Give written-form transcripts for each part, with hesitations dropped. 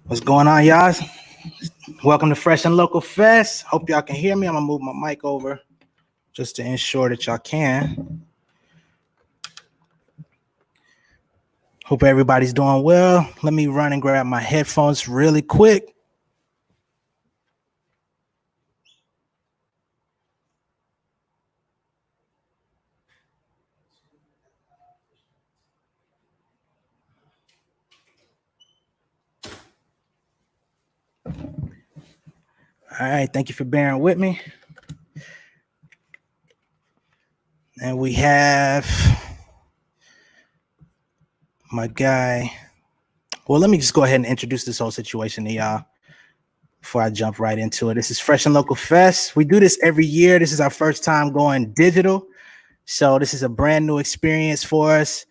What's going on, y'all? Welcome to Fresh and Local Fest. Hope y'all can hear me. I'm gonna move my mic over just to ensure that y'all can. Hope everybody's doing well. Let me run and grab my headphones really quick. All right, thank you for bearing with me. And we have my guy. Well, let me just go ahead and introduce this whole situation to y'all before I jump right into it. This is Fresh and Local Fest. We do this every year. This is our first time going digital. So this is a brand new experience for us.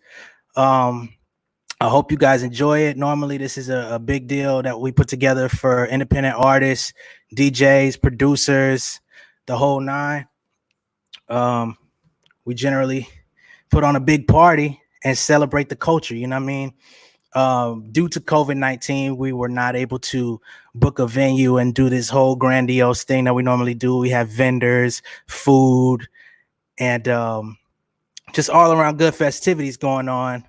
I hope you guys enjoy it. Normally, this is a big deal that we put together for independent artists, DJs, producers, the whole nine. We generally put on a big party and celebrate the culture. You know what I mean? Due to COVID-19, we were not able to book a venue and do this whole grandiose thing that we normally do. We have vendors, food, and just all around good festivities going on.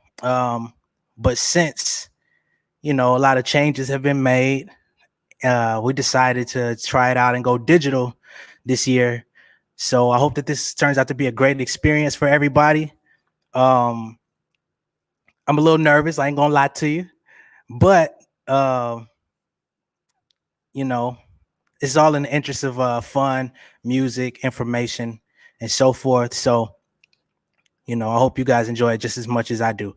But since, a lot of changes have been made, we decided to try it out and go digital this year. So I hope that this turns out to be a great experience for everybody. I'm a little nervous. I ain't gonna lie to you, but it's all in the interest of fun, music, information, and so forth. So, I hope you guys enjoy it just as much as I do.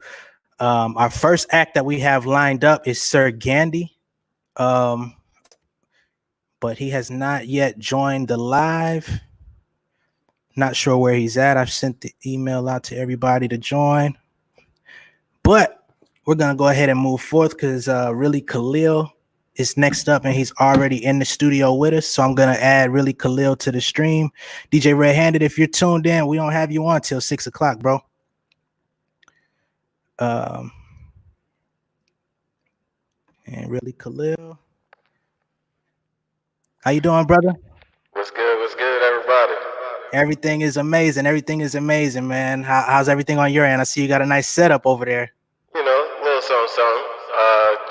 Our first act that we have lined up is Sir Gandhi, but he has not yet joined the live. Not sure where he's at. I've sent the email out to everybody to join, but we're gonna go ahead and move forth because Really Khalil is next up, and he's already in the studio with us. So I'm gonna add Really Khalil to the stream. DJ Red Handed, if you're tuned in, we don't have you on till 6 o'clock, bro. And Really Khalil, how you doing, brother? What's good? What's good, everybody? Everything is amazing. Everything is amazing, man. How's everything on your end? I see you got a nice setup over there. A little something, something.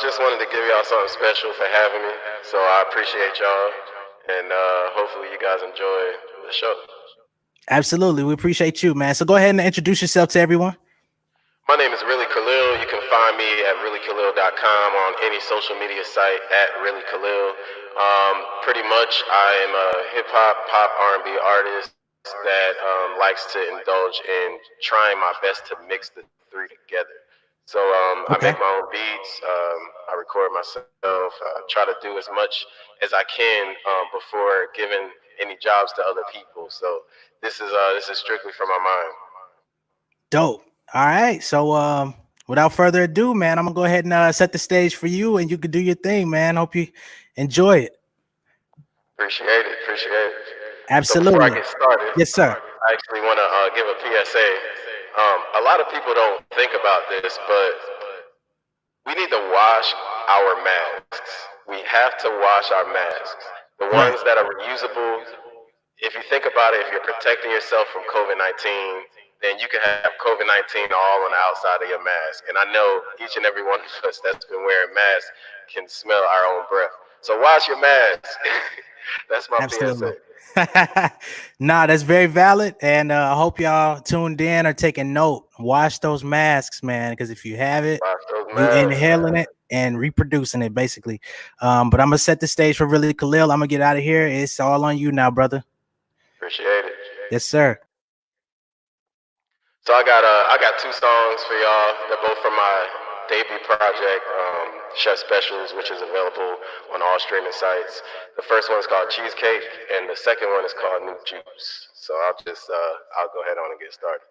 Just wanted to give y'all something special for having me. So I appreciate y'all, and hopefully you guys enjoy the show. Absolutely, we appreciate you, man. So go ahead and introduce yourself to everyone. My name is Really Khalil. You can find me at reallykhalil.com on any social media site at Really Khalil. Pretty much, I am a hip hop, pop, R&B artist that likes to indulge in trying my best to mix the three together. So I make my own beats. I record myself. Try to do as much as I can before giving any jobs to other people. So this is strictly for my mind. Dope. All right. So without further ado, man, I'm gonna go ahead and set the stage for you, and you can do your thing, man. Hope you enjoy it. Appreciate it. Absolutely. So before I get started, yes, sir. I actually want to give a PSA. A lot of people don't think about this, but we need to wash our masks. We have to wash our masks. The ones that are reusable. If you think about it, if you're protecting yourself from COVID-19, then you can have COVID-19 all on the outside of your mask. And I know each and every one of us that's been wearing masks can smell our own breath. So wash your mask. That's my Absolutely. PSA. Nah, that's very valid. And I hope y'all tuned in or taking note. Wash those masks, man, because if you have it, you inhaling it and reproducing it, basically. But I'm going to set the stage for Really Khalil. I'm going to get out of here. It's all on you now, brother. Appreciate it. Yes, sir. So I got two songs for y'all. They're both from my debut project, Chef Specials, which is available on all streaming sites. The first one is called Cheesecake, and the second one is called New Juice. So I'll go ahead on and get started.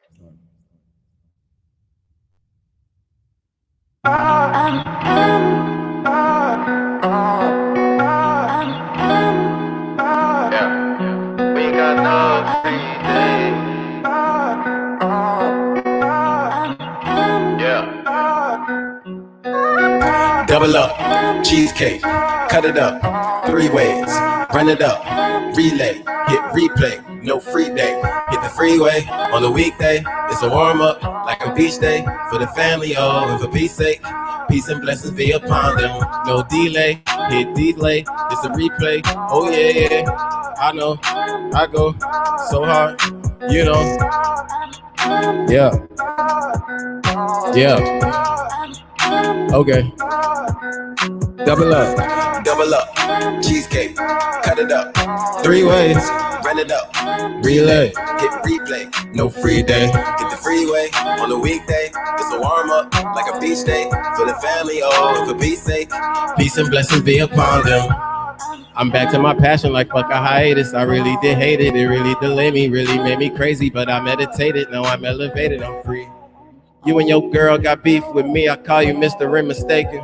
Yeah, we ain't got no free day. Yeah. Double up, cheesecake, cut it up, 3 ways, run it up, relay, hit replay, no free day, hit the freeway on the weekday, it's a warm up like a beach day, for the family, oh, and for peace sake, peace and blessings be upon them, no delay, hit delay, it's a replay, oh yeah, I know, I go so hard, you know, yeah, okay. Double up, cheesecake, cut it up, 3 ways, run it up, relay, hit replay, no free day, hit the freeway on the weekday, it's a warm up like a beach day, for the family, oh, and for peace sake, peace and blessings be upon them. I'm back to my passion like fuck a hiatus, I really did hate it, it really delayed me, really made me crazy, but I meditated, now I'm elevated, I'm free. You and your girl got beef with me, I call you Mr. Mistaken.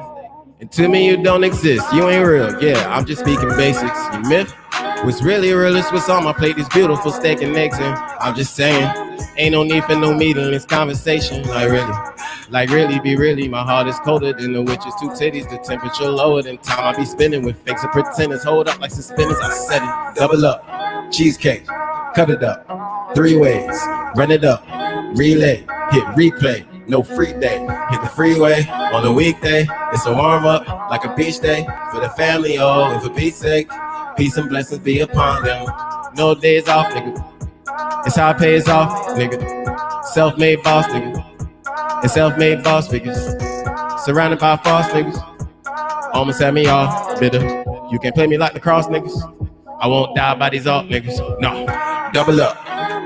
And to me, you don't exist. You ain't real. Yeah, I'm just speaking basics. You myth? What's really real is what's on my plate. These beautiful steak and eggs. And I'm just saying, ain't no need for no meaningless conversation. Like really, be really. My heart is colder than the witch's 2 titties. The temperature lower than time I be spinning with fakes and pretenders. Hold up like suspenders. I said it. Double up, cheesecake, cut it up, 3 ways, run it up, relay, hit replay. No free day, hit the freeway on the weekday. It's a warm up like a beach day for the family, oh, and for peace sake, peace and blessings be upon them. No days off, nigga. It's how it pays off, nigga. Self-made boss, nigga. And self-made boss figures. Surrounded by false niggas. Almost had me off, bitter. You can't play me like the cross, niggas. I won't die by these alt niggas. No. Double up,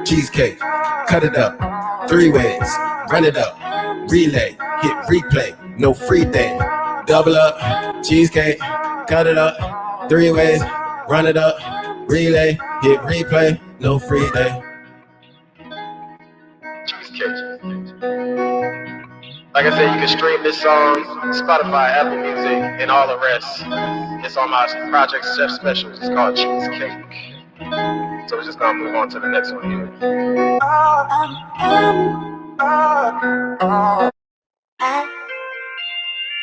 cheesecake, cut it up, 3 ways, run it up. Relay, hit replay, no free day. Double up, cheesecake, cut it up, 3 ways, run it up. Relay, hit replay, no free day. Cheesecake. Like I said, you can stream this song, Spotify, Apple Music, and all the rest. It's on my Project Chef Specials. It's called Cheesecake. So we're just gonna move on to the next one here.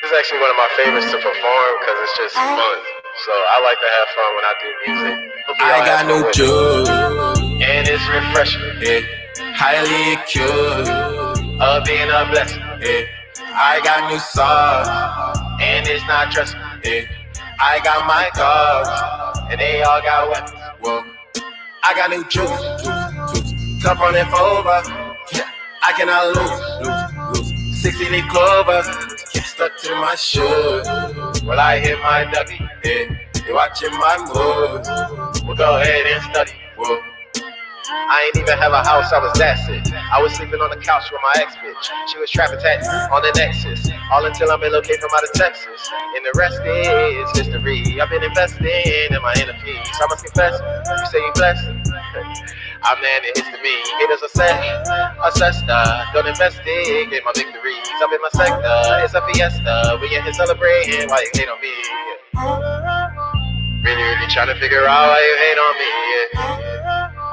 This is actually one of my favorites to perform because it's just fun. So I like to have fun when I do music. I got no juice, and it's refreshing. Highly accused of being a blessing. I got new sauce, and it's not dressing. I got my dogs, and they all got weapons. Whoa. I got new juice, cup running over. I cannot lose. 60-leaf clover, stuck to my shoes. Well, I hit my ducky, you're watching my moves. We'll go ahead and study. Whoa. I ain't even have a house, I was that sick. I was sleeping on the couch with my ex-bitch. She was trapping taxes on the Nexus. All until I'm relocated from out of Texas. And the rest is history. I've been investing in my inner peace. I must confess, you say you blessed. I'm the end, it hits to me. Haters assess don't investigate my victories. I'm in my sector, it's a fiesta. We in here celebrating while you hate on me. Really trying to figure out why you hate on me.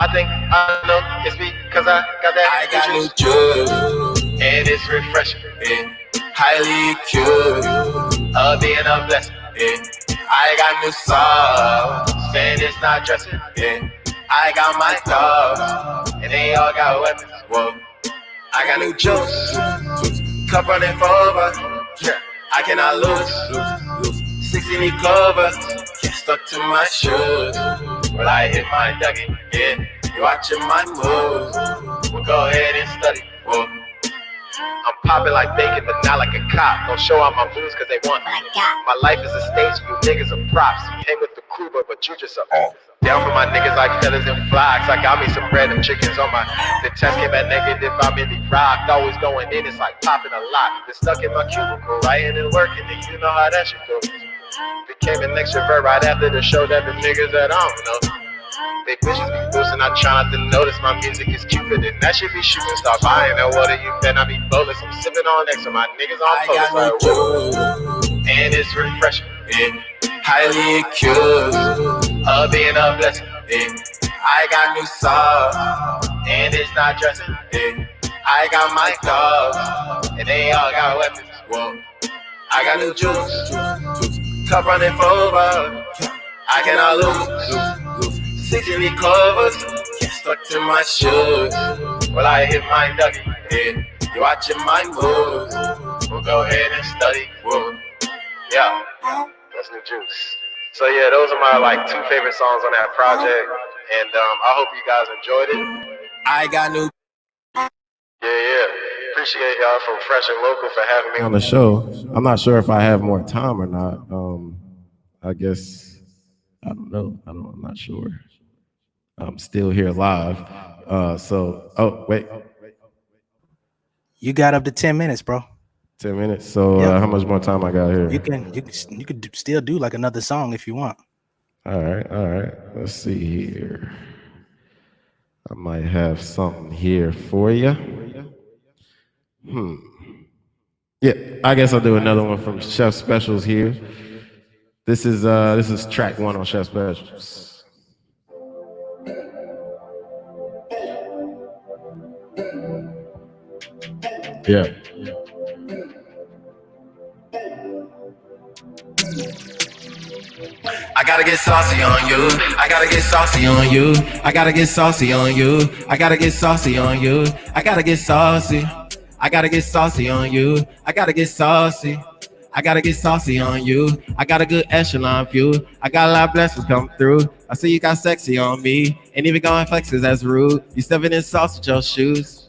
I think I know it's because I got that. I got new juice, and it's refreshing. Highly accused of being a blessing. I got new sauce, and it's not dressing. I got my dogs, and they all got weapons. Whoa. I got new juice, cup running over. I cannot lose. 60-leaf clover, stuck to my shoes. Well, I hit my ducky, you're watching my moves. We'll go ahead and study. Whoa. I'm popping like bacon, but not like a cop. Don't show out my moves cause they want me. My life is a stage, you niggas are props. You hang with the crew, but you just a down for my niggas like feathers and flocks. I got me some bread and chickens on my. The test came back negative, I'm in the rocked. Always going in, it's like popping a lot. Been stuck in my cubicle, writing and working, and you know how that shit goes. Became an extrovert right after the show that the niggas that I don't know. Big bitches be boosting, I try not to notice my music is Cupid and that shit be shooting. Start buying that water, you bet I be bolus. I'm sipping on next to my niggas on post like whoa. And it's refreshing, highly accused of being a blessing. I got new sauce, and it's not dressing. I got my dogs, and they all got weapons. Whoa. I got new juice, Top running forward, I cannot lose. 60 covers, stuck to my shoes. Well, I hit my ducky, yeah. You watching my moves. We'll go ahead and study. Whoa. Yeah, that's new juice. So yeah, those are my like 2 favorite songs on that project, and I hope you guys enjoyed it. I got new. Yeah. Appreciate y'all from Fresh and Local for having me on the show. I'm not sure if I have more time or not. I guess I don't know. I'm not sure. I'm still here live. Oh wait, You got up to 10 minutes, bro. 10 minutes. So Yep. how much more time I got here? You could still do like another song if you want. All right. Let's see here. I might have something here for you. Yeah, I guess I'll do another one from Chef Specials here. This is track 1 on Chef Specials. Yeah. I gotta get saucy on you. I gotta get saucy on you. I gotta get saucy on you. I gotta get saucy on you. I gotta get saucy. I gotta get saucy on you. I gotta get saucy. I gotta get saucy on you. I got a good echelon view. I got a lot of blessings come through. I see you got sexy on me. Ain't even going flexes, that's rude. You stepping in sauce with your shoes.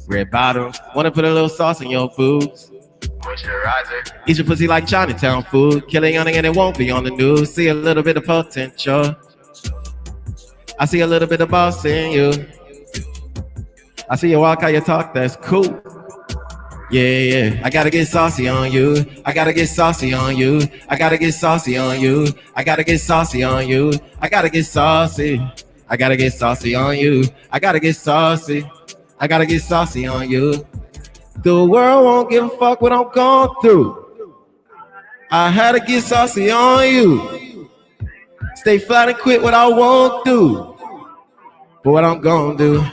Red bottoms. Wanna put a little sauce in your boots. Moisturizer. Eat your pussy like Chinatown food. Kill a youngin' and it won't be on the news. See a little bit of potential. I see a little bit of boss in you. I see you walk, how you talk, that's cool. Yeah. I gotta get saucy on you. I gotta get saucy on you. I gotta get saucy on you. I gotta get saucy on you. I gotta get saucy. I gotta get saucy on you. I gotta get saucy. I gotta get saucy on you. The world won't give a fuck what I'm going through. I had to get saucy on you. Stay flat and quit what I won't do. But what I'm gonna do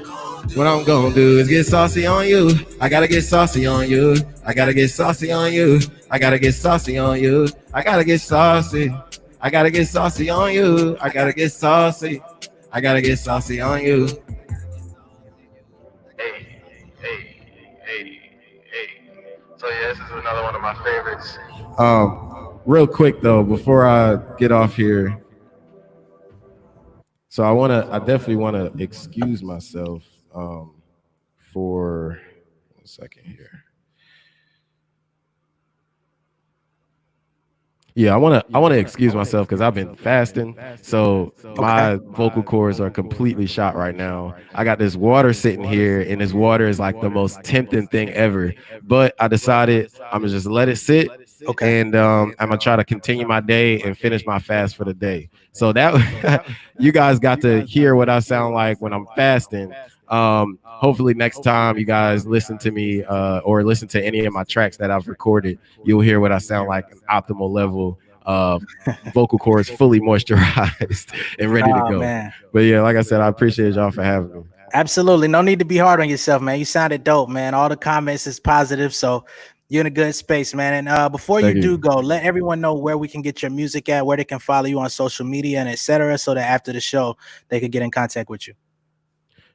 is get saucy on you. I gotta get saucy on you. I gotta get saucy on you. I gotta get saucy on you. I gotta get saucy. I gotta get saucy on you. I gotta get saucy. I gotta get saucy on you. Hey. So yeah, this is another one of my favorites. Real quick though, before I get off here, so I definitely wanna excuse myself for 1 second here. Yeah, I wanna excuse myself because I've been fasting, so my vocal cords are completely shot right now. I got this water sitting here, and this water is like the most tempting thing ever. But I decided I'm gonna just let it sit, and I'm gonna try to continue my day and finish my fast for the day. So that you guys got to hear what I sound like when I'm fasting. Hopefully next time you guys listen to me or listen to any of my tracks that I've recorded, you'll hear what I sound like an optimal level of vocal cords fully moisturized and ready to go. Man. But yeah, like I said, I appreciate y'all for having me. Absolutely. No need to be hard on yourself, man. You sounded dope, man. All the comments is positive. So you're in a good space, man. And before you do go, let everyone know where we can get your music at, where they can follow you on social media and etc., so that after the show, they could get in contact with you.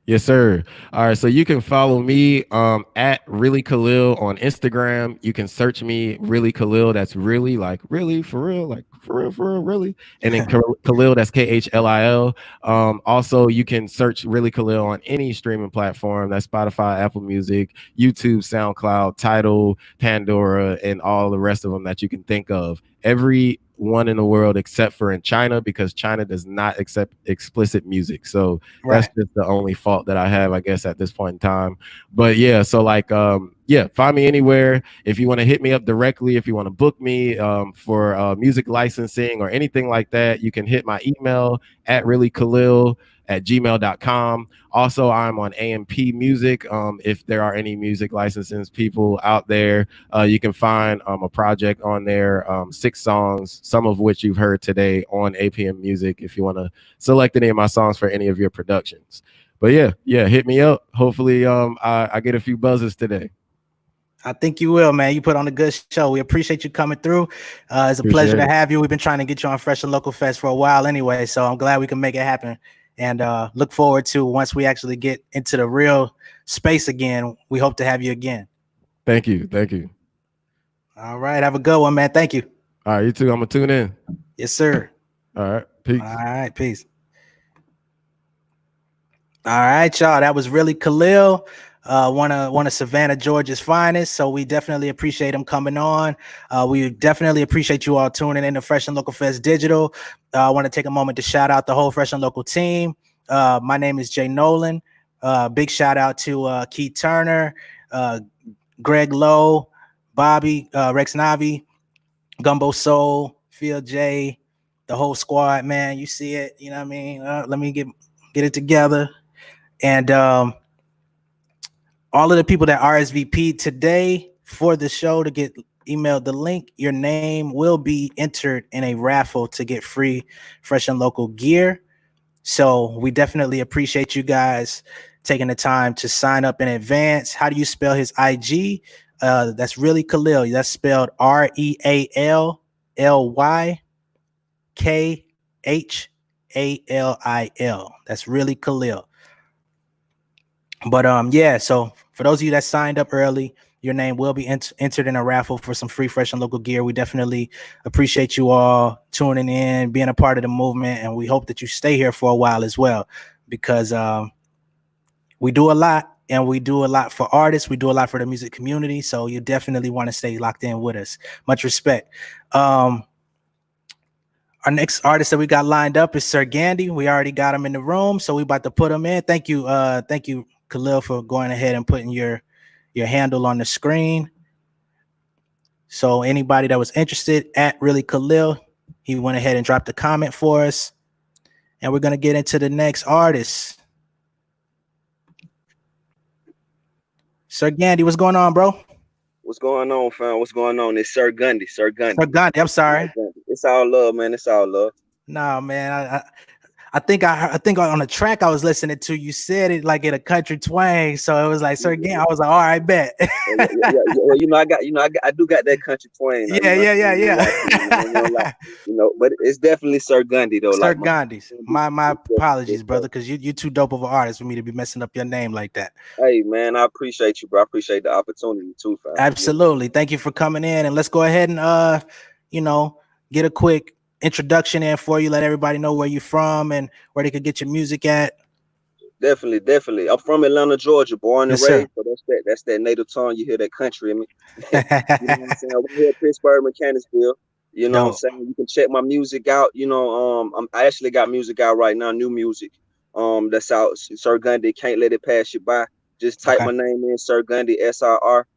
Yes, sir. All right. So you can follow me at Really Khalil on Instagram. You can search me Really Khalil. That's really like really for real, like for real, really. And then Khalil, that's KHLIL. Also, you can search Really Khalil on any streaming platform. That's Spotify, Apple Music, YouTube, SoundCloud, Tidal, Pandora, and all the rest of them that you can think of. Every one in the world except for in China, because China does not accept explicit music. So that's just the only fault that I have, I guess, at this point in time. But yeah, so like find me anywhere. If you want to hit me up directly, if you want to book me for music licensing or anything like that, you can hit my email at reallyKhalil@gmail.com. Also, I'm on AMP Music. If there are any music licensing people out there, you can find a project on there, 6 songs, some of which you've heard today on APM Music, if you want to select any of my songs for any of your productions. But yeah, hit me up. Hopefully I get a few buzzes today. I think you will, man. You put on a good show. We appreciate you coming through. It's a pleasure Appreciate to it. have you. We've been trying to get you on Fresh and Local Fest for a while anyway, so I'm glad we can make it happen. And look forward to once we actually get into the real space again. We hope to have you again. Thank you. Thank you. All right. Have a good one, man. Thank you. All right, you too. I'm gonna tune in. Yes, sir. All right. All Peace. right. Peace. All right, y'all. That was really Khalil, one of Savannah, Georgia's finest. So we definitely appreciate him coming on. We definitely appreciate you all tuning in to Fresh and Local Fest Digital. I want to take a moment to shout out the whole Fresh and Local team. My name is Jay Nolan. Big shout out to Keith Turner, Greg Lowe, Bobby, Rex Navi, Gumbo Soul, Phil J, the whole squad, man. You see it. You know what I mean? Let me get it together. And all of the people that RSVP today for the show to get emailed the link, your name will be entered in a raffle to get free Fresh and Local gear. So we definitely appreciate you guys taking the time to sign up in advance. How do you spell his IG? That's really Khalil. That's spelled RealLYKHALIL. That's really Khalil. But yeah, so for those of you that signed up early, your name will be entered in a raffle for some free Fresh and Local gear. We definitely appreciate you all tuning in, being a part of the movement, and we hope that you stay here for a while as well, because we do a lot, and we do a lot for artists. We do a lot for the music community, so you definitely want to stay locked in with us. Much respect. Our next artist that we got lined up is Sir Gandhi. We already got him in the room, so we about to put him in. Thank you, Khalil, for going ahead and putting your handle on the screen. So anybody that was interested at Really Khalil, he went ahead and dropped a comment for us. And we're gonna get into the next artist. Sir Gandhi, what's going on, bro? What's going on, fam? What's going on? It's Sir Gundy. Sir Gundy. Sir Gandhi, I'm sorry. It's all love, man. It's all love. No, man. I think on the track I was listening to, you said it like in a country twang, so it was like Sir Gandhi. I was like, all right, bet. Well, I do got that country twang. Yeah. But it's definitely Sir Gundy though. Sir Gandhi. My apologies, brother, because you too dope of an artist for me to be messing up your name like that. Hey, man, I appreciate you, bro. I appreciate the opportunity too, fam. Absolutely. Thank you for coming in, and let's go ahead and get a quick introduction in for you. Let everybody know where you're from and where they could get your music at. Definitely. I'm from Atlanta, Georgia, born and Yes, raised. So that's that native tongue. You hear that country in me. You know what I'm saying? We're here at Pittsburgh, Mechanicsville. You know what I'm saying? You can check my music out. I actually got music out right now, new music. That's out. Sir Gundy, Can't Let It Pass You By. Just type my name in, Sir Gundy, SIR.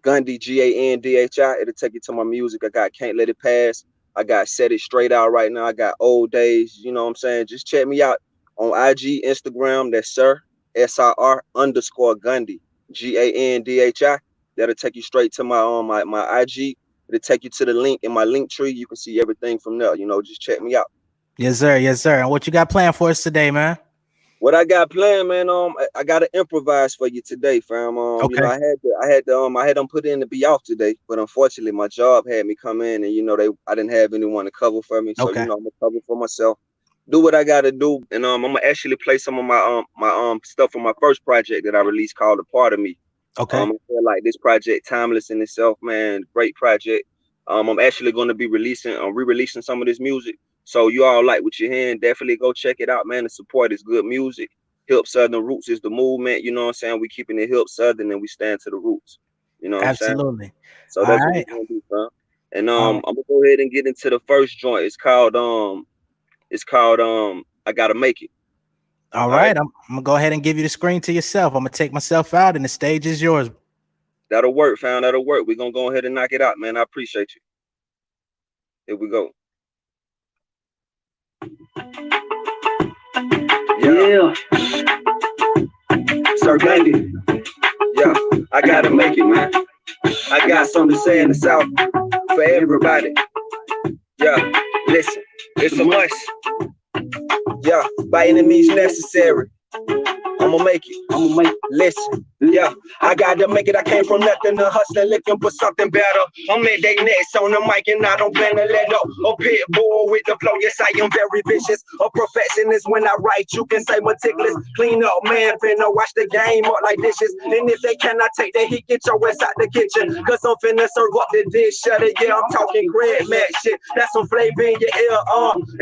Gundy, GANDHI. It'll take you to my music. I got Can't Let It Pass. I got Set It Straight Out right now. I got Old Days. You know what I'm saying? Just check me out on IG, Instagram. That's Sir, SIR_Gundy, GANDHI. That'll take you straight to my IG. It'll take you to the link in my link tree. You can see everything from there. Just check me out. Yes, sir. And what you got planned for us today, man? What I got planned, man, I gotta improvise for you today, fam. Okay. I had them put in to be off today, but unfortunately my job had me come in, and I didn't have anyone to cover for me. So I'm gonna cover for myself, do what I gotta do, and I'm gonna actually play some of my stuff from my first project that I released called A Part of Me. Okay. I feel like this project timeless in itself, man. Great project. I'm actually gonna be re-releasing some of this music. So you all like what you're hearing, definitely go check it out, man. The support is good music. Hip Southern Roots is the movement. You know what I'm saying? We keeping it hip Southern and we stand to the roots. You know what I'm saying? Absolutely. So that's what we're gonna do, fam. And I'm gonna go ahead and get into the first joint. It's called I Gotta Make It. All right. I'm gonna go ahead and give you the screen to yourself. I'm gonna take myself out and the stage is yours. That'll work, fam. That'll work. We're gonna go ahead and knock it out, man. I appreciate you. Here we go. Yeah. Sir Gundy. Yeah, I gotta make it, man. I got something to say in the South for everybody. Yeah, listen, it's a must. Yeah, by any means necessary. I'ma make it. Listen, yeah, I gotta make it. I came from nothing to hustling, looking for something better. I'm at they next on the mic and I don't plan to let up. A pit bull with the flow, yes, I am very vicious. A perfectionist when I write, you can say meticulous. Clean up, man, finna watch the game up like dishes. And if they cannot take the heat, get your ass out the kitchen. Cause I'm finna serve up the dish, shut it, yeah, I'm talking Greg Mac shit. That's some flavor in your ear,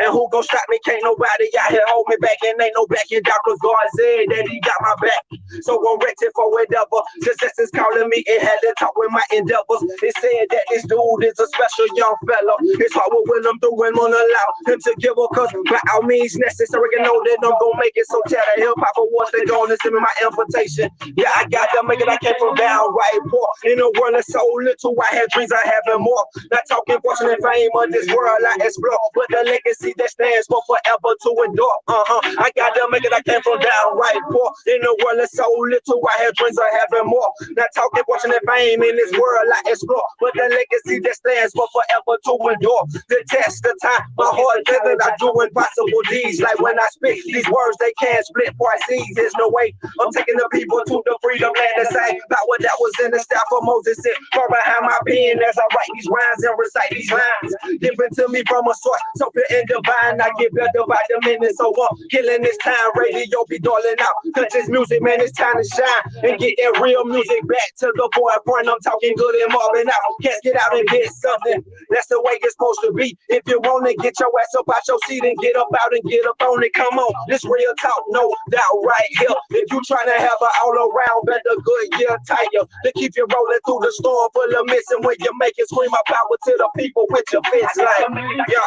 and who gon' stop me? Can't nobody out here hold me back, and ain't no backing down, cause God said that he got my back. So I'm ready for whatever. Success is calling me and had to talk with my endeavors. They said that this dude is a special young fella. It's hard with when I'm through and won't allow him to give up, cause by all means necessary, I know that I'm gonna make it. So tell the hip hop awards they gonna send me my invitation. Yeah, I got to make it. I came from downright poor. In a world that's so little, I had dreams of having more. Not talking fortune and fame of this world I explore, but the legacy that stands for forever to endure. I got to make it. I came from downright poor. In a world that's so little, I had dreams of having more. Not talking fortune and fame in this world I explore, but the legacy that stands for forever to endure. The test of time, my heart living, I do impossible deeds. Like when I speak these words, they can't split for I see. There's no way I'm taking the people to the freedom land. The same power that was in the staff of Moses sit far behind my pen as I write these rhymes and recite these lines. Given to me from a source so pure and divine. I get better by the minute, so I'm killing this time. Radio be darling out, cause this music, man, it's time to shine and get that real music back to the forefront. I'm talking good and mobbing out. Can't get out and get something. That's the way it's supposed to be. If you wanna get your ass up out your seat and get up out and get up on it, come on. This real talk, no doubt right here. If you trying to have an all around better good year tire to keep you rolling through the storm full of missing when you make it scream my power to the people with your fist like, yeah,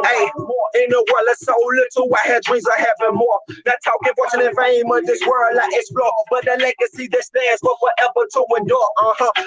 hey, in the world of so little, I had dreams of having more. Not talking fortune and fame of this world I explore, but the legacy that stands for forever to endure.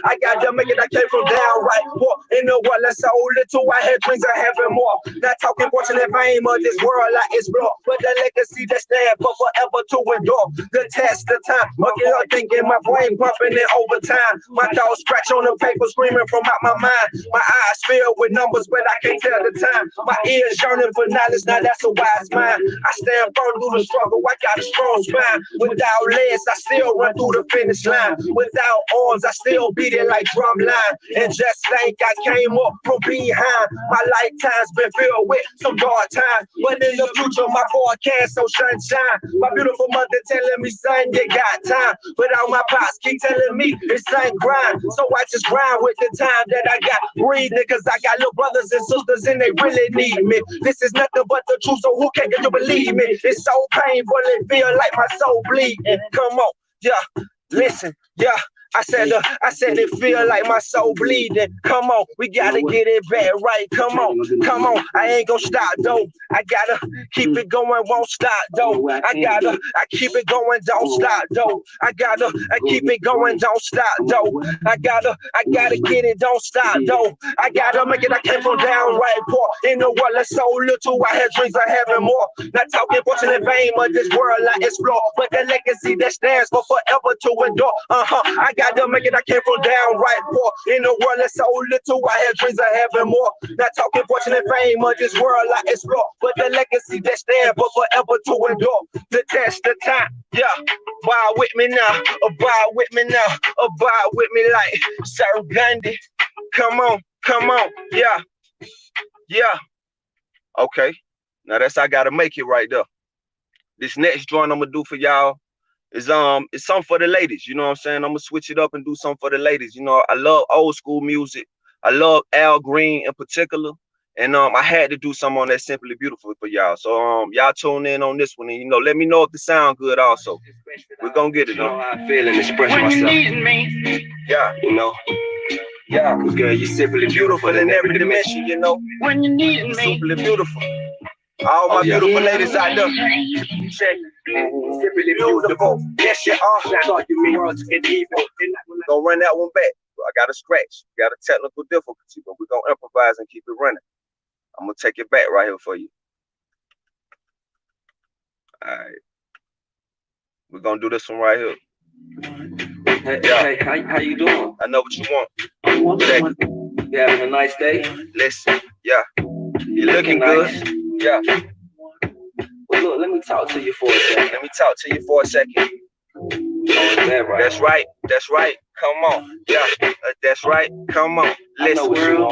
I got to make it. I came from downright poor. In the world of so little, I had dreams of having more. Not talking fortune and fame of this world I explore, but the legacy that stands for forever to endure. The test of time, mucking up thinking, my brain pumping in overtime. My thoughts scratch on the paper, screaming from out my mind. My eyes filled with numbers, but I can't tell the time. My ears yearning for knowledge, now that's a wise mind. I stand firm through the struggle, I got a strong spine. Without legs, I still run through the finish line. Without arms, I still beat it like drum line. And just think I came up from behind. My lifetime's been filled with some dark times, but in the future, my forecast so sunshine. My beautiful mother telling me, son, you got time. But all my pops keep telling me it's ain't grind. So I just grind with the time that I got breathing, cause I got little brothers and sisters and they really need me. This is nothing but the truth, so who can you believe me? It's so painful, it feel like my soul bleeding. Come on, yeah, listen, yeah. I said it feel like my soul bleeding. Come on, we gotta get it back right. Come on, I ain't gonna stop though. I gotta keep it going, won't stop though. I keep it going, don't stop though. I keep it going, don't stop though. I gotta get it, don't stop though. I gotta make it. I came from downright poor. In the world that's so little, I had dreams of having more. Not talking fortune and fame of this world I explore, but the legacy that stands for forever to endure. I got to make it. I came from downright poor. In the world that's so little, I had dreams of having more. Not talking fortune and fame of this world I explore, but the legacy that stands for forever to endure. The test of time, yeah. Abide with me now, abide with me now, abide with me like Sir Gundy. Come on, yeah. Okay, now that's I gotta make it right there. This next joint I'm gonna do for y'all is it's something for the ladies, you know what I'm saying? I'm gonna switch it up and do something for the ladies. You know, I love old school music. I love Al Green in particular. And I had to do something on that Simply Beautiful for y'all. So y'all tune in on this one and let me know if the sound good also. We're gonna get it though. How I feel and express myself. When you need me. Yeah, yeah, cause girl, you're simply beautiful in every dimension, When you need me. Simply beautiful. All my beautiful ladies out there. Check. Simply beautiful. Yes, you are. Gonna run that one back. I got a scratch. Got a technical difficulty, but we're gonna improvise and keep it running. I'm gonna take it back right here for you. All right. We're gonna do this one right here. Hey, how you doing? I know what you want. You having a nice day? Listen, yeah. You looking good? Yeah. look, let me talk to you for a second. Let me talk to you for a second. Right. That's right. That's right. Come on. Yeah. That's right. Come on. Listen, girl.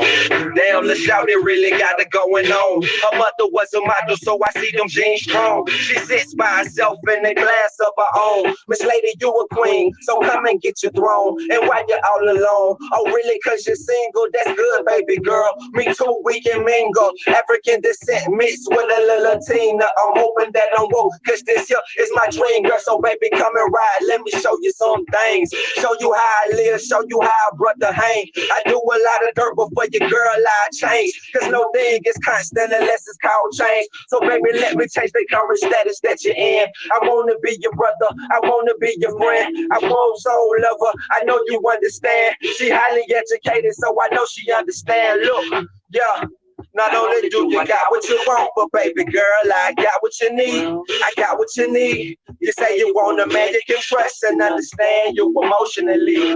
Damn, the shout it really got it going on. Her mother was a model, so I see them jeans strong. She sits by herself in a glass of her own. Miss Lady, you a queen, so come and get your throne. And why you all alone? Oh, really? Cause you're single? That's good, baby girl. Me too, we can mingle. African descent mixed with a little Latina. I'm hoping that I'm woke, cause this here is my dream, girl. So baby, come and ride. Let me show you some things. Show you how I live, show you how I brother hang. I do a lot of dirt before your girl I change. Cause no thing is constant unless it's called change. So baby, let me change the current status that you're in. I wanna be your brother, I wanna be your friend. I want soul lover, I know you understand. She highly educated, so I know she understand. Look, yeah. Not only do you got what you want, but baby girl, I got what you need. I got what you need. You say you want a man you can trust and understand you emotionally.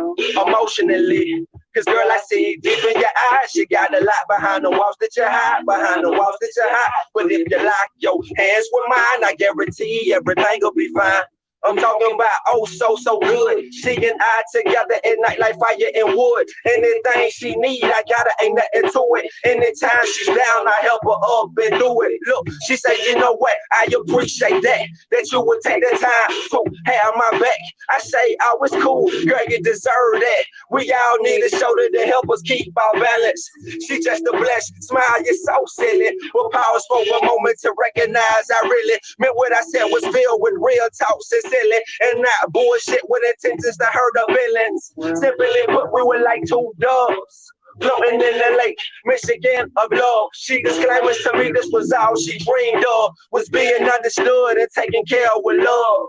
Cause girl, I see deep in your eyes, you got a lot behind the walls that you hide, behind the walls that you hide. But if you lock your hands with mine, I guarantee everything will be fine. I'm talking about oh so good. She and I together at night like fire and wood. Anything she need, I got her, ain't nothing to it. Anytime she's down, I help her up and do it. Look, she say, you know what? I appreciate that you would take the time to have my back. I say, oh, it's cool, girl, you deserve that. We all need a shoulder to help us keep our balance. She just a blessed smile, you're so silly. We'll pause for a moment to recognize I really meant what I said was filled with real talks and silly and not bullshit with intentions to hurt our feelings. Simply put, we were like two doves floating in the lake, Michigan of love. She disclaimed to me this was all she dreamed of, was being understood and taken care of with love.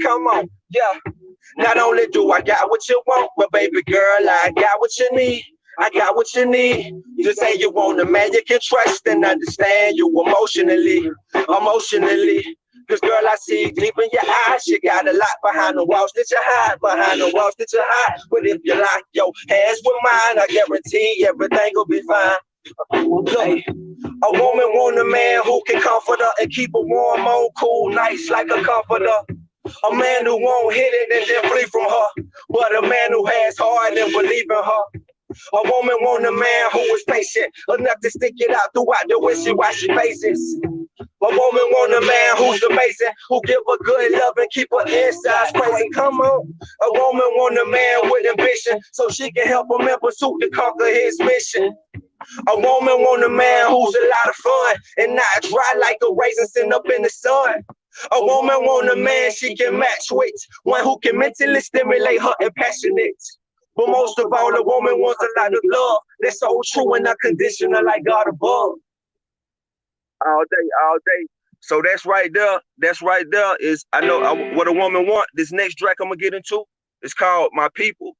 Come on, yeah. Not only do I got what you want, but baby girl, I got what you need. I got what you need. You say you want a man you can trust and understand you emotionally. Cause girl, I see deep in your eyes, you got a lot behind the walls that you hide, behind the walls that you hide. But if you lock your hands with mine, I guarantee everything will be fine. Look, a woman want a man who can comfort her and keep her warm on cool nights like a comforter. A man who won't hit it and then flee from her, but a man who has heart and believe in her. A woman want a man who is patient enough to stick it out throughout the wishy-washy phases. A woman want a man who's amazing, who give her good love and keep her insides crazy. Come on. A woman want a man with ambition, so she can help him in pursuit to conquer his mission. A woman want a man who's a lot of fun and not dry like a raisin sitting up in the sun. A woman want a man she can match with, one who can mentally stimulate her and passionate. But most of all, a woman wants a lot of love that's so true and unconditional like God above. All day. So that's right there is, I know what a woman want. This next track I'm gonna get into is called My People.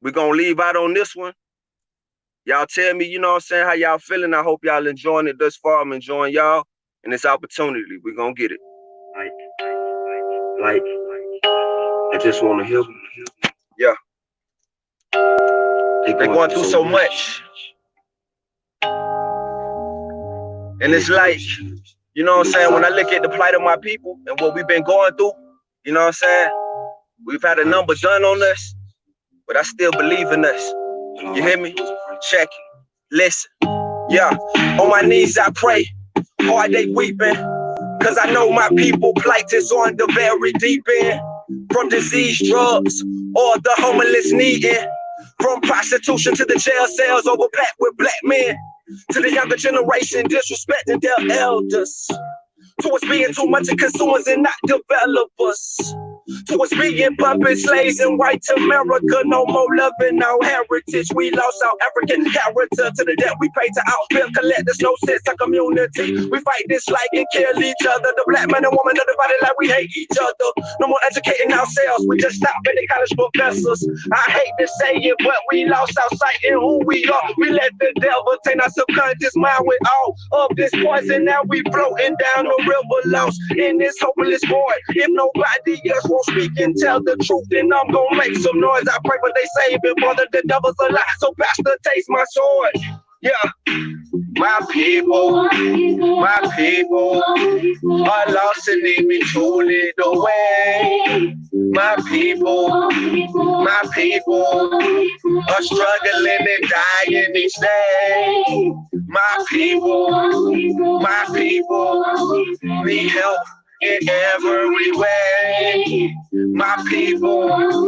We're gonna leave out on this one. Y'all tell me, you know what I'm saying, how y'all feeling. I hope y'all enjoying it thus far. I'm enjoying y'all and this opportunity. We're gonna get it. Like, I just wanna help. Yeah. They're going through so much. And it's like, you know what I'm saying, when I look at the plight of my people and what we've been going through, you know what I'm saying? We've had a number done on us, but I still believe in us. You hear me? Check it. Listen. Yeah. On my knees I pray. Hard they weeping. Cause I know my people plight is on the very deep end. From disease, drugs, or the homeless needing. From prostitution to the jail cells overpacked with black men. To the younger generation disrespecting their elders. To us being too much of consumers and not developers. To us being puppet slaves in white America. No more loving our heritage. We lost our African character to the debt we pay to outbuild collectors. No sense of community. We fight this like and kill each other. The black man and woman are divided like we hate each other. No more educating ourselves. We just stop being college professors. I hate to say it, but we lost our sight in who we are. We let the devil taint our subconscious mind with all of this poison. Now we floating down the river lost in this hopeless void. If nobody else won't speak and tell the truth, then I'm gonna make some noise. I pray, but they say before the devil's a lie. So pastor, taste my sword. Yeah, my people are lost and need me to lead the way. My people are struggling and dying each day. My people need help in every way. My people, I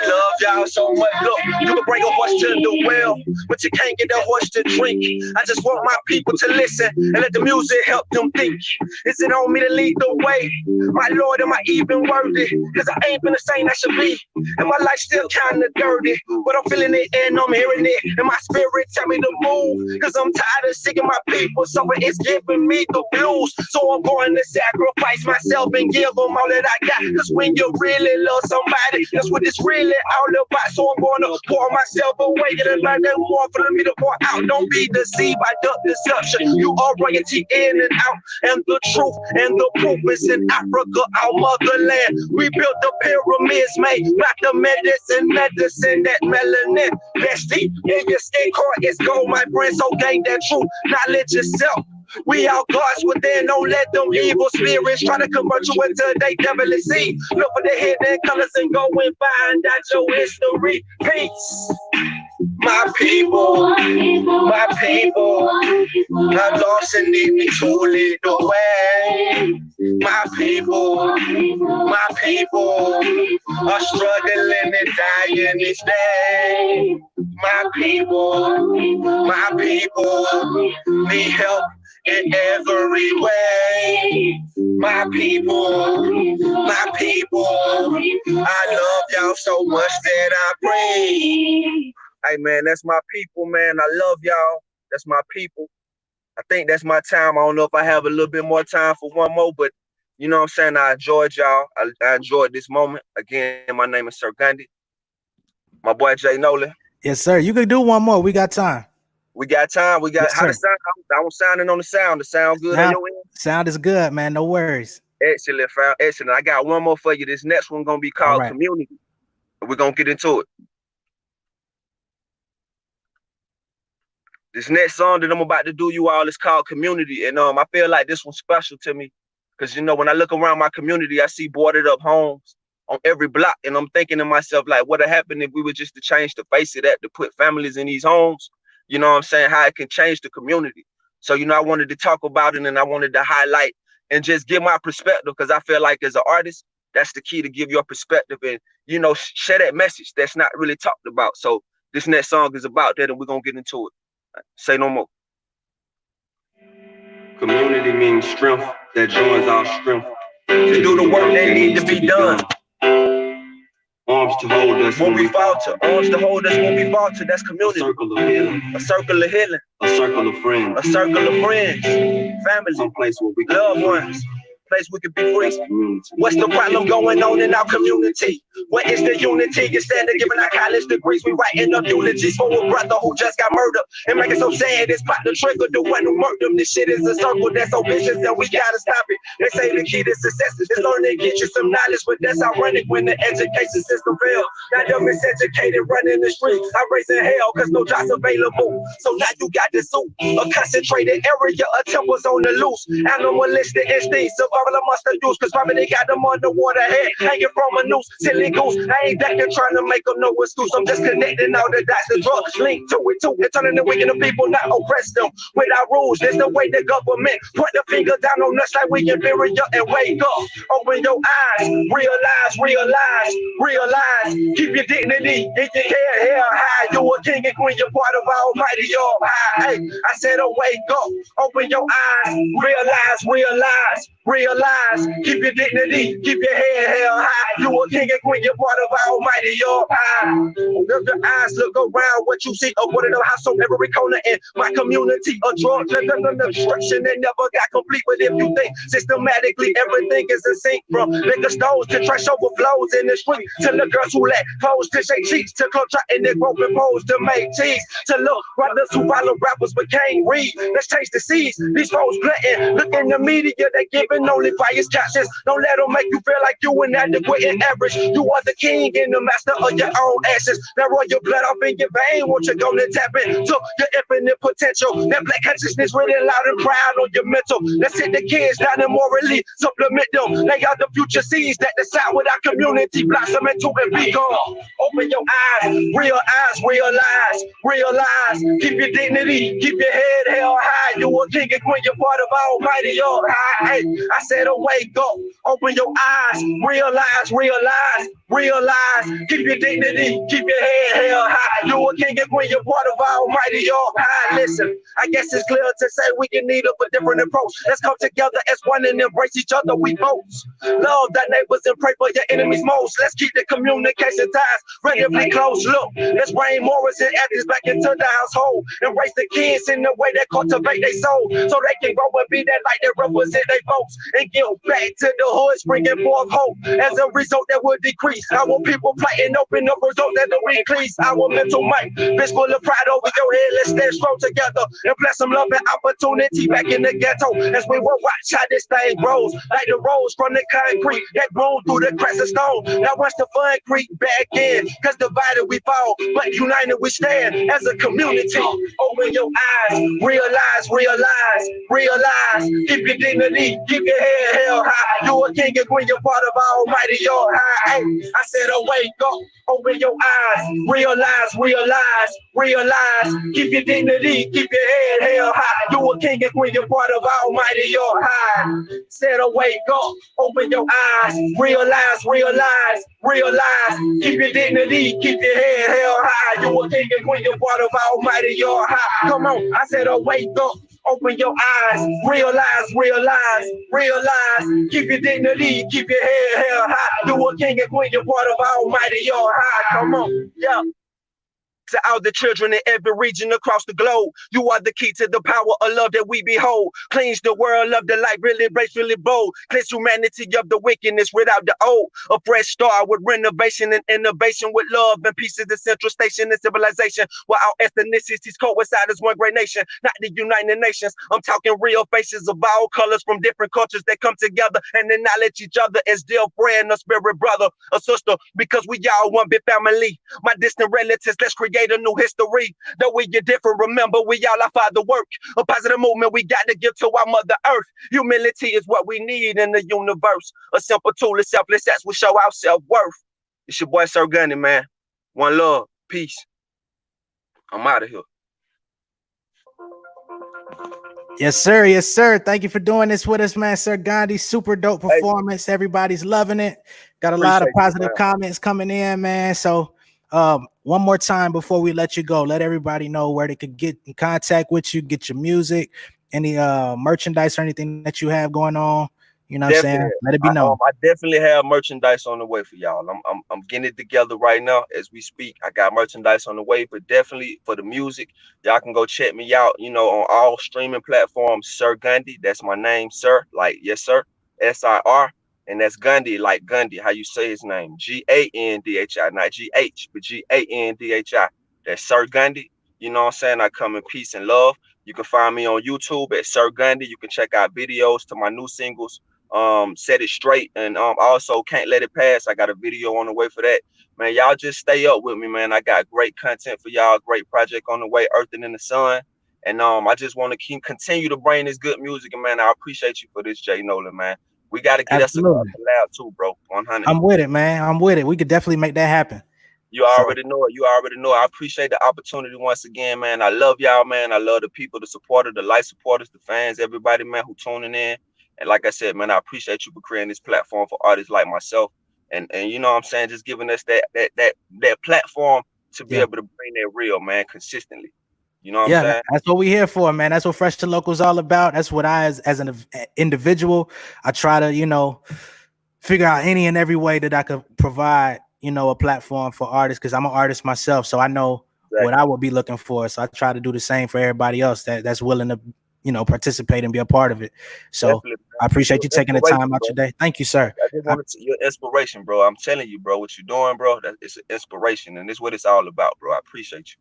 love y'all so much. Look, you can bring a horse to the well, but you can't get a horse to drink. I just want my people to listen and let the music help them think. Is it on me to lead the way? My Lord, am I even worthy? Cause I ain't been the same I should be. And my life's still kinda dirty, but I'm feeling it and I'm hearing it. And my spirit tell me to move, cause I'm tired of seeing my people. So it's giving me the blues. So I'm going to sacrifice myself and give them all that I got. Cause when you really love somebody, that's what it's really all about. So I'm going to pour myself away, get a lot that more for me to pour out. Don't be deceived by the deception. You are royalty in and out. And the truth and the proof is in Africa, our motherland. We built the pyramids made by the medicine that melanin. That's deep in your skin core, it's gold, my friend. So gain that truth, knowledge yourself. We all gods within, don't let them evil spirits try to convert you into they devilish seed. Look for the hidden colors and go and find out your history. Peace. My people are lost and need me to lead the way. My people are struggling and dying each day. My people need help in every way. My people, I love y'all so much that I pray. Hey man, that's my people, man. I love y'all. That's my people. I think that's my time. I don't know if I have a little bit more time for one more, but you know what I'm saying? I enjoyed y'all. I enjoyed this moment. Again, my name is Sir Gundy. My boy Jay Nolan. Yes, sir. You can do one more. We got time. We got time. We got yes, how the sound. I was sounding on the sound. The sound good on your end? Sound is good, man. No worries. Excellent, fam. Excellent. I got one more for you. This next one gonna be called Community. We're gonna get into it. This next song that I'm about to do you all is called Community. And I feel like this one's special to me. Cause you know, when I look around my community, I see boarded up homes on every block. And I'm thinking to myself, like, what would happen if we were just to change the face of that, to put families in these homes? You know what I'm saying? How it can change the community. So, you know, I wanted to talk about it and I wanted to highlight and just give my perspective, because I feel like as an artist, that's the key, to give your perspective and, you know, share that message that's not really talked about. So this next song is about that, and we're going to get into it. Say no more. Community means strength that joins our strength to do the work that needs to be done. Arms to hold us when we falter. Arms to hold us when we falter. That's community. A circle of healing. A circle of healing. A circle of friends. A circle of friends. Family. Some place where we loved ones. Place we could be free. What's the problem going on in our community? What is the unity? Instead of giving our college degrees, we writing up eulogies for a brother who just got murdered. And make it so sad, it's about to trigger the one who murdered him. This shit is a circle that's so vicious that we gotta stop it. They say the key to success is learning to get you some knowledge, but that's ironic when the education system fails. Now you're miseducated, running the streets. I'm raising hell cause no jobs available. So now you got the zoo, a concentrated area of temples on the loose. Animalistic instincts, survival amongst the use, cause probably they got them underwater head hanging from a noose. Silly goose, I ain't that trying to make them no excuse. I'm just connecting all the dots, the drugs linked to it too. They're turning the wicked of people, not oppress them. Without rules, there's the way the government put the finger down on us like we inferior. And wake up, open your eyes, realize. Keep your dignity in your head high. You a king and queen, you're part of Almighty all high. Hey, I said, oh, wake up, open your eyes, realize. Keep your dignity, keep your head held high. You a king and queen, you're part of Almighty all high. Lift your eyes, look around, what you see, avoiding the house on every corner in my community. A drug, destruction that never got complete. But if you think systematically everything is in sync, from liquor stores to trash overflows in the street, to the girls who let clothes to shake cheeks, to club trotting their groping poles to make cheese, to look brothers who follow rappers but can't read. Let's change the seeds. These folks glutton. Look in the media, they giving no only biased judges. Don't let them make you feel like you inadequate and average. You are the king and the master of your own ashes. Now roll your blood off in your vein. Won't you gonna tap into your infinite potential? That black consciousness written loud and proud on your mental. Let's hit the kids down and morally supplement them. Lay out the future seeds that decide what our community blossom into and be gone. Open your eyes, realize, realize. Keep your dignity, keep your head held high. You a king and queen, you're part of Almighty on high. Hey, I said, oh, wake up, open your eyes, realize, realize, realize. Keep your dignity, keep your head held high. You a king and queen, you're part of Almighty on high. Listen, I guess it's clear to say we can need a different approach. Let's come together as one and embrace each other. We both love thy neighbors and pray for your enemies most. Let's keep the communication ties relatively close. Look, let's bring morals and ethics back into the household. Embrace the kids in the way that cultivate their soul, so they can grow and be that light that represent their folks and give back to the hood, springing forth hope. As a result, that will decrease our people plotting, open up result that will increase our mental might. Bitch full of pride over your head. Let's stand strong together and bless some love and opportunity back in the ghetto as we will watch how this thing grows like the rose from the concrete that grown through the cracks of stone. Now watch the fun creep back in, cause divided we fall, but united we stand as a community. Open your eyes, realize, realize, realize. Keep your dignity, keep your head held high. You a king and queen, you're part of Almighty on high. Hey, I said, oh, wake up, open your eyes, realize, realize, realize. Keep your dignity, keep your head held high. You a king and queen, you're part of Almighty on high. Said, oh, wake up, open your eyes, realize, realize, realize. Keep your dignity, keep your head held high. You a king and queen, you're part of Almighty on high. Come on, I said, oh, wake up, open your eyes, realize, realize, realize. Keep your dignity, keep your head held high. You a king and queen, you're part of Almighty on high. Come on, yeah. To all the children in every region across the globe, you are the key to the power of love that we behold. Cleanse the world of the light, really brave, really bold. Cleanse humanity of the wickedness without the old. A fresh start with renovation and innovation, with love and peace is the central station in civilization, where our ethnicities coincide as one great nation, not the United Nations. I'm talking real faces of all colors from different cultures that come together and acknowledge each other as dear friend, a spirit brother, a sister, because we all one big family. My distant relatives, let's create a new history. Though we get different, remember we all our father work. A positive movement we got to give to our mother earth. Humility is what we need in the universe. A simple tool of selfless acts will show our self-worth. It's your boy Sir Gunny, man. One love, peace. I'm out of here. Yes, sir. Yes, sir. Thank you for doing this with us, man. Sir Gandhi, super dope performance. Everybody's loving it. Got a lot of positive comments coming in, man. So one more time before we let you go, let everybody know where they could get in contact with you, get your music, any merchandise or anything that you have going on. You know what I'm saying? Let it be known. I definitely have merchandise on the way for y'all. I'm getting it together right now as we speak. I got merchandise on the way, but definitely for the music, y'all can go check me out, you know, on all streaming platforms. Sir Gundy, that's my name, sir. Like, yes, sir. SIR. And that's Gundy, like Gundy, how you say his name. Gandhi, not GH, but Gandhi. That's Sir Gundy. You know what I'm saying? I come in peace and love. You can find me on YouTube at Sir Gundy. You can check out videos to my new singles, Set It Straight, and also Can't Let It Pass. I got a video on the way for that. Man, y'all just stay up with me, man. I got great content for y'all, great project on the way, Earthing in the Sun. And I just want to continue to bring this good music. And man, I appreciate you for this, Jay Nolan, man. We got to get us a collab too, bro. 100. I'm with it, man. I'm with it. We could definitely make that happen. You already know it. You already know it. I appreciate the opportunity once again, man. I love y'all, man. I love the people, the supporters, the light supporters, the fans, everybody, man, who tuning in. And like I said, man, I appreciate you for creating this platform for artists like myself. And you know what I'm saying, just giving us that platform to be able to bring that real, man, consistently. You know what I'm saying? That's what we're here for, man. That's what Fresh to Local is all about. That's what I, as an individual, I try to, you know, figure out any and every way that I could provide, you know, a platform for artists, because I'm an artist myself. So I know what I would be looking for. So I try to do the same for everybody else that's willing to, you know, participate and be a part of it. So I appreciate you taking the time out your day. Thank you, sir. I just wanted your inspiration, bro. I'm telling you, bro, what you're doing, bro, it's an inspiration. And it's what it's all about, bro. I appreciate you.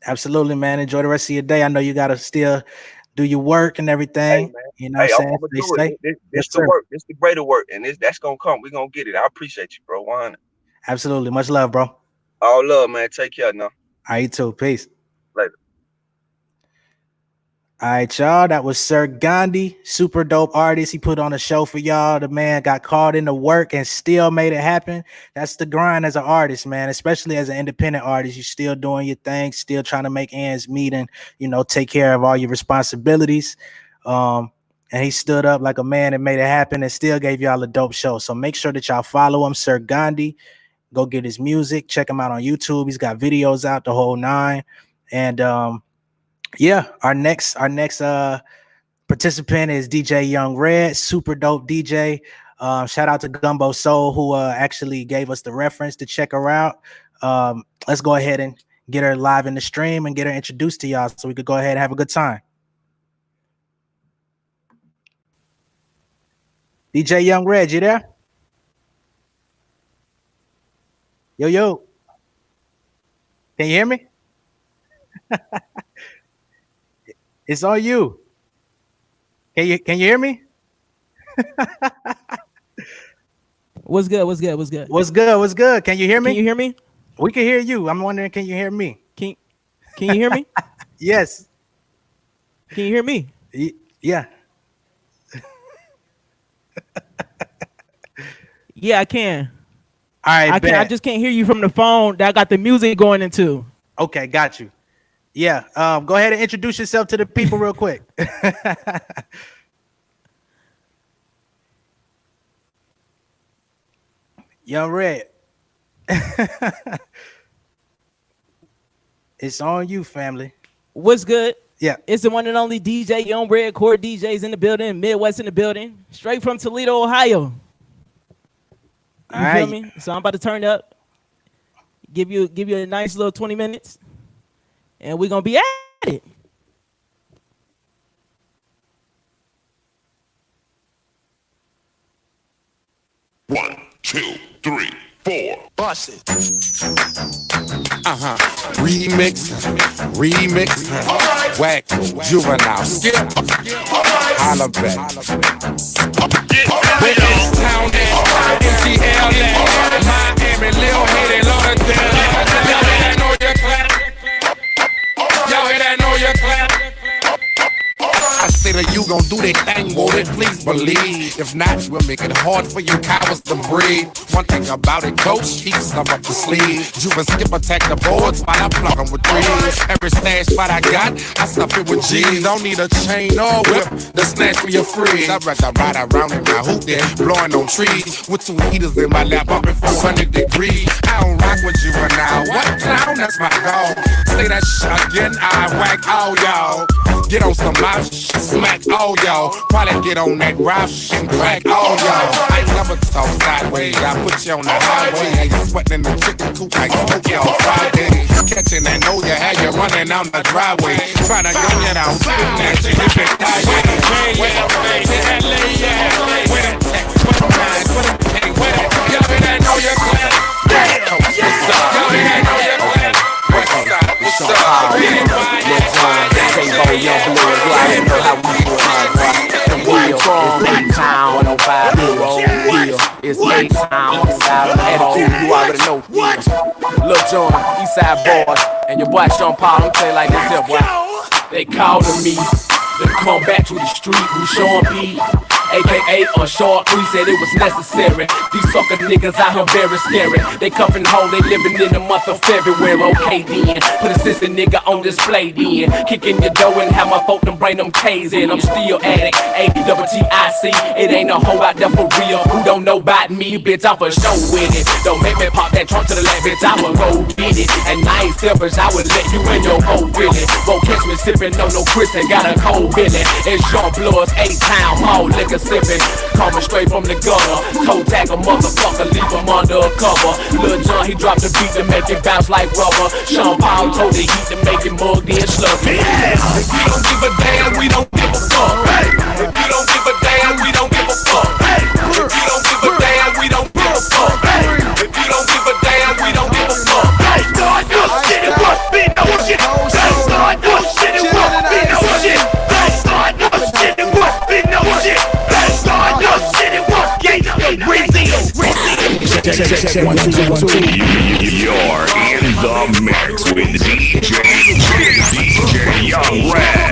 Absolutely, man. Enjoy the rest of your day. I know you got to still do your work and Hey everything. man, You know hey, what I'm I'm saying? gonna Stay do safe. it. This Yes, the sir. work. This the greater work, and that's gonna come. We gonna get it. I appreciate you, bro. 100. Absolutely. Much love, bro. All All love, man. Take care now. right, you too. Peace. Later. All right, y'all. That was Sir Gandhi, super dope artist. He put on a show for y'all. The man got called into work and still made it happen. That's the grind as an artist, man. Especially as an independent artist, you still doing your thing, still trying to make ends meet, and take care of all your responsibilities. And he stood up like a man and made it happen, and still gave y'all a dope show. So make sure that y'all follow him, Sir Gandhi. Go get his music. Check him out on YouTube. He's got videos out, the whole nine. And yeah, our next participant is DJ Young Red, super dope DJ. Shout out to Gumbo Soul, who actually gave us the reference to check her out. Let's go ahead and get her live in the stream and get her introduced to y'all so we could go ahead and have a good time. DJ Young Red, you there? Yo. Can you hear me? It's on you. Can you hear me? What's good? What's good? Can you hear me? Can you hear me? We can hear you. I'm wondering, can you hear me? Can you hear me? Yes. Can you hear me? Yeah. Yeah, I can. All right, I can. I just can't hear you from the phone that I got the music going into. Okay, got you. Yeah. Go ahead and introduce yourself to the people real quick. Young Red. It's on you, family. What's good? Yeah. It's the one and only DJ Young Red, Core DJs in the building, Midwest in the building, straight from Toledo, Ohio. You feel me? So I'm about to turn up, give you a nice little 20 minutes, and we're gonna be at it. One, two, three, four. Bust it. Remix. Whack. Juvenile. Skip. Holla back. Where is town at? MTL at? Miami, Lil Haiti, Lauderdale. Y'all hear that know you clap? Y'all hear that know you clap? I say that you gon' do that thing, won't it? Please believe. If not, we'll make it hard for you cowards to breathe. One thing about it, coach, keep some up the sleeve. Juve and Skip attack the boards while I plug them with threes. Every stash spot I got, I stuff it with G's. Don't need a chain or whip to snatch for your free. I'd rather ride around in my hoop there, blowing on trees. With 2 heaters in my lap, up at 400 degrees. I don't rock with you right now. What clown? That's my goal. Say that shit again, I whack all y'all. Get on some mouth, smack all y'all. Probably get on that rap and crack all y'all. I ain't never talk sideways. I put you on the highway. And you sweating in the chicken coop like Smokey on Friday. Catching that know you had you running down the driveway. Trying to gun you down, sitting at your hip and tie. Where that lay at? Where that text? Where them lines? Where them pay? Where that? Y'all hear that know you clap? Damn! What's up? Y'all hear that know you clap? What's up? What's up? Young Blue, I didn't know how we do it, man. Wheel, it's A-Town, 105 Hill. It's A-Town, 105 Attitude, you already know. Lil Jon, Eastside Boys, and your boy Sean Paul, I'm telling you like this here, boy. They calling me to come back to the street with Sean P. AKA on short, we said it was necessary. These sucker niggas out here very scary. They cuffin' home, they living in the month of February. Okay then, put a sister nigga on display then. Kicking your door and have my folk them bring them K's in. I'm still at it, A-double-T-I-C. It ain't no hoe out there for real who don't know about me, bitch, I'm for show with it. Don't make me pop that trunk to the left, bitch, I will go get it. And I ain't selfish, I would let you in your whole really. Won't catch me sippin' no Chris and got a cold billy. It's Jean Blood's A-Town, all liquor sippin'. Coming straight from the gutter. Toe tag a motherfucker, leave him under a cover. Lil Jon, he dropped the beat to make it bounce like rubber. Sean Paul told the heat to make it mugged in sluggy. If you don't give a damn, we don't give a fuck. If you don't give a damn, we don't give a fuck. If you don't give a damn, we don't give a fuck. If you don't give a damn, we don't give a fuck. Don't start your shit, it must be no shit. Don't start your shit, it must be no shit. Check 1 2 1 2. You're in the mix with DJ Young Red.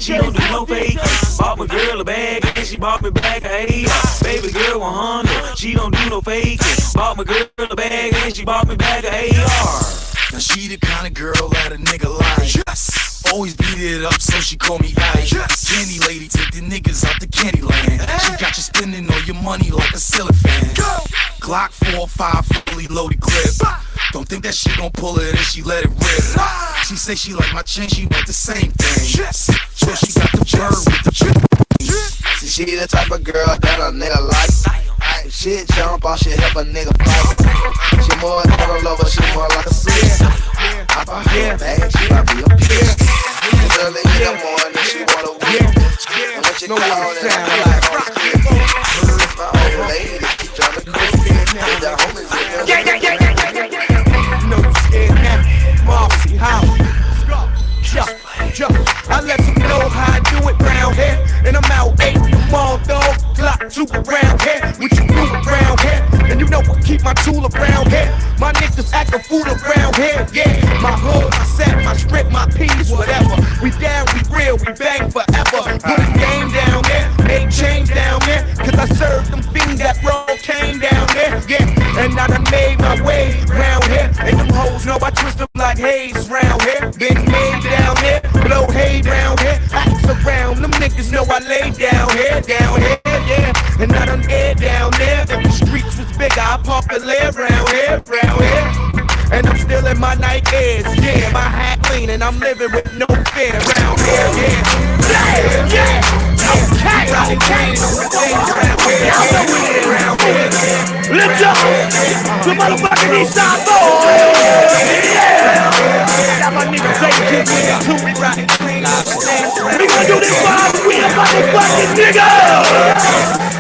She don't do no fake. Bought my girl a bag and she bought me back a baby girl 100. She don't do no fake. Bought my girl a bag and she bought me back a AR. Now she the kind of girl that a nigga like. Yes. Always beat it up, so she call me Ike. Yes. Candy lady, take the niggas out the candy land. She got you spending all your money like a cellophane. Glock 4-5 fully loaded clip. Don't think that she gon' pull it and she let it rip. She say she like my chain, she want the same thing. Yes. So she got the bird with the chip. See, she the type of girl that a nigga like. Shit jump off, shit help a nigga fight. She more than a lover, she more like a switch. I buy her a bag, she might be a bitch. Early in the morning, she wanna whip. And when she call and I'm like, my old lady, she tryna cook. The homies in there. No scared now, Marcy, how? I let you know how I do it round here. And I'm out 8 tomorrow, dog. Glock 2 around here. With you new around here. And you know I keep my tool around here. My niggas act a fool around here. Yeah, my hood, my set, my strip, my peas, whatever. We down, we real, we bang forever. Put a game down there, made change down there. Cause I served them fiends that roll came down there. Yeah, and I done made my way round here. And them hoes know I twist them like haze round here. Been made down here, blow hay round here. Axe around, them niggas know I lay down here, yeah. And I done air down there. If the streets was bigger, I pop a live round here. And I'm still in my Nikes, yeah. My hat clean and I'm living with no fear round here, yeah. Lift up the motherfucking East Side Boys. Yeah. Got my nigga taking kids with me too. We gonna do this while we a motherfucking nigga.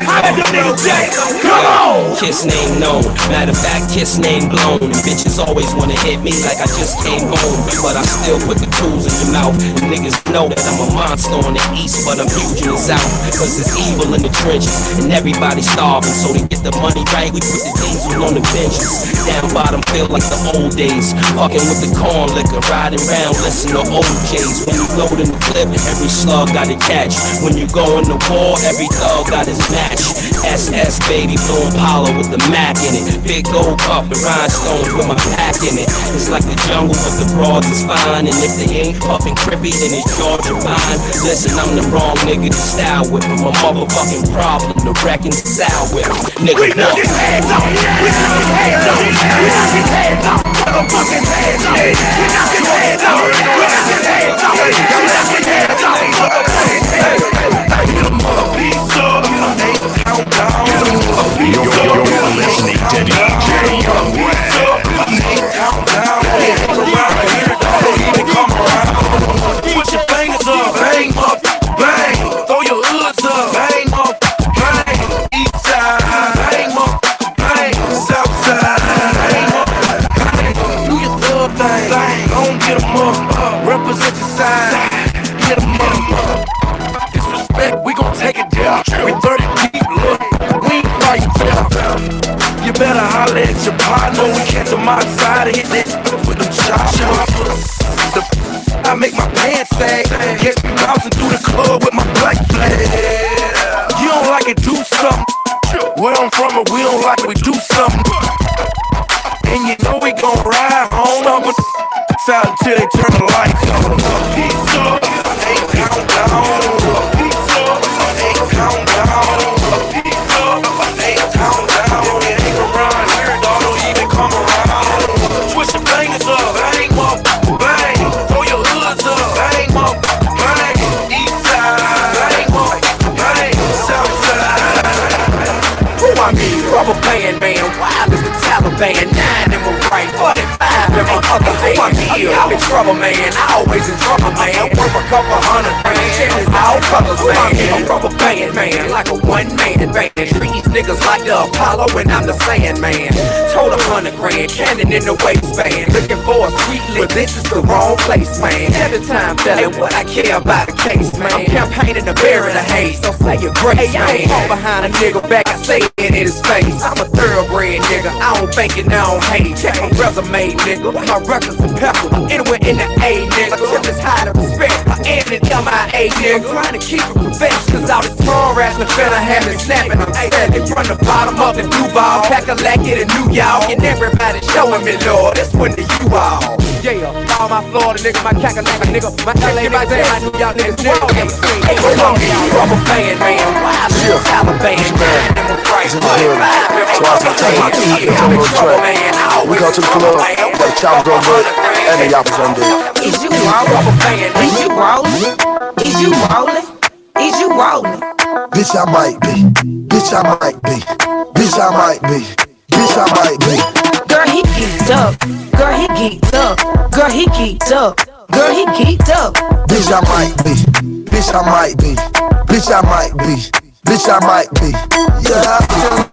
How about them niggas, Jay? Come on. Kiss name known. Matter of fact, kiss name blown. And bitches always wanna hit me like I just came home. But I still put the tools in your mouth. And niggas know that I'm a monster on the east, but I'm huge in the south. Cause it's evil in the trenches, and everybody's starving. So to get the money right, we put the diesel on the benches. Down bottom feel like the old days. Fucking with the corn liquor, riding round, listen to OJs. When you load in the clip, every slug got a catch. When you go in the war, every thug got his match. SS baby, blowing Impala with the Mac in it. Big gold cup and rhinestones with my pack in it. It's like the jungle, but the broads is fine. And if they ain't puffin' crippy, then it's Georgia pine. Listen, I'm the wrong nigga to style with. I'm a motherfucking problem to reconcile with. Nigga, we knock his hands up. We knock his hands up. We knock his hands up. Motherfucking hands up. We knock his hands up. We knock his hands up. We knock his hands up. Motherfucking hands up. You're listening to DJ Young Put your fingers up, bang up, bang. Throw your hoods up, bang up, bang. East side, bang up, bang. South side, bang up, bang. Do your thug thing, don't get 'em up. Represent your side, get 'em up. Disrespect, we gon' take it down. We 30 deep, look, we ain't fighting down. You better holler at your partner. We catch 'em outside and hit that with them choppers. I make my pants sag. Catch me bouncing through the club with my black flag. You don't like it, do something. Where I'm from, and we don't like it, we do something. And you know we gon' ride home. Out until they turn the lights on. Peace up, ain't countdown. Peace up, ain't countdown. Peace up, ain't countdown. It ain't around here, dog, don't even come around. Twist your fingers up, bang up, bang. Throw your hoods up, bang up, bang. East side, bang up, bang. South side. Who I mean? Rubber band man, wild as the Taliban. 9 in my right, 45 in my other hand. I'm in trouble, man. I always in trouble, man. Worth a couple $100 grand. All colors, man. I'm rubber band man, like a one-man band. These niggas like the Apollo, and I'm the Sandman. Told 100 grand, cannon in the waistband. Looking for a sweet but this is the wrong place, man. Every time felon, what I care about the case, man. I'm campaigning to bury the hate, so say your grace, man. I don't fall behind a nigga back, I say it in his face. I'm a thoroughbred nigga, I don't think it, I don't hate. Check my resume, nigga, my records are pepper. Anywhere in the A, nigga, tip is high to respect. I am an MIA, nigga, trying to keep it professional. Cause all this small wrestling finna have me snapping. I'm steady from the bottom of the blue ball, pack a lack it a new y'all. And everybody showing me, Lord, this one to you all. Yeah, all my Florida nigga, my cackalack nigga, my LA niggas, and my New York niggas. Hey, what's wrong with y'all? Rubber band, man, wild little Taliban, man. So I take my key and turn on the track. We go to the club, the choppers on deck, and the yappers on deck. Is you rolling? Is you rolling? Is you rolling? Is you rolling? Bitch, I might be. Bitch, I might be. Bitch, I might be. Bitch, I might be. Girl, he geeked up. Girl, he geeked up. Girl, he geeked up. Girl, he geeked up. Bitch, I might be. Bitch, I might be. Bitch, I might be. Bitch, I might be. Yeah,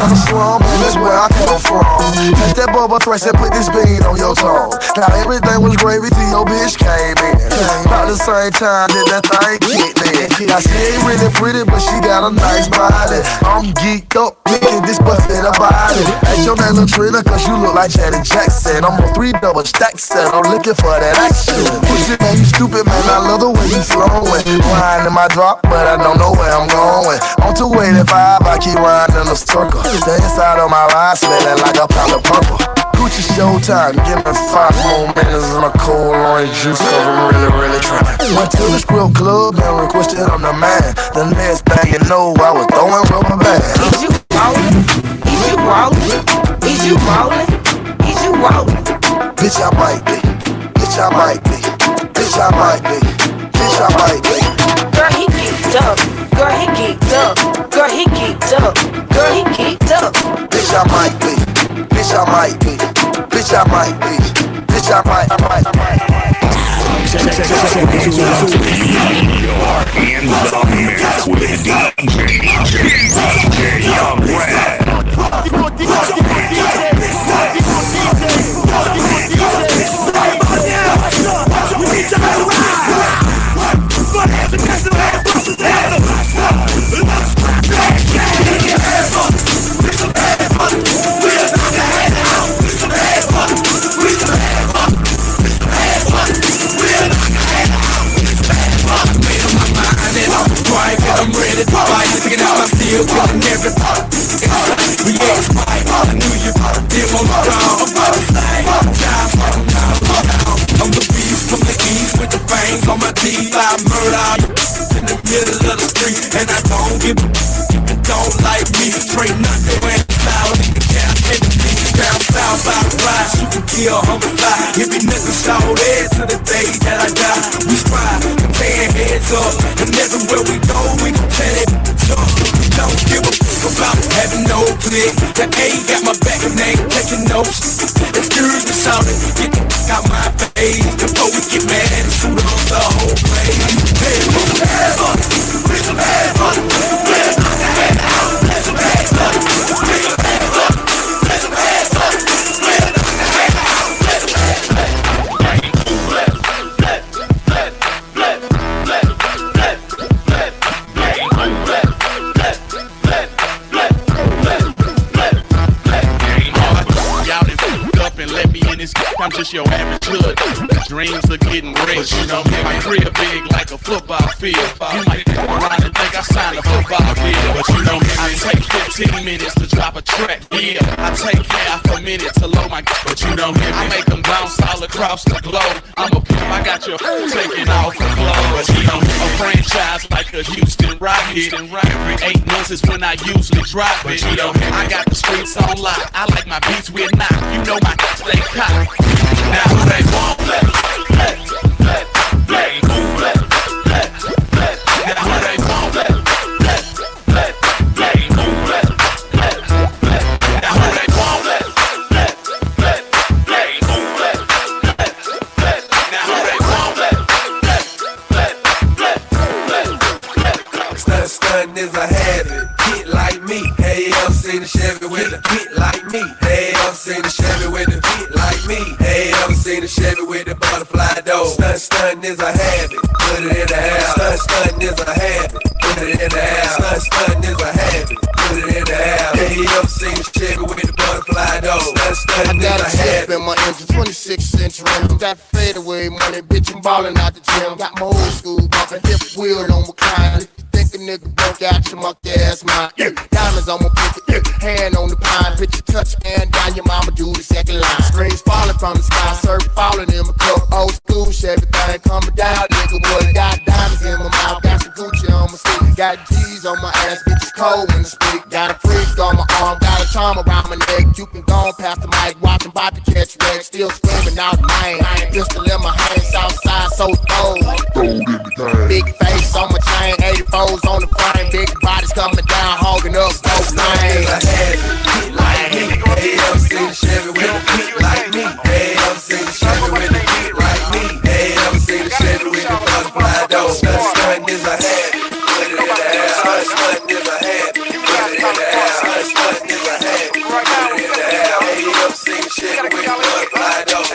I'm slum, and that's where I come from. Catch that bubble thresh and put this bean on your tongue. Now everything was gravy till your bitch came in. About the same time that thing kicked in. Now she ain't really pretty, but she got a nice body. I'm geeked up, thinking this buffet about it. Ain't your name Latrina, cause you look like Janet Jackson. I'm on 3 double stack set, I'm looking for that action. Push it, man, you stupid, man, I love the way you flowing. Wine in my drop, but I don't know where I'm going. On 285, I keep riding in a circle. The inside of my ride smelling like a pound of purple. Gucci showtime, give me 5 more minutes and a cold orange juice, cause I'm really trying. Went to the script club and requested on the man. The next thing you know, I was throwing rubber bands. Is you rolling? Is you rolling? Is you rolling? Is you rolling? Bitch, I might be. Bitch, I might be. Bitch, I might be. Bitch, I might be. Girl, he geeked up. Girl, he geeked up. Girl, he geeked up. Girl, he geeked up. Bitch, I might be. Bitch, I might be. Bitch, I might be. Bitch, I might. You're in the mix with DJ Young Red. I'm ready to fight, taking out my steel, killing everybody. We ain't fight, I knew you didn't want to drown. I'm about to slide, I'm the beast from the east with the fangs on my teeth. I murder in the middle of the street, and I don't give a if you don't like me. Straight nothing when it's loud, nigga can't take the team. Down south by the ride, you can kill homicide. If you niggas shout head to the day that I die, we strive, tearing heads up, and everywhere we go, we can tell it. We don't give a fuck about having no click. The A got my back and they ain't taking no shit. Excuse me, shouting, get the fuck out my face before we get mad and shoot up the whole place. Hey, put some head on it, put some head on it, let's knock the head out, put some head on it, put some head on it, put some head on it, let's knock the head out, let's I'm just your average hood. Dreams are getting rich. You know, my crib big like a football field. You might around and think I signed a football deal, but you know, I take 15 minutes to drop a track. Yeah, I take half a minute to load my. But you know, I make them bounce all across the globe. I'm a pimp, I got your taking off the globe. But you know, a franchise like a Houston Rocket. Every 8 months is when I usually drop it. You know, I got the streets on lock. I like my beats with knock. You know my stay cock. Now who they want? Now who they want? Now who they want? Stuntin' is a habit. Get like me. Hey, I'm seen the Chevy with a get like me. Hey, I'm seen the Chevy with a get like me. Hey, I'm seen the Chevy with the butterfly door. Stunt is a habit, put it in the house. Stunt is a habit, put it in the house. Stunt is a habit, put it in the house. Yeah, you ever seen a Chevy with the butterfly door? Stunt is got a a step habit. in my engine, 26-inch rim. Got fadeaway money, bitch, I'm ballin' out the gym. Got my old school bumpin', hip wheel on recline. If you think a nigga broke out, your monkey ass mine. Diamonds on my pinky, hand on the pine. Picture touch, hand down, your mama do the second line. Strings falling from the sky, surf falling in my cup. Old school, everything coming down, nigga. What got diamonds in my mouth, got some Gucci on my stick. Got G's on my ass, bitches cold when I speak. Got a freak on my arm, got a charm around my neck. You can go on past the mic, watching about to catch wreck. Still screaming out mine. Pistol in my hand, south side so cold. Big face on my chain, 84s on the frame. Big bodies coming down, hogging up both lanes. Like me, hey, ever seen a Chevy with a beat like me? Hey, ever seen a Chevy with a beat like me? Hey, ever seen a Chevy with a butterfly door? Stunt is a habit, put it in the house. Stunt is a habit, put it in the house. Stunt is a habit, put it in the house. Hey, you ever seen a Chevy with a butterfly door?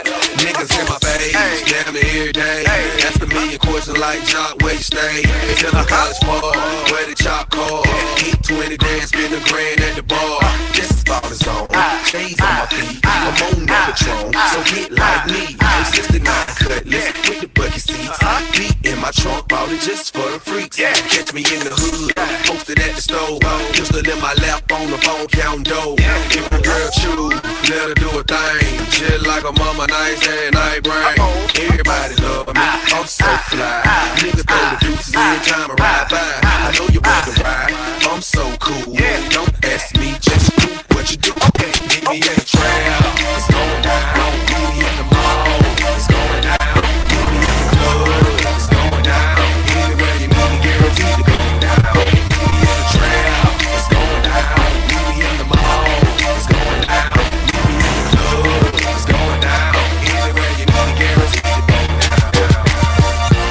Niggas in my face, damn near every day. Ask a million questions like Jock, where you stay? Till the college ball, where the chop call. Eat 20 grand, spend a grand at the bar. Just as ball is on, stays on my feet. I'm on that Patron, so get like me. 69 cutlass with the bucket seats. Beat in my trunk, bought it just for the freaks. Catch me in the hood, posted at the stove. Pistol in my lap on the phone, counting dough. If a girl chew, let her do a thing. Chill like a mama, nice and night brain. Everybody love me, I'm so fly. Niggas throw the deuces every time I ride by. I know you want to ride, I'm so cool. Don't ask me, just do what you do. Okay, meet me in the trail. It's going down. Meet me in the mall. It's going down. Meet me in the club. It's going down. Anywhere you need me, guaranteed to go down. Meet me in the trail. It's going down. Meet me in the mall. It's going down. Meet me in the club. It's going down. Anywhere you need me, guaranteed to go down.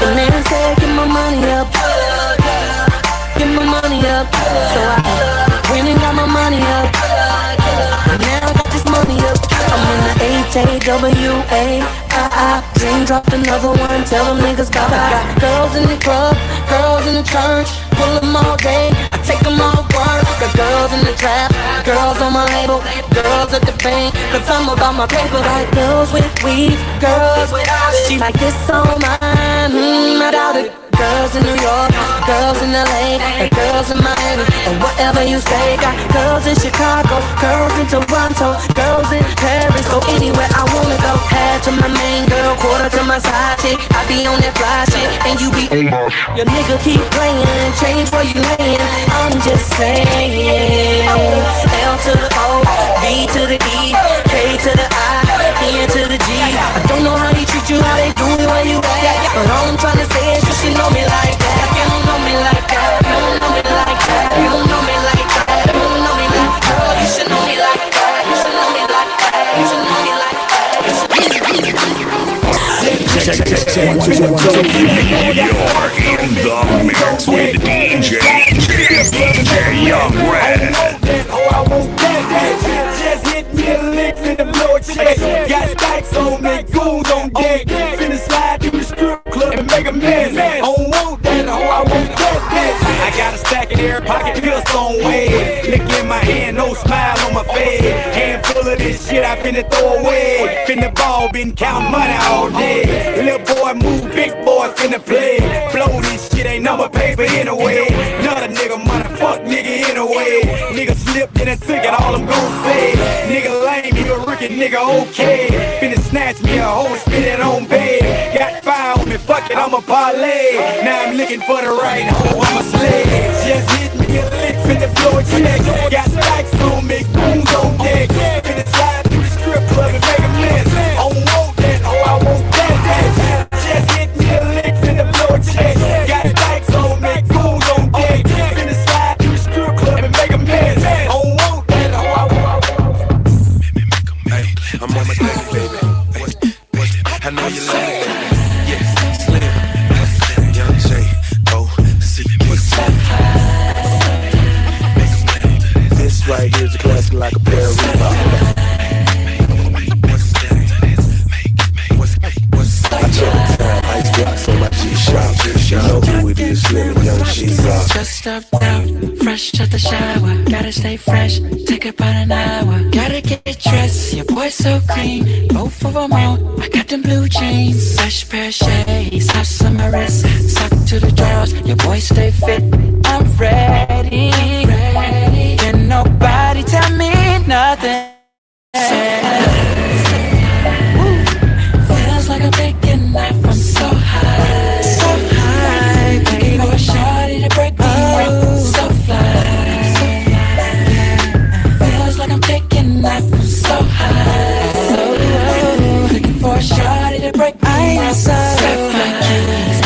The man said, get my money up. Get my money up. So I went and got my money up. Now I got this money up. I'm in the H-A-W-A. Dream dropped another one. Tell them niggas bye-bye. Got girls in the club, girls in the church. Pull them all day, I take them all work. Got girls in the trap, girls on my label. Girls at the bank, cause I'm about my paper. Like girls with weave, girls with eyes. She like this on mine, I doubt it. Girls in New York, girls in LA, and girls in Miami, and whatever you say. Got girls in Chicago, girls in Toronto, girls in Paris. Go anywhere I wanna go. Half to my main girl, quarter to my side chick. I be on that fly shit, and you be your nigga keep playing, change where you layin'. I'm just saying, L to the O, B to the E, K to the I, N to the G. I don't know how he treat you, how they do it where you at, but all I'm trying to say is you should know me like that. You don't know me like that. You don't know me like that. You don't know me like that. You don't know me like that. Girl, you should know me like that. You should know me like that. You should know me like that. You should know me like that. Check. 1, 2, 1, 2. You're in the mix with DJ Young Red. I want that. Just hit me a lick in the blow check. Got stacks on me, goons on deck. Finna slide through the strip club and make a mess. I don't want that, I want that. I got a stack in every pocket, pistol on way. Lick in my hand, no smile on my face. Hand full of this shit, I finna throw away. Finna ball, been counting money all day. Little boy move, big boy finna play. Blow this shit, ain't number paper anyway. Another nigga money, fuck nigga anyway. Nigga slipped and I took it, all I'm gon' say. Nigga lame, you a rookie, nigga okay. Finna snatch me a hoe and spit it on bed. Got fire on me, fuck it, I'm a parlay. Now I'm looking for the right hoe, I'm a slave. Just hit me a lick, finna blow a check. Got stacks on me, goons on deck. Finna slide through the strip club and make a mess. I don't want that, oh I want that. Just hit me a lick, finna blow a check. Got stacks on me, goons on deck. Finna slide through the strip club and make a mess. I don't want that, oh I want that. I'm on my daily, baby. I know you love it, baby. Yeah, Slim, Young J, O-C. This right here's a classic like a pair of Reeboks. bust up out, fresh out the shower. Gotta stay fresh, take about an hour. Gotta get dressed, your boy so clean. Both of them on, I got them blue jeans. Fresh pair of shades, house on my wrist. Sock to the drawers, your boy stay fit. I'm ready, can nobody tell me nothing. Feels like I'm taking off, I'm so high, so high. Looking for a shorty to break me up, so fly, so fly. Feels like I'm taking off, I'm so high, so low. Looking for a shorty to break me up, so fly.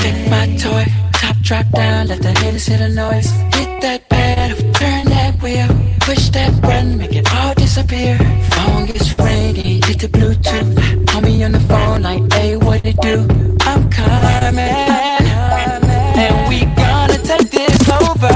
Pick my toy, top drop down, let the haters hear the noise. Hit that pedal, turn that wheel, push that button, make it all disappear. Phone gets ringy, hit the Bluetooth. Call me on the phone like, hey, what it do? I'm coming, and we gonna take this over.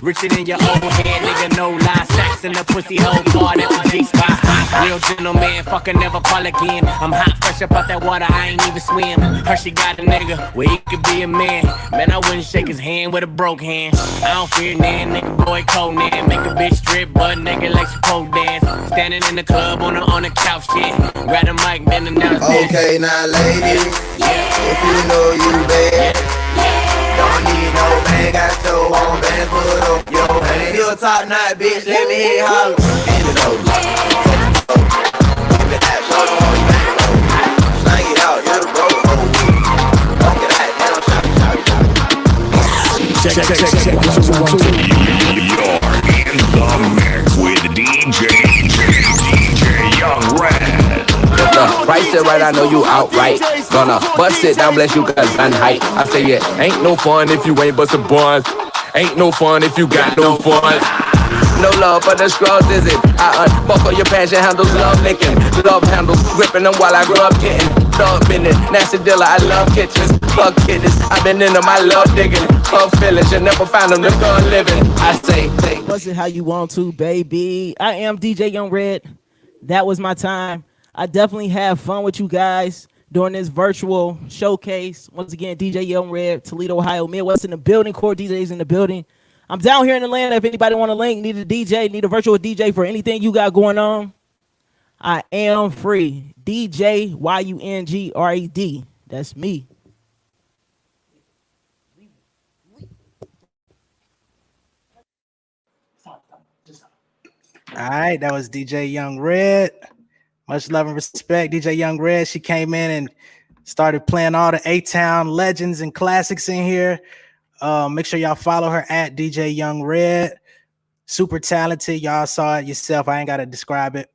Richer than your old head, nigga, no lie. Stacks in the pussy hole, bar at the G-spot. Real gentleman, fucker, never call again. I'm hot, fresh up out that water, I ain't even swim. Hershey got a nigga where he could be a man. Man, I wouldn't shake his hand with a broke hand. I don't fear nan, nigga, boy, cold nan. Make a bitch strip, butt naked like she pole dance. Standing in the club on the couch, shit. Grab the mic, then announce this. Okay, now, ladies, if you know you bad, don't need no man, got your own band, put up your hand. You a top notch bitch, let me hear you holler. Bend it over, give it that, show them all you bang over. Slang it out, you're the bro, walk it out, down, Check 1 2 1 2. You're in the mix with DJ Young Red. Right shit right, I know you outright. Gonna bust it down, bless you, cause I'm hype. I say it ain't no fun if you ain't bustin' buns. Ain't no fun if you got no fun. No love for the scrubs, is it? I unbuckle your passion handles, love licking. Love handles, gripping them while I grow up getting dog business. Nasty dealer, I love kitchens, plug kittens. I've been into my love digging, club feelings. You never find them, they're gone living. I say, bust it how you want to, baby. I am DJ Young Red. That was my time. I definitely have fun with you guys during this virtual showcase. Once again, DJ Young Red, Toledo, Ohio, Midwest in the building, core DJs in the building. I'm down here in Atlanta. If anybody want a link, need a DJ, need a virtual DJ for anything you got going on, I am free. DJ YUNGRED. That's me. All right, that was DJ Young Red. Much love and respect, DJ Young Red. She came in and started playing all the A-Town legends and classics in here. Make sure y'all follow her at DJ Young Red. Super talented. Y'all saw it yourself. I ain't got to describe it.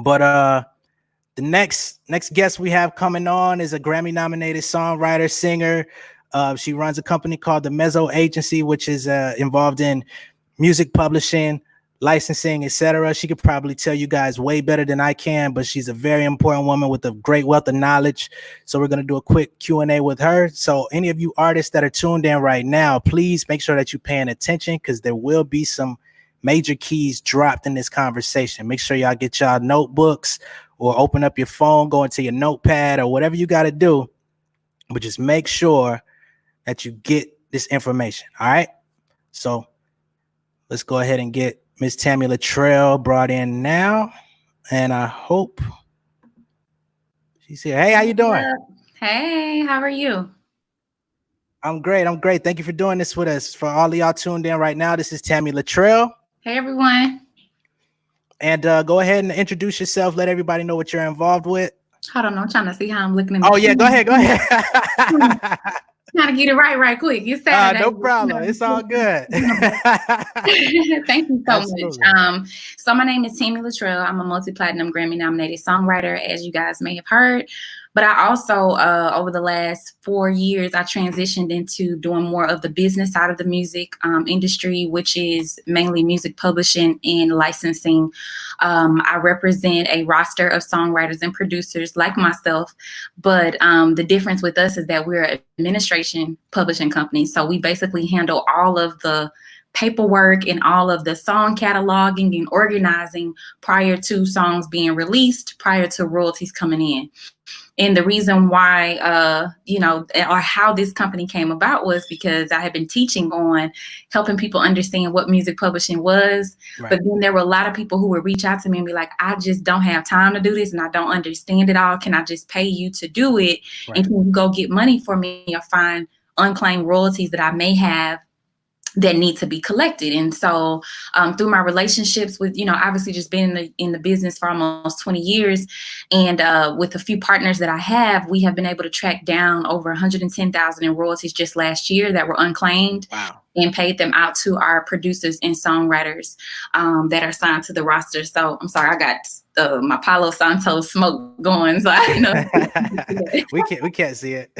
But the next guest we have coming on is a Grammy-nominated songwriter, singer. She runs a company called the Mezzo Agency, which is involved in music publishing, licensing, etc. She could probably tell you guys way better than I can, but she's a very important woman with a great wealth of knowledge. So we're going to do a quick Q&A with her. So any of you artists that are tuned in right now, please make sure that you're paying attention, because there will be some major keys dropped in this conversation. Make sure y'all get y'all notebooks or open up your phone, go into your notepad or whatever you got to do, but just make sure that you get this information. All right. So let's go ahead and get Miss Tammy Latrell brought in now, and I hope she's here. Hey, how you doing? Hey, how are you? I'm great. I'm great. Thank you for doing this with us. For all of y'all tuned in right now, this is Tammy Latrell. Hey, everyone. And go ahead and introduce yourself. Let everybody know what you're involved with. Hold on, I'm trying to see how I'm looking. Oh, yeah, go ahead. Go ahead. Trying to get it right quick. It's Saturday. No problem. It's all good. Thank you so Absolutely. much. So my name is Tammy Latrell. I'm a multi-platinum Grammy-nominated songwriter, as you guys may have heard. But I also, over the last 4 years, I transitioned into doing more of the business side of the music industry, which is mainly music publishing and licensing. I represent a roster of songwriters and producers like myself, but the difference with us is that we're an administration publishing company. So we basically handle all of the paperwork and all of the song cataloging and organizing prior to songs being released, prior to royalties coming in. And the reason why, or how this company came about was because I had been teaching on helping people understand what music publishing was. Right. But then there were a lot of people who would reach out to me and be like, I just don't have time to do this and I don't understand it all. Can I just pay you to do it? Right. And can you go get money for me or find unclaimed royalties that I may have that need to be collected? And so through my relationships with, obviously just being in the business for almost 20 years and with a few partners that I have, we have been able to track down over 110,000 in royalties just last year that were unclaimed. Wow. And paid them out to our producers and songwriters that are signed to the roster. So I'm sorry, I got my Palo Santo smoke going. So I know we can't see it.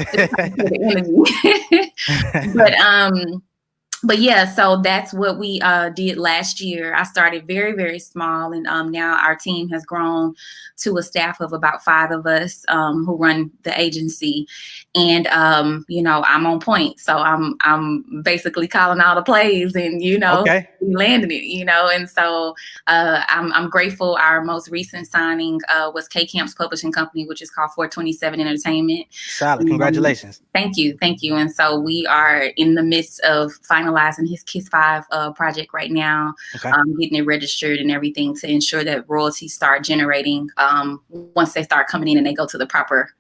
But yeah, so that's what we did last year. I started very, very small, and now our team has grown to a staff of about 5 of us who run the agency. And I'm on point, so I'm basically calling all the plays and okay. Landing it, And so I'm grateful. Our most recent signing was K Camp's publishing company, which is called 427 Entertainment. Solid, congratulations. Thank you. And so we are in the midst of finalizing his Kiss 5 project right now, okay. Getting it registered and everything to ensure that royalties start generating once they start coming in and they go to the proper,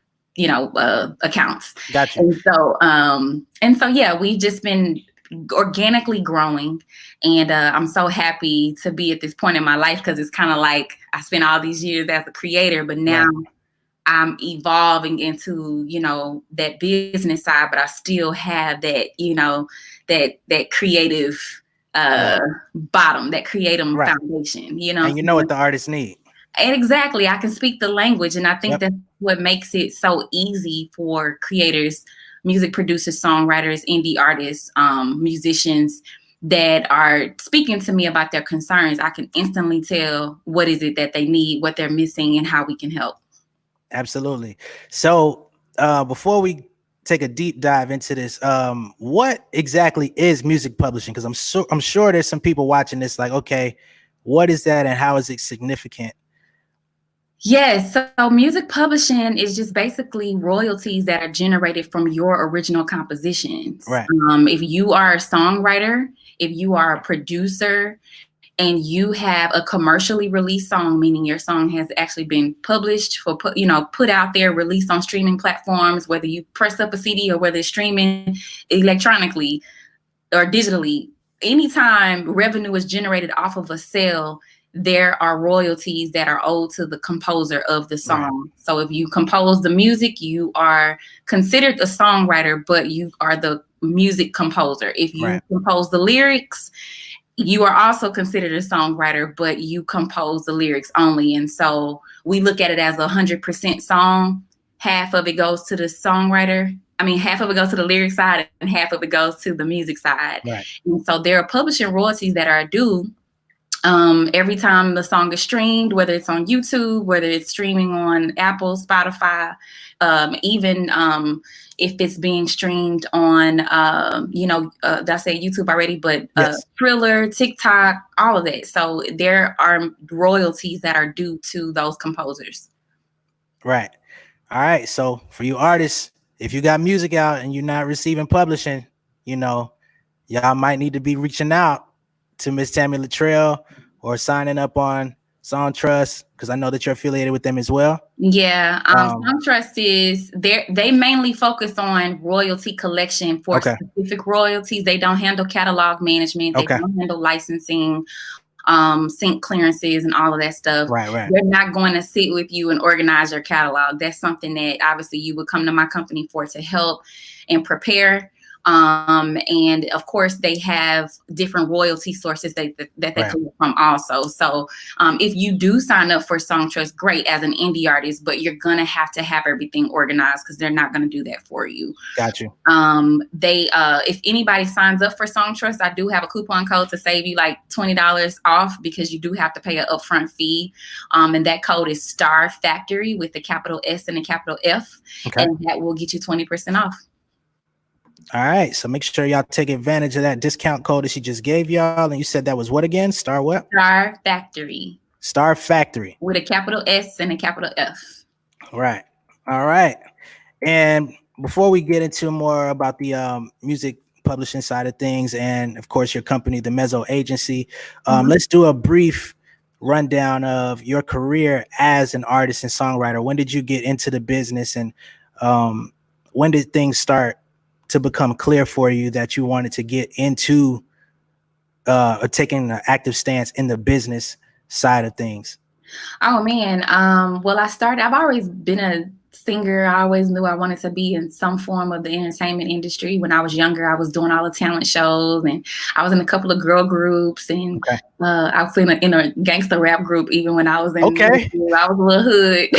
accounts. Gotcha. And so, yeah, we've just been organically growing, and I'm so happy to be at this point in my life because it's kind of like I spent all these years as a creator, but now. Right. I'm evolving into, that business side, but I still have that, that creative bottom, that creative right. foundation, And you know what the artists need. And exactly. I can speak the language. And I think that's what makes it so easy for creators, music producers, songwriters, indie artists, musicians that are speaking to me about their concerns. I can instantly tell what is it that they need, what they're missing, and how we can help. Absolutely. So before we take a deep dive into this, what exactly is music publishing? Because I'm sure there's some people watching this like, okay, what is that and how is it significant? Yes, so music publishing is just basically royalties that are generated from your original compositions. Right. If you are a songwriter, if you are a producer, and you have a commercially released song, meaning your song has actually been published for put out there, released on streaming platforms, whether you press up a CD or whether it's streaming electronically or digitally, anytime revenue is generated off of a sale, there are royalties that are owed to the composer of the song. Right. So if you compose the music, you are considered a songwriter, but you are the music composer. If you compose the lyrics, you are also considered a songwriter, but you compose the lyrics only. And so we look at it as 100% song. Half of it goes to the songwriter. Half of it goes to the lyric side and half of it goes to the music side. Right. And so there are publishing royalties that are due every time the song is streamed, whether it's on YouTube, whether it's streaming on Apple, Spotify, even if it's being streamed on, did I say YouTube already? But yes. Thriller, TikTok, all of that. So there are royalties that are due to those composers. Right. All right. So for you artists, if you got music out and you're not receiving publishing, y'all might need to be reaching out to Miss Tammy Latrell or signing up on Song Trust, because I know that you're affiliated with them as well. Yeah, Song Trust is they mainly focus on royalty collection for specific royalties. They don't handle catalog management. They don't handle licensing, sync clearances and all of that stuff. Right. They're not going to sit with you and organize your catalog. That's something that obviously you would come to my company for to help and prepare. And of course they have different royalty sources that they collect from also. So if you do sign up for Song Trust, great, as an indie artist, but you're gonna have to have everything organized because they're not gonna do that for you. Got you. If anybody signs up for Song Trust, I do have a coupon code to save you like $20 off, because you do have to pay an upfront fee. And that code is Star Factory with the capital S and the capital F. And that will get you 20% off. All right, so make sure y'all take advantage of that discount code that she just gave y'all. And you said that was what again? Star what? Star Factory. Star Factory. With a capital S and a capital F. Right. All right. And before we get into more about the music publishing side of things, and of course your company, the Mezzo Agency, let's do a brief rundown of your career as an artist and songwriter. When did you get into the business, and when did things start to become clear for you that you wanted to get into taking an active stance in the business side of things? Oh man. Well, I've always been a singer. I always knew I wanted to be in some form of the entertainment industry. When I was younger, I was doing all the talent shows, and I was in a couple of girl groups, and I was in a gangster rap group even when I was in middle school. I was a little hood.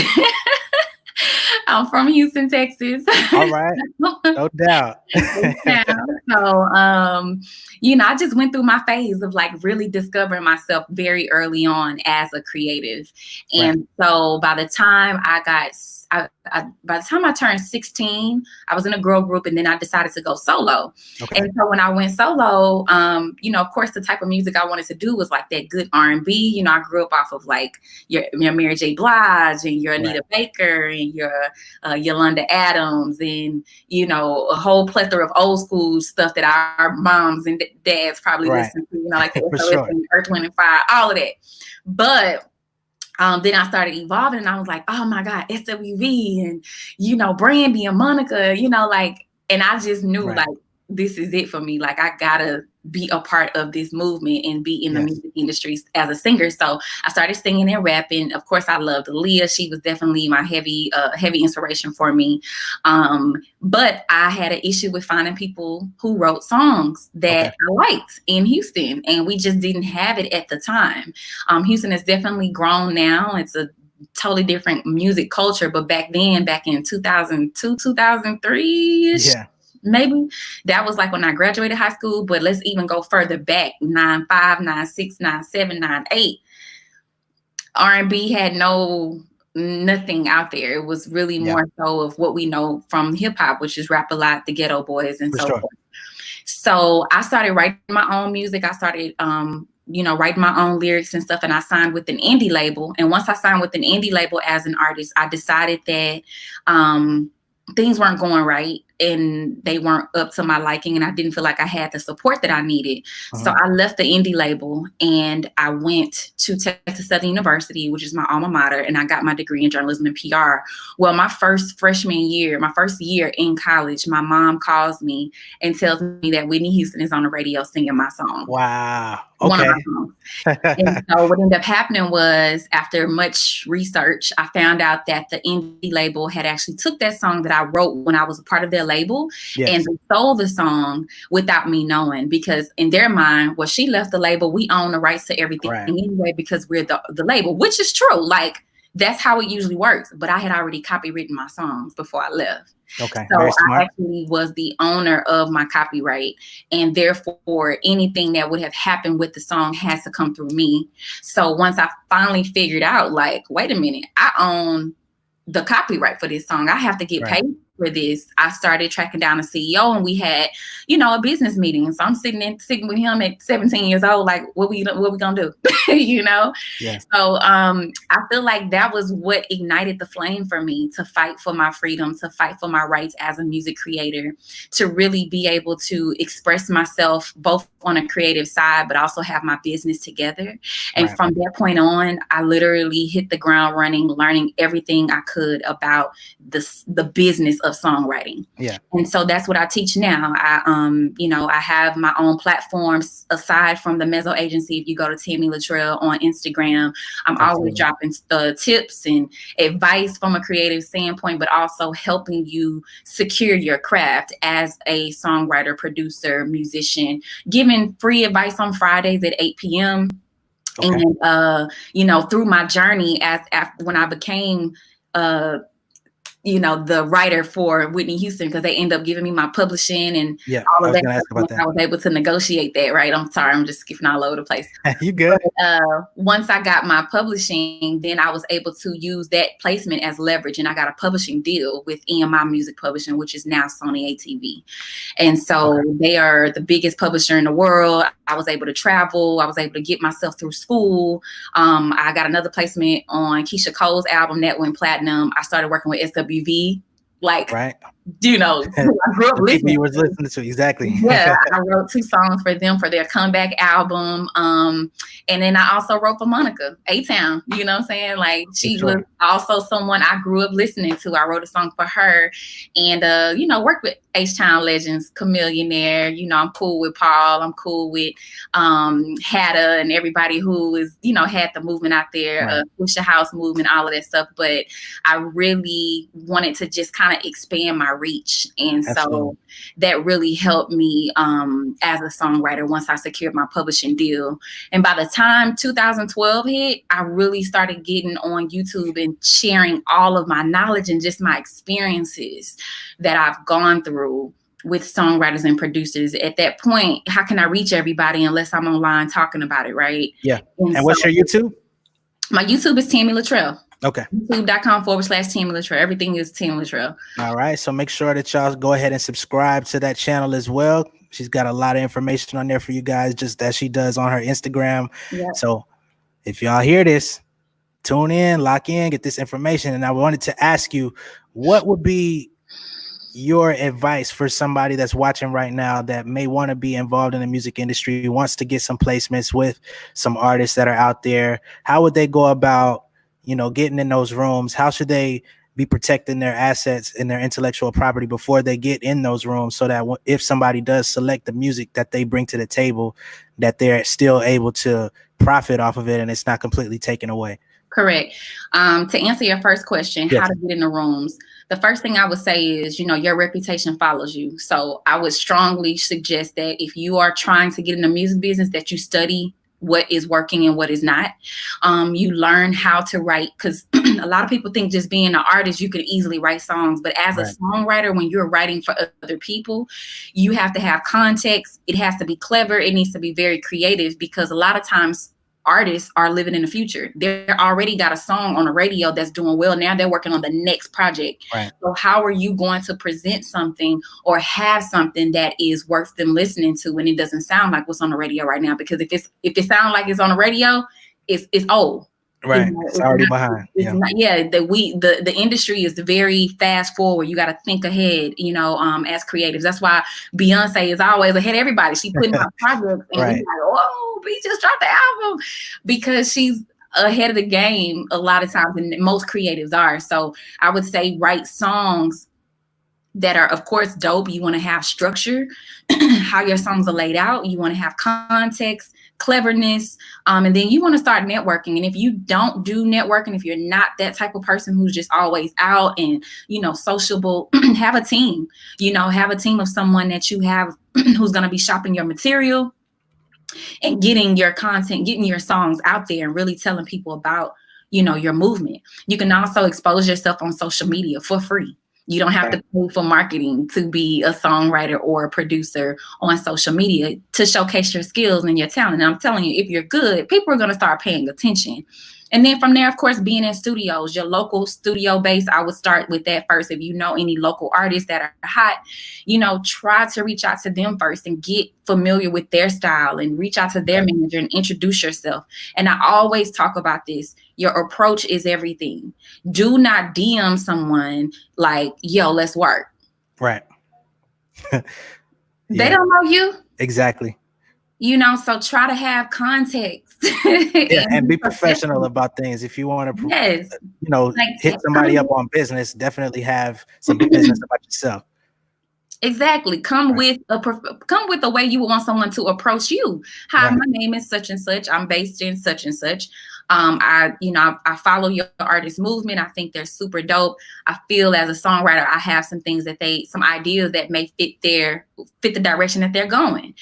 I'm from Houston, Texas. All right. No doubt. So, I just went through my phase of like really discovering myself very early on as a creative. And so by the time by the time I turned 16, I was in a girl group, and then I decided to go solo. And so when I went solo, of course, the type of music I wanted to do was like that good R&B. I grew up off of like your Mary J. Blige and your Anita Baker and your Yolanda Adams, and a whole plethora of old school stuff that our moms and dads probably listen to. Like Earth, Wind, and Fire, all of that. But then I started evolving, and I was like, oh my God, SWV and, Brandy and Monica, and I just knew like, this is it for me. Like, I gotta be a part of this movement and be in the music industry as a singer. So I started singing and rapping. Of course, I loved Aaliyah. She was definitely my heavy inspiration for me. But I had an issue with finding people who wrote songs that I liked in Houston, and we just didn't have it at the time. Houston has definitely grown now. It's a totally different music culture, but back then, back in 2002, 2003-ish, maybe, that was like when I graduated high school. But let's even go further back, 95, 96, 97, 98. R&B had no nothing out there. It was really more so of what we know from hip hop, which is Rap a Lot, the Ghetto Boys, and so forth. So I started writing my own music. I started, writing my own lyrics and stuff. And I signed with an indie label. And once I signed with an indie label as an artist, I decided that things weren't going right and they weren't up to my liking. And I didn't feel like I had the support that I needed. So I left the indie label and I went to Texas Southern University, which is my alma mater. And I got my degree in journalism and PR. Well, my first year in college, my mom calls me and tells me that Whitney Houston is on the radio singing my song. Wow. One of my songs. And so what ended up happening was, after much research, I found out that the indie label had actually took that song that I wrote when I was a part of their label and they sold the song without me knowing, because in their mind, well, she left the label, we own the rights to everything anyway because we're the label, which is true. Like, that's how it usually works. But I had already copywritten my songs before I left. Okay. So I actually was the owner of my copyright, and therefore anything that would have happened with the song has to come through me. So once I finally figured out, like, wait a minute, I own the copyright for this song, I have to get paid for this, I started tracking down a CEO, and we had, a business meeting. So I'm sitting with him at 17 years old, like, what we gonna do? So I feel like that was what ignited the flame for me to fight for my freedom, to fight for my rights as a music creator, to really be able to express myself both on a creative side, but also have my business together. And from that point on, I literally hit the ground running, learning everything I could about the business of songwriting. And so that's what I teach now. I have my own platforms aside from the Mezzo Agency. If you go to Tammy Latrell on Instagram, I'm always dropping tips and advice from a creative standpoint, but also helping you secure your craft as a songwriter, producer, musician, giving free advice on Fridays at 8 p.m. And, through my journey when I became, the writer for Whitney Houston, because they end up giving me my publishing and all of that. I was able to negotiate that, right? I'm sorry, I'm just skipping all over the place. You good. But, once I got my publishing, then I was able to use that placement as leverage, and I got a publishing deal with EMI Music Publishing, which is now Sony ATV. And so they are the biggest publisher in the world. I was able to travel. I was able to get myself through school. I got another placement on Keisha Cole's album that went platinum. I started working with SWV. Like, I grew up listening. You were listening to exactly. I wrote 2 songs for them for their comeback album. And then I also wrote for Monica A-Town. You know what I'm saying? Like, she was also someone I grew up listening to. I wrote a song for her, and worked with H-Town legends, Chamillionaire. I'm cool with Paul. I'm cool with Hatta and everybody who is, had the movement out there, Pusha House movement, all of that stuff. But I really wanted to just kind of expand my reach. And so that really helped me as a songwriter once I secured my publishing deal. And by the time 2012 hit, I really started getting on YouTube and sharing all of my knowledge and just my experiences that I've gone through with songwriters and producers. At that point, how can I reach everybody unless I'm online talking about it, right? And what's your YouTube? My YouTube is Tammy Latrell. Okay. YouTube.com/Tammy Latrell. Everything is Tammy Latrell. All right. So make sure that y'all go ahead and subscribe to that channel as well. She's got a lot of information on there for you guys, just as she does on her Instagram. So if y'all hear this, tune in, lock in, get this information. And I wanted to ask you, what would be your advice for somebody that's watching right now that may want to be involved in the music industry, wants to get some placements with some artists that are out there? How would they go about, getting in those rooms? How should they be protecting their assets and their intellectual property before they get in those rooms, so that if somebody does select the music that they bring to the table, that they're still able to profit off of it and it's not completely taken away? Correct. To answer your first question, how to get in the rooms, the first thing I would say is, your reputation follows you. So I would strongly suggest that if you are trying to get in the music business, that you study what is working and what is not. You learn how to write, because a lot of people think just being an artist, you can easily write songs. But as a songwriter, when you're writing for other people, you have to have context. It has to be clever. It needs to be very creative, because a lot of times artists are living in the future. They're already got a song on the radio that's doing well. Now they're working on the next project. Right. So how are you going to present something or have something that is worth them listening to when it doesn't sound like what's on the radio right now? Because if it sounds like it's on the radio, it's old. Right. It's already not, behind. It's not, the industry is very fast forward. You got to think ahead, as creatives. That's why Beyonce is always ahead of everybody. She putting out projects and we like, oh, we just dropped the album, because she's ahead of the game a lot of times, and most creatives are. So I would say write songs that are, of course, dope. You want to have structure, how your songs are laid out. You want to have context, cleverness, and then you want to start networking. And if you don't do networking, if you're not that type of person who's just always out and sociable, have a team. Have a team of someone that you have who's going to be shopping your material and getting your content, getting your songs out there, and really telling people about your movement. You can also expose yourself on social media for free. You don't have to pay for marketing to be a songwriter or a producer on social media to showcase your skills and your talent. And I'm telling you, if you're good, people are going to start paying attention. And then from there, of course, being in studios, your local studio base, I would start with that first. If you know any local artists that are hot, try to reach out to them first and get familiar with their style, and reach out to their manager and introduce yourself. And I always talk about this. Your approach is everything. Do not DM someone like, yo, let's work. Right. They don't know you. Exactly. So try to have context. And be professional about things. If you want to, hit somebody up on business, definitely have some business about yourself. Exactly. Come with a way you would want someone to approach you. Hi, my name is such and such. I'm based in such and such. I follow your artist movement. I think they're super dope. I feel as a songwriter, I have some things some ideas that may fit the direction that they're going.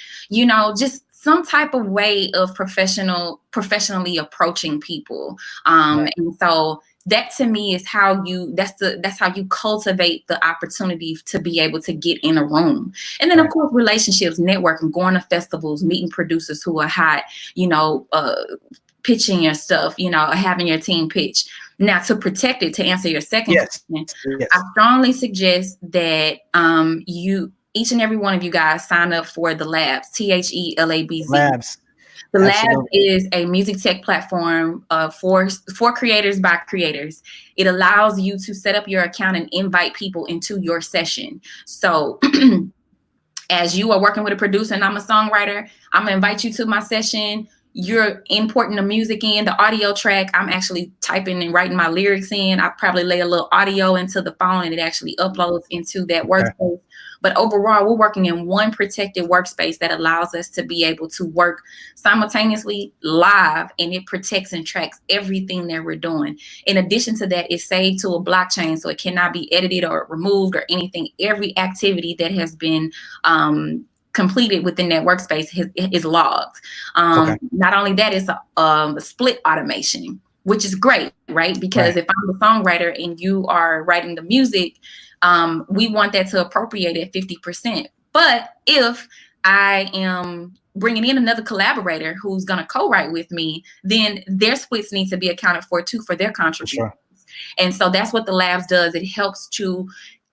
Just some type of way of professionally approaching people. And so that to me is that's how you cultivate the opportunity to be able to get in a room. And then of course, relationships, networking, going to festivals, meeting producers who are hot, pitching your stuff, having your team pitch. Now, to protect it, to answer your second question, I strongly suggest that each and every one of you guys sign up for the Labs, THELABZ. Labs. The Lab is a music tech platform for creators by creators. It allows you to set up your account and invite people into your session. So as you are working with a producer and I'm a songwriter, I'm gonna invite you to my session. You're importing the music in, the audio track. I'm actually typing and writing my lyrics in. I probably lay a little audio into the phone and it actually uploads into that workspace. But overall, we're working in one protected workspace that allows us to be able to work simultaneously live, and it protects and tracks everything that we're doing. In addition to that, it's saved to a blockchain, so it cannot be edited or removed or anything. Every activity that has been completed within that workspace is logged. Not only that, it's a split automation, which is great, right? Because if I'm the songwriter and you are writing the music, we want that to appropriate at 50%. But if I am bringing in another collaborator who's going to co-write with me, then their splits need to be accounted for too, for their contributions. And so that's what the Labs does. It helps to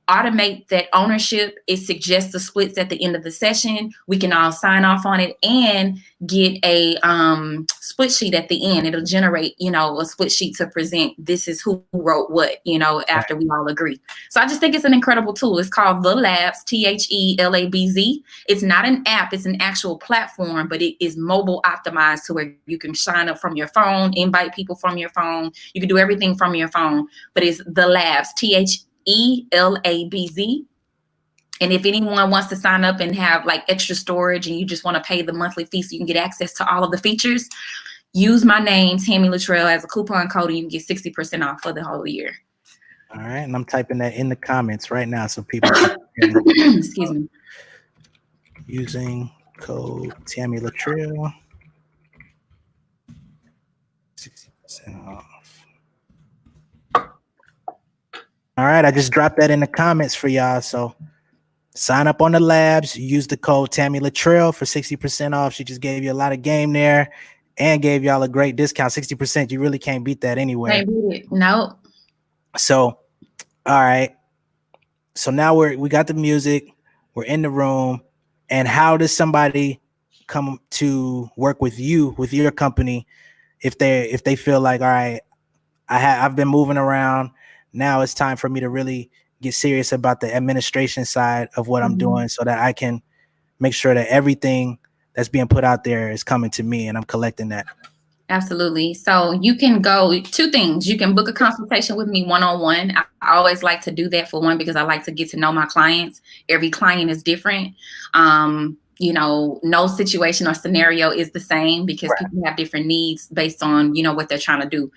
automate that ownership. It suggests the splits at the end of the session. We can all sign off on it and get a split sheet at the end. It'll generate, a split sheet to present. This is who wrote what, after we all agree. So I just think it's an incredible tool. It's called The Labs, THELABZ. It's not an app. It's an actual platform, but it is mobile optimized to where you can sign up from your phone, invite people from your phone. You can do everything from your phone, but it's The Labs, THELABZ. And if anyone wants to sign up and have like extra storage and you just want to pay the monthly fee so you can get access to all of the features, use my name, Tammy Latrell, as a coupon code and you can get 60% off for the whole year. All right. And I'm typing that in the comments right now so people can excuse me. Using code Tammy Latrell. 60% off. All right, I just dropped that in the comments for y'all. So sign up on the Labs. Use the code Tammy Latrell for 60% off. She just gave you a lot of game there. and gave y'all a great discount, 60%. You really can't beat that anywhere. Can't beat it. Nope. So, all right. So now we got the music, we're in the room, and how does somebody come to work with you, with your company, if they feel like, all right, I've been moving around, now it's time for me to really get serious about the administration side of what I'm doing, so that I can make sure that everything that's being put out there is coming to me and I'm collecting that. Absolutely. So you can go, two things. You can book a consultation with me one-on-one. I always like to do that, for one, because I like to get to know my clients. Every client is different. You know, no situation or scenario is the same, because people have different needs based on, you know, what they're trying to do.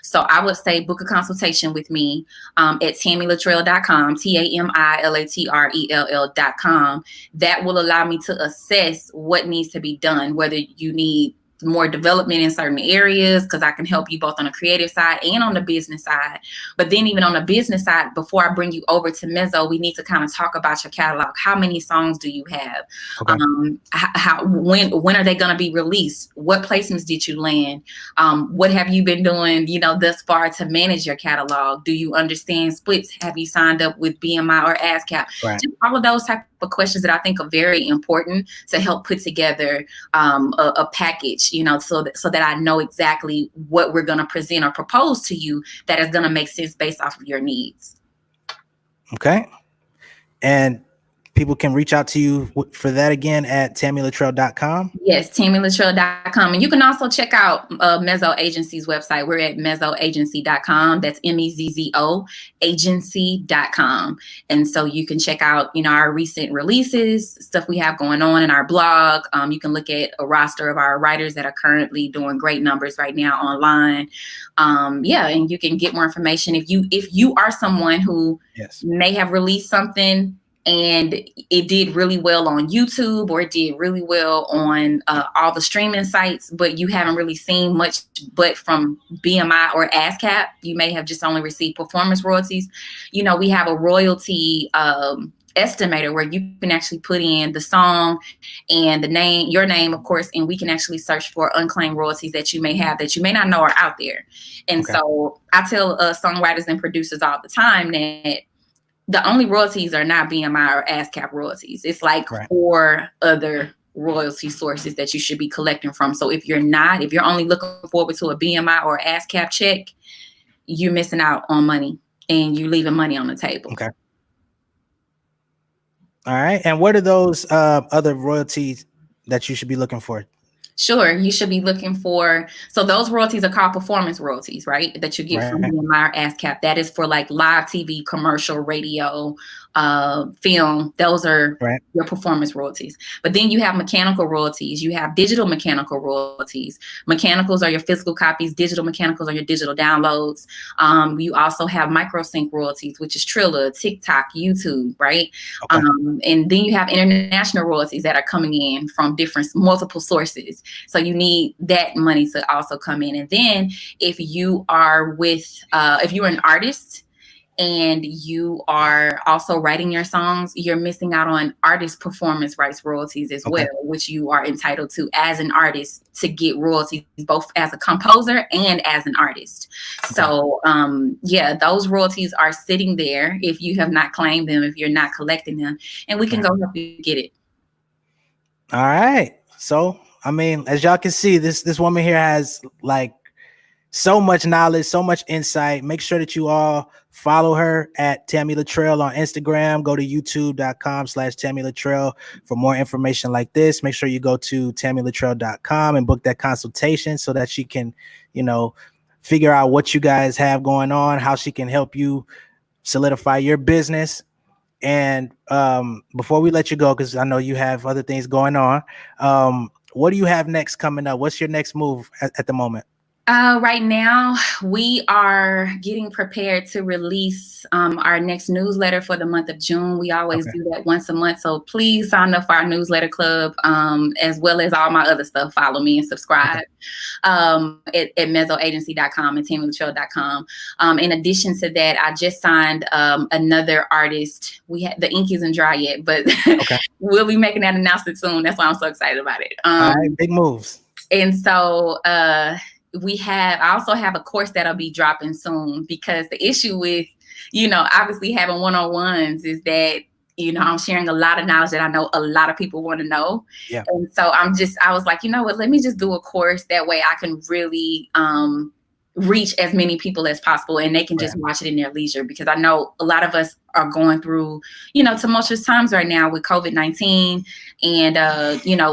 So I would say book a consultation with me at TammyLatrell.com, TammyLatrell.com. That will allow me to assess what needs to be done, whether you need more development in certain areas, because I can help you both on the creative side and on the business side. But then even on the business side, before I bring you over to Mezzo, we need to kind of talk about your catalog. How many songs do you have? Okay. When are they going to be released? What placements did you land? What have you been doing, you know, thus far to manage your catalog? Do you understand splits? Have you signed up with BMI or ASCAP? Right. Just all of those type of questions that I think are very important to help put together a package, you know, so that I know exactly what we're going to present or propose to you that is going to make sense based off of your needs. Okay. And people can reach out to you for that again at TammyLatrell.com. Yes, TammyLatrell.com. And you can also check out Mezzo Agency's website. We're at mezzoagency.com. That's MEZZO agency.com. And so you can check out, you know, our recent releases, stuff we have going on in our blog. You can look at a roster of our writers that are currently doing great numbers right now online. Yeah, and you can get more information if you are someone who may have released something and it did really well on YouTube, or it did really well on all the streaming sites, but you haven't really seen much but from BMI or ASCAP. You may have just only received performance royalties. You know, we have a royalty estimator where you can actually put in the song and the name, your name, of course, and we can actually search for unclaimed royalties that you may have that you may not know are out there. And so I tell songwriters and producers all the time that the only royalties are not BMI or ASCAP royalties. It's like 4 other royalty sources that you should be collecting from. So if you're only looking forward to a BMI or ASCAP check, you're missing out on money and you're leaving money on the table. Okay. All right. And what are those other royalties that you should be looking for? Sure, you should be looking for, so those royalties are called performance royalties, right? That you get from BMI or ASCAP. That is for like live TV, commercial, radio, film. Those are your performance royalties. But then you have mechanical royalties. You have digital mechanical royalties. Mechanicals are your physical copies. Digital mechanicals are your digital downloads. You also have microsync royalties, which is Triller, TikTok, YouTube, right? Okay. And then you have international royalties that are coming in from multiple sources. So you need that money to also come in. And then if you are if you're an artist and you are also writing your songs, you're missing out on artist performance rights royalties as well, which you are entitled to as an artist to get royalties, both as a composer and as an artist. So yeah, those royalties are sitting there if you have not claimed them, if you're not collecting them, and we can go help you get it. All right. So, I mean, as y'all can see, this woman here has like so much knowledge, so much insight. Make sure that you all follow her at Tammy Latrell on Instagram. Go to youtube.com/Tammy Latrell for more information like this. Make sure you go to TammyLatrell.com and book that consultation so that she can, you know, figure out what you guys have going on, how she can help you solidify your business. And before we let you go, because I know you have other things going on, what do you have next coming up? What's your next move at the moment? Right now, we are getting prepared to release our next newsletter for the month of June. We always do that once a month. So please sign up for our newsletter club, as well as all my other stuff. Follow me and subscribe at mezzoagency.com and TammyLatrell.com. In addition to that, I just signed another artist. The ink isn't dry yet, but we'll be making that announcement soon. That's why I'm so excited about it. All right, big moves. And so I also have a course that'll be dropping soon, because the issue with, obviously having one-on-ones is that, I'm sharing a lot of knowledge that I know a lot of people want to know. Yeah. And so I was like, you know what, let me just do a course. That way I can really reach as many people as possible, and they can just watch it in their leisure, because I know a lot of us are going through, tumultuous times right now with COVID-19. And,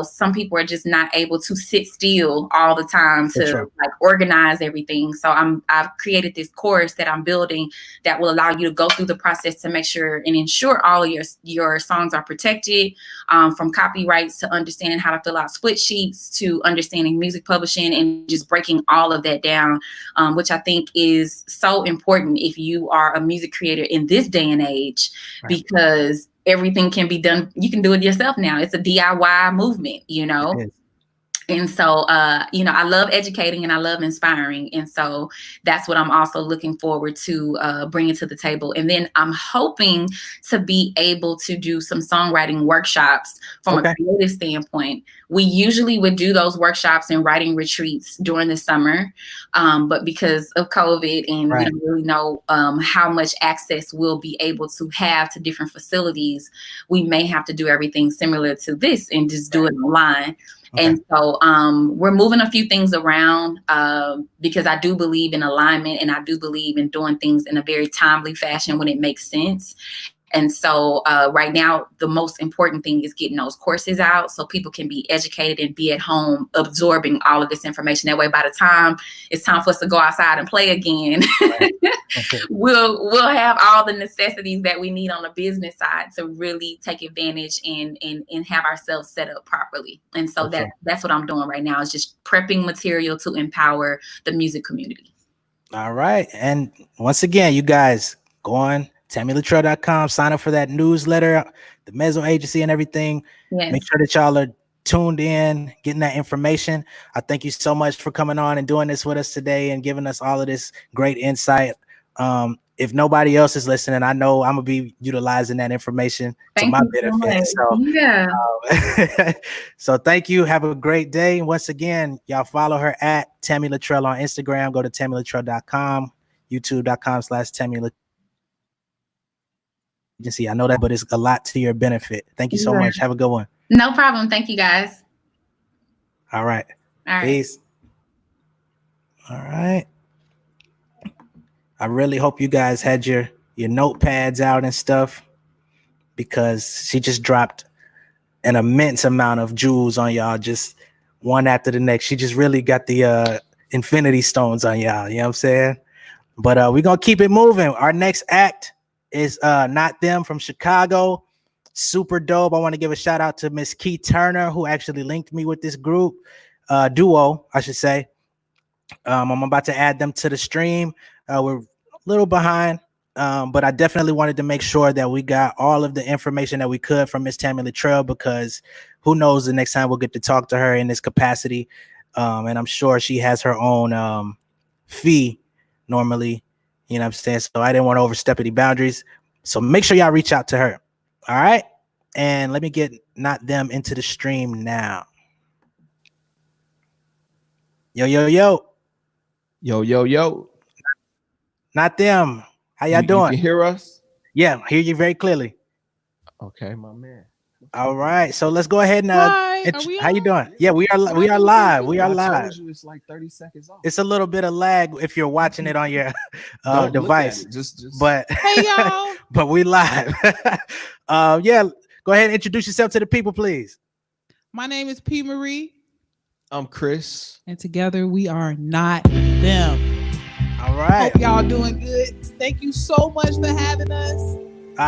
some people are just not able to sit still all the time to like organize everything. So I've created this course that I'm building that will allow you to go through the process to make sure and ensure all of your songs are protected, from copyrights to understanding how to fill out split sheets to understanding music publishing, and just breaking all of that down, which I think is so important if you are a music creator in this day and age, because everything can be done. You can do it yourself now. It's a DIY movement, And so, I love educating and I love inspiring. And so that's what I'm also looking forward to bringing to the table. And then I'm hoping to be able to do some songwriting workshops from a creative standpoint. We usually would do those workshops and writing retreats during the summer. But because of COVID and we don't really know how much access we'll be able to have to different facilities, we may have to do everything similar to this and just do it online. And so we're moving a few things around because I do believe in alignment, and I do believe in doing things in a very timely fashion when it makes sense. And so right now, the most important thing is getting those courses out so people can be educated and be at home absorbing all of this information. That way, by the time it's time for us to go outside and play again, we'll have all the necessities that we need on the business side to really take advantage and have ourselves set up properly. And so that's what I'm doing right now, is just prepping material to empower the music community. All right. And once again, you guys go on TammyLatrell.com, sign up for that newsletter, the Mezzo Agency and everything. Yes. Make sure that y'all are tuned in, getting that information. I thank you so much for coming on and doing this with us today and giving us all of this great insight. If nobody else is listening, I know I'm gonna be utilizing that information to my benefit. So thank you. Have a great day. And once again, y'all follow her at Tammy Latrell on Instagram. Go to TammyLatrell.com, YouTube.com/TammyLatrell. Agency. I know that, but it's a lot to your benefit. Thank you so much. Have a good one. No problem. Thank you, guys. All right. Peace. All right. I really hope you guys had your notepads out and stuff, because she just dropped an immense amount of jewels on y'all, just one after the next. She just really got the infinity stones on y'all. You know what I'm saying? But we're going to keep it moving. Our next act is Not Them from Chicago. Super dope. I want to give a shout out to Miss Key Turner, who actually linked me with this group, duo, I should say. I'm about to add them to the stream. We're a little behind, but I definitely wanted to make sure that we got all of the information that we could from Miss Tammy Latrell, because who knows, the next time we'll get to talk to her in this capacity. And I'm sure she has her own fee normally. You know what I'm saying? So I didn't want to overstep any boundaries. So make sure y'all reach out to her. All right. And let me get Not Them into the stream now. Yo, yo, yo. Yo, yo, yo. Not Them. How y'all doing? You can hear us? Yeah, I hear you very clearly. Okay, my man. All right. So let's go ahead and how you doing? Yeah, we are live. We are live. I told you it's like 30 seconds off. It's a little bit of lag if you're watching it on your device. Just but hey y'all. But we live. Yeah, go ahead and introduce yourself to the people, please. My name is P. Marie. I'm Chris. And together we are Not Them. All right. Hope y'all doing good. Thank you so much for having us.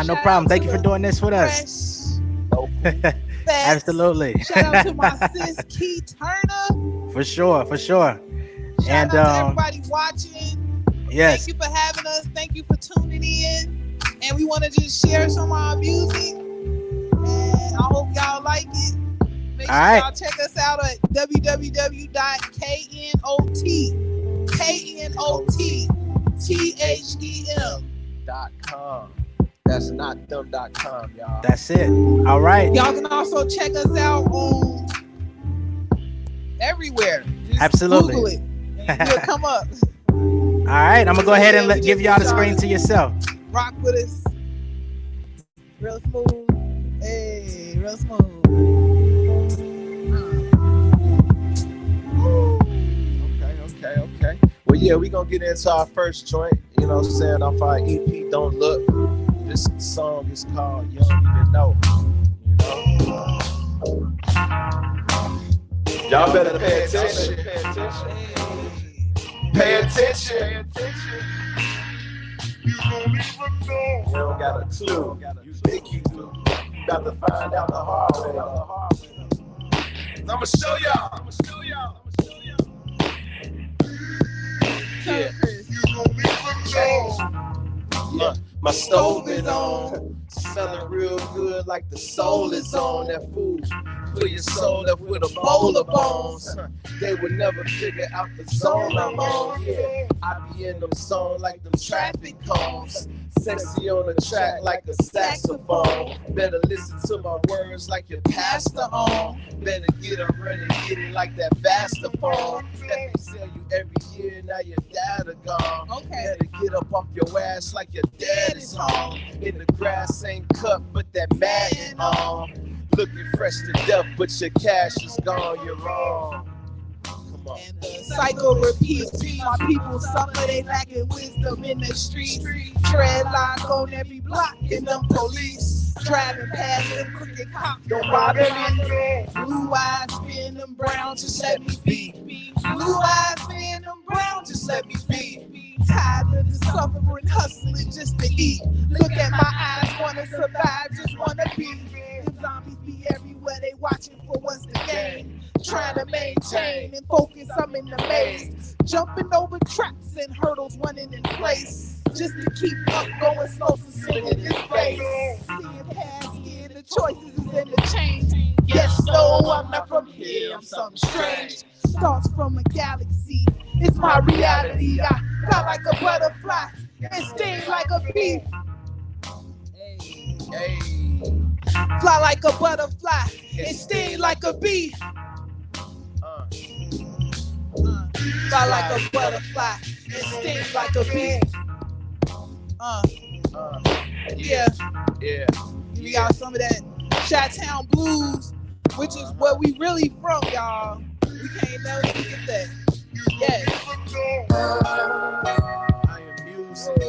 No problem. Thank you for doing this with us. Absolutely. Shout out to my sis Key Turner. For sure. Shout out to everybody watching. Yes. Thank you for having us. Thank you for tuning in. And we want to just share some of our music. And I hope y'all like it. Make sure y'all check us out at www.knottem.com. That's notthem.com, y'all. That's it. All right. Y'all can also check us out on everywhere. Just Absolutely. Google it. And we'll come up. All right, I'm gonna go ahead and give y'all the screen to yourself. Rock with us. Real smooth. Hey, real smooth. Okay. Well, yeah, we gonna get into our first joint. You know what I'm saying? Off our EP, Don't Look. This song is called You Don't Even Know. You know? Y'all better pay attention. Pay attention. You don't got a clue. You think you do. You got to find out the hard way. I'ma show y'all. Yeah. My stove is on, smelling real good like the soul is on. That food for your soul up with a bowl of bones. They would never figure out the zone I'm on. Yeah, I be in them zone like them traffic cones. Sexy on the track like a saxophone. Better listen to my words like your pastor on. Better get up ready, get it like that Vastaphone. That they sell you every year, now your data gone. Okay. Better get up off your ass like your dad is home. In the grass ain't cut, but that Madden on. Looking fresh to death, but your cash is gone, you're wrong. And the cycle repeats. My people suffer, they lacking wisdom in the streets. Dreadlock on every block in them police. Driving past them crooked cops, don't bother me. Blue eyes, spin them brown, just let me be. Blue eyes, spin them brown, just let me be. Tired of the suffering, hustling just to eat. Look at my eyes, wanna survive, just wanna be. The zombies be everywhere, they watching for what's the game. Trying to maintain and focus, I'm in the maze. Jumping over traps and hurdles, running in place. Just to keep up, going slow, singing this race. Seeing past here, the choices is in the change. Yes, no, I'm not from here, I'm something strange. Thoughts from a galaxy, it's my reality. I fly like a butterfly and sting like a bee. Hey. Fly like a butterfly and sting like a bee. Fly like a butterfly and sting like a bee. Yeah. We got some of that Chi-Town blues, which is where we really from, y'all. We can't never forget that. Yeah. I am music.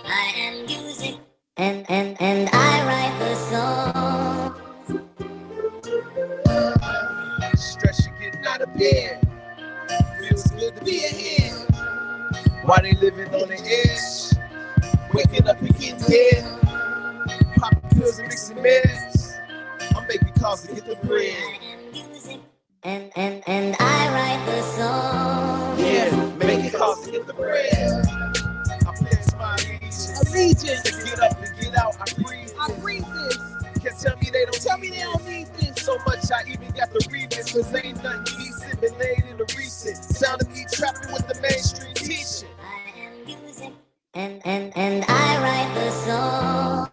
I am music, and I write the song. Stress you getting out of bed. Feels good to be ahead. Why they living on the edge? Waking up and getting dead. Popping pills and mixing meds. I'm making calls to get the bread. And I write the song. Yeah, making calls to get the bread. I pledge my allegiance. To get up and get out, I breathe this. Can't tell me they don't need this. So much I even got to read this. Cause ain't nothing decent been laid in the recent. Sound of me trapping with the mainstream teaching. And I write the song.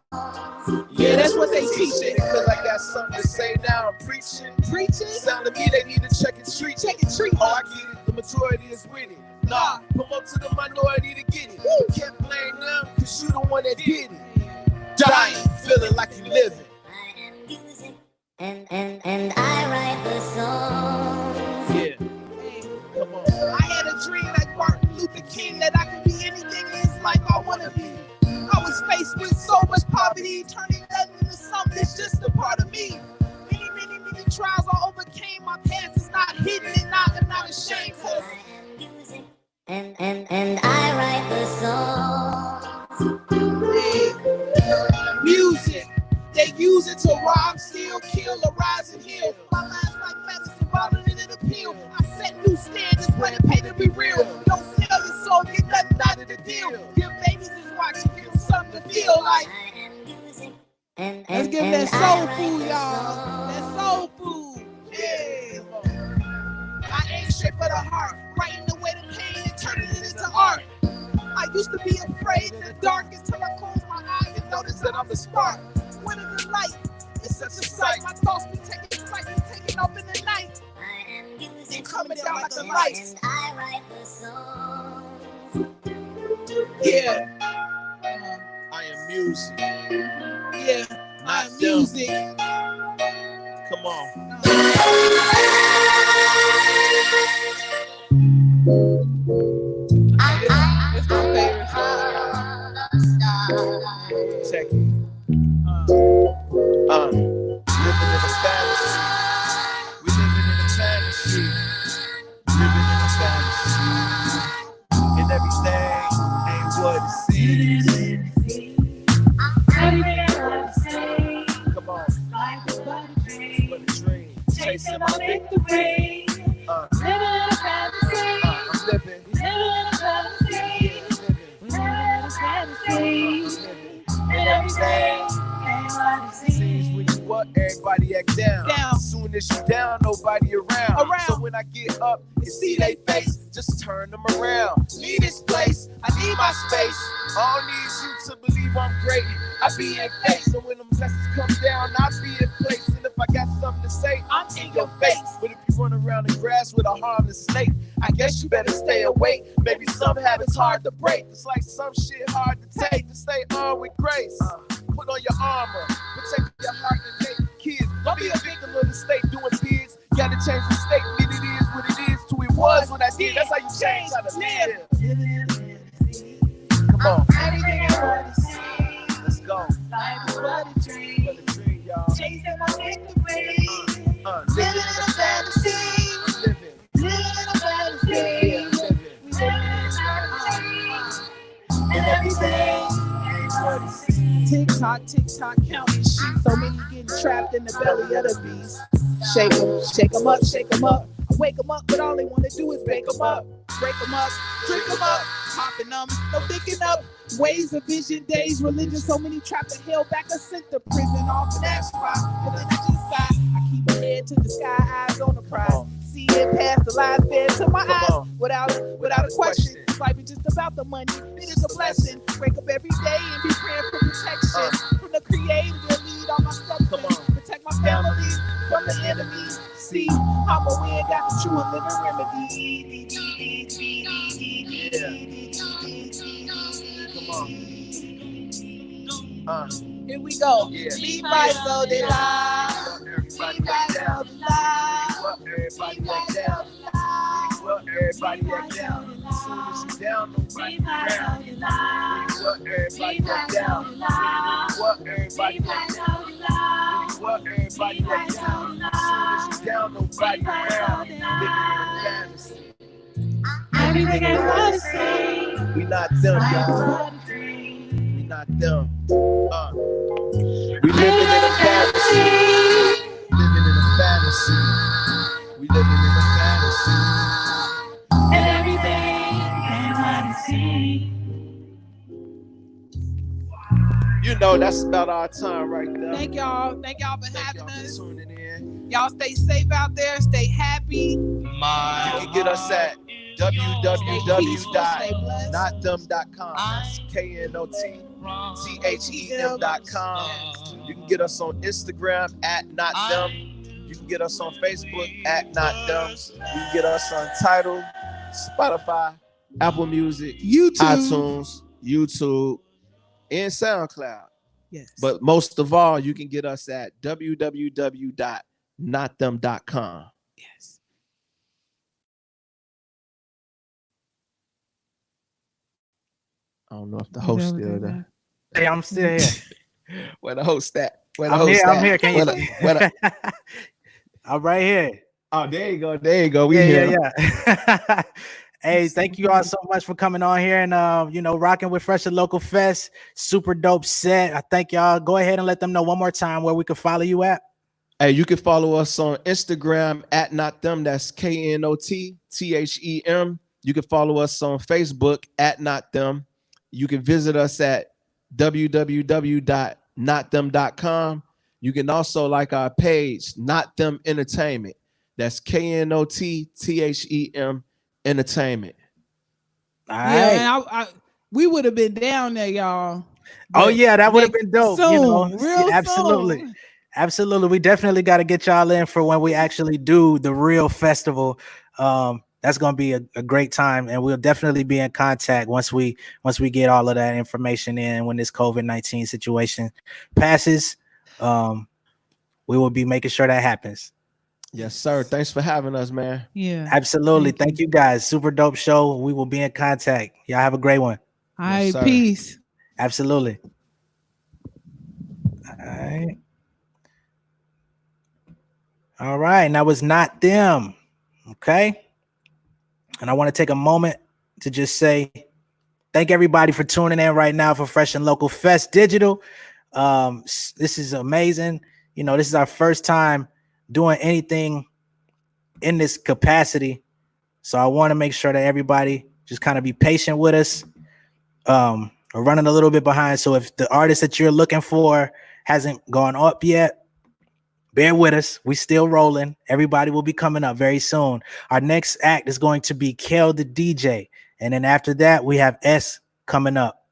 Yeah, that's what they teaching. Cause I got something to say now. I'm preaching. Sound of me, they need to check and treat. Oh, I get it. The majority is with it. Nah, promote to the minority to get it. Can't blame them, cause you the one that did it. Dying, feeling like you living. And I write the song. Yeah. Come on. I had a dream like Martin Luther King that I could be anything in this life I wanna be. I was faced with so much poverty, turning nothing into something that's just a part of me. Many trials I overcame. My past is not hidden and I'm not ashamed. Cause and I write the song. Music, they use it to rob, steal, kill, arise and heal. My life like medicine, bottling in a pill. I set new standards, but it pay to be real. Don't sell your soul, get nothing out of the deal. Your babies is watching, give them something to feel like. Let's give them that soul food, y'all. That soul food. Yeah. I aim straight for the heart, writing away the pain and turning it into Used to be afraid in the dark until I close my eyes and notice that I'm the spark. What is the light? It's such a sight. My thoughts be taking flight, be taking off in the night. And coming down like the lights. I write the song. Yeah. I am music. Yeah. Not I'm them. music. Come on. It's my favorite song. Check it. Living in a fantasy. We living in a fantasy. Living in a fantasy. And everything ain't what it seems. Come on. What a dream. Chasing my victory. Living in a fantasy. I'm living. Living in a fantasy. Living in a fantasy. And everything ain't what it seems. When you up, everybody act down. Soon as you down, nobody around. So when I get up and see they face, just turn them around. Leave this place, I need my space. I don't need you to believe I'm great. I be in face, so when them blessings come down, I be in place. And if I got something to say, I'm in your face. But if you run around the grass with a harmless snake, I guess you better stay awake. Maybe some habits hard to break. It's like some shit hard to take. To stay on with grace. Put on your armor, protect your heart and make kids. Don't be a victim of the state doing bids. Gotta change the state, it is what it is. To it was what I did. That's how you change how to live. Come on. Everything I want to see. Let's go. Life is but a dream. What a dream, y'all. Chasing my victory. Living in a fantasy. Living. Living in a fantasy. Living. We living in a fantasy. And everything ain't what it seems. Tick tock, counting sheep. So many getting trapped in the belly of the beast. Shake them up, shake them up. Wake them up, but all they want to do is bake them up. Break them up, drink them up. Popping them, no thinking up. Ways of vision, days, religion. So many trapped and held back, a sent to prison. Off of that spot, and then I just side. I keep my head to the sky, eyes on the prize. See it past the lies fed to my eyes. Without a question. Life is just about the money. It is a blessing. Wake up every day and be praying for protection from the Creator. Lead all my steps. Protect my family from the enemy. See, I'm a win, got the true and living remedy. Come on. Here we go. Yeah. Lead by so they lie. Everybody act down. Everybody act down. Everybody act down. As soon as you down, nobody around. Everybody act down. Everybody act down. Everybody act down. As soon as you down, nobody around. Living in a fantasy. Everything I want to see. We not them, y'all. We not them. We living in a fantasy. Living in a fantasy. We living in a fantasy. And everything ain't what it seems. You know, that's about our time right there. Thank y'all for having us. Tuning in. Y'all stay safe out there. Stay happy. You can get us at www.notthem.com. That's KNOTTHEM.com. You can get us on Instagram at notthem. You can get us on Facebook at notthem. You can get us on Tidal, Spotify, Apple Music, iTunes, YouTube, and SoundCloud. Yes. But most of all, you can get us at www.notthem.com. Yes. I don't know if the host still there. Hey, I'm still here. Where the host at? Where the I'm host here. at? I'm here. Can you see? I'm right here. Oh, there you go. There you go. We here. Yeah. Hey, thank you all so much for coming on here and rocking with Fresh and Local Fest. Super dope set. I thank y'all. Go ahead and let them know one more time where we can follow you at. Hey, you can follow us on Instagram at notthem. That's KNOTTHEM. You can follow us on Facebook at notthem. You can visit us at www.notthem.com. You can also like our page, Not Them Entertainment. That's KNOTTHEM Entertainment. All right. Yeah, we would have been down there, y'all. Oh yeah, that would have been dope. Soon, real absolutely. soon. Absolutely. We definitely got to get y'all in for when we actually do the real festival. That's going to be a great time, and we'll definitely be in contact once we get all of that information in when this COVID-19 situation passes. We will be making sure that happens. Yes, sir. Thanks for having us, man. Yeah. Absolutely. Thank you guys. Super dope show. We will be in contact. Y'all have a great one. All right, peace. Absolutely. All right. All right. Now it's not them. Okay. And I want to take a moment to just say thank everybody for tuning in right now for Fresh and Local Fest Digital. This is amazing. You know, this is our first time doing anything in this capacity. So I want to make sure that everybody just kind of be patient with us. We're running a little bit behind. So if the artist that you're looking for hasn't gone up yet, bear with us. We still rolling. Everybody will be coming up very soon. Our next act is going to be Kel the DJ. And then after that, we have S coming up.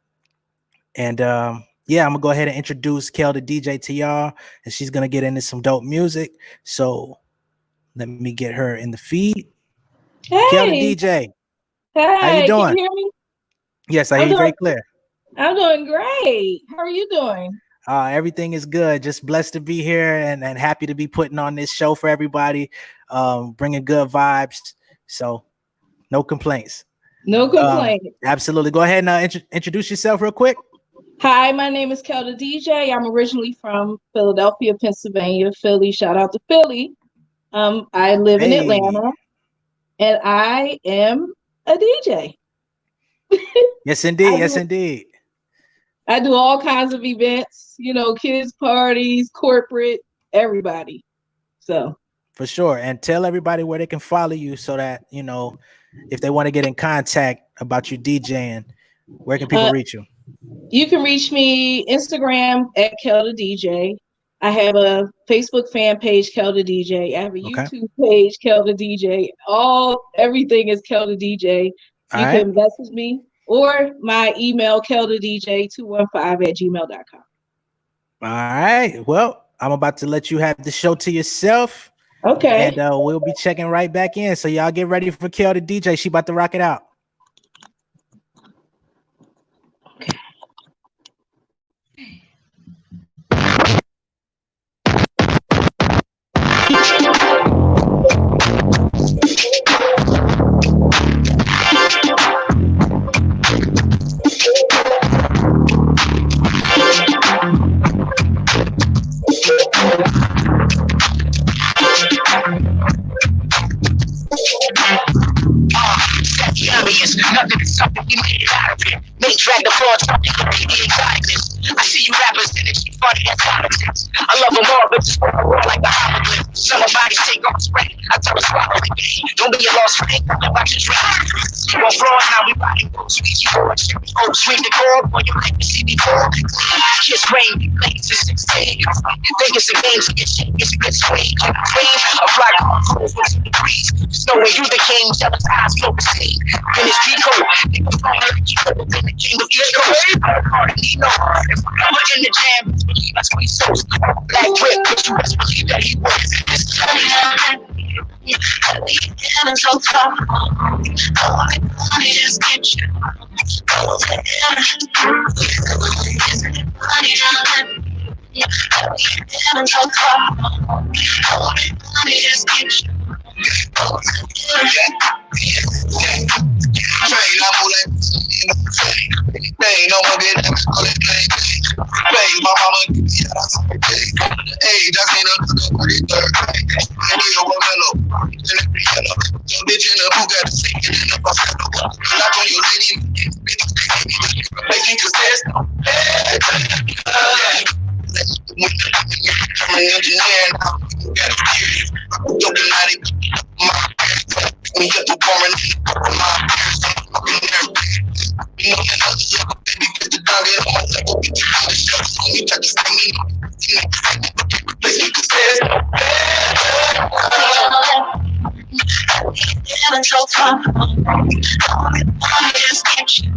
And yeah, I'm going to go ahead and introduce Kel the DJ to y'all. And she's going to get into some dope music. So let me get her in the feed. Hey. Kel the DJ. Hey, how you doing? Can you hear me? Yes, I hear you very clear. I'm doing great. How are you doing? Everything is good. Just blessed to be here and happy to be putting on this show for everybody, bringing good vibes. So no complaints. No complaints. Absolutely. Go ahead and introduce yourself real quick. Hi, my name is Kel the DJ. I'm originally from Philadelphia, Pennsylvania, Philly. Shout out to Philly. I live in Atlanta, and I am a DJ. Yes, indeed. Yes, indeed. I do all kinds of events, you know, kids parties, corporate, everybody. So for sure. And tell everybody where they can follow you so that, you know, if they want to get in contact about you DJing, where can people reach you? You can reach me Instagram at Kel the DJ. I have a Facebook fan page, Kel the DJ. I have a YouTube page, Kel the DJ. Everything is Kel the DJ. You can message me. Or my email, keldadj215@gmail.com. All right. Well, I'm about to let you have the show to yourself. Okay. And we'll be checking right back in. So y'all get ready for Kel the DJ. She about to rock it out. Nothing is something we made it out of it. They drag the floor, something to be the exoticness. I see you rappers in it, funny as politics. I love them all, but just like the hieroglyph. Some bodies take on spray. I tell us swallow the game. Don't be a lost friend, about your dreams. You want fraud, now we riding boots. We keep on swing the chord on your mic to see me fall. Kiss rain, we play to 16. Think it's a game to get shit, it's a good swing. Queen, a fly car, with some degrees. Snow when you the king, jealous eyes, flow the scene. Finish G-code, nigga phone, keep up within the king of East Coast. Need no heart, if I'm ever in the jam, believe I squeeze souls. Black whip, but you best believe that he was. I'm so far. Oh, I just get you. Oh, I'm so far. Oh, I just get you. No more getting all that thing. My mama give me out of the day. Hey, just ain't another 33rd. I need a mellow. Your bitch in the Bugatti, sinking in the Buffalo. Lock on your lady, make you success. I'm an engineer now. Don't deny it. Me up the woman, you know, baby, get the dog in my level. You got to see me. Let's get the stairs. I'm so far. I just get you.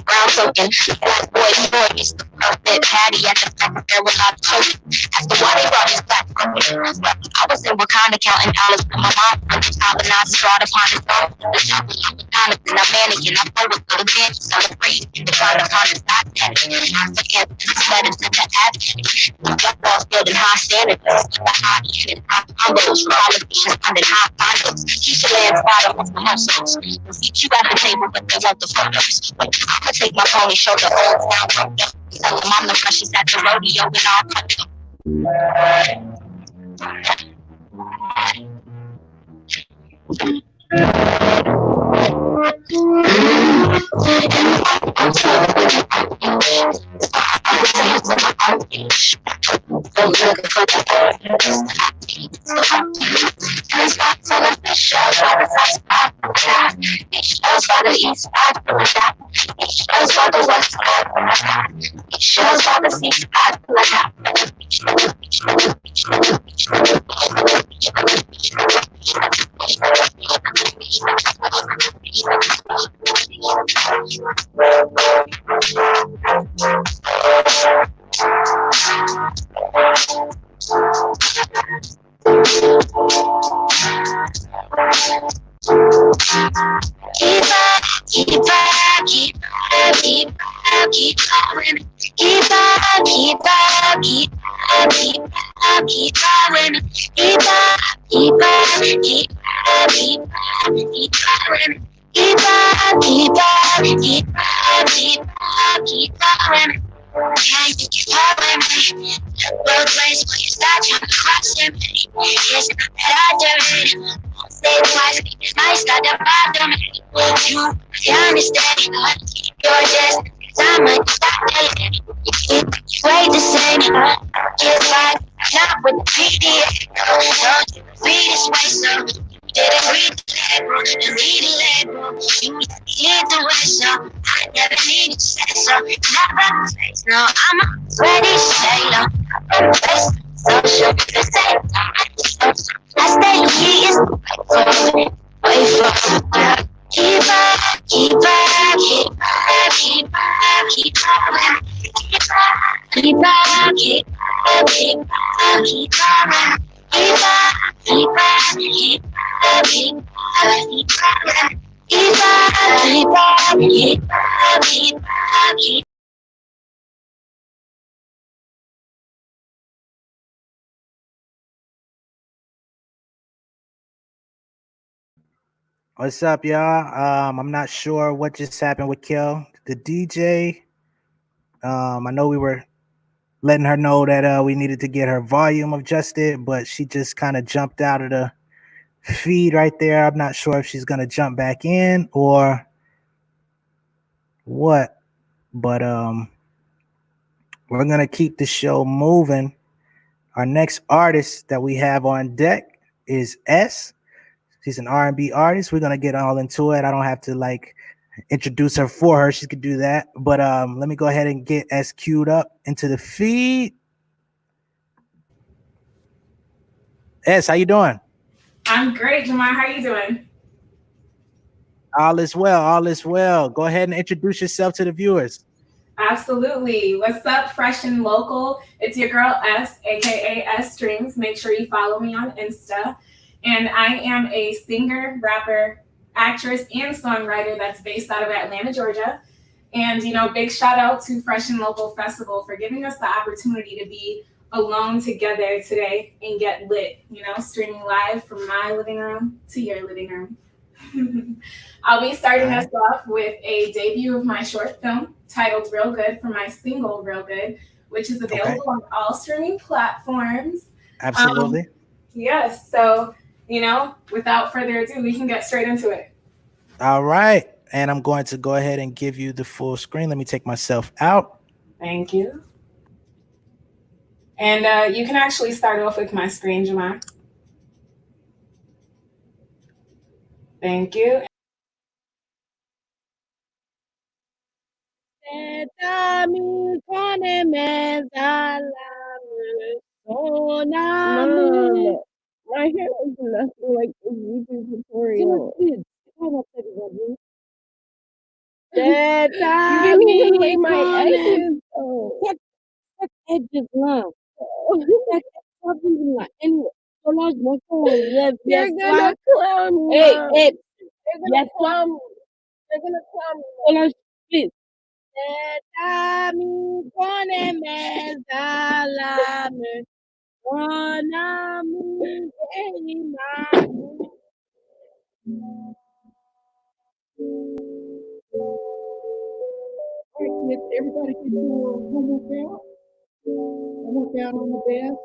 Brown token, black boy stories, that patty at the back there without choking. Asked why they brought these black girls. I was in Wakanda counting dollars with my mom. Top and I brought upon his own. The shop was Jonathan, I'm mannequin. I play with little men to celebrate. The trying to find his back daddy. African letters in the attic. Black balls building high standards. The high end and high combos. Politicians funding high finals. Keisha Land's bottom of the muscles. Seat you at the table, but they want the photos. I'ma take my pony shoulder all down. Tell them I'm the freshest at the rodeo and all cut. No, I'm ready, sailor. Social, I stay here. Wait for keep up, keep up, keep up, keep up, keep up, keep up, keep up, keep up, keep up, keep up, keep up, keep up, keep up, keep up, keep up, keep up, keep up. What's up, y'all? I'm not sure what just happened with Kel, the DJ. I know we were letting her know that we needed to get her volume adjusted, but she just kind of jumped out of the feed right there. I'm not sure if she's gonna jump back in or what, but we're gonna keep the show moving. Our next artist that we have on deck is S. She's an R&B artist. We're gonna get all into it. I don't have to like introduce her for her. She could do that. But let me go ahead and get S queued up into the feed. S, how you doing? I'm great, Jamar. How you doing? All is well. All is well. Go ahead and introduce yourself to the viewers. Absolutely. What's up, fresh and local? It's your girl S, aka S Streams. Make sure you follow me on Insta. And I am a singer, rapper, actress, and songwriter that's based out of Atlanta, Georgia. And, you know, big shout out to Fresh and Local Festival for giving us the opportunity to be alone together today and get lit, you know, streaming live from my living room to your living room. I'll be starting us off with a debut of my short film titled Real Good from my single Real Good, which is available on all streaming platforms. Absolutely. Yes. So, you know, without further ado, we can get straight into it. All right. And I'm going to go ahead and give you the full screen. Let me take myself out. Thank you. And you can actually start off with my screen, Jamar. Thank you. Mom, my hair is nothing like this YouTube tutorial. You didn't even like my edges. Suck edges, love. Suck even like anyway. So large, more yes, yes, you're gonna clown me. Hey, yes, clown. You're gonna clown me. So large, please. Kami kone mezalame, kona mu Alright, kids, everybody can do a homework out. Homework out on the desk.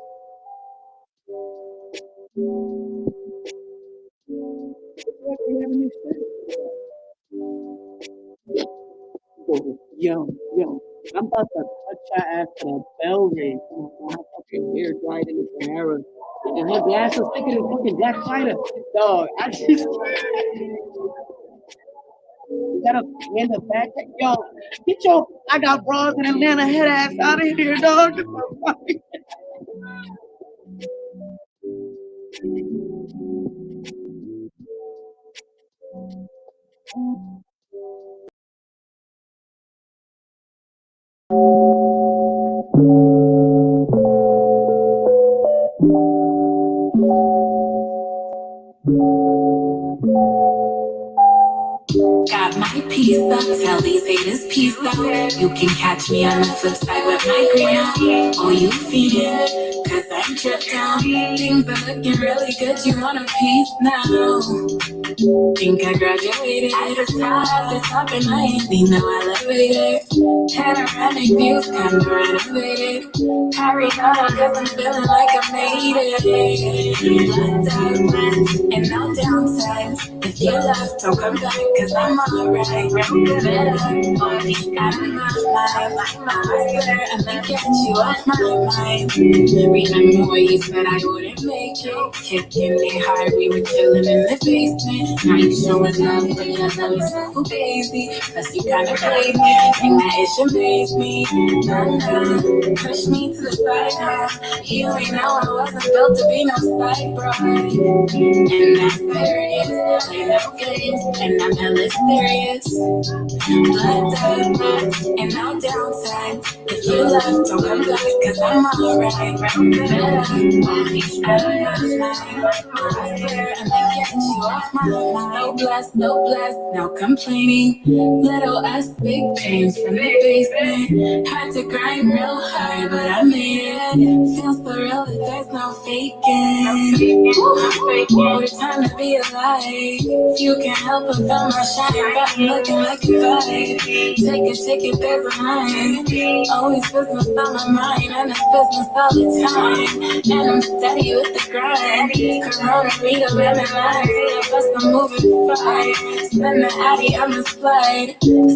Looks like we have a new student. Yo, I'm about to touch your ass to the bell ring. My fucking hair dried in the Sahara. And her glasses thinking of fucking Jack China. Dog, I just. You gotta hand the back. Yo, get your I got bras in Atlanta head ass out of here, dog. Got my piece up, tell these haters peace out. You can catch me on the flip side with my gram. Oh, you feeding? Cause I'm tripped down. Things are looking really good, you want a piece now. Think I graduated at the top and I ain't need no elevator. Panoramic views, kinda renovated. Harry Potter, cause I'm feeling like I made it. And no downside. If you left, don't come back, cause I'm alright. Better, money, out of my life. I swear, I'm gonna get you off my mind. Remember when you said I wouldn't make it? Kicking it hard, we were chilling in the basement. Now you showing love, but your love is so crazy. Plus you kinda played me, and that it should amaze me. Nah, push me to the side now. You ain't know I wasn't built to be no side bro. And that's serious, play no games, and I'm hella serious. And no downside. If you left, don't come back, cause I'm alright. I swear I'm gonna get you off my mind. No blessed, no complaining. Little S, big pains from the basement. Had to grind real hard, but I made it. Feels so real that there's no faking. What a time to be alive. You can't help but feel my shine, but I'm looking like a vibe. Take a ticket, there's a line. Always business on my mind, and it's business all the time. And I'm steady with the grind. Corona, Rita, lemon lime. See the bus, I'm moving fine. Spend the Addy on the slide.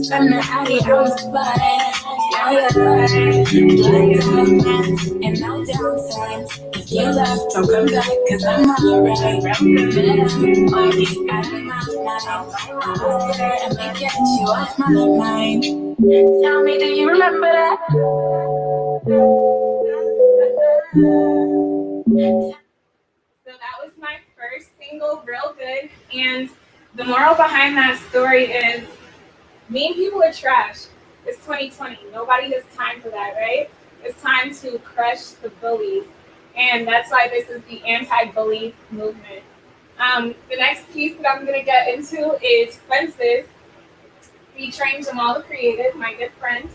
Spend the Addy on the slide. And no downside. If you left, don't come back, cause I'm alright. Money out of my mind. I swear I'm gonna get you off my mind. Tell me, do you remember that? So that was my first single, Real Good. And the moral behind that story is mean people are trash. It's 2020. Nobody has time for that, right? It's time to crush the bullies. And that's why this is the anti-bully movement. The next piece that I'm going to get into is Fences, featuring Jamal the Creative, my good friend.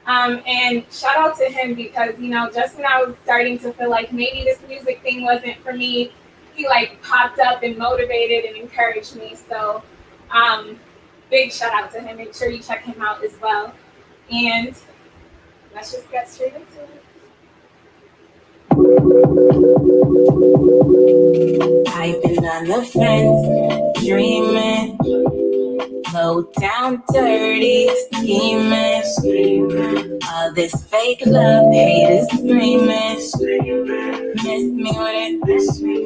And shout out to him because, you know, just when I was starting to feel like maybe this music thing wasn't for me, he like popped up and motivated and encouraged me. So big shout out to him. Make sure you check him out as well. And let's just get straight into it. I've been on the fence, dreaming. Low Low down, dirty, scheming. All this fake love, haters screaming. Miss me with it, miss me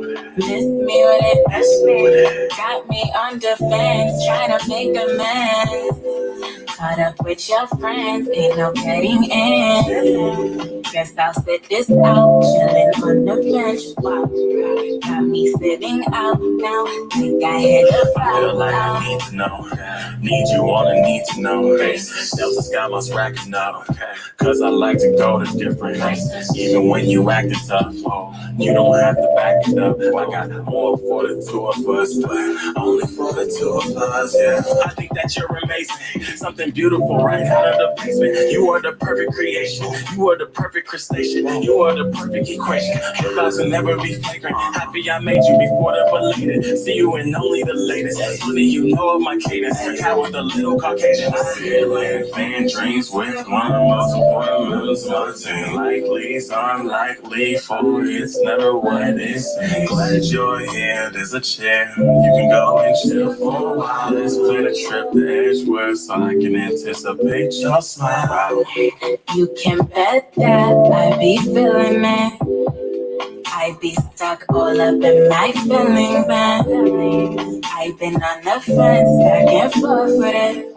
with it, got me on defense, trying to make amends. Caught up with your friends, ain't no getting in. Guess I'll sit this out, chillin' on the bench. Wow, got me sitting out now. Think I hit a foul. Feel like I need to know. Need you on a need to know. Delta's got my racking up. Cause I like to go to different places. Even when you acting tough, you don't have to back it up. I got more for the two of us, but only for the two of us, yeah. I think that you're amazing. Something beautiful right out of the basement. You are the perfect creation. You are the perfect crustacean. You are the perfect equation. Your thoughts will never be flagrant. Happy I made you before the belated. See you in only the latest. Funny you know of my cadence. Cat with a little Caucasian. I feel like fan dreams with one of the most important members of the team. Likely's unlikely for it's never what it seems. Glad you're here. There's a chair. You can go and chill for a while. Let's plan a trip to Edgeworth so I can anticipate your smile. You can bet that I be feeling it. I be stuck all up in my feelings, and I've been on the fence, back and forth with it.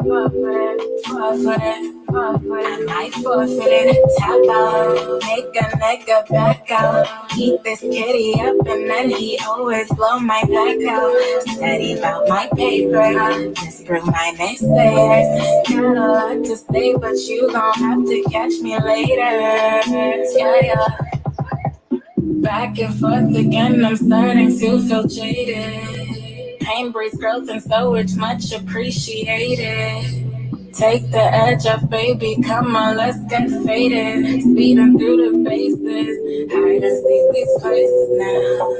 I might forfeit it, tap out, make a nigga back out. Eat this kitty up and then he always blow my back out. Steady about my paper, disprove my naysayers. Got a lot to say, but you gon' have to catch me later. Yeah. Back and forth again, I'm starting to feel jaded. Pain breeds growth and so it's much appreciated. Take the edge off, baby, come on, let's get faded. Speeding through the bases, hard to see these places now.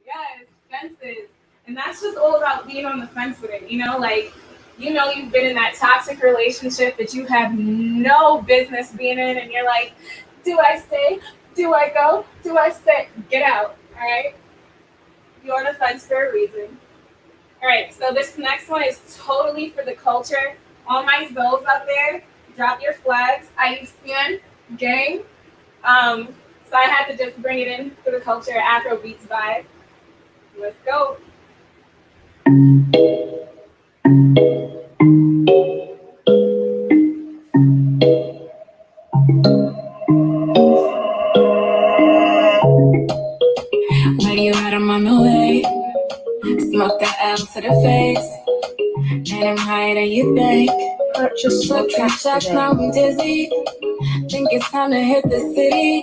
Yes, fences. And that's just all about being on the fence with it, you know, like, you know, you've been in that toxic relationship that you have no business being in, and you're like, do I stay? Do I go? Do I stay? Get out, all right? You're on the fence for a reason. All right, so this next one is totally for the culture. All my Zoes out there, drop your flags. IUCN, gang. So I had to just bring it in for the culture, Afro beats vibe. Let's go. Where you at? I'm on the way. Smoke that L to the face. And I'm higher than you think. Purchase your tracks today. Now I'm dizzy. Think it's time to hit the city.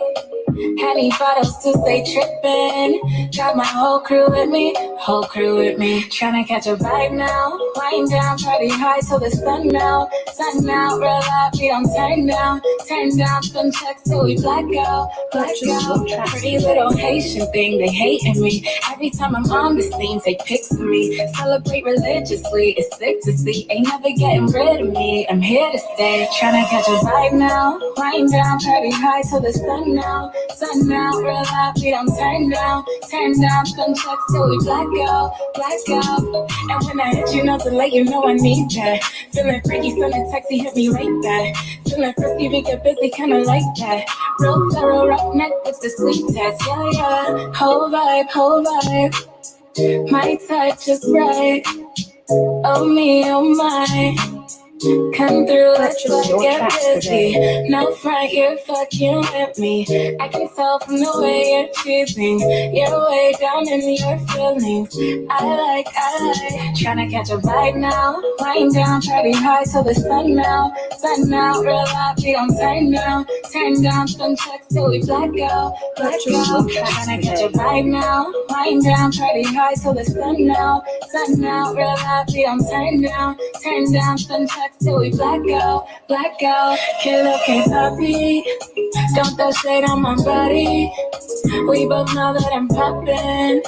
Henny bottles to stay trippin'. Got my whole crew with me. Tryna catch a vibe now. Lying down, party high till the sun out. Sun out, real life, we don't turn down. Turn down, spin checks till we black out. Pretty little Haitian thing, they hating me. Every time I'm on the scene, take pics of me. Celebrate religiously, it's sick to see. Ain't never getting rid of me, I'm here to stay. Tryna catch a vibe now. Lying down, party high till the sun out. Sun out, real life, we don't turn down. Turn down, spin checks till we black out. And when I hit you, not to let you know I need that. Feeling freaky, send a text, hit me right back. Feeling frisky, we get busy, kinda like that. Real thorough, roughneck with the sweet text, yeah. Whole vibe. My touch is right. Oh me, oh my. Come through, let's get busy. No front, you're fucking with me. I can tell from the way you're choosing. You're way down in your feelings. I like. Tryna catch a vibe now. Lying down, party high till the sun out. Sun out, real life, we don't turn down. Turn down, spin checks till we black out. Tryna catch a vibe now. Lying down, party high till the sun out. Sun out, real life, we don't turn down. Turn down, spin checks till we black out. Killer can't copy. Don't throw shade on my body. We both know that I'm poppin'.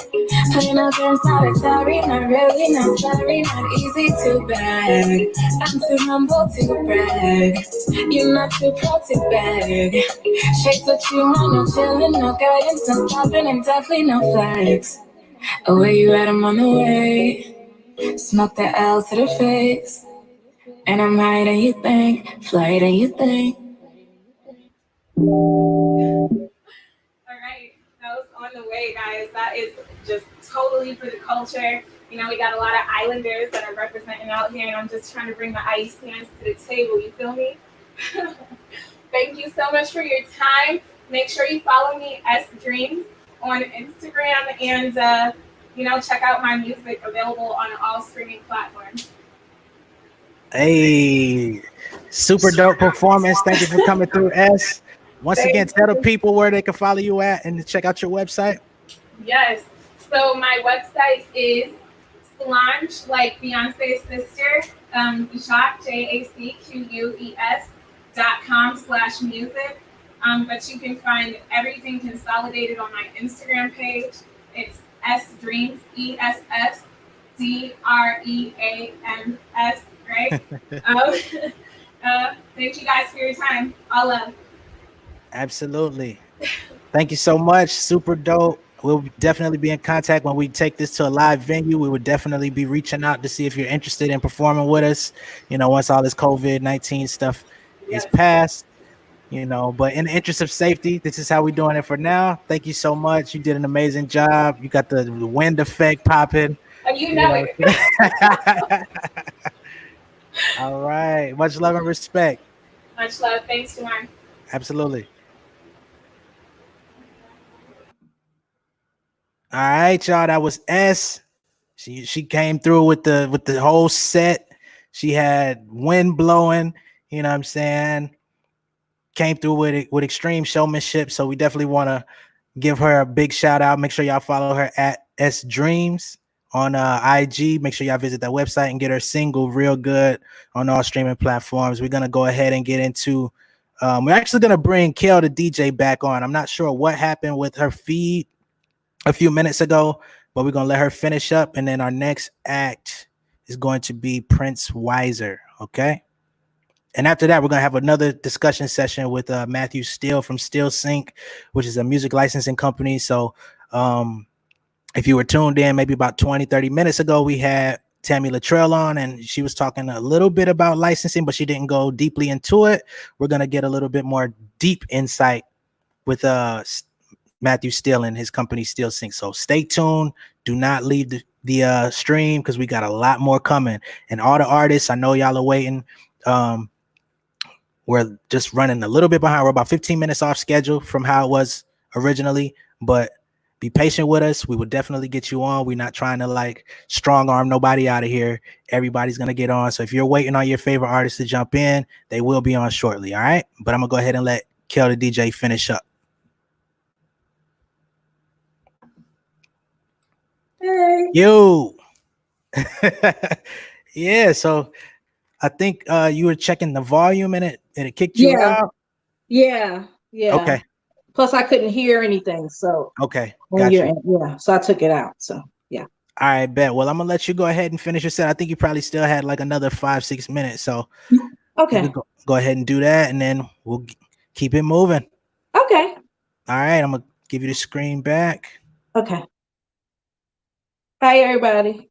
Playing up games, not a sorry, not really, not sorry, not easy to bag. I'm too humble to brag. You're not too proud to beg. Shake what you want, no chillin', no guidance, no stopping, and definitely no flags. Oh, where you at? I'm on the way. Smoke the L to the face. And I'm higher than you think, flyer than you think. All right, that was on the way, guys. That is just totally for the culture. You know, we got a lot of islanders that are representing out here, and I'm just trying to bring the ice hands to the table. You feel me? Thank you so much for your time. Make sure you follow me, S Dreams, on Instagram, and check out my music available on all streaming platforms. Hey, super dope performance. Thank you for coming through, S. Once again, tell the people where they can follow you at and to check out your website. Yes. So my website is Solange, like Beyonce's sister, Jacques, JACQUES.com/music. But you can find everything consolidated on my Instagram page. It's S Dreams, ESSDREAMS, right? Thank you guys for your time. All love. Absolutely. Thank you so much. Super dope. We'll definitely be in contact when we take this to a live venue. We would definitely be reaching out to see if you're interested in performing with us. You know, once all this COVID-19 stuff is passed, you know, but in the interest of safety, this is how we're doing it for now. Thank you so much. You did an amazing job. You got the wind effect popping. You know it. All right. Much love and respect. Much love. Thanks, Jamar. Absolutely. All right, y'all. That was S. She came through with the whole set. She had wind blowing, you know what I'm saying? Came through with extreme showmanship. So we definitely want to give her a big shout out. Make sure y'all follow her at S Dreams on IG. Make sure y'all visit that website and get her single Real Good on all streaming platforms. We're gonna go ahead and get into we're actually gonna bring Kel the DJ back on. I'm not sure what happened with her feed a few minutes ago, but we're gonna let her finish up, and then our next act is going to be Prince Weiser. Okay. And after that, we're going to have another discussion session with Matthew Steele from Steel Sync, which is a music licensing company. So if you were tuned in maybe about 20, 30 minutes ago, we had Tammy Latrell on, and she was talking a little bit about licensing, but she didn't go deeply into it. We're going to get a little bit more deep insight with Matthew Steele and his company Steel Sync. So stay tuned. Do not leave the stream, because we got a lot more coming. And all the artists, I know y'all are waiting. We're just running a little bit behind. We're about 15 minutes off schedule from how it was originally, but be patient with us. We will definitely get you on. We're not trying to like strong arm nobody out of here. Everybody's going to get on. So if you're waiting on your favorite artists to jump in, they will be on shortly. All right. But I'm going to go ahead and let Kel the DJ finish up. Hey. Yo. Yeah. So I think you were checking the volume and it kicked you out. Yeah. Okay. Plus, I couldn't hear anything. So okay, gotcha. So I took it out. So yeah. All right, bet. Well, I'm gonna let you go ahead and finish your set. I think you probably still had like another 5-6 minutes. So okay, go ahead and do that, and then we'll keep it moving. Okay. All right, I'm gonna give you the screen back. Okay. Hi, everybody.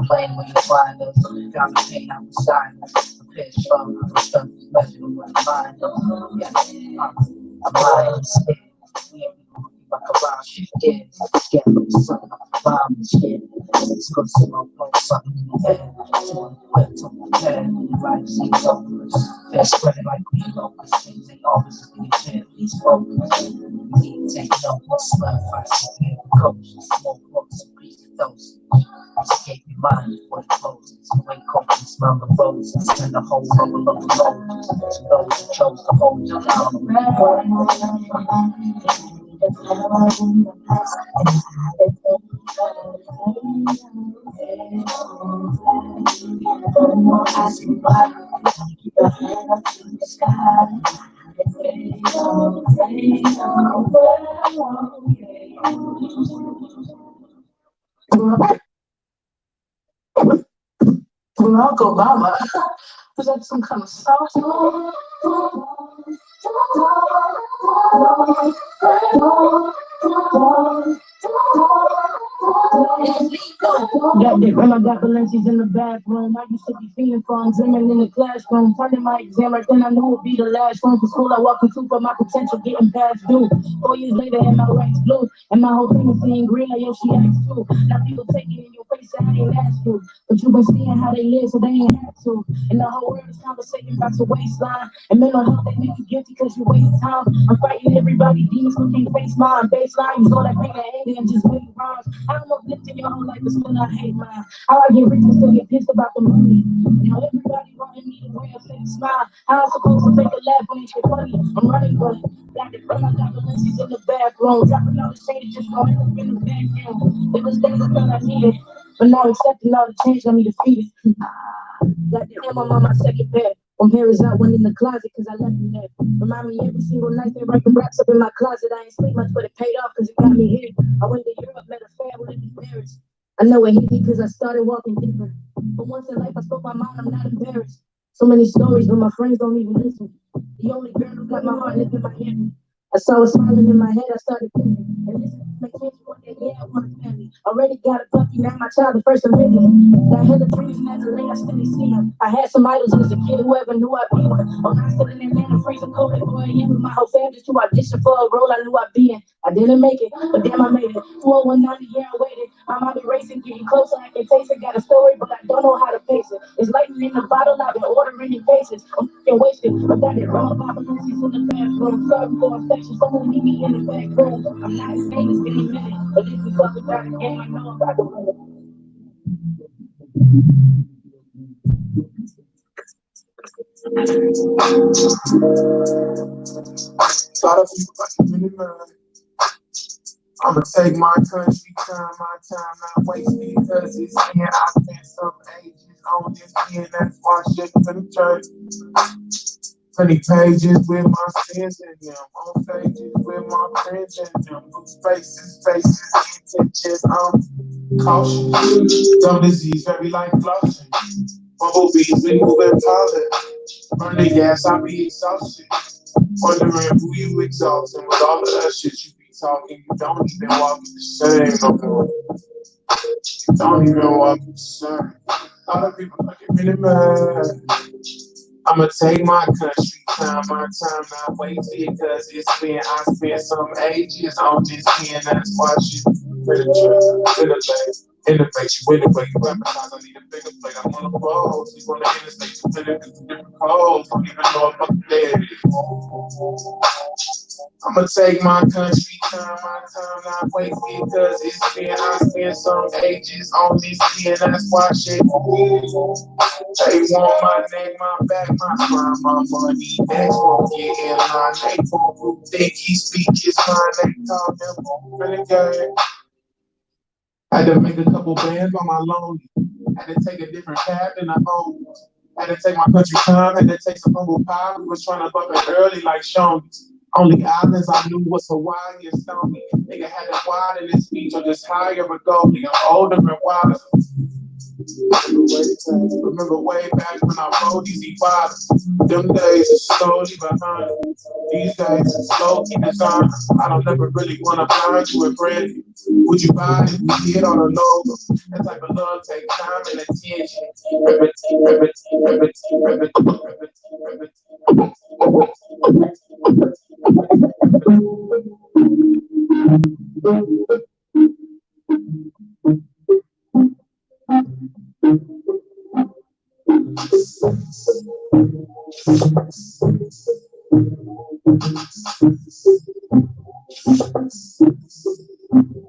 Playing with your father, got me pain outside. pitch from the stuff is measured with mind. I'm lying instead. Like a rhyme, shit, get something off the rhyme and shit. It's good to know, something in the head. Doing quick to the head, right, see, focus. They're spreading like green locusts, things they always be clear, please focus. We take no more smell, fight, get the coach, smoke, books, and grease the dose. Escape your mind before it closes. Wake up and smell the roses. Send the whole roll of the roses. To those who chose to hold you Barack Obama. Was that some kind of sauce? Got that grandma got Balenci's in the bathroom. I used to be feeling fun, dreaming in the classroom. Turning my exam right then, I knew it'd be the last one. For school I walked into for my potential getting past due. 4 years later, and my rights blue. And my whole thing is seeing green, like yo, she asked too. Now people taking in your face, I ain't asked you. But you been seeing how they live, so they ain't have to. And the whole world is conversating about your waistline. And mental health, they make you guilty because you waste time. I'm fighting everybody, demons who can't face mine. Baseline, you saw that pain and anger and just really rhymes. I don't know if lifting your whole life is still I hate mine. How I get rich and still get pissed about the money. Now everybody wanting me to wear a fake smile. How I'm supposed to take a laugh when it's funny? I'm running, but got the grandma got Balenci's in the bathroom. Dropping all the shade, just going up in the vacuum. It was days I thought I needed, but now accepting all the change, I need to feed it. Got the hammer on my second bed. When Paris out, went in the closet cause I left him there. Remind me every single night they write the raps up in my closet. I ain't sleep much, but it paid off cause it got me here. I went to Europe, met a fan with in Paris. I know it hit me cause I started walking different. But once in life I spoke my mind, I'm not embarrassed. So many stories, but my friends don't even listen. The only girl who got my heart lived in my head. I saw her smiling in my head, I started thinking. And this makes sense one day, yeah, I want a family. Already got a puppy, now my child, the first amendment. Got hella dreams and as a late, I still see them. I had some idols as a kid, whoever knew I'd be one. Oh, I'm still in Atlanta, freezing cold at 4 a.m. with my whole family just to audition for a role I knew I'd be in. I didn't make it, but damn, I made it. 20190, yeah, I waited. My mind be racing, getting closer, I can taste it. Got a story, but I don't know how to face it. It's lightning in the bottle, I've been ordering in cases. I'm fucking wasted, but got it wrong. Papa Lucy's in the bathroom. Sorry for affection, someone meet me in the back room. I'm not as famous, been a minute, but if we talk about the game, I know I'm about to win it. A lot of people like really mad. I'ma take my country time, not waste it, cause it's here. I spent some ages on this pen, that's why shit to the church. 20 pages with my sins in them, on stages with my friends in them, loose faces, intentions, cautious. Dumb disease, very like flossing. Bumblebees, we moving pollen. Burn the gas, I be exhausted. Wondering who you exalting with all of that shit you be talking. You don't even walk the same no more. You don't even walk the same. A lot of people like it really mad. I'ma take my country time, not waste it, cause I spent some ages on this pen, that's why shit innovate, you win it, but you advertise, I need a bigger plate, I'm on the road, you on the interstate, you fit it into different codes, don't even know if I'm dead. I'ma take my country time, not waste it, cause I spent some ages on this pen, that's why shit. They want my neck, my back, my spine, my money, next won't get in line, they won't think he speak his mind, they call him renegade. Had to make a couple bands on my loan. Had to take a different path than I owned. Had to take my country time, had to take some humble pie. We was trying to bump it early like Shoney's. Only islands I knew was Hawaii and Stony. Nigga had to widen his speech or just hire a goalie. I'm older and wiser. Remember way back when I rode easy bottoms. Them days are slowly behind. These days it's slow-key design. I don't ever really want to blind you with brand new. Would you buy it? We hit on a logo. That type of love take time and attention.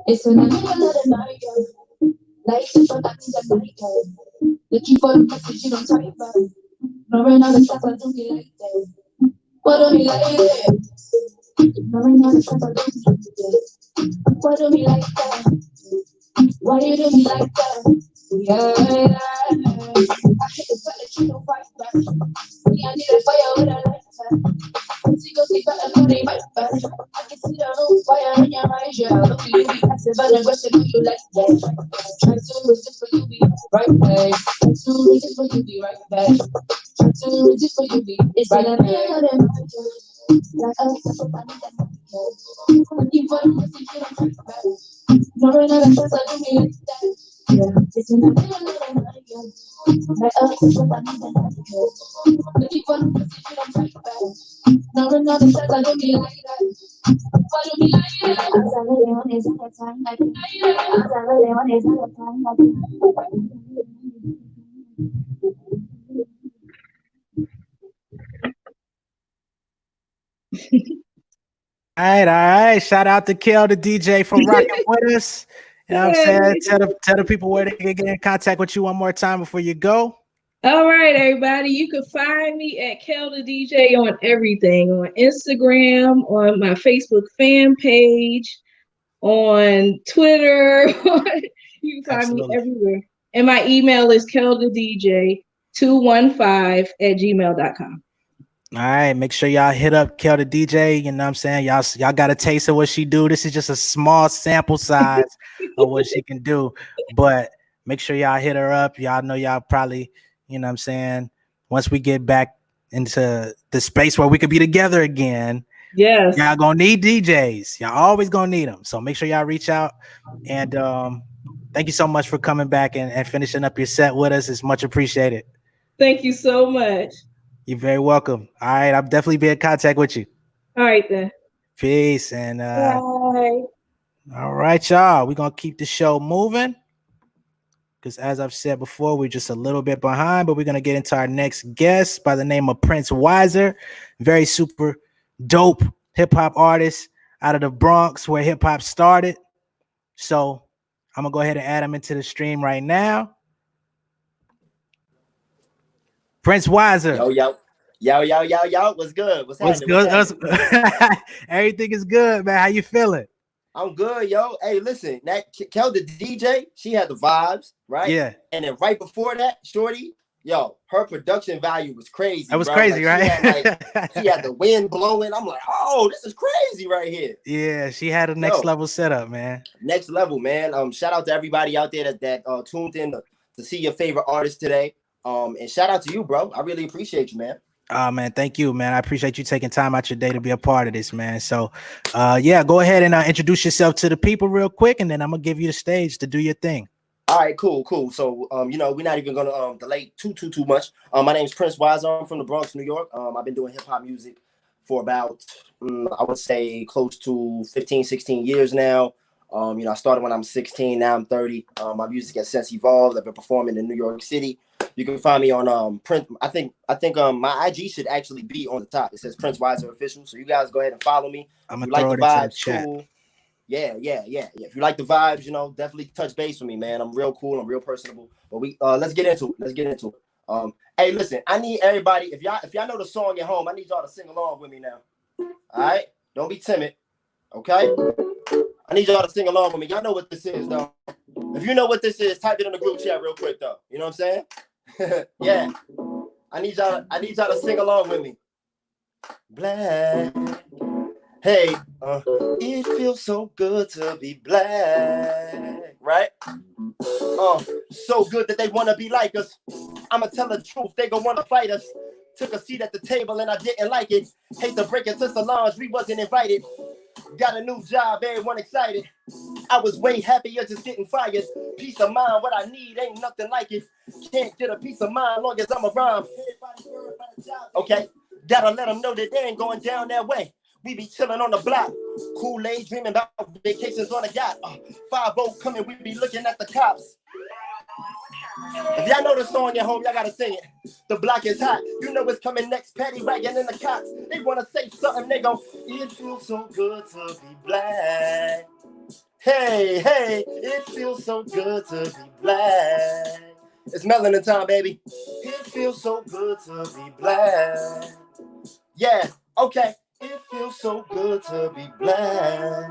It's in the middle of the night, yo. Lights are shut, I think I like that. Looking for the message you don't type back. Knowing all the stuff I do me like that. What do me like that? Knowing all the stuff I do me like that. What do me like that? Why you do me like that? Yeah, I hate the fact that you don't fight back. Me, I need a fire with a lighter. See, go see better for the right back. I can see the whole fire in your eyes, yeah. Look at you be passive and aggressive, do you like that? Try to resist, but you be right back. Try to resist, but you be right back. Try to resist, but you be it's right back. Like us, that's what I need that money. Looking for the message, you don't fight back. Knowing all the stuff I do me like that. Yeah, it's in the middle of the night, yeah. Like us, that's what I need that money. Looking for the message, you don't fight back. Knowing all the stuff I do me like that. Why do me like that? I really want is all the time like it. I really want is all the time like it. All right. Shout out to Kel, the DJ, for rocking with us. You know what I'm saying? Tell the people where they can get in contact with you one more time before you go. All right, everybody. You can find me at Kel the DJ on everything, on Instagram, on my Facebook fan page, on Twitter. You can find me everywhere. And my email is keldadj215@gmail.com. All right, make sure y'all hit up Kel the DJ. You know what I'm saying? Y'all got a taste of what she do. This is just a small sample size of what she can do. But make sure y'all hit her up. Y'all know y'all probably, you know what I'm saying, once we get back into the space where we could be together again. Yes. Y'all gonna need DJs. Y'all always gonna need them. So make sure y'all reach out. And thank you so much for coming back and finishing up your set with us. It's much appreciated. Thank you so much. You're very welcome. All right, I'll definitely be in contact with you. All right then. Peace. And bye. All right, y'all. We're gonna keep the show moving. Because as I've said before, we're just a little bit behind, but we're gonna get into our next guest by the name of Prince Weiser. Very super dope hip-hop artist out of the Bronx where hip-hop started. So I'm gonna go ahead and add him into the stream right now. Prince Weiser. Yo, what's good? What's happening? Good? Everything is good, man. How you feeling? I'm good, yo. Hey, listen, that Kel the DJ, she had the vibes, right? Yeah. And then right before that, Shorty, yo, her production value was crazy. That was crazy, like, right? She had the wind blowing. I'm like, oh, this is crazy right here. Yeah, she had a next level setup, man. Next level, man. Shout out to everybody out there that tuned in to see your favorite artist today. And shout out to you, bro. I really appreciate you, man. Oh man, thank you, man. I appreciate you taking time out your day to be a part of this, man. So yeah, go ahead and introduce yourself to the people real quick, and then I'm gonna give you the stage to do your thing. All right, cool. So we're not even gonna delay too much. My name is Prince Weiser. I'm from the Bronx, New York. I've been doing hip-hop music for about I would say close to 15-16 years now. I started when I'm 16, now I'm 30. My music has since evolved. I've been performing in New York City. You can find me on Prince. I think my IG should actually be on the top. It says Prince Weiser Official. So you guys go ahead and follow me. I'm gonna throw it into the chat. Cool. Yeah. If you like the vibes, definitely touch base with me, man. I'm real cool. I'm real personable. But we let's get into it. Hey, listen, I need everybody. If y'all know the song at home, I need y'all to sing along with me now. All right, don't be timid. Okay, I need y'all to sing along with me. Y'all know what this is, though. If you know what this is, type it in the group chat real quick, though. You know what I'm saying? Yeah. I need y'all to sing along with me. Black. Hey, it feels so good to be black. right? So good that they wanna be like us. I'ma tell the truth, they gon' wanna fight us. Took a seat at the table and I didn't like it. Hate to break it to Solange, we wasn't invited. Got a new job, everyone excited. I was way happier just getting fired. Peace of mind, what I need ain't nothing like it. Can't get a peace of mind long as I'm around. Okay, gotta let them know that they ain't going down that way. We be chilling on the block, Kool-Aid dreaming about vacations on the yacht. 5-0 coming, we be looking at the cops. If y'all know the song at home, y'all gotta sing it. The block is hot, you know it's coming next. Patty wagon in the cops. They wanna say something, they go, it feels so good to be black. Hey, hey, it feels so good to be black. It's melanin time, baby. It feels so good to be black. Yeah, okay. It feels so good to be black.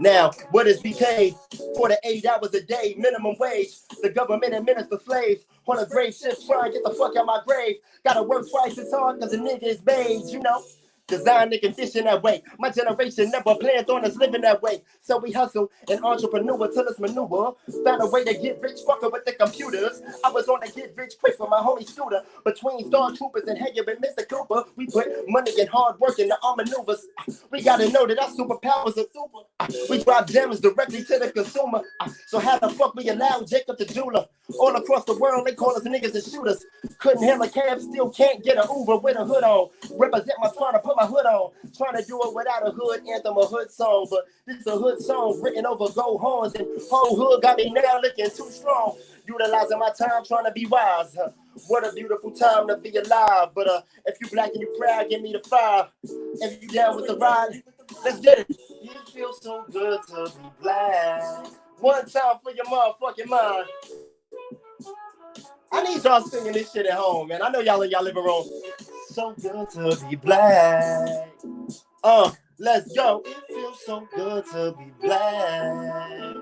Now, what is BK? 48 hours a day, minimum wage. The government administers slaves on a grave shift, trying to get the fuck out my grave. Gotta work twice as hard cause the nigga is beige, you know. Designed and conditioned that way. My generation never planned on us living that way. So we hustle and entrepreneur till it's maneuver. Found a way to get rich, fucking with the computers. I was on the get rich quick with my homie Scooter. Between Star Troopers and Hager and Mr. Cooper, we put money and hard work into our maneuvers. We gotta know that our superpowers are super. We drop gems directly to the consumer. So how the fuck we allow Jacob the jeweler? All across the world, they call us niggas and shooters. Couldn't hail a cab, still can't get an Uber with a hood on. Represent my trying to put my hood on. Trying to do it without a hood anthem or hood song. But this is a hood song written over gold horns. And whole hood got me now looking too strong. Utilizing my time trying to be wise. What a beautiful time to be alive. But if you black and you proud, give me the 5. If you down with the ride, let's get it. It feels so good to be black. One time for your motherfucking mind. I need y'all singing this shit at home, man. I know y'all in y'all living room. So good to be black. Let's go. It feels so good to be black.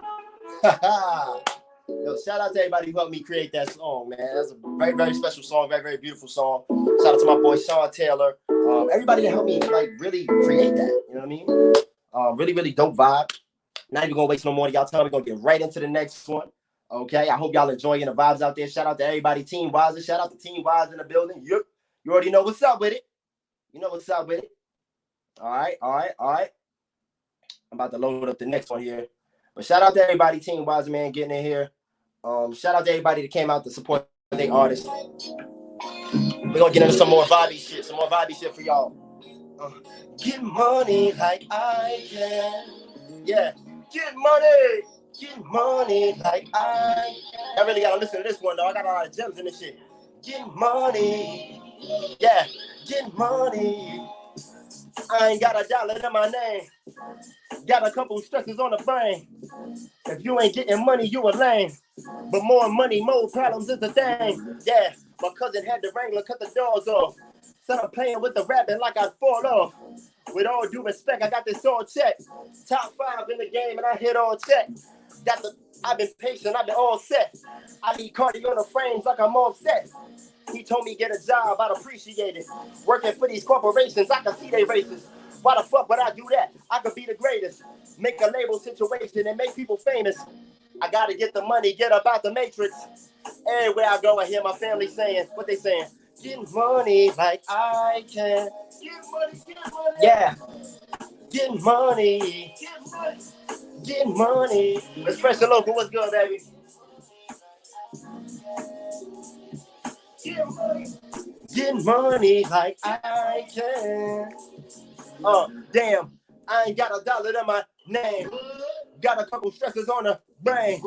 Yo, shout out to everybody who helped me create that song, man. That's a very, very special song, very, very beautiful song. Shout out to my boy Sean Taylor. Everybody that helped me like really create that. You know what I mean? Really, really dope vibe. Not even gonna waste no more of y'all time. We're gonna get right into the next one. Okay, I hope y'all enjoying the vibes out there. Shout out to everybody, Team Wiser. Shout out to Team Wise in the building. You already know what's up with it. You know what's up with it. All right. I'm about to load up the next one here. But shout out to everybody, Team Wise, man, getting in here. Shout out to everybody that came out to support their artists. We're gonna get into some more vibey shit for y'all. Get money like I can. Yeah, get money. Get money like I really gotta listen to this one though. I got a lot of gems in this shit. Get money. Yeah, get money. I ain't got $1 in my name. Got a couple stresses on the brain. If you ain't getting money, you a lame. But more money, more problems is the thing. Yeah, my cousin had the Wrangler cut the doors off. Said I'm playing with the rabbit like I'd fall off. With all due respect, I got this all checked. Top 5 in the game and I hit all check. I've been patient, I've been all set. I need cardio on the frames like I'm all set. He told me get a job, I'd appreciate it. Working for these corporations, I can see they racist. Why the fuck would I do that? I could be the greatest. Make a label situation and make people famous. I gotta get the money, get up out the matrix. Everywhere I go, I hear my family saying, what they saying? Get money like I can. Get money, get money. Yeah. Get money. Get money. Get money. It's Fresh and Local. What's good, baby? Get money. Get money like I can. Damn. I ain't got $1 in my name. Got a couple stresses on the brain.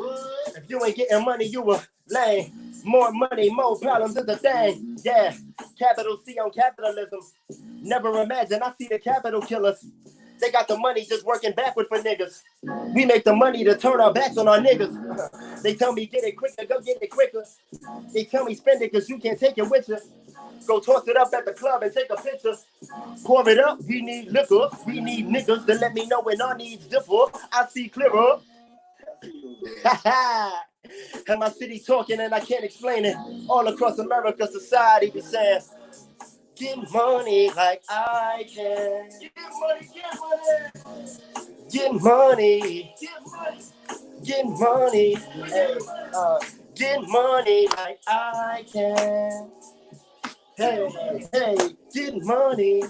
If you ain't getting money, you a lame. More money, more problems is the thing. Yeah. Capital C on capitalism. Never imagine I see the capital killers. They got the money just working backward for niggas. We make the money to turn our backs on our niggas. They tell me get it quicker, go get it quicker. They tell me spend it because you can't take it with you. Go toss it up at the club and take a picture. Pour it up, we need liquor. We need niggas to let me know when our needs differ. I see clearer. And my city talking and I can't explain it. All across America, society be saying, get money like I can. Get money, get money. Get money. Get money. Get money, hey, get money like I can. Hey, hey, get money.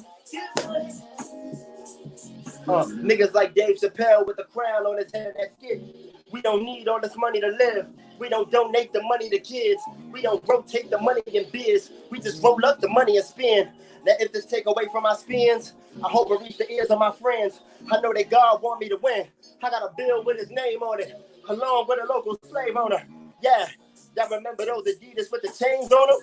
Niggas like Dave Chappelle with a crown on his head and that skit. We don't need all this money to live. We don't donate the money to kids. We don't rotate the money in beers. We just roll up the money and spend. Now if this take away from my spins, I hope it reach the ears of my friends. I know that God want me to win. I got a bill with his name on it, along with a local slave owner. Yeah, y'all remember those Adidas with the chains on them?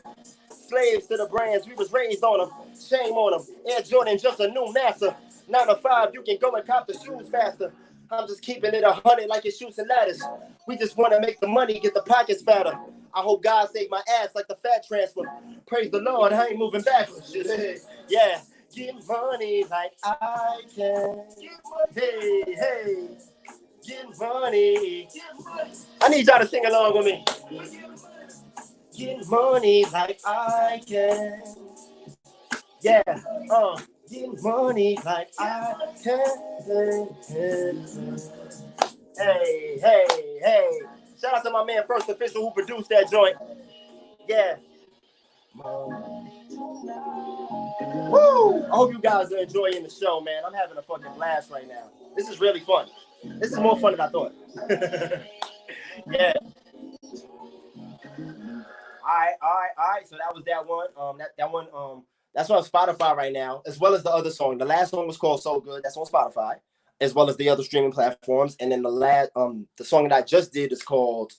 Slaves to the brands, we was raised on them. Shame on them. Air Jordan just a new master. 9 to 5, you can go and cop the shoes faster. I'm just keeping it 100 like it shoots and ladders. We just want to make the money, get the pockets fatter. I hope God save my ass like the fat transfer. Praise the Lord, I ain't moving backwards. Yeah, get money like I can. Hey, hey, get money. I need y'all to sing along with me. Get money like I can. Yeah, get money like I can. Hey, hey, hey. Shout out to my man First Official who produced that joint. Yeah. Woo! I hope you guys are enjoying the show, man. I'm having a fucking blast right now. This is really fun. This is more fun than I thought. Yeah. All right. So that was that one. That one. That's on Spotify right now, as well as the other song. The last song was called "So Good." That's on Spotify, as well as the other streaming platforms. And then the song that I just did is called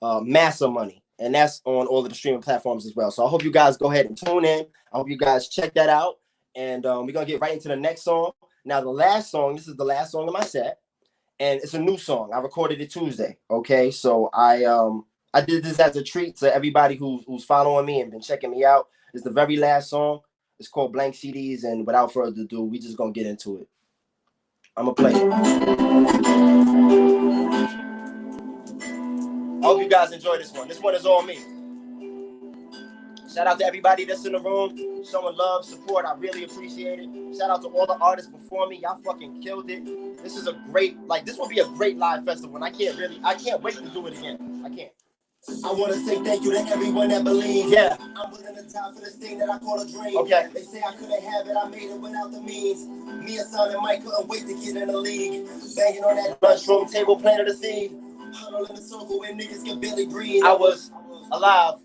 "Massa Money," and that's on all of the streaming platforms as well. So I hope you guys go ahead and tune in. I hope you guys check that out. And we're gonna get right into the next song. Now, the last song. This is the last song of my set, and it's a new song. I recorded it Tuesday. Okay, so I did this as a treat to everybody who's following me and been checking me out. It's the very last song. It's called Blank CDs, and without further ado, we just gonna get into it. I'm gonna play it. I hope you guys enjoy this one. This one is all me. Shout out to everybody that's in the room, showing love, support. I really appreciate it. Shout out to all the artists before me. Y'all fucking killed it. This is a great, this would be a great live festival, and I can't wait to do it again. I can't. I want to say thank you to everyone that believes. Yeah. I'm willing to die for this thing that I call a dream. Okay. They say I couldn't have it, I made it without the means. Me and Son and Mike couldn't wait to get in the league. Banging on that lunchroom table, planting the seed. Huddle in a circle where niggas can barely breathe. I was alive.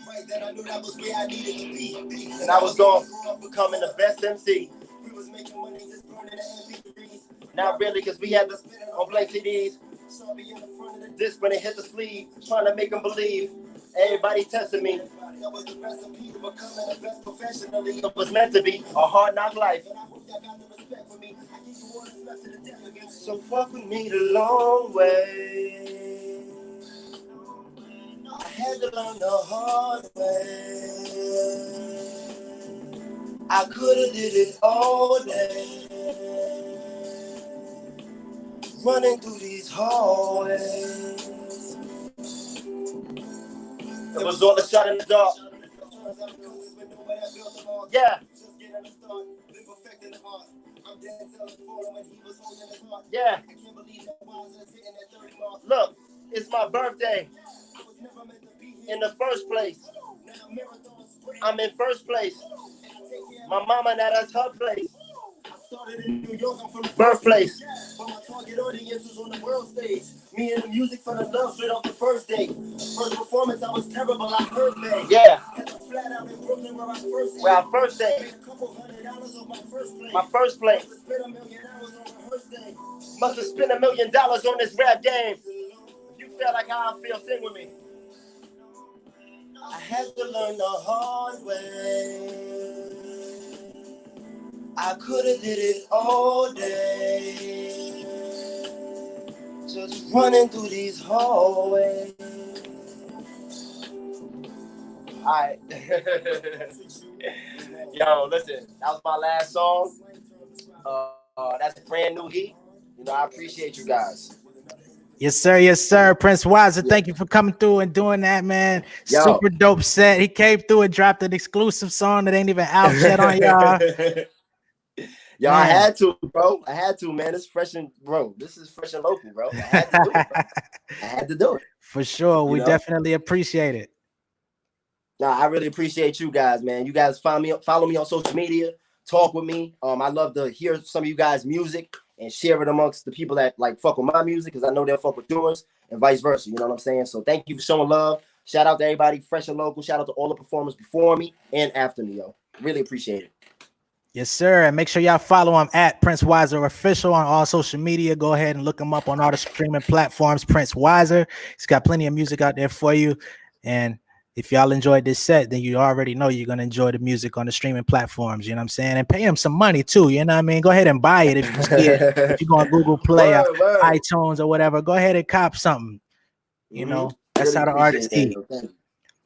Right then I knew that was where I needed to be. And I was going to becoming the best MC. We was making money just burning the MP3s. Not really, because we had to spin it on blank CDs. Sharpie in the front of the disc when it hit the sleeve, trying to make them believe. Everybody testing me. That was the recipe to becoming the best professionally. It was meant to be a hard knock life. And I hope y'all got the respect for me. I give you all this left to the death again. So fuck with me the long way. I had to learn the hard way. I could've did it all day. Running through these hallways. It was all a shot in the dark. Yeah. Yeah. Look, it's my birthday. In the first place. I'm in first place. My mama, now that's her place. Started in New York, I'm from the birthplace. But my target audience was on the world stage. Me and the music fell in love straight off the first day. First performance, I was terrible, I heard that. Yeah. Had to flat out in Brooklyn where I first day. A couple $100 on my first play. My first play. Must have spent $1 million on the first day. Must have spent $1 million on this rap game. If you feel like how I feel, sing with me. I had to learn the hard way. I could've did it all day. Just running through these hallways. Alright. Yo, listen, that was my last song. That's brand new heat. You know, I appreciate you guys. Yes, sir. Yes, sir. Prince Wiser, thank you for coming through and doing that, man. Yo. Super dope set. He came through and dropped an exclusive song that ain't even out yet on y'all. Yo, I had to, bro. I had to, man. It's fresh and bro. This is fresh and local, bro. I had to do it, bro. I had to do it. For sure. We know? definitely appreciate it. Nah, I really appreciate you guys, man. You guys follow me on social media, talk with me. I love to hear some of you guys' music and share it amongst the people that like fuck with my music, because I know they'll fuck with yours and vice versa. You know what I'm saying? So thank you for showing love. Shout out to everybody, fresh and local. Shout out to all the performers before me and after me, yo. Really appreciate it. Yes, sir. And make sure y'all follow him at Prince Wiser Official on all social media. Go ahead and look him up on all the streaming platforms. Prince Wiser. He's got plenty of music out there for you. And if y'all enjoyed this set, then you already know you're going to enjoy the music on the streaming platforms. You know what I'm saying? And pay him some money too. You know what I mean? Go ahead and buy it if you see it. If you go on Google Play or iTunes or whatever, go ahead and cop something. You know, that's really how the artists eat.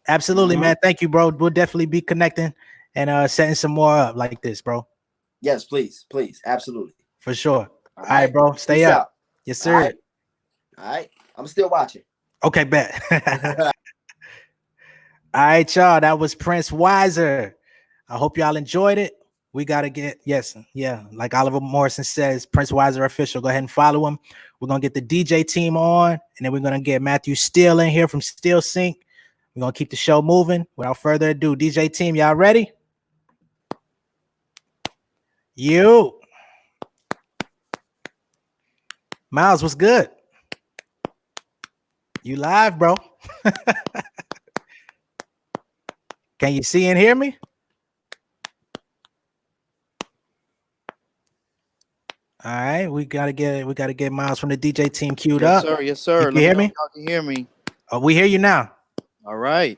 Absolutely, man. Thank you, bro. We'll definitely be connecting and setting some more up like this, bro. Yes, please. Absolutely. For sure. All right, bro. Stay up. Out. Yes, sir. All right. I'm still watching. Okay, bet. All right, y'all. That was Prince Wiser. I hope y'all enjoyed it. We got to get, like Oliver Morrison says, Prince Wiser Official. Go ahead and follow him. We're going to get the DJ team on, and then we're going to get Matthew Steele in here from Steel Sync. We're going to keep the show moving. Without further ado, DJ team, y'all ready? You. Miles, what's good? You live, bro. Can you see and hear me? All right, we gotta get Miles from the DJ team queued up. Yes, sir. You hear me? Y'all can hear me. Oh, we hear you now. All right.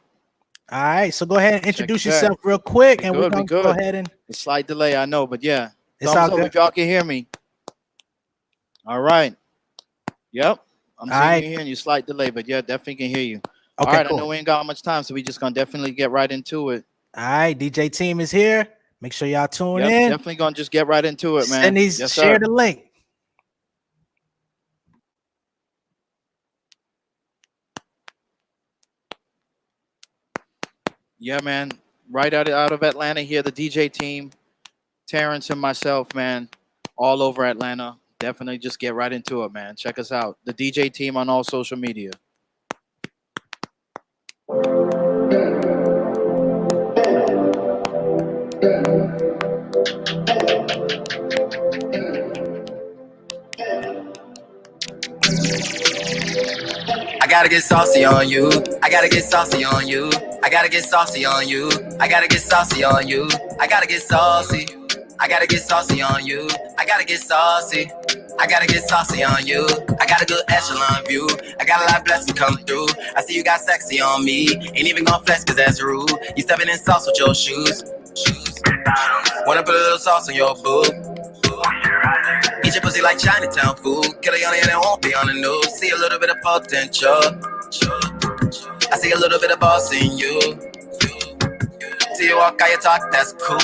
All right, so go ahead and introduce yourself real quick, and we're gonna go ahead and. A slight delay, I know, but yeah. It's all good. If y'all can hear me. All right. Yep. I'm seeing you here, and you slight delay, but yeah, definitely can hear you. Okay, all right, cool. I know we ain't got much time, so we just gonna definitely get right into it. All right, DJ team is here. Make sure y'all tune in. Definitely gonna just get right into it, man. Share the link. Yeah, man. Right out of Atlanta here, the DJ team, Terrence and myself, man, all over Atlanta. Definitely just get right into it, man. Check us out. The DJ team on all social media. I gotta get saucy on you. I gotta get saucy on you. I gotta get saucy on you. I gotta get saucy on you. I gotta get saucy. I gotta get saucy on you. I gotta get saucy. I gotta get saucy on you. I got a good echelon view. I got a lot of blessings come through. I see you got sexy on me. Ain't even gonna flex cause that's rude. You stepping in sauce with your shoes. Wanna put a little sauce on your boob. Eat your pussy like Chinatown food. Kill a young and it won't be on the news. See a little bit of potential. I see a little bit of boss in you. See you walk, how you talk, that's cool.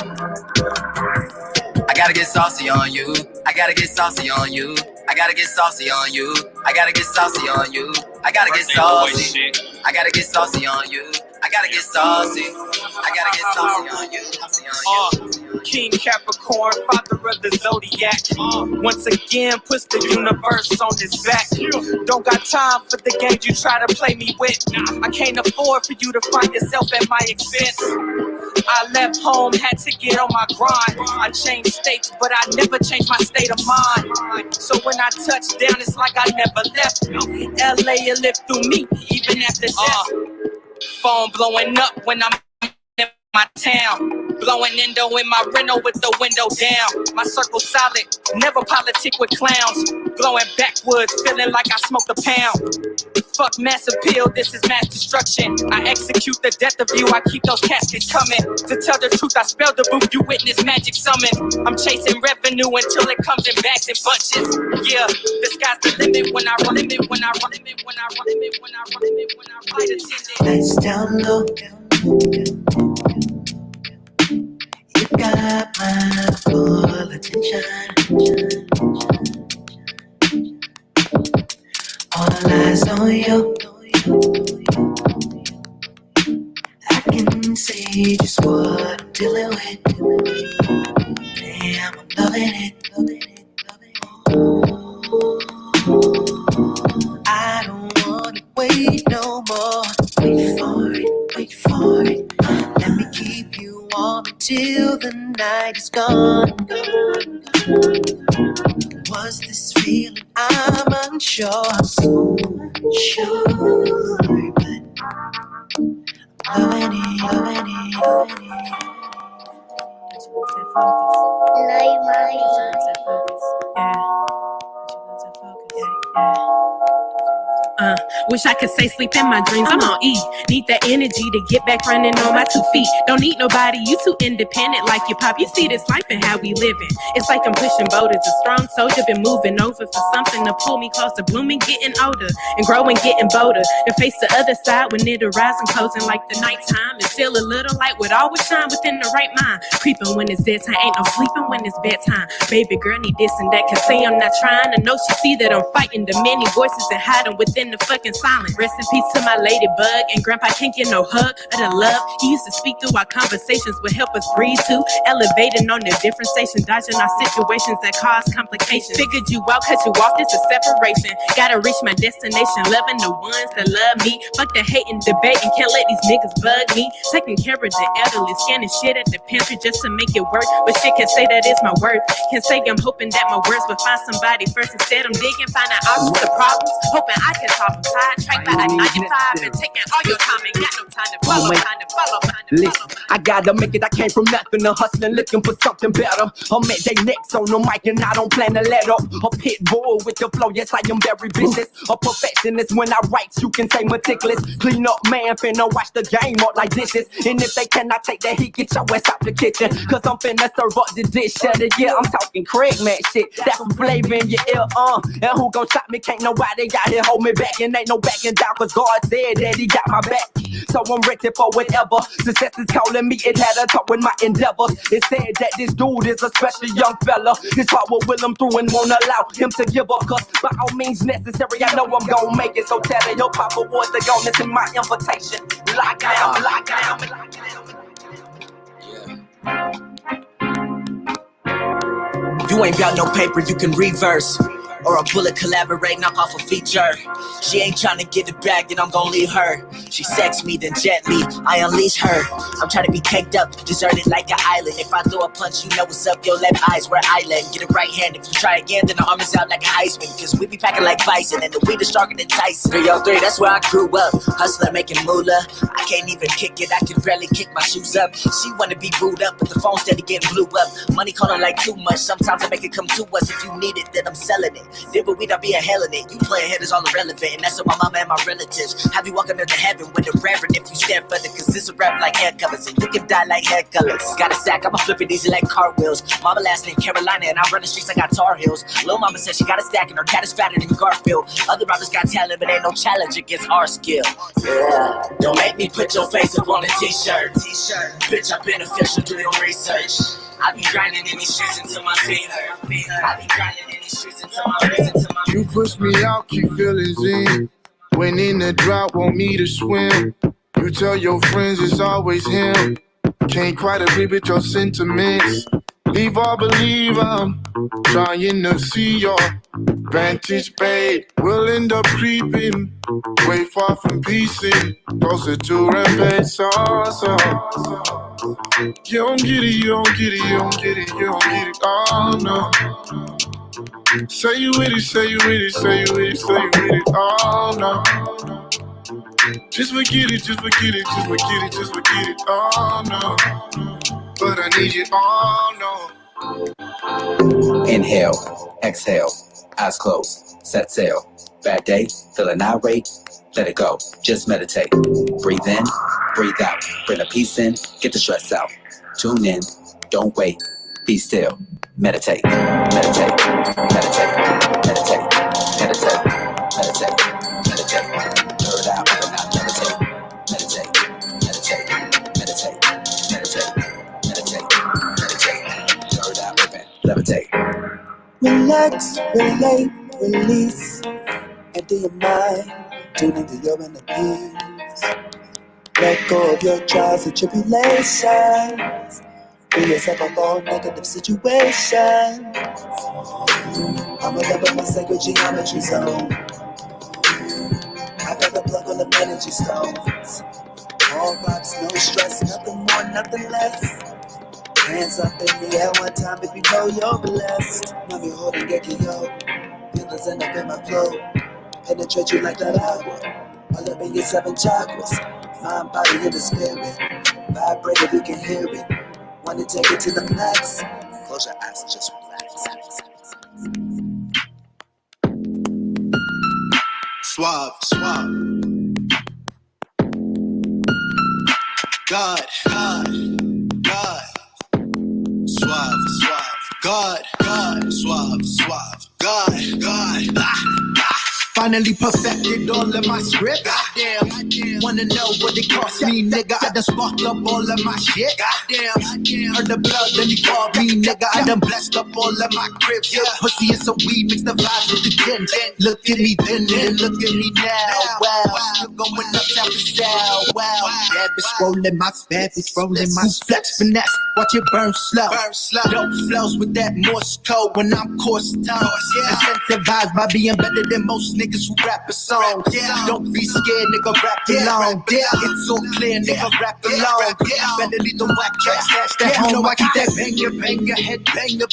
I gotta get saucy on you. I gotta get saucy on you. I gotta get saucy on you. I gotta get saucy on you. I gotta get saucy. I gotta get saucy on you. I gotta get saucy. I gotta get saucy on you. King Capricorn, father of the zodiac. Once again, puts the universe on his back. Don't got time for the games you try to play me with. I can't afford for you to find yourself at my expense. I left home, had to get on my grind. I changed states, but I never changed my state of mind. So when I touch down, it's like I never left. LA, you live through me, even after death. Phone blowing up when I'm in my town. Blowing endo in my rental with the window down. My circle solid, never politic with clowns. Blowing backwoods, feeling like I smoked a pound. Fuck mass appeal, this is mass destruction. I execute the death of you, I keep those caskets coming. To tell the truth, I spell the book, you witness magic summon. I'm chasing revenue until it comes in bags and bunches. Yeah, the sky's the limit when I run it, when I run it, when I run it, when I run it, when I ride attendant. Lights down low. You got my full attention. All eyes on you. I can see just what I'm dealing with. Damn, I'm loving it, loving it, loving it. I don't wanna wait no more. Wait for it, wait for it. Let me keep you warm until the night is gone. What's this feeling? I'm unsure. Sure, but loving it, loving it, loving it. Like my Wish I could say sleep in my dreams. I'm on E. Need that energy to get back running on my 2 feet. Don't need nobody. You too independent like your pop. You see this life and how we living. It's like I'm pushing boulders. A strong soldier been moving over for something to pull me closer. Blooming, getting older and growing, getting bolder. To face the other side when it arrives and closing like the nighttime. It's still a little light would always shine within the right mind. Creeping when it's dead time. Ain't no sleeping when it's bedtime. Baby girl need this and that. Can say I'm not trying to know she see that I'm fighting the many voices and hiding within the fucking silent. Rest in peace to my ladybug, and grandpa can't get no hug of the love. He used to speak through our conversations, would help us breathe too. Elevating on the different stations, dodging our situations that cause complications. Figured you out, cut you off, this a separation. Gotta reach my destination, loving the ones that love me. Fuck the hate and debate, and can't let these niggas bug me. Taking care of the elderly, scanning shit at the pantry just to make it work. But shit can say that it's my worth. Can say I'm hoping that my words will find somebody first. Instead I'm digging, finding out the problems, hoping I can solve them. Sidetracked by a 9-to-5 and taking all your time and got no time to follow, time to follow. Listen, I gotta make it. I came from nothing to hustling, looking for something better. I'm at they necks on the mic and I don't plan to let up. A pit bull with the flow, yes I am very vicious. A perfectionist when I write, you can say meticulous. Clean up man, finna watch the game up like dishes. And if they cannot take that heat, get your ass out the kitchen. Cause I'm finna serve up the dish of the year. I'm talking Craig man shit, that's some flavor in your ear, And who gon' stop me? Can't nobody out here hold me back. And ain't no backing down, cause God said that he got my back. So I'm ready for whatever. Success is calling me, it had a talk with my endeavors. It said that this dude is a special young fella. His heart will will him through and won't allow him to give up. Cause by all means necessary, I know I'm gonna make it. So tell your papa boys to go listen my invitation. Lock down, lock down, lock down. You ain't got no paper, you can reverse. Or a bullet collaborating up off a feature. She ain't trying to get it back, then I'm gonna leave her. She sex me, then gently I unleash her. I'm trying to be caked up, deserted like an island. If I throw a punch, you know what's up, your left eye's where I land. Get it right hand, if you try again, then the arm is out like a Heisman. Cause we be packing like bison, and the weed is stronger than Tyson. 303, that's where I grew up, hustler making moolah. I can't even kick it, I can barely kick my shoes up. She wanna be booed up, but the phone steady getting blew up. Money calling like too much, sometimes I make it come to us. If you need it, then I'm selling it. Then but we don't be a hell in it. You playing head is all irrelevant, and that's what my mama and my relatives have you walking into heaven with the reverend if you stand further. Cause this a rap like hair colors, and you can die like hair colors. Got a sack, I'ma flip it easy like cartwheels. Mama last name Carolina, and I run the streets like I Tar Heels. Lil' mama said she got a stack, and her cat is fatter than Garfield. Other rappers got talent, but ain't no challenge against our skill. Yeah, don't make me put your face up on a t-shirt. Bitch, I've been official, do your research. I be grinding in these streets until my feet hurt. I be grinding in these streets until my You push me out, keep feelings in. When in the drought, want me to swim. You tell your friends it's always him. Can't quite agree with your sentiments. Leave or believe I'm trying to see your vantage, babe. We'll end up creeping way far from piecing, closer to rampage. So you don't get it, you don't get it, you don't get it, you don't get it. Oh no. Say you with it, say you with it, say you with it, say you with it. Oh no. Just forget it, just forget it, just forget it, just forget it. Oh no. But I need you. Oh no. Inhale, exhale, eyes closed, set sail. Bad day, feeling irate, let it go, just meditate. Breathe in, breathe out, bring the peace in, get the stress out. Tune in, don't wait, be still, meditate, meditate, meditate, meditate, meditate, meditate, meditate. Third out, open out, meditate, meditate, meditate, meditate, meditate, meditate, meditate. Third out, open, levitate. Relax, relate, release. Empty your mind, tune into your inner peace. Let go of your trials and tribulations. Free yourself of all negative situations. I'm a level my sacred geometry zone. I got the plug on the energy stones. All vibes, no stress, nothing more, nothing less. Hands up in the air one time if you know you're blessed. Mommy holding get yo. Feelings end up in my flow. Penetrate you like that agua. All up in your 7 chakras. Mind, body, and the spirit. Vibrate if you can hear it. Wanna take it to the max. Close your eyes and just relax. Suave, suave. God, God, God. Suave, suave. God, God, suave, suave. God, God. Finally perfected all of my script. Goddamn, wanna know what it cost me, nigga? I done sparked up all of my shit. Goddamn, heard the blood, then he called me, nigga. I done blessed up all of my cribs. Yeah, pussy and some weed, mix the vibes with the gin. Look at me then, and look at me now. Wow, still going up down the south. Wow, bad bitch rolling my fat bitch rolling my flex finesse. Watch it burn slow. Dope flows with that Morse code when I'm course tongue. Incentivized by being better than most niggas who rap a song. Don't be scared, nigga, rap along. It's so clear, nigga, rap along. Better leave the whack track stashed at home. You know I keep that banger, head banger.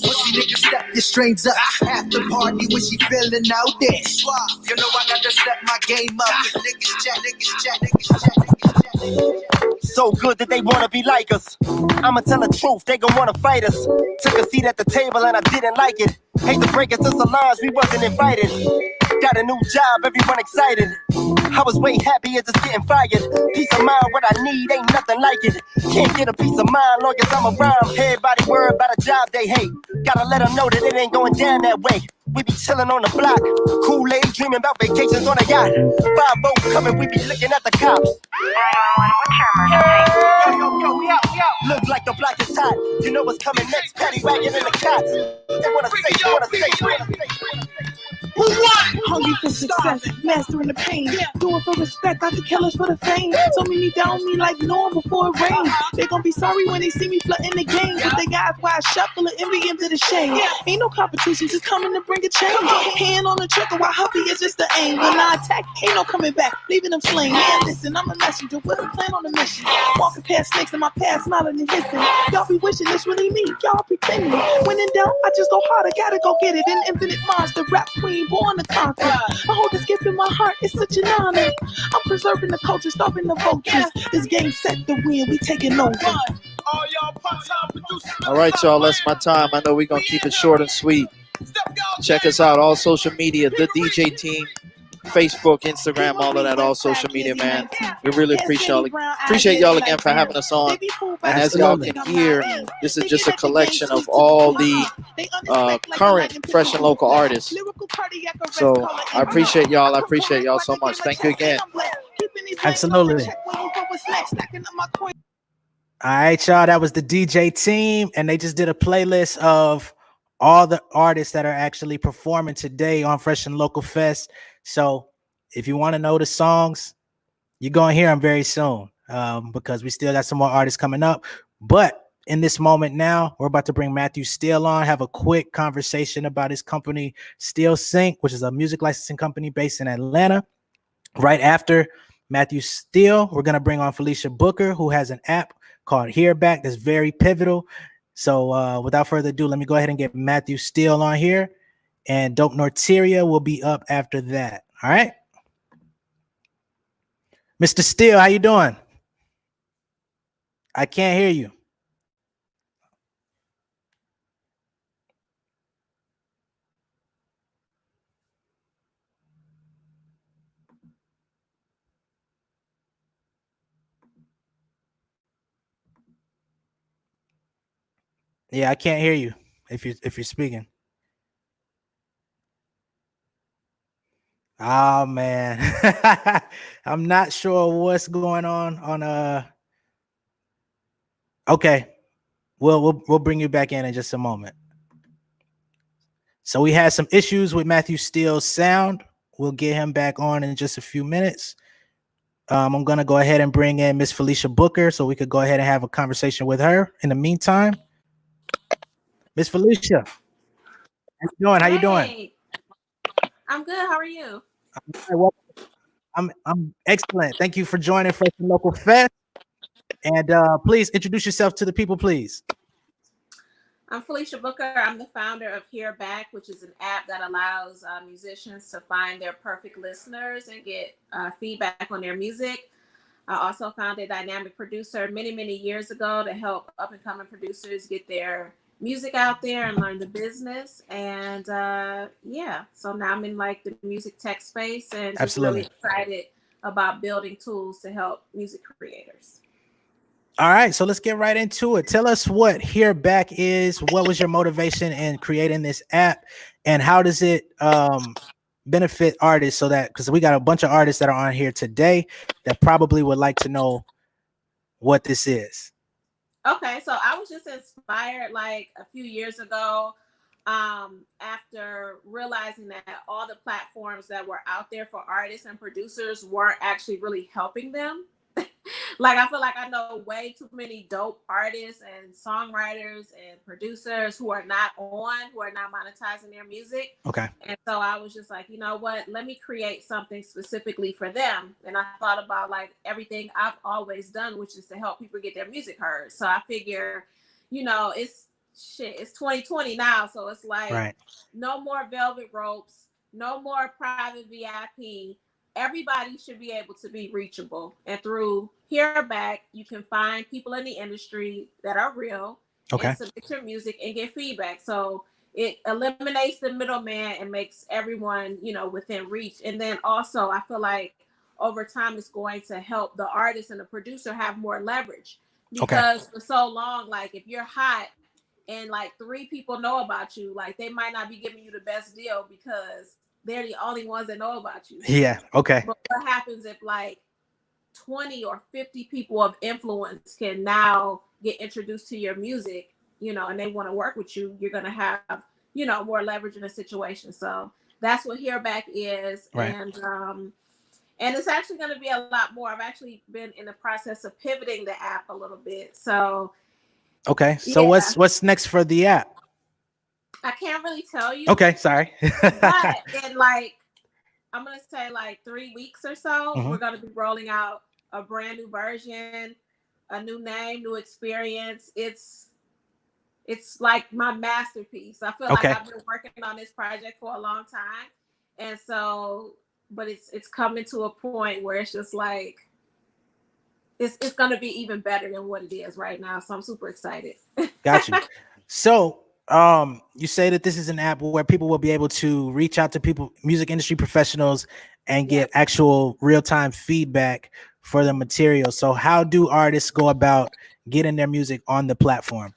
Pussy nigga, step your strings up. After party when she feeling out there. You know I gotta step my game up. Niggas chat. So good that they wanna be like us. I'ma tell the truth, they gon' wanna fight us. Took a seat at the table and I didn't like it. Hate to break it to Solange, we wasn't invited. Got a new job, everyone excited. I was way happier just getting fired. Peace of mind, what I need, ain't nothing like it. Can't get a peace of mind long as I'm around. Everybody worried about a job they hate. Gotta let them know that it ain't going down that way. We be chillin' on the block, Kool-Aid dreaming about vacations on a yacht. 5-0 coming, we be looking at the cops. Yo, look like the block is hot. You know what's coming next, paddy wagon in the cots. They wanna say. Who won? Hungry for success, mastering the pain. Do it for respect, not the killers for the fame. So many down me like Noah before it rains. They gon' be sorry when they see me flooding the game. But they got why I shuffle and envy into the shame. Ain't no competition, just coming to bring a change. Hand on the trigger while hubby is just the aim. When I attack, ain't no coming back, leaving them slain. Man, listen, I'm a messenger with a plan on the mission. Walking past snakes in my past, smiling and hissing. Y'all be wishing this really me, y'all pretending. When in doubt, I just go harder, gotta go get it. An infinite monster, rap queen. Born to conquer. I hold this gift in my heart, it's such an honor. I'm preserving the culture, stopping the vultures. This game set to win, we taking over. All right, y'all, that's my time. I know we're going to keep it short and sweet. Check us out, all social media, the DJ team, Facebook, Instagram, all of that, all social media, man. We really appreciate y'all again for having us on. And as y'all can hear, this is just a collection of all the current fresh and local artists. So I appreciate y'all. I appreciate y'all so much. Thank you again. Absolutely. All right, y'all. That was the DJ team, and they just did a playlist of all the artists that are actually performing today on Fresh and Local Fest. So if you want to know the songs, you're going to hear them very soon because we still got some more artists coming up. But in this moment now, we're about to bring Matthew Steele on, have a quick conversation about his company, Steele Sync, which is a music licensing company based in Atlanta. Right after Matthew Steele, we're going to bring on Felicia Booker, who has an app called Hear Back that's very pivotal. So without further ado, let me go ahead and get Matthew Steele on here. And Dope Norteria will be up after that. All right. Mr. Steele, how you doing? I can't hear you. Yeah, I can't hear you if you're speaking. Oh man. I'm not sure what's going on okay. We'll bring you back in just a moment. So we had some issues with Matthew Steele's sound. We'll get him back on in just a few minutes. I'm gonna go ahead and bring in Miss Felicia Booker so we could go ahead and have a conversation with her. In the meantime, Miss Felicia, how you doing? How you doing? Hey, I'm good. How are you? Hey, well, I'm excellent. Thank you for joining Fresh and Local Fest. And please introduce yourself to the people, please. I'm Felicia Booker. I'm the founder of Hear Back, which is an app that allows musicians to find their perfect listeners and get feedback on their music. I also founded Dynamic Producer many, many years ago to help up and coming producers get their music out there and learn the business. And yeah, so now I'm in like the music tech space and just Absolutely. really excited about building tools to help music creators. All right, so let's get right into it. Tell us what Hear Back is. What was your motivation in creating this app, and how does it benefit artists? So that, because we got a bunch of artists that are on here today that probably would like to know what this is. Okay, so I was just inspired like a few years ago after realizing that all the platforms that were out there for artists and producers weren't actually really helping them. Like, I feel like I know way too many dope artists and songwriters and producers who are not monetizing their music. Okay. And so I was just like, you know what, let me create something specifically for them. And I thought about like everything I've always done, which is to help people get their music heard. So I figure, you know, it's 2020 now. So it's like, right. No more velvet ropes, no more private VIP. Everybody should be able to be reachable. And through Hear Back, you can find people in the industry that are real Okay. and submit your music and get feedback. So it eliminates the middleman and makes everyone, you know, within reach. And then also, I feel like over time, it's going to help the artist and the producer have more leverage. Because for so long, like if you're hot and like 3 people know about you, like they might not be giving you the best deal because they're the only ones that know about you. Yeah. Okay. But what happens if like 20 or 50 people of influence can now get introduced to your music, you know, and they want to work with you? You're going to have, you know, more leverage in a situation. So that's what Hear Back is. Right. And it's actually going to be a lot more. I've actually been in the process of pivoting the app a little bit. So okay. So yeah. what's next for the app? I can't really tell you. Okay, sorry. But in like, I'm going to say like 3 weeks or so, Mhm. we're going to be rolling out a brand new version, a new name, new experience. It's like my masterpiece. I feel like I've been working on this project for a long time. And so, but it's coming to a point where it's just like, it's going to be even better than what it is right now. So I'm super excited. Got you. So, you say that this is an app where people will be able to reach out to people, music industry professionals, and get actual real-time feedback for the material. So how do artists go about getting their music on the platform?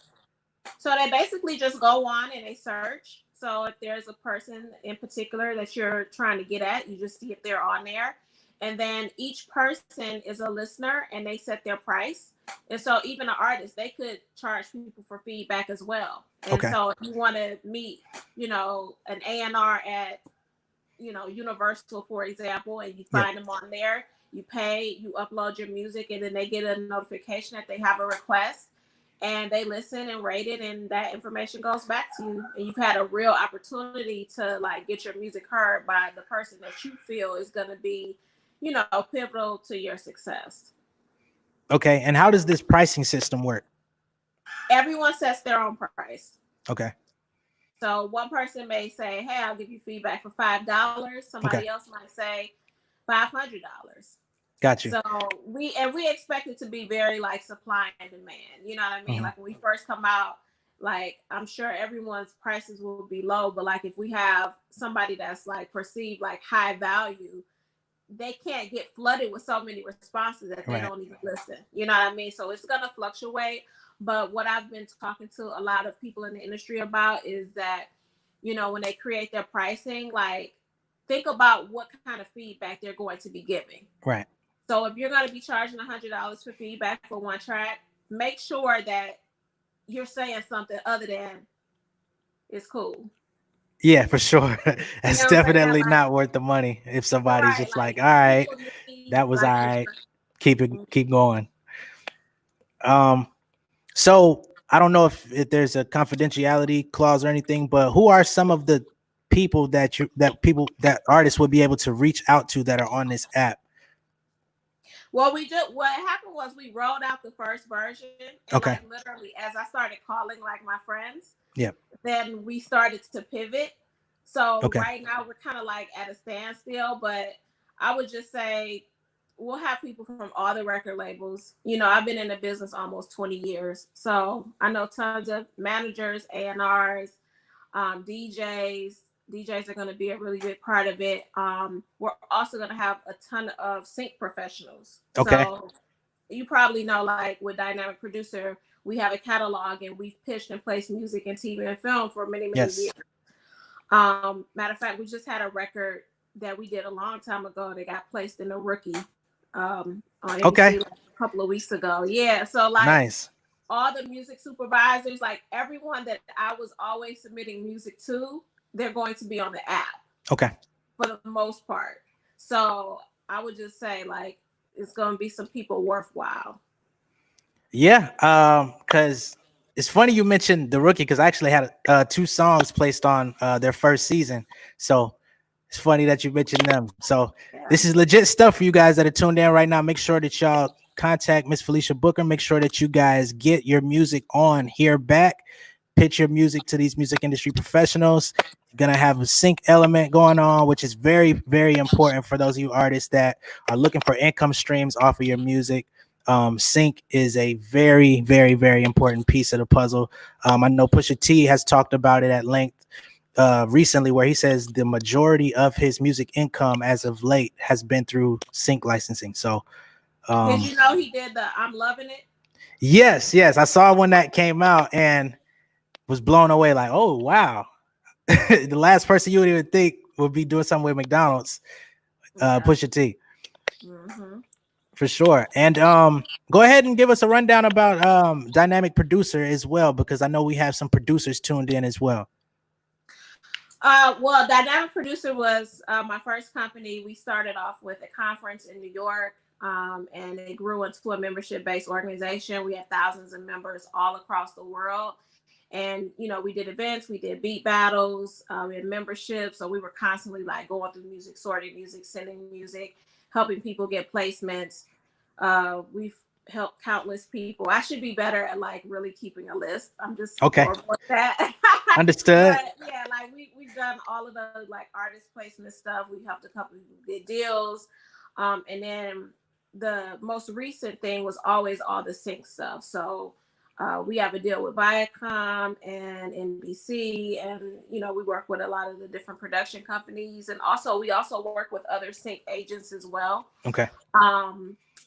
So they basically just go on and they search. So if there's a person in particular that you're trying to get at, you just see if they're on there. And then each person is a listener and they set their price. And so even an artist, they could charge people for feedback as well. And so if you want to meet, you know, an A&R at, you know, Universal, for example, and you find them on there, you pay, you upload your music, and then they get a notification that they have a request. And they listen and rate it, and that information goes back to you. And you've had a real opportunity to like get your music heard by the person that you feel is going to be, you know, pivotal to your success. Okay. And how does this pricing system work? Everyone sets their own price. Okay. So one person may say, hey, I'll give you feedback for $5. Somebody else might say $500. Got you. So we expect it to be very like supply and demand. You know what I mean? Mhm. Like when we first come out, like I'm sure everyone's prices will be low, but like if we have somebody that's like perceived like high value, they can't get flooded with so many responses that they don't even listen. You know what I mean? So it's gonna fluctuate. But what I've been talking to a lot of people in the industry about is that, you know, when they create their pricing, like think about what kind of feedback they're going to be giving. Right. So if you're going to be charging $100 for feedback for one track, make sure that you're saying something other than it's cool. Yeah, for sure. That's You know definitely not worth the money if somebody's just like, all right. That was all Like, right. Keep going. So I don't know if there's a confidentiality clause or anything, but who are some of the people that artists would be able to reach out to that are on this app? well, what happened was we rolled out the first version, and Okay. like literally as I started calling like my friends, Yeah. then we started to pivot. So Okay. right now we're kind of like at a standstill, but I would just say we'll have people from all the record labels. You know, I've been in the business almost 20 years, so I know tons of managers, A&Rs, DJs. DJs are going to be a really big part of it. We're also going to have a ton of sync professionals. Okay. So you probably know, like with Dynamic Producer, we have a catalog and we've pitched and placed music in TV and film for many, many Yes. years. Matter of fact, we just had a record that we did a long time ago that got placed in a rookie on ABC Okay. like a couple of weeks ago. Yeah. So like Nice. all the music supervisors, like everyone that I was always submitting music to, they're going to be on the app Okay. for the most part. So I would just say like it's going to be some people worthwhile. Yeah. Because it's funny you mentioned the rookie, because I actually had 2 songs placed on their first season. So it's funny that you mentioned them. So this is legit stuff for you guys that are tuned in right now. Make sure that y'all contact Miss Felicia Booker. Make sure that you guys get your music on Here Back. Pitch your music to these music industry professionals. You're gonna have a sync element going on, which is very, very important for those of you artists that are looking for income streams off of your music. Sync is a very, very, very important piece of the puzzle. I know Pusha T has talked about it at length recently, where he says the majority of his music income as of late has been through sync licensing. So Did you know he did the I'm Loving It? yes, I saw when that came out and was blown away, like, oh wow. The last person you would even think would be doing something with McDonald's, Pusha T. Mm-hmm. For sure. And go ahead and give us a rundown about Dynamic Producer as well, because I know we have some producers tuned in as well. Well, Dynamic Producer was my first company. We started off with a conference in New York, and it grew into a membership-based organization. We had thousands of members all across the world. And, you know, we did events, we did beat battles, we had memberships. So we were constantly like going through music, sorting music, sending music, helping people get placements. We've helped countless people. I should be better at like really keeping a list. I'm just horrible at that. Understood. But yeah, like we've done all of the like artist placement stuff. We helped a couple people get deals. And then the most recent thing was always all the sync stuff. So we have a deal with Viacom and NBC, and you know we work with a lot of the different production companies, and we also work with other sync agents as well. Okay.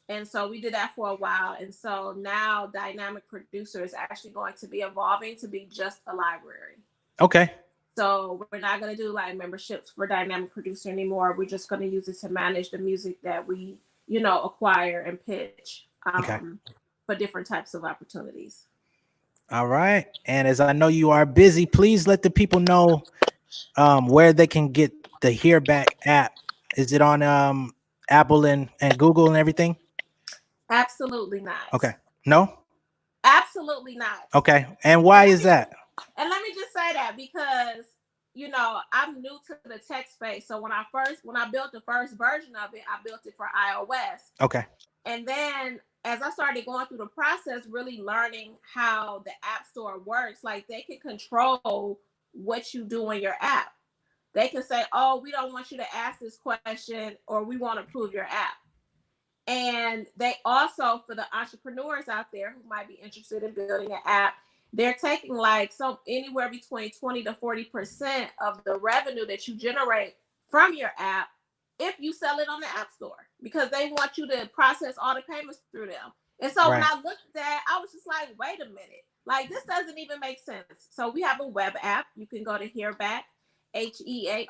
And so we did that for a while, and so now Dynamic Producer is actually going to be evolving to be just a library. Okay. So we're not going to do like memberships for Dynamic Producer anymore. We're just going to use it to manage the music that we, you know, acquire and pitch. For different types of opportunities. All right. And as I know you are busy, please let the people know where they can get the Hear Back app. Is it on Apple and Google and everything? Absolutely not. Okay. No? Absolutely not. Okay. And why is that? And let me just say that because, you know, I'm new to the tech space. So when I built the first version of it, I built it for iOS. Okay. And then as I started going through the process, really learning how the App Store works, like they can control what you do in your app. They can say, oh, we don't want you to ask this question, or we want to approve your app. And they also, for the entrepreneurs out there who might be interested in building an app, they're taking like anywhere between 20 to 40% of the revenue that you generate from your app if you sell it on the App Store, because they want you to process all the payments through them. And so when I looked at that, I was just like, wait a minute, like this doesn't even make sense. So we have a web app. You can go to Hearback, HEARBK.com,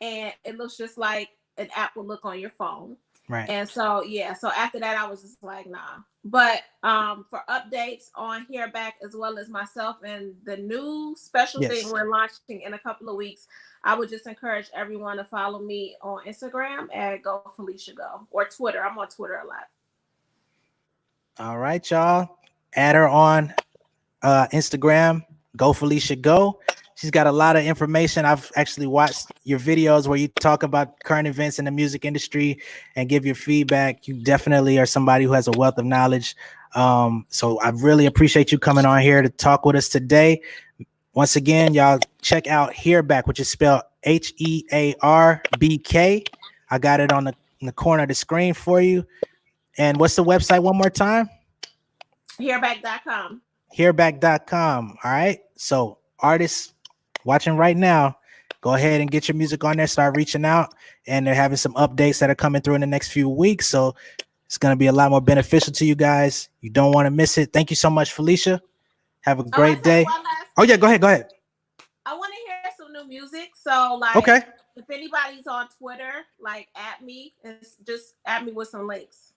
and it looks just like an app will look on your phone. Right. And so so after that I was just like, nah. But for updates on Here Back as well as myself and the new special thing we're launching in a couple of weeks, I would just encourage everyone to follow me on Instagram at Go Felicia Go, or Twitter. I'm on Twitter a lot. All right, y'all. Add her on Instagram, Go Felicia Go. She's got a lot of information. I've actually watched your videos where you talk about current events in the music industry and give your feedback. You definitely are somebody who has a wealth of knowledge. So I really appreciate you coming on here to talk with us today. Once again, y'all check out Hearback, which is spelled HEARBK. I got it on the corner of the screen for you. And what's the website one more time? Hearback.com. Hearback.com. All right. So artists watching right now, go ahead and get your music on there, start reaching out, and they're having some updates that are coming through in the next few weeks. So it's going to be a lot more beneficial to you guys. You don't want to miss it. Thank you so much, Felicia. Have a great day. Oh yeah, go ahead. I want to hear some new music. So like, okay, if anybody's on Twitter, like at me and just at me with some links.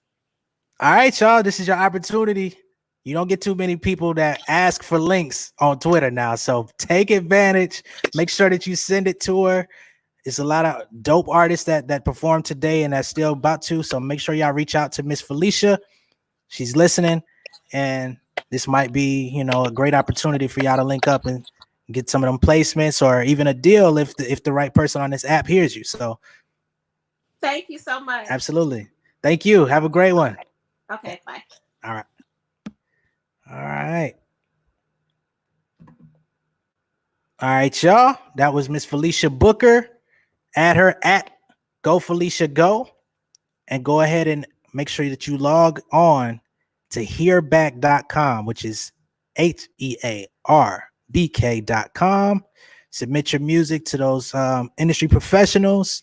All right, y'all. This is your opportunity. You don't get too many people that ask for links on Twitter now. So take advantage. Make sure that you send it to her. It's a lot of dope artists that performed today and that's still about to. So make sure y'all reach out to Miss Felicia. She's listening. And this might be, a great opportunity for y'all to link up and get some of them placements or even a deal if the right person on this app hears you. So thank you so much. Absolutely. Thank you. Have a great one. Okay, bye. All right. All right. All right, y'all. That was Miss Felicia Booker. Add her at Go Felicia Go. And go ahead and make sure that you log on to hearback.com, which is HEARBK.com. Submit your music to those industry professionals.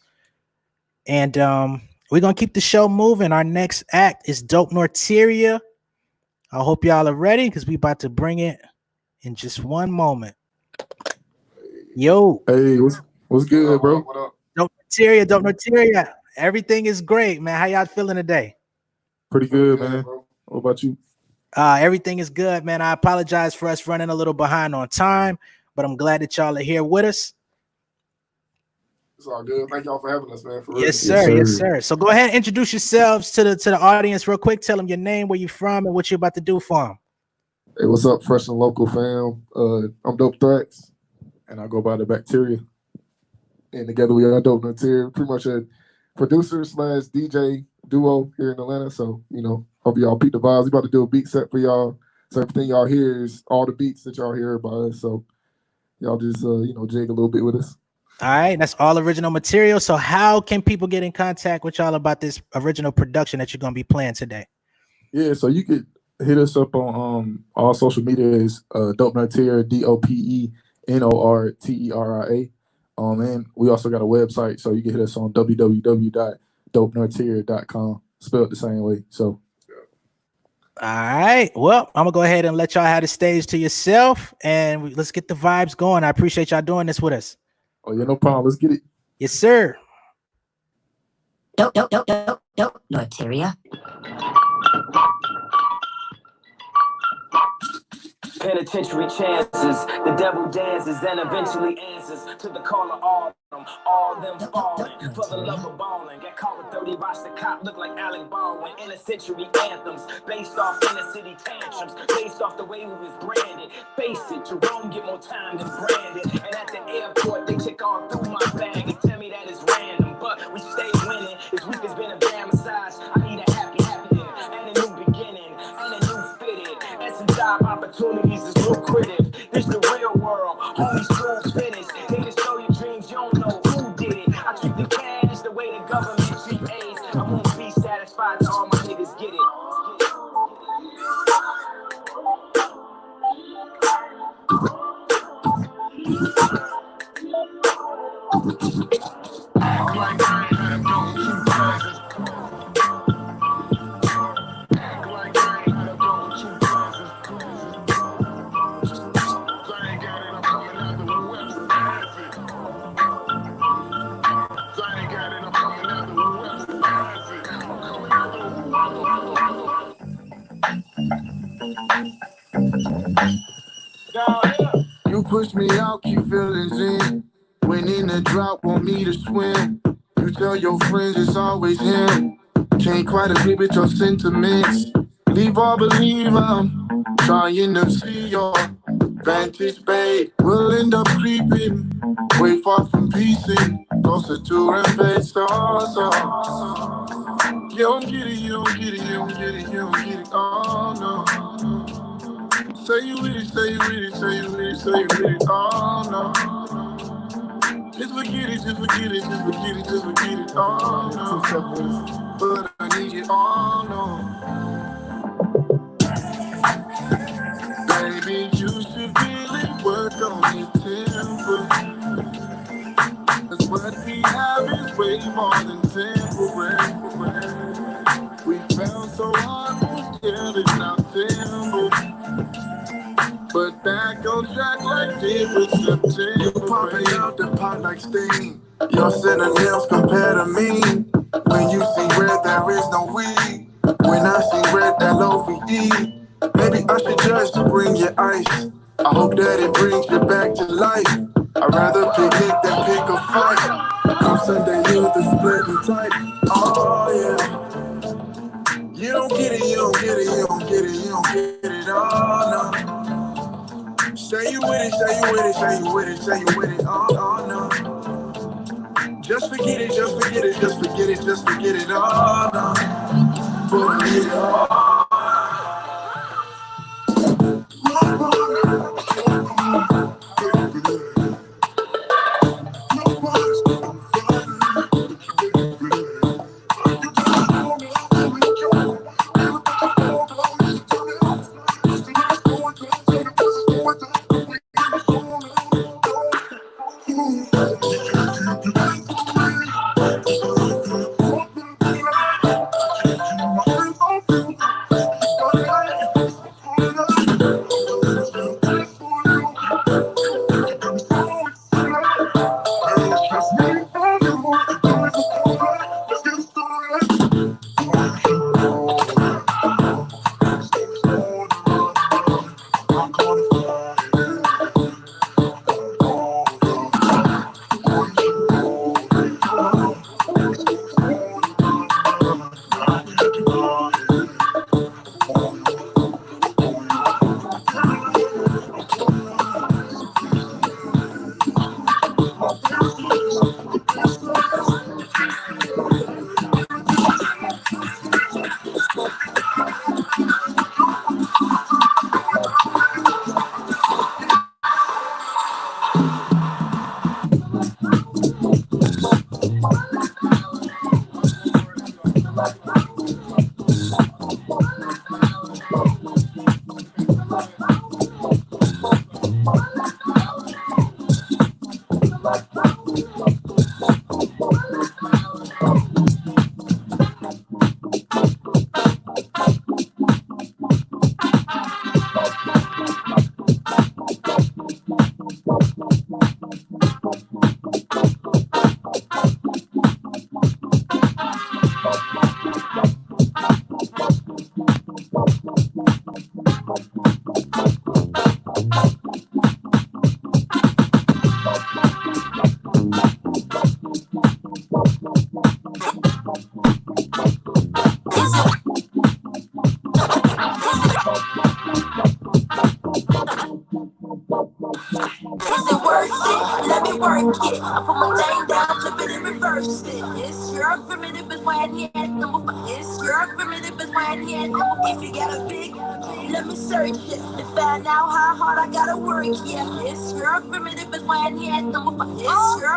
And we're going to keep the show moving. Our next act is Dope Norteria. I hope y'all are ready because we about to bring it in just one moment. Yo. Hey, what's good, bro? What up? Dope Norteria. Everything is great, man. How y'all feeling today? Pretty good, man. What about you? Everything is good, man. I apologize for us running a little behind on time, but I'm glad that y'all are here with us. It's all good. Thank y'all for having us, man. For real. Yes, sir. Yes, sir. So go ahead and introduce yourselves to the audience real quick. Tell them your name, where you're from, and what you're about to do for them. Hey, what's up, fresh and local fam? I'm Dope Threats, and I go by the Bacteria. And together we are Dope Norteria, pretty much a producer / DJ duo here in Atlanta. So, hope y'all peep the vibes. We about to do a beat set for y'all. So everything y'all hear is all the beats that y'all hear by us. So y'all just, jig a little bit with us. All right, that's all original material. So how can people get in contact with y'all about this original production that you're going to be playing today? Yeah, so you could hit us up on all social media is Dope Norteria, DOPENORTERIA. And we also got a website, so you can hit us on www.dopenorteria.com, spelled the same way. So all right, well, I'm gonna go ahead and let y'all have the stage to yourself, and let's get the vibes going. I appreciate y'all doing this with us. Oh yeah, no problem. Let's get it. Yes, sir. Dope Norteria. Penitentiary chances, the devil dances and eventually answers to the call of all them falling for the love of balling. Get caught with 30 roster cop, look like Alec Baldwin. Inner century anthems, based off inner city tantrums, based off the way we was branded. Face it, Jerome get more time than Brandon. And at the airport, they check all through my bag and tell me that it's random, but we stay winning. This week has been a bad massage. I need a happy ending and a new beginning and a new fitted. And some job opportunities is lucrative. This the real world. Homie, school's finished. They just show you dreams, you don't know who did it. I treat the cash the way the government treat AIDS. I won't be satisfied till all my niggas get it. You push me out, keep feelings in. When in the drought, want me to swim. You tell your friends it's always him. Can't quite agree with your sentiments. Leave or believe I'm trying to see your vantage, babe. We'll end up creeping way far from piecing, closer to rampage stars. You don't get it, you don't get it, you don't get it, you don't get it. Oh no. Say you with it, say you with it, say you with it, say you with it. Oh no. Just forget it, just forget it, just forget it, just forget it. Oh no. But I need it. Oh no. Baby, you should really work on your temper. Cause what we have is way more than temporary. We found so hard, we're killing our temper. But back on track like it was September. You popping out the pot like steam. Your synonyms compare to me. When you see red, there is no weed. When I see red, that LOVE. Maybe I should just bring you ice. I hope that it brings you back to life. I'd rather picnic than pick a fight. Come Sunday, you're the splitting type. Oh yeah. You don't get it, you don't get it, you don't get it, you don't get it. Oh no. Say you with it, say you with it, say you with it, say you with it. Oh no. Just forget it, just forget it, just forget it, just forget it. Oh no. But I need it all.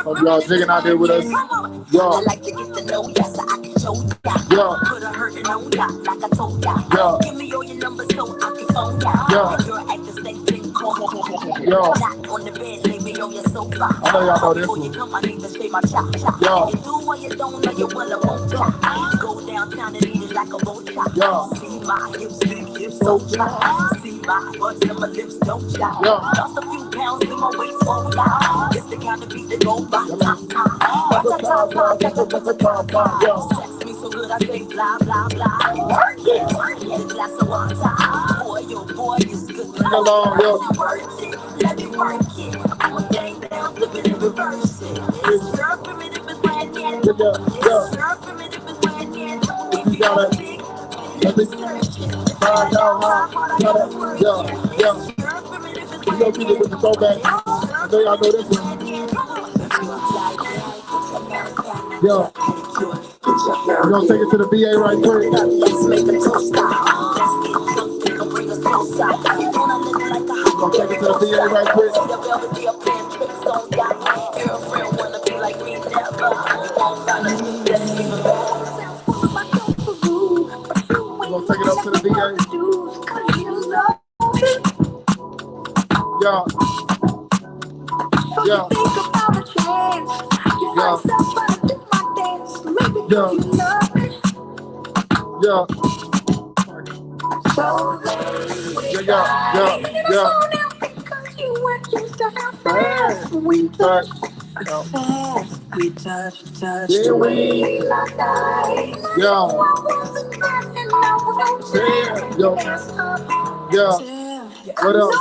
Hope y'all jigging out there with us. Yo. I like to get to know ya so I can show ya. Yo. Put a hurtin' on ya like I told ya. Yo. Give me all your numbers so I can phone ya. Yo. If you're at the same thing, call. Yo. Not on the bed, lay me on your sofa. I know y'all know this Before one. you come, I need to say my chop. Yo. You do what you don't know, you wanna won't ya. Go downtown and eat it like a vulture. Yo. See my hips, big hips, so ya. See my butts and my lips, don't ya. Yo. Lost a few pounds in my waist, oh ya. It's the kind of beat that go by. Sex me so good I say blah blah blah. Work it. Get a glass of water. Boy, you're Sing along, yo. You gotta, let me find out how. Yeah. You know people with the throwback. I know y'all know this one. Yo. We're gonna take it to the VA right quick. We're gonna take it to the VA right quick. We're gonna take it up to the VA. Yeah. Yeah. Yeah. We touch. We touch. Yeah, we. Yeah. Yeah. What else?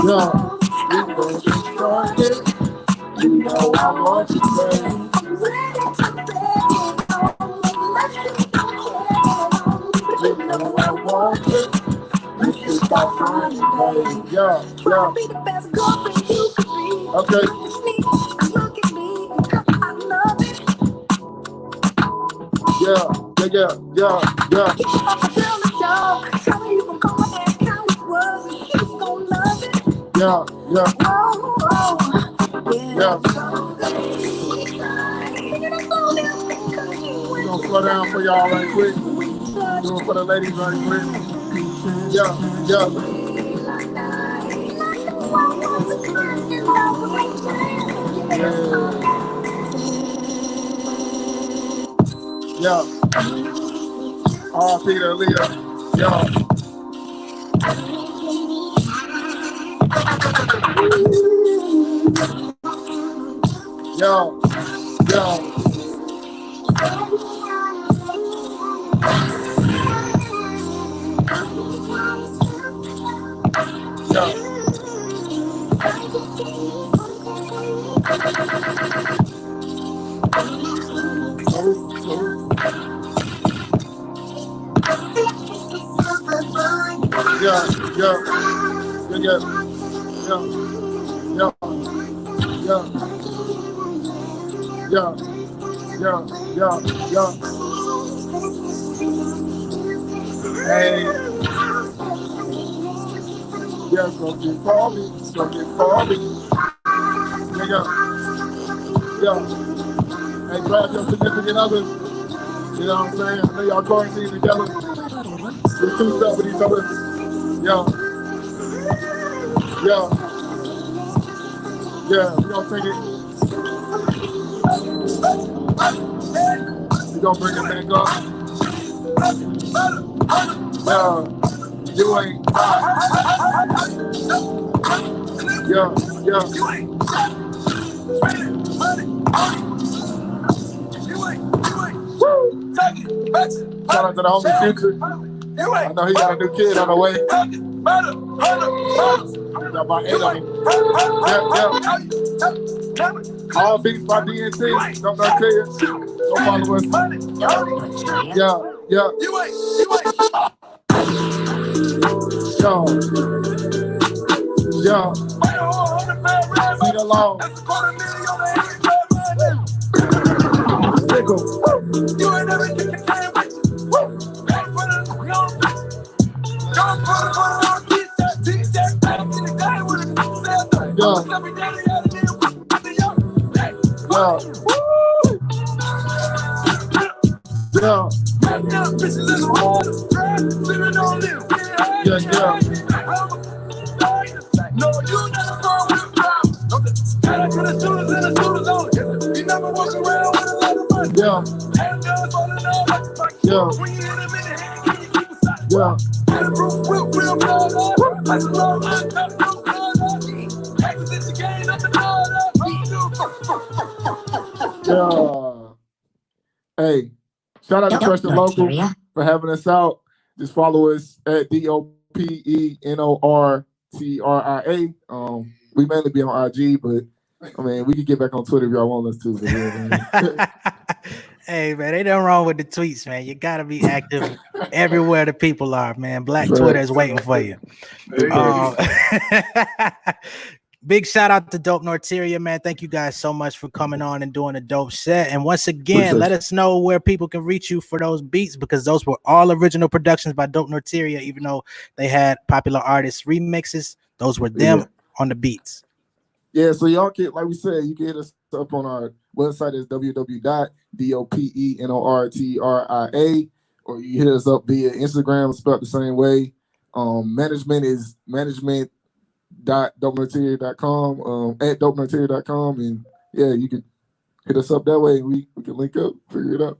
Yeah. You know I want you to. You know I want you. You should stop finding me. Yeah. Okay. Yeah. We're gonna slow down for y'all right quick. Do it for the ladies right quick. Yeah. R.P. to Leah. Yeah. Yeah. Hey. Yeah, something for me. Yeah. Hey, grab your significant others. You know what I'm saying? I know y'all quarantine together. We're two step with each other. Yeah, we gonna take it. We gonna bring it back up. You ain't. Shout out to the homie Future. I know he got a new kid on the way. Got about 8 of them. All beats by DNC. Don't know kids. Go follow us. Sing along. You ain't never get the time with you. No, you never fall with a problem. Got up to the shooters and the shooters on it. You never walk around with a lot of money. And guns falling off like when you hit them in the head, can you keep a side? Bulletproof whip, real blood up. That's a long line, top no blood up. Exit the game, up the blood up. Hey, shout out to Fresh and Local for having us out. just follow us at DOPENORTRIA. We mainly be on IG, but I mean, we can get back on Twitter if y'all want us to. But yeah, man. Hey man, ain't nothing wrong with the tweets, man. You gotta be active everywhere the people are, man. Black Twitter is waiting for you. Big shout out to Dope Norteria, man. Thank you guys so much for coming on and doing a dope set. And once again, let us know where people can reach you for those beats, because those were all original productions by Dope Norteria, even though they had popular artists remixes. Those were them on the beats. Yeah, so y'all can, like we said, you can hit us up on our website is www.dopenortria, or you hit us up via Instagram, spelled the same way. Management is management.dopenorteria.com, at dopenorteria.com, and yeah, you can hit us up that way, and we can link up, figure it out.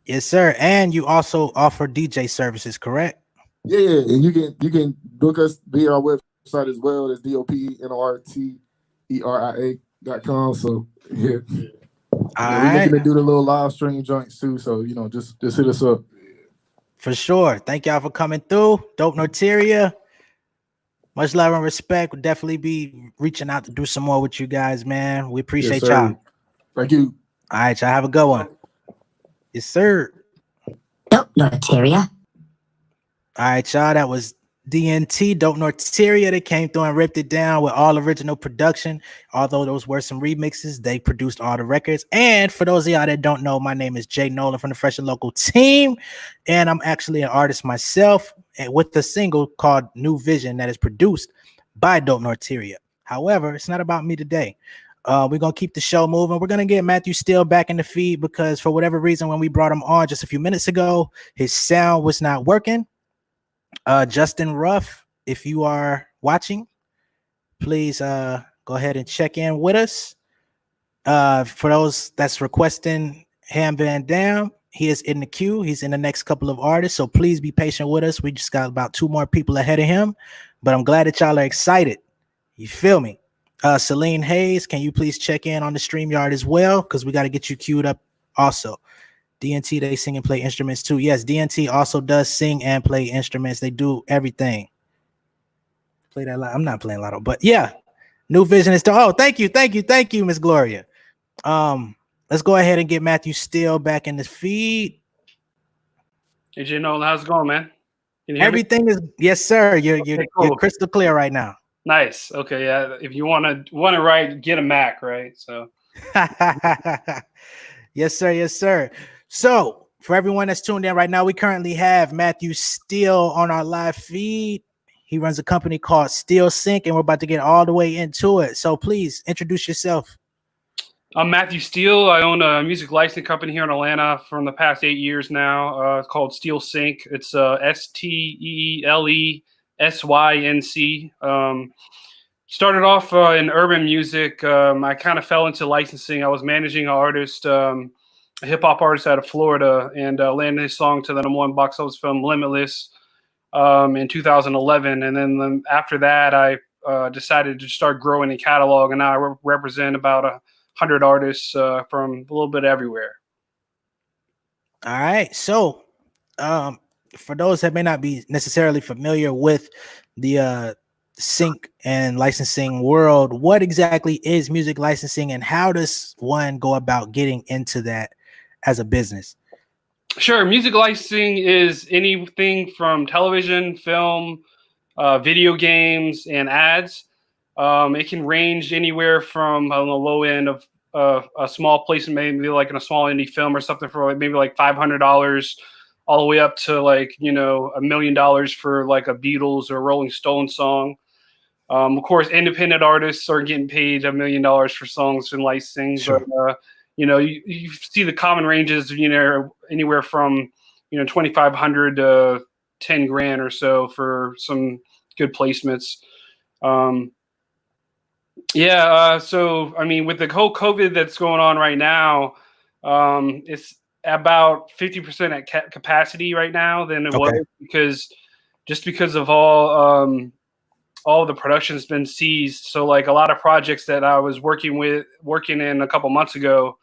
Yes, sir. And you also offer DJ services, correct? Yeah, and you can book us via our website as well as DOPENORTERIA.com. So yeah, we're looking to do the little live stream joints too. So just hit us up. For sure. Thank y'all for coming through. Dope Norteria. Much love and respect. We'll definitely be reaching out to do some more with you guys, man. We appreciate y'all. Thank you. All right, y'all have a good one. Yes, sir. Dope Norteria. All right, y'all. That was DNT, Dope Norteria. They came through and ripped it down with all original production. Although those were some remixes, they produced all the records. And for those of y'all that don't know, my name is Jay Nolan from the Fresh and Local team. And I'm actually an artist myself, and with a single called New Vision that is produced by Dope Norteria. However, it's not about me today. We're going to keep the show moving. We're going to get Matthew Steele back in the feed because for whatever reason, when we brought him on just a few minutes ago, his sound was not working. Justin Ruff, if you are watching, please go ahead and check in with us. For those that's requesting Ham Van Dam, he is in the queue. He's in the next couple of artists, so please be patient with us. We just got about 2 more people ahead of him, but I'm glad that y'all are excited. You feel me? Celine Hayes, can you please check in on the StreamYard as well? Because we got to get you queued up also. DNT, they sing and play instruments too. Yes, DNT also does sing and play instruments. They do everything. Play that loud. I'm not playing lotto, but yeah. New Vision is thank you, Miss Gloria. Let's go ahead and get Matthew Steele back in the feed. Hey, Jay Nolan, how's it going, man? Can you hear Everything is yes, sir. You're crystal clear right now. Nice. Okay, yeah. If you want to write, get a Mac, right? So. Yes, sir. Yes, sir. So for everyone that's tuned in right now, we currently have Matthew Steele on our live feed. He runs a company called Steel Sync, and we're about to get all the way into it. So please introduce yourself. I'm Matthew Steele. I own a music licensing company here in Atlanta from the past 8 years now. It's called Steel Sync. It's STEELESYNC. Started off in urban music. I kind of fell into licensing. I was managing an artist, a hip-hop artist out of Florida, and landed his song to the #1 box office film Limitless in 2011. And then after that, I decided to start growing in catalog, and now I represent about 100 artists from a little bit everywhere. All right. So for those that may not be necessarily familiar with the sync and licensing world, what exactly is music licensing and how does one go about getting into that as a business? Sure. Music licensing is anything from television, film, video games, and ads. It can range anywhere from on the low end of a small placement, maybe like in a small indie film or something for like maybe like $500, all the way up to like, $1 million for like a Beatles or Rolling Stones song. Of course, independent artists are getting paid $1 million for songs and licensing, sure. But you see the common ranges, anywhere from $2,500 to $10,000 or so for some good placements. So I mean, with the whole COVID that's going on right now, it's about 50% at capacity right now than it was because of all the production's been seized. So like a lot of projects that I was working in a couple months ago,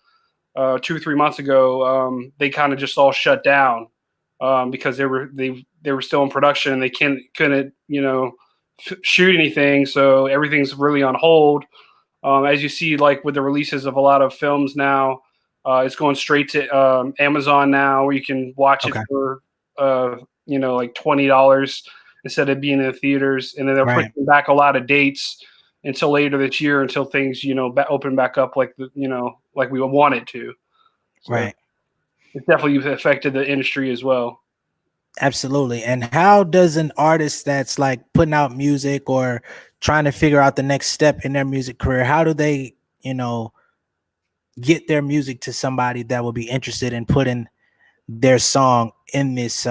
2 or 3 months ago, they kind of just all shut down. because they were still in production and they couldn't shoot anything, so everything's really on hold. As you see, like with the releases of a lot of films now, it's going straight to Amazon now, where you can watch it for like $20 instead of being in the theaters. And then they're pushing back a lot of dates until later this year, until things open back up like like we want it to. So Right. It definitely affected the industry as well. Absolutely. And how does an artist that's like putting out music or trying to figure out the next step in their music career, how do they, get their music to somebody that will be interested in putting their song in these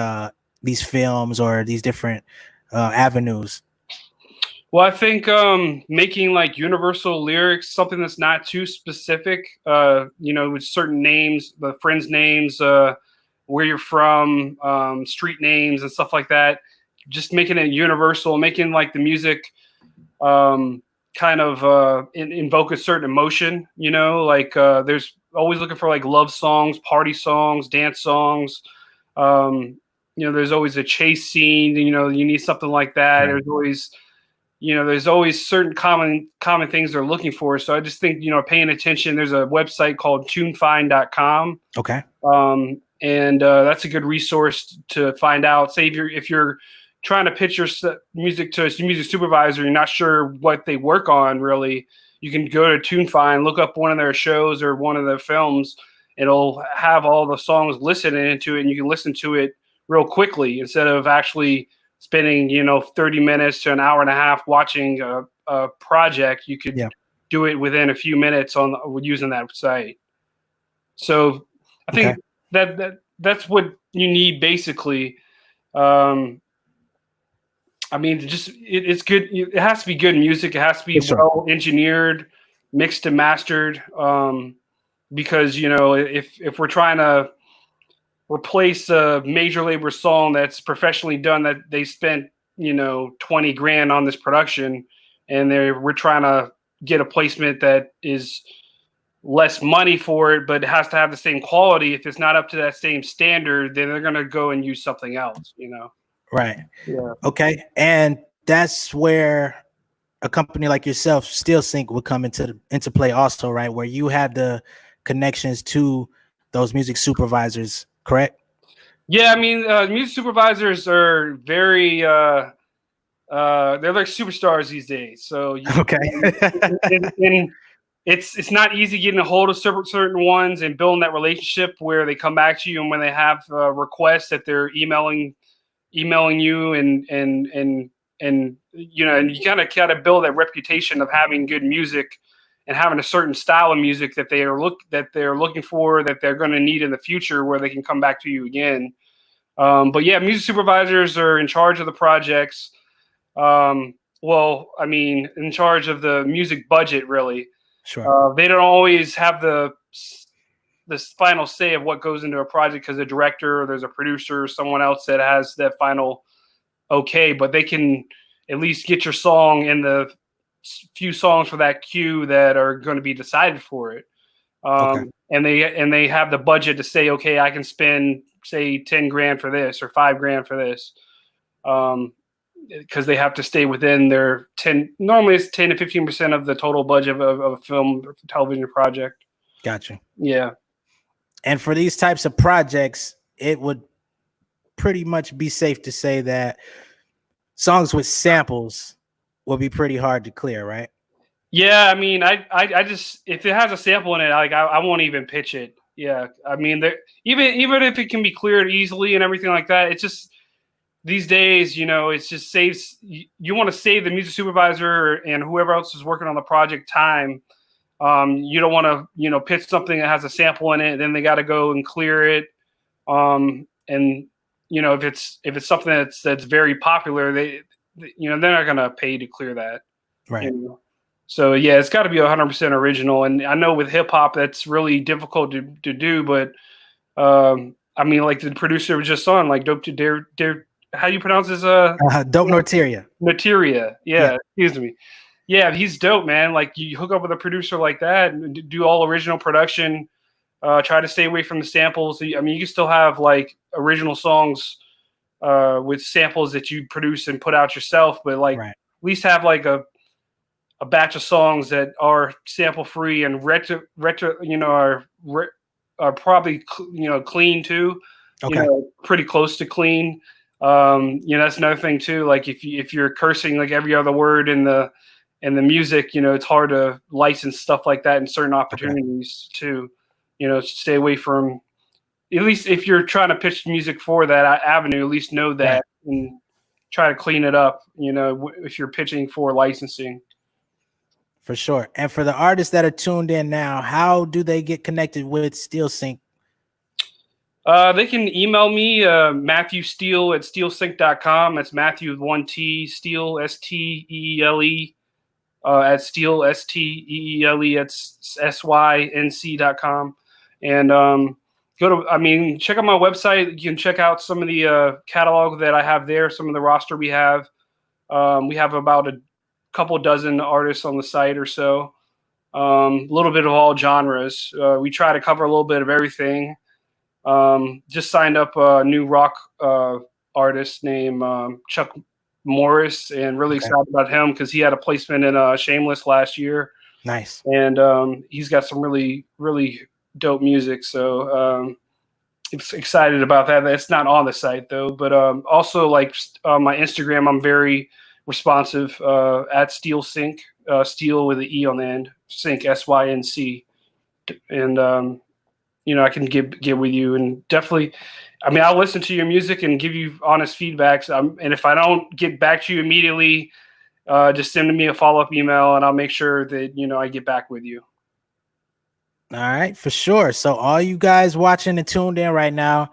films or these different avenues? Well, I think making like universal lyrics, something that's not too specific, with certain names, the friends' names, where you're from, street names and stuff like that. Just making it universal, making like the music kind of invoke a certain emotion, there's always looking for like love songs, party songs, dance songs. There's always a chase scene, you need something like that. There's always certain common things they're looking for. So I just think, paying attention. There's a website called tunefind.com. Okay. And that's a good resource to find out. Say if you're trying to pitch your music to a music supervisor, you're not sure what they work on really, you can go to TuneFind, look up one of their shows or one of their films. It'll have all the songs listed into it, and you can listen to it real quickly instead of actually spending 30 minutes to an hour and a half watching a project. You could do it within a few minutes using that site. So I think that's what you need basically. It's good. It has to be good music. It has to be well engineered, mixed and mastered. Because if we're trying to replace a major labor song that's professionally done, that they spent $20,000 on this production, and we're trying to get a placement that is less money for it, but it has to have the same quality. If it's not up to that same standard, then they're gonna go and use something else. Right. Yeah. Okay. And that's where a company like yourself, Still Sync, would come into play also, right? Where you have the connections to those music supervisors, correct? Yeah, I mean, music supervisors are very they're like superstars these days. So and it's not easy getting a hold of certain ones and building that relationship where they come back to you, and when they have requests that they're emailing you and you gotta build that reputation of having good music and having a certain style of music that they're looking for, that they're going to need in the future, where they can come back to you again. But yeah, music supervisors are in charge of the projects. In charge of the music budget, really. Sure. They don't always have the final say of what goes into a project, because the director or there's a producer or someone else that has that final okay, but they can at least get your song in the few songs for that queue that are going to be decided for it. And they have the budget to say, okay, I can spend say $10,000 for this or $5,000 for this. Because they have to stay within their normally it's 10 to 15% of the total budget of a film or television project. Gotcha. Yeah. And for these types of projects, it would pretty much be safe to say that songs with samples will be pretty hard to clear, right? Yeah, I mean, I just, if it has a sample in it, I won't even pitch it. Yeah, I mean, even if it can be cleared easily and everything like that, it's just these days, it's just saves. You want to save the music supervisor and whoever else is working on the project time. You don't want to, pitch something that has a sample in it, then they got to go and clear it. And if it's something that's very popular, they're not going to pay to clear that. Right. So yeah, it's got to be 100% original. And I know with hip hop that's really difficult to do, but I mean, like the producer was just on, like Dope to Dare. How do you pronounce his Dope Norteria. Norteria. Yeah, excuse me. Yeah, he's dope, man. Like you hook up with a producer like that and do all original production. Try to stay away from the samples. I mean, you can still have like original songs with samples that you produce and put out yourself, but like at least have like a batch of songs that are sample free and retro, you know, are probably clean too. You know, pretty close to clean. You know, that's another thing too. Like if you're cursing like every other word in the music, you know, it's hard to license stuff like that in certain opportunities too. You know, stay away from, at least if you're trying to pitch music for that avenue, at least know that and try to clean it up, you know, if you're pitching for licensing. For sure. And for the artists that are tuned in now, how do they get connected with Steel Sync? They can email me, Matthew Steele at steelsync.com. That's Matthew with 1 T, Steele, STEELE, at Steele, STEELE, at SYNC.com. And check out my website. You can check out some of the catalog that I have there, some of the roster we have. We have about a couple dozen artists on the site or so. A little bit of all genres. We try to cover a little bit of everything. Just signed up a new rock artist named Chuck Morris, and really excited about him because he had a placement in Shameless last year. Nice. And he's got some really, really dope music. So excited about that. That's not on the site though, but also like my Instagram, I'm very responsive at Steel Sync, Steel with the E on the end, Sync, SYNC. And you know, I can get with you, and definitely, I mean, I'll listen to your music and give you honest feedbacks. And if I don't get back to you immediately, just send me a follow-up email and I'll make sure that, you know, I get back with you. All right, for sure. So all you guys watching and tuned in right now,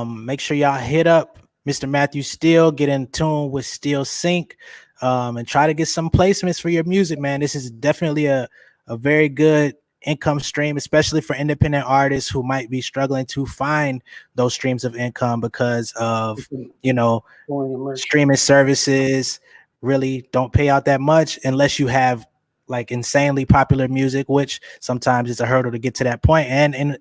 make sure y'all hit up Mr. Matthew Steele, get in tune with Steel Sync, and try to get some placements for your music, man. This is definitely a very good income stream, especially for independent artists who might be struggling to find those streams of income because of, you know, streaming services really don't pay out that much unless you have like insanely popular music, which sometimes is a hurdle to get to that point. And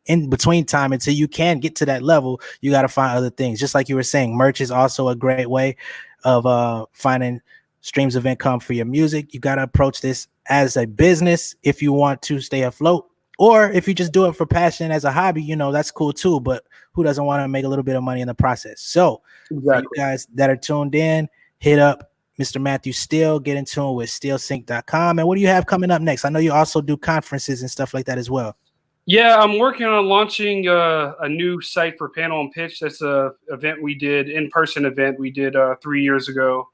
in between time, until you can get to that level, you got to find other things. Just like you were saying, merch is also a great way of finding streams of income for your music. You got to approach this as a business if you want to stay afloat, or if you just do it for passion as a hobby, you know, that's cool too. But who doesn't want to make a little bit of money in the process? So for you guys that are tuned in, hit up Mr. Matthew Steele, get in tune with steelsync.com. And what do you have coming up next? I know you also do conferences and stuff like that as well. Yeah, I'm working on launching a new site for Panel and Pitch. That's a event we did, in-person event we did 3 years ago.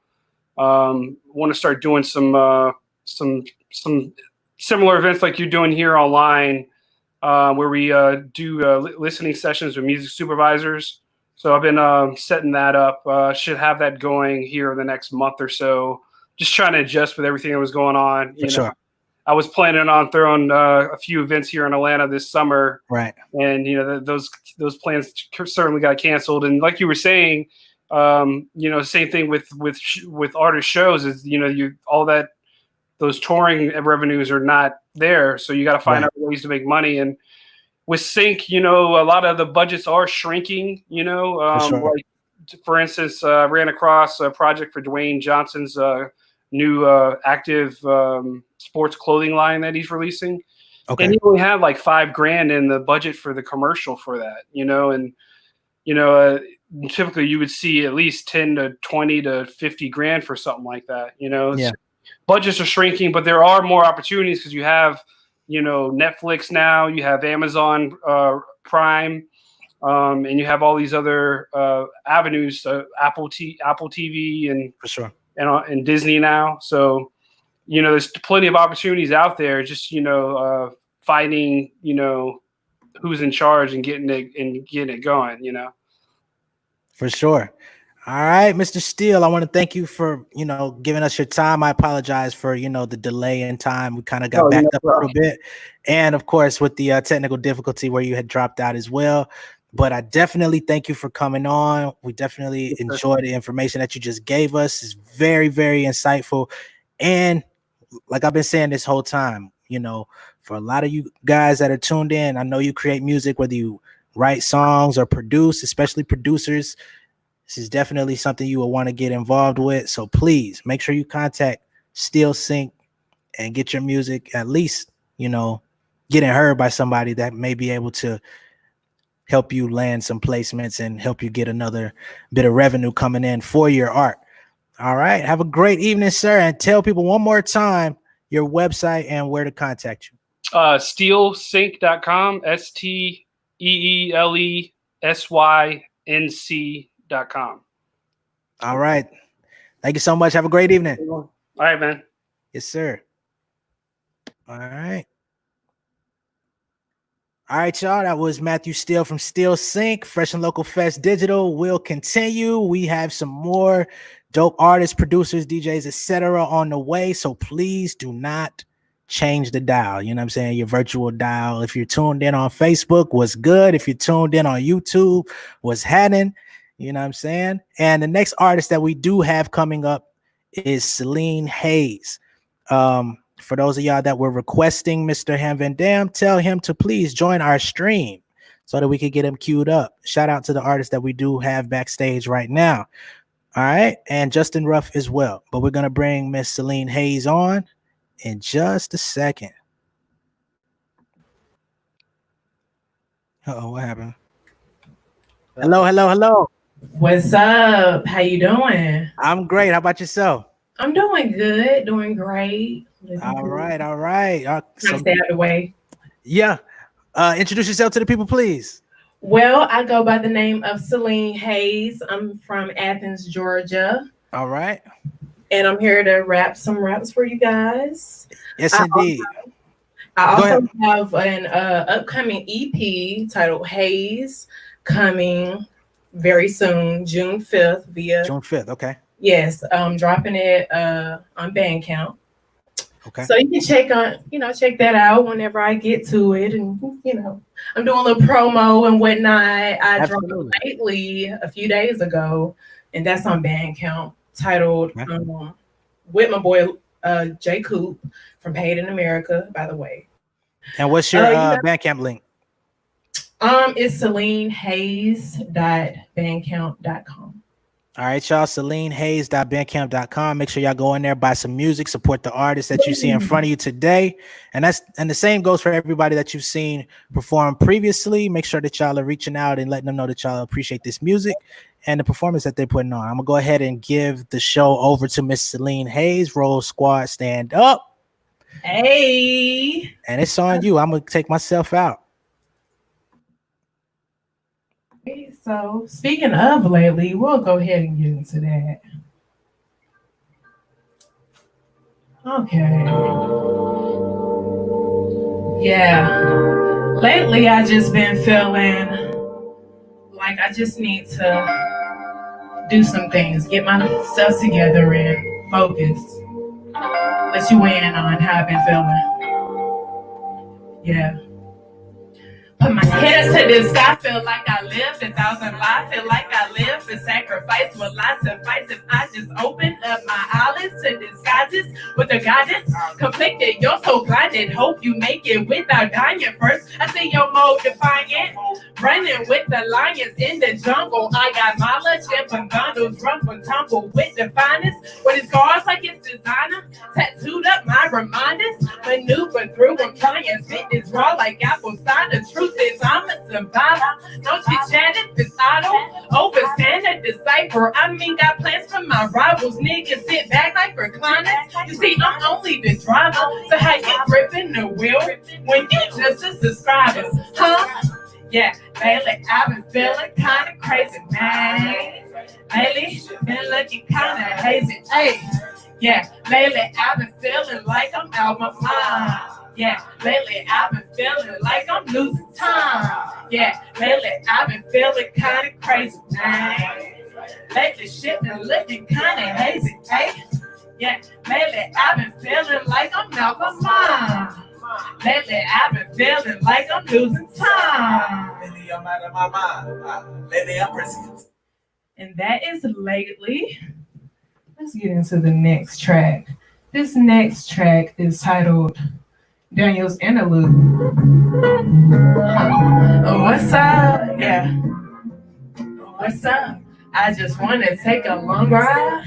Want to start doing some similar events like you're doing here online, where we do listening sessions with music supervisors. So I've been setting that up. Should have that going here in the next month or so. Just trying to adjust with everything that was going on. You know, sure. I was planning on throwing a few events here in Atlanta this summer, right? And you know, those plans certainly got canceled. And like you were saying, you know, same thing with artist shows is, you know, all that those touring revenues are not there, so you got to find other ways to make money. And with Sync, you know, a lot of the budgets are shrinking. You know, like for instance, ran across a project for Dwayne Johnson's new active sports clothing line that he's releasing. And he only had like $5,000 in the budget for the commercial for that, you know, and, you know, typically you would see at least 10 to 20 to 50 grand for something like that, you know. Yeah. Budgets are shrinking, but there are more opportunities because you have, you know, Netflix now, you have Amazon Prime, and you have all these other avenues, Apple TV, and for sure, and Disney now. So, you know, there's plenty of opportunities out there. Just, you know, finding, you know, who's in charge and getting it going. You know, for sure. All right, Mr. Steele, I want to thank you for, you know, giving us your time. I apologize for, you know, the delay in time. We kind of got backed up a little bit. And of course, with the technical difficulty where you had dropped out as well. But I definitely thank you for coming on. We definitely enjoy the information that you just gave us. It's very, very insightful. And like I've been saying this whole time, you know, for a lot of you guys that are tuned in, I know you create music, whether you write songs or produce, especially producers. This is definitely something you will want to get involved with. So please make sure you contact Still Sync and get your music at least, you know, getting heard by somebody that may be able to help you land some placements and help you get another bit of revenue coming in for your art. All right. Have a great evening, sir. And tell people one more time your website and where to contact you. Steelsync.com, STEELESYNC.com. All right. Thank you so much. Have a great evening. All right, man. Yes, sir. All right. All right, y'all. That was Matthew Steele from Steel Sync. Fresh and Local Fest Digital will continue. We have some more dope artists, producers, DJs, etc. on the way. So please do not change the dial. You know what I'm saying? Your virtual dial. If you're tuned in on Facebook, what's good? If you're tuned in on YouTube, what's happening? You know what I'm saying? And the next artist that we do have coming up is Celine Hayes. For those of y'all that were requesting Mr. Ham Van Dam, tell him to please join our stream so that we can get him queued up. Shout out to the artists that we do have backstage right now. All right. And Justin Ruff as well. But we're going to bring Miss Celine Hayes on in just a second. Uh-oh, what happened? Hello. What's up? How you doing? I'm great. How about yourself? I'm doing good, doing great. All right. So, stay out of the way. Yeah. Introduce yourself to the people, please. Well, I go by the name of Celine Hayes. I'm from Athens, Georgia. All right. And I'm here to rap some raps for you guys. Yes, indeed. I also have an upcoming EP titled Hayes coming very soon, June 5th June 5th, okay. Yes, I'm dropping it on Bandcamp. Okay. So you can check that out whenever I get to it. And, I'm doing a little promo and whatnot. I dropped it lately a few days ago, and that's on Bandcamp, titled with my boy Jay Coop from Paid in America, by the way. And what's your Bandcamp link? It's CelineHayes.bandcamp.com. All right, y'all. CelineHayes.bandcamp.com. Make sure y'all go in there, buy some music, support the artists that you see in front of you today. And the same goes for everybody that you've seen perform previously. Make sure that y'all are reaching out and letting them know that y'all appreciate this music and the performance that they're putting on. I'm gonna go ahead and give the show over to Miss Celine Hayes. Roll squad, stand up. Hey. And it's on you. I'm gonna take myself out. So speaking of lately, we'll go ahead and get into that. Okay. Yeah. Lately, I just been feeling like I just need to do some things, get myself together and focus. Let you weigh in on how I've been feeling. Yeah. Put my head to the sky, feel like I lived 1,000 lives, feel like I lived and sacrifice. Will I suffice if I just open up my eyelids to disguises with the guidance? Conflicted, you're so blinded, hope you make it without dying first. I see your mode defiant, running with the lions in the jungle. I got mileage and bundles, rump and tumble with the finest. With his scars like it's designer, tattooed up my reminders. Maneuver through them, trying to spit this raw like apple cider. Truth is I'm a survivor. Don't you chat it, this idle. Overstand and decipher. I mean, got plans for my rivals. Niggas sit back like recliners. You see, I'm only the driver. So how you gripping the wheel when you just a subscriber? Huh? Yeah, lately I've been feeling kind of crazy, man. Lately, been looking kind of hazy. Hey, yeah, lately I've been feeling like I'm out my mind. Yeah, lately I've been feeling like I'm losing time. Yeah, lately I've been feeling kind of crazy, man. Lately shit been looking kind of hazy, hey? Yeah, lately I've been feeling like I'm out my mind. Lately I've been feeling like I'm losing time. Lately I'm out of my mind. Lately I'm pressing. And that is lately. Let's get into the next track. This next track is titled Daniel's interlude. Oh, what's up? Yeah. What's up? I just want to take a long ride.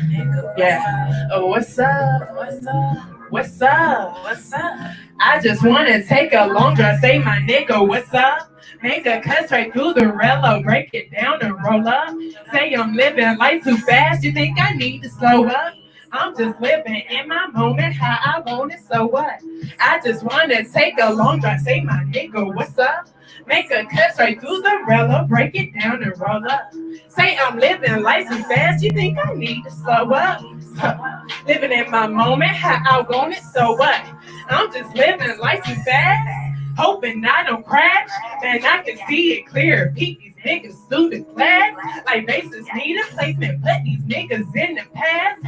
Yeah. Oh, what's up? What's up? What's up? What's up? I just want to take a long drive. Say my nigga, what's up? Make a cut straight through the rello. Break it down and roll up. Say I'm living life too fast. You think I need to slow up? I'm just living in my moment how I want it, so what? I just want to take a long drive. Say my nigga, what's up? Make a cut straight through the rello. Break it down and roll up. Say I'm living life too fast. You think I need to slow up? Living in my moment how I want it, so what? I'm just living life too fast. Hoping I don't crash. Man, I can see it clear. Peep these niggas through the glass. Like bases need a placement. Put these niggas in the past.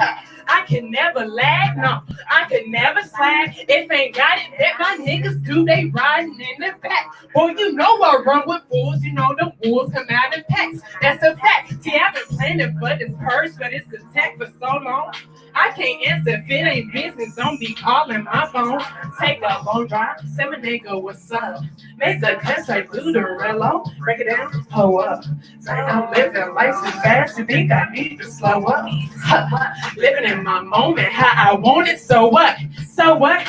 I can never lag, no, I can never slack. If ain't got it, bet my niggas do, they riding in the back. Boy, you know I run with fools, you know the wolves come out in packs. That's a fact. See, I've been planning for this purse, but it's attack for so long. I can't answer if it ain't business. Don't be calling my phone. Take a long drive. Say my nigga, what's up? Make the cut straight through the rello. Break it down, pull up. Say I'm living life too fast. You think I need to slow up? Living in my moment, how I want it. So what? So what?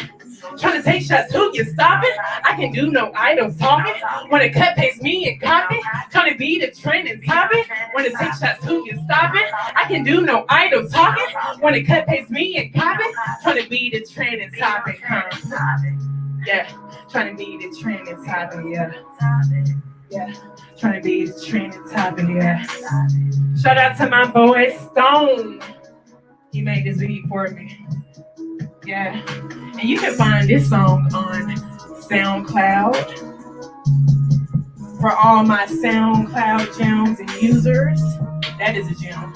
Trying to take shots, who you stopping? I can do no idle talking. When it cut pays me and copy. Trying to be the trend and topic. When it take shots, who you stopping? I can do no idle talking. When it cut pays me and copy. Trying to be the trend and topic. Yeah, trying to be the trend and topic. Yeah. Yeah, trying to be the trend and topic. Yeah. Shout out to my boy Stone. He made this beat for me. Yeah. And you can find this song on SoundCloud. For all my SoundCloud gems and users, that is a gem.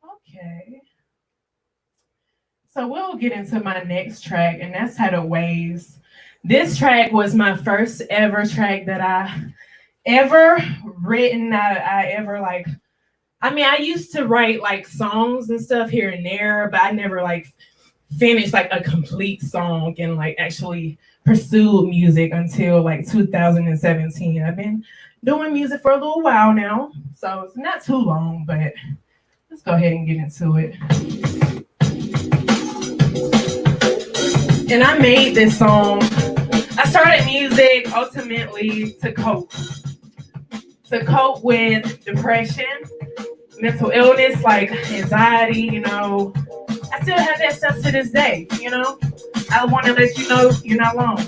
Okay. So we'll get into my next track, and that's Tidal Waves. This track was my first ever track that I ever written. I ever like. I mean, I used to write like songs and stuff here and there, but I never like finished like a complete song and like actually pursued music until like 2017. I've been doing music for a little while now, so it's not too long, but let's go ahead and get into it. And I made this song. I started music ultimately to cope with depression, mental illness, like anxiety, you know. I still have that stuff to this day, you know. I want to let you know you're not alone.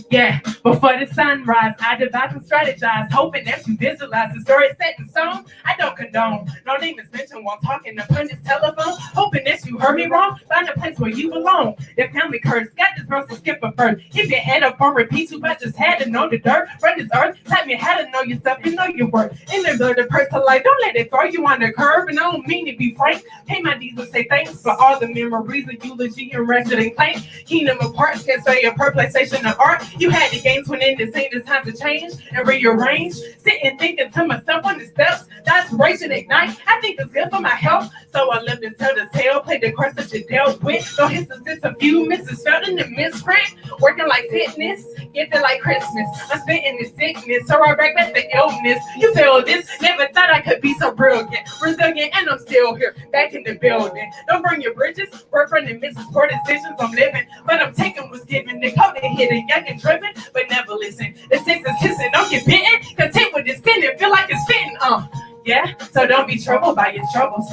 Yeah, before the sunrise, I devise and strategize, hoping that you visualize the story set in stone. I don't condone, no name is mentioned while talking upon this telephone, hoping that you heard me wrong, find a place where you belong. Your family curse, got this verse to skip a verse. Keep your head up on repeat, you but just had to know the dirt. Run this earth, taught me how to know yourself, you know your worth. In the blood of personal life, don't let it throw you on the curb, and I don't mean to be frank. Pay my dues and say thanks for all the memories of eulogy and wretched and claim. Kingdom of Hearts can say a per PlayStation of art. You had the games when in the scene, it's time to change and rearrange. Sitting thinking to myself on the steps, the inspiration ignite. I think it's good for my health, so I lived to tell the tale. Play the course that you dealt with. No hits, assist, a few misses felt in the misprint. Working like fitness, gifted like Christmas. I'm spitting the sickness, so I break back the illness. You feel this? Never thought I could be so brilliant, resilient, and I'm still here, back in the building. Don't burn your bridges, work from the misses, poor decisions I'm living, but I'm taking what's given. The code they hidden, young and driven, but never listen. The six is kissing, don't get bitten. Content with this skin, feel like it's fitting. Yeah. So don't be troubled by your troubles,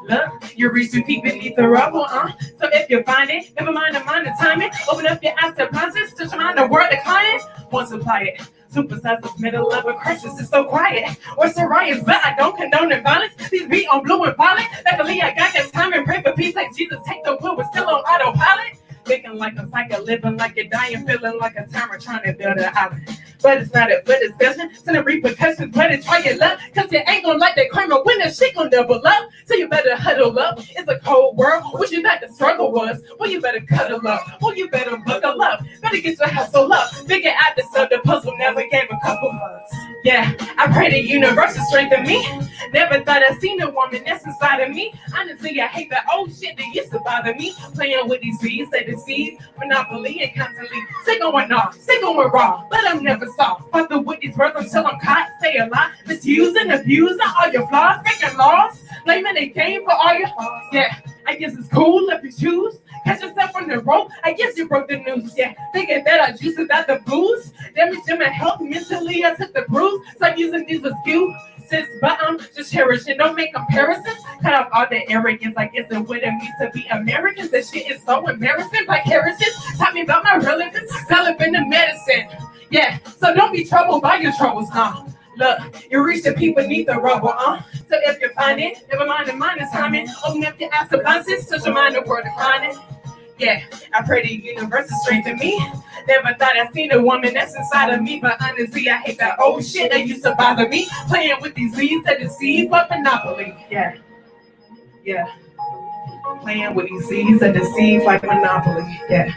Look, you reach too deep beneath the rubble, So if you find it, never mind the timing. Open up your eyes to process, to find the word decline. Won't supply it. Supersize this middle of a crisis, it's so quiet. What's the riots, but I don't condone the violence. These beat on blue and violet. Luckily I got this time and pray for peace like Jesus. Take the wheel, we're still on autopilot. Thinking like a psycho, living like you're dying, feeling like a timer trying to build an island. But it's not a good discussion, it's the repercussions, better try your luck, cause you ain't gonna like that karma when that shit gon' double up. So you better huddle up, it's a cold world, what you thought the struggle was, well you better cuddle up, well you better buckle up, better get your hustle up, figure out the stuff, the puzzle never gave a couple fucks. Yeah, I pray the universe will strengthen me. Never thought I'd seen a woman that's inside of me. Honestly, I hate the old shit that used to bother me. Playing with these bees, they deceive, monopoly, and constantly. Stay going off, stay going raw, but I'm never soft. Fucking with these words until I'm caught. Say a lot, misusing, abusing all your flaws, breaking laws, blaming the game for all your flaws. Yeah, I guess it's cool if you choose. Catch yourself on the rope, I guess you broke the news. Yeah, thinking that I juice without the booze. Damaging my health mentally, I took the bruise. So I'm using these excuses, but I'm just cherishing. Don't make comparisons. Cut off all the arrogance, like it's the way it means to be Americans. This shit is so embarrassing. Black heritage taught me about my relevance. Developing the medicine. Yeah, so don't be troubled by your troubles, Look, you reach the people beneath the rubble, So if you find it, never mind the mind is timing. Open up your eyes to bounces, such a mind the world declining. Yeah, I pray the universe will strengthen me. Never thought I'd seen a woman that's inside of me, but honestly, I hate that old shit that used to bother me. Playing with these leaves that deceive, but monopoly. Yeah. Playing with these seeds that deceive like monopoly. Yeah.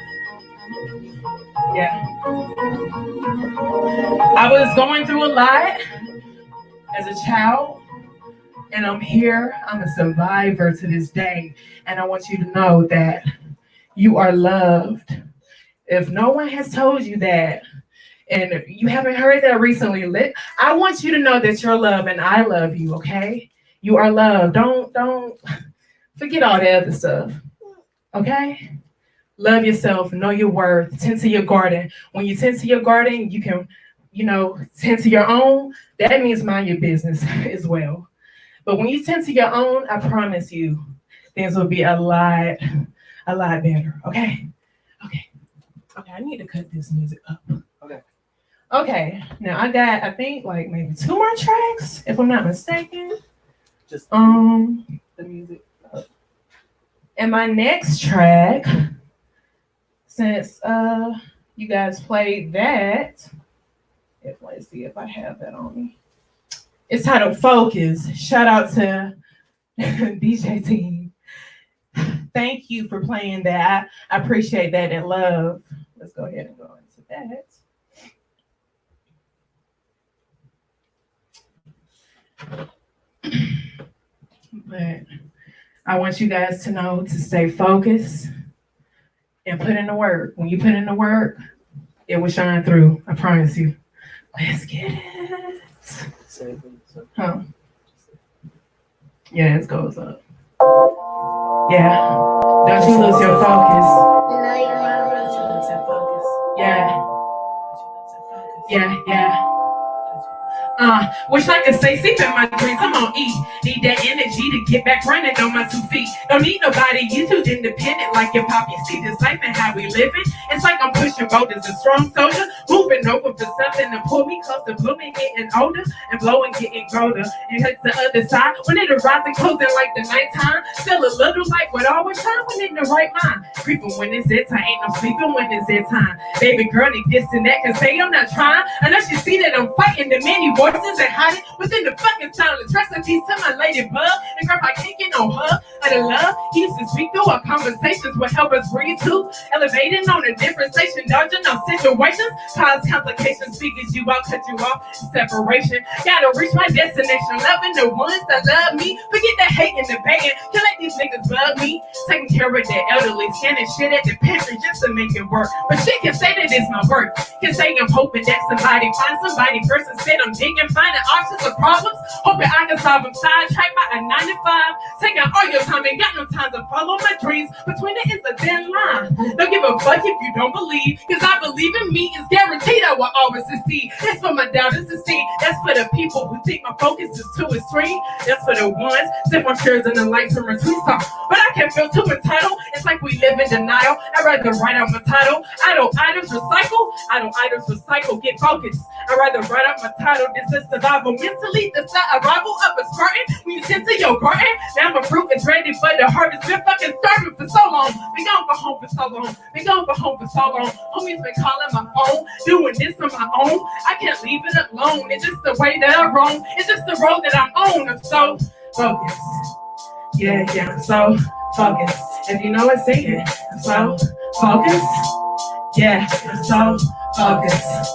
I was going through a lot as a child, and I'm here. I'm a survivor to this day, and I want you to know that you are loved. If no one has told you that, and you haven't heard that recently, I want you to know that you're loved, and I love you. Okay, you are loved. Don't forget all the other stuff. Okay. Love yourself, know your worth, tend to your garden. When you tend to your garden, you can, tend to your own. That means mind your business as well. But when you tend to your own, I promise you, things will be a lot better. Okay. I need to cut this music up. Okay. Now I think like maybe 2 more tracks, if I'm not mistaken. Just the music up. And my next track, since you guys played that, let's see if I have that on me. It's titled Focus. Shout out to DJ team. Thank you for playing that. I appreciate that and love. Let's go ahead and go into that. But I want you guys to know to stay focused and put in the work. When you put in the work, it will shine through. I promise you. Let's get it. Huh? Yeah, it goes up. Yeah. Don't you lose your focus. Yeah. Wish I could stay sleep in my dreams. I'm on E. Need that energy to get back running on my 2 feet. Don't need nobody. You too independent like your pop. You see this life and how we living. It's like I'm pushing boulders, a strong soldier, moving over for something to pull me close to blooming, getting older and blowing, getting colder. And hits the other side when it arrives and closing like the nighttime. Still a little like what always time when in the right mind. Creeping when it's that time, ain't no sleeping when it's that time. Baby girl, they this and that can say I'm not trying. Unless you see that I'm fighting the many voices and hiding within the fucking silence. Rest in peace to my lady bug and grab my kicking on her. Of the love he used to speak through our conversations would help us breathe too. Elevating on a different station, dodging on situations, cause complications. Figures you out, cut you off, separation. Gotta reach my destination, loving the ones that love me. Forget the hate and the begging, can't let these niggas love me. Taking care of the elderly, scanning shit at the pantry just to make it work. But shit can say that it's my work. Can say I'm hoping that somebody finds somebody first instead I'm digging, finding options of problems, hoping I can solve them. Sidetracked by a 9 to 5, taking all your time, ain't got no time to follow my dreams. Between it is a thin line. Don't give a fuck if you don't believe, cause I believe in me. It's guaranteed I will always succeed. That's for my doubters to see. That's for the people who think my focus is too extreme. That's for the ones sip on shares in the lights and retweet songs. But I can't feel too entitled. It's like we live in denial. I'd rather write out my title. Idle items recycle. Get focused. I'd rather write out my title. This is survival. Mentally, the arrival of a Spartan. When you tend to your garden, now my fruit is ready for the harvest. Been fucking starving for so long. Been gone for home for so long. Homies been calling my phone, doing this on my own. I can't leave it alone. It's just the way that I roam. It's just the road that I'm on. I'm so focused. Yeah, I'm so focused. If you know it, sing it. I'm so focused. Yeah, I'm so focused.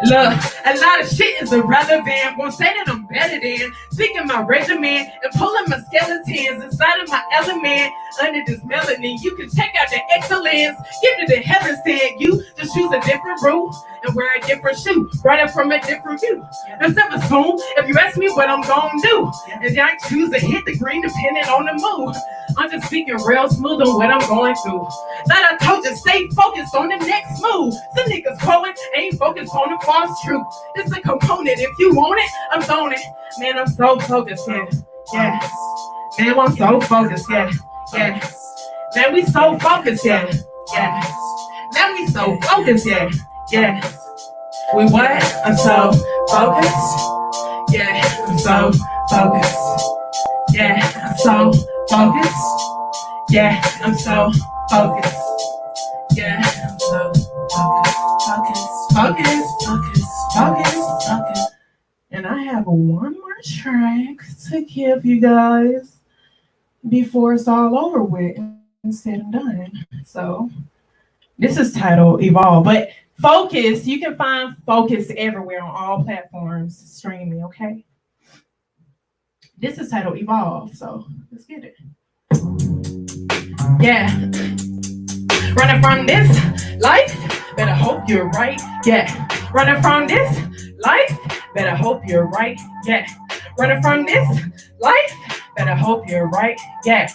Look, A lot of shit is irrelevant. Won't say that I'm better than speaking my regimen and pulling my skeletons inside of my element. Under this melanin, you can check out the excellence. Give it to heaven, said you. Just choose a different route and wear a different shoe. Right up from a different view. Instead of a spoon, if you ask me what I'm gonna do, and I choose to hit the green depending on the mood. I'm just speaking real smooth on what I'm going through. That I told you, stay focused on the next move. Some niggas quoting ain't focused on the false truth. It's a component. If you want it, I'm throwing it. Man, I'm so focused, yeah. Yes. Man, I'm so focused, yeah. Yes. Man, we so focused, yeah. Yes. Man, we so focused, yeah. Yes. We what? I'm so focused. Yeah, I'm so focused. Yeah, I'm so focused. Yeah, I'm so focused. Yeah, I'm so focused. And I have one more track to give you guys before it's all over with and said and done. So this is titled Evolve, but Focus, you can find Focus everywhere on all platforms streaming, okay? This is titled Evolve, so let's get it. Yeah. Running from this life, better hope you're right, yeah. Running from this life, better hope you're right, yeah. Running from this life, better hope you're right, yeah.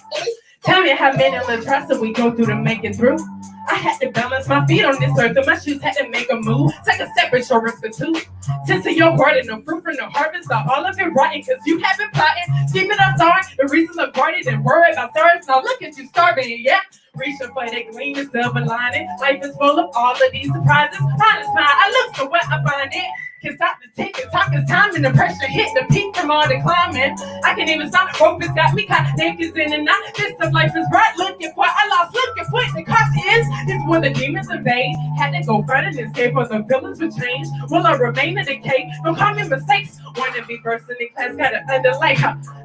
Tell me how many little tries that we go through to make it through. I had to balance my feet on this earth, and my shoes had to make a move. Take a step, but your risk for two. Since your garden, the fruit from the harvest, are all of it rotten, cause you have been plotting. Scheming up sorry, the reasons of guarded and worried about stars. Now look at you starving, yeah. Reaching for that gleam and silver lining. Life is full of all of these surprises. Honest mind, I look for where I find it. Can stop the tick and talk as time and the pressure hit the peak from all the climbing. I can't even stop. Rope has got me caught. Neck is in and out. This of life is bright. Looking for I lost. Looking for the cost is. It's when the demons invade. Had to go further and escape or the villains would change. Will I remain in decay? Don't call me mistakes. Wanna be first in the class. Gotta underlay.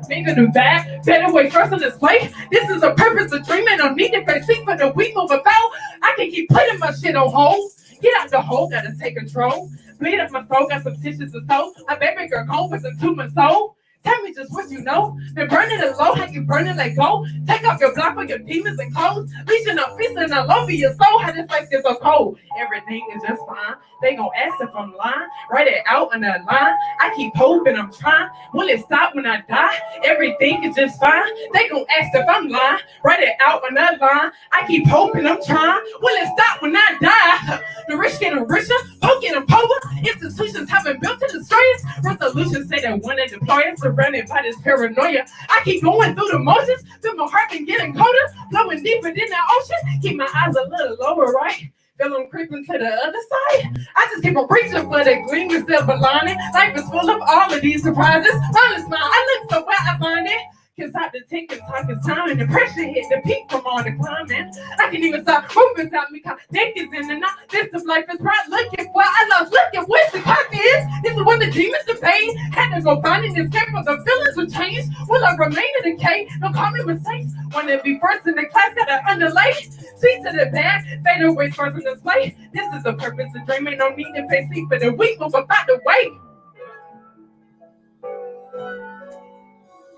Make a new bag. Better way first on display. This is a purpose of dreaming. Don't need to face feet for the weak move about. I can keep putting my shit on hold. Get out the hole. Gotta take control. Bleed up my throat, got some tissues to soul. My baby girl gone with some tumor soul. Tell me just what you know. Been burning it low, how you burning let go. Take off your block for your demons and clothes. Reaching up, feasting all over your soul. How this place is so cold. Everything is just fine. They gon' ask if I'm lying. Write it out on that line. I keep hoping I'm trying. Will it stop when I die? Everything is just fine. They gon' ask if I'm lying. Write it out on that line. I keep hoping I'm trying. Will it stop when I die? The rich getting richer, poor getting poorer. Institutions haven't built to the strengths. Resolutions say they want to deploy us, surrounded by this paranoia. I keep going through the motions, till my heart been getting colder, flowing deeper than the ocean. Keep my eyes a little lower, right? Feel them creeping to the other side. I just keep on reaching for the green and silver lining. Life is full of all of these surprises. Honest mind, I look for where I find it. Can stop the tick and talk is time and the pressure hit the peak from all the climbing. I can even stop moving without me. Neck is in and out. This of life is right. Looking for I lost. Looking what the cock is. This is when the demons are pain. Had to go find an escape, but the feelings will change. Will I remain in decay? Don't call me mistakes. Want to be first in the class, got to underlay. Sweet to the back, fade away first in display. This is the purpose of dreaming. No need to pay sleep for the weak, move about the way.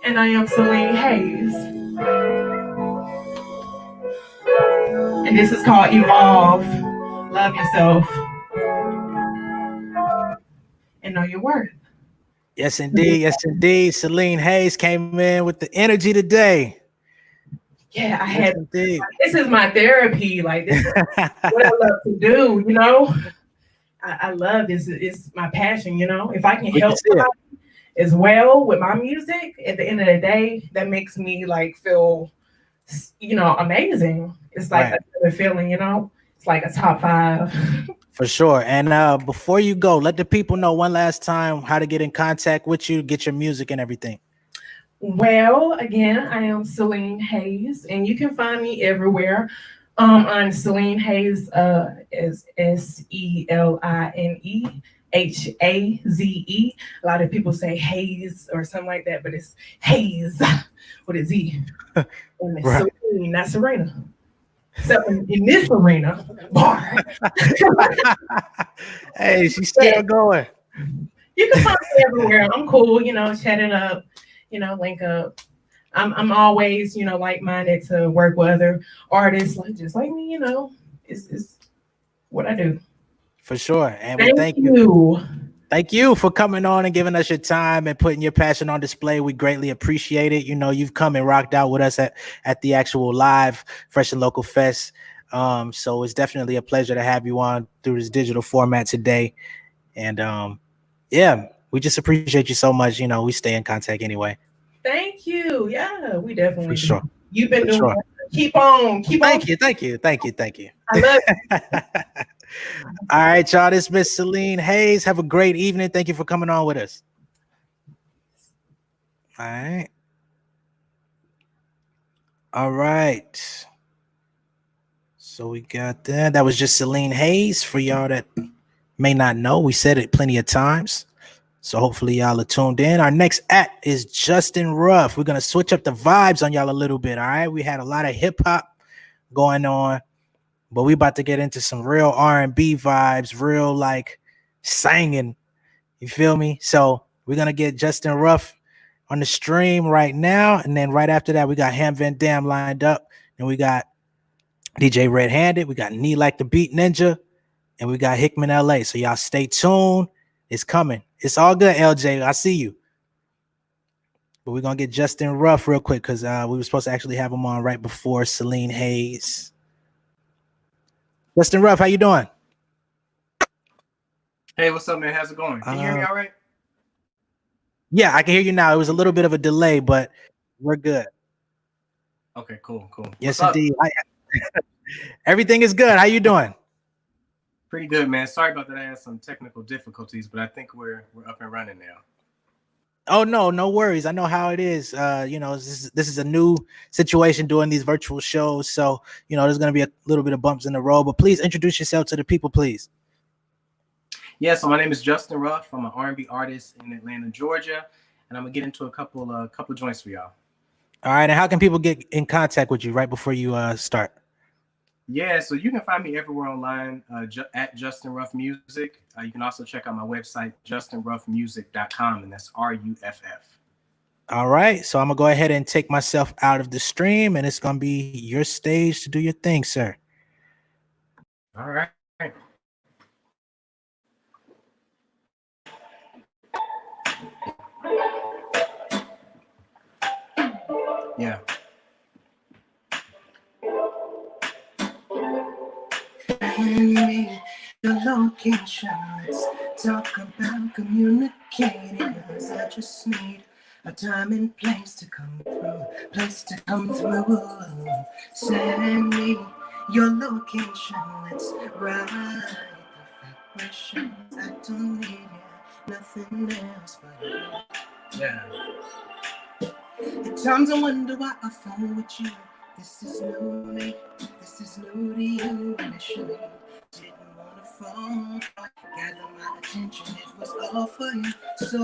And I am Celine Hayes. And this is called Evolve. Love yourself. And know your worth. Yes, indeed. Yes, indeed. Celine Hayes came in with the energy today. Yeah, I had. This is my therapy. Like, this is what I love to do, you know? I love this. It's my passion, you know? If I can help somebody as well with my music, at the end of the day, that makes me like feel, you know, amazing. It's like a feeling, you know, it's like a top 5. For sure. And before you go, let the people know one last time how to get in contact with you, get your music and everything. Well, again, I am Celine Hayes, and you can find me everywhere. On Celine Hayes is SELINE. HAZE. A lot of people say Hayes or something like that, but it's Hayes with a Z. And it's Serene, not Serena. So in this arena, bar. Hey, she's still going. You can find me everywhere. I'm cool, chat it up, link up. I'm always, like-minded to work with other artists just like me, it's what I do. For sure. And we Thank thank you. you. Thank you for coming on and giving us your time and putting your passion on display. We greatly appreciate it. You've come and rocked out with us at the actual live Fresh and Local Fest. So it's definitely a pleasure to have you on through this digital format today. And yeah, we just appreciate you so much. We stay in contact anyway. Thank you. Yeah, we definitely For sure. do. You've been For doing sure. Keep on. Thank you. I love you. All right, y'all. This is Miss Celine Hayes. Have a great evening. Thank you for coming on with us. All right. All right. So we got that. That was just Celine Hayes. For y'all that may not know, we said it plenty of times. So hopefully y'all are tuned in. Our next act is Justin Ruff. We're going to switch up the vibes on y'all a little bit. All right. We had a lot of hip hop going on, but we about to get into some real R&B vibes, real like singing. You feel me? So we're going to get Justin Ruff on the stream right now. And then right after that, we got Ham Van Dam lined up. And we got DJ Red Handed. We got Knee Like the Beat Ninja. And we got Hickman LA. So y'all stay tuned. It's coming. It's all good, LJ. I see you. But we're going to get Justin Ruff real quick because we were supposed to actually have him on right before Celine Hayes. Justin Ruff, how you doing? Hey, what's up, man? How's it going? Can you hear me all right? Yeah, I can hear you now. It was a little bit of a delay, but we're good. Okay, cool. Yes, indeed. Everything is good. How you doing? Pretty good, man. Sorry about that. I had some technical difficulties, but I think we're up and running now. Oh no worries. I know how it is. This is a new situation doing these virtual shows, so there's gonna be a little bit of bumps in the road. But please introduce yourself to the people, please. Yeah, so my name is Justin Ruff. I'm an R&B artist in Atlanta, Georgia, and I'm gonna get into a couple joints for y'all. All right, and how can people get in contact with you right before you start? Yeah, so you can find me everywhere online at Justin Ruff Music. You can also check out my website, justinruffmusic.com, and that's RUFF. All right, so I'm gonna go ahead and take myself out of the stream, and it's gonna be your stage to do your thing, sir. All right. Yeah. Your location, let's talk about communicating, cause I just need a time and place to come through, Send me your location, let's ride the vibrations. I don't need nothing else but you. Yeah. At times I wonder why I fall with you. This is new to me, this is new to you. Initially didn't wanna fall, gather my attention, it was all for you. So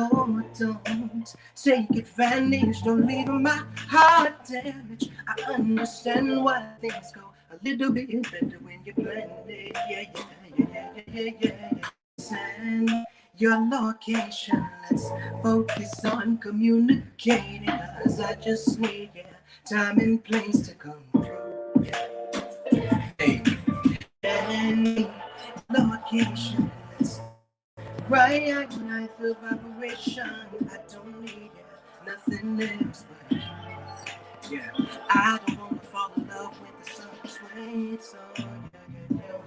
don't take advantage, don't leave my heart damaged. I understand why things go a little bit better when you're blended. Yeah. Send your location, let's focus on communicating, cause I just need time and place to come through. Hey. And location, let's right the vibration. I don't need nothing else but you. Yeah, I don't wanna fall in love with the surface rate, so yeah.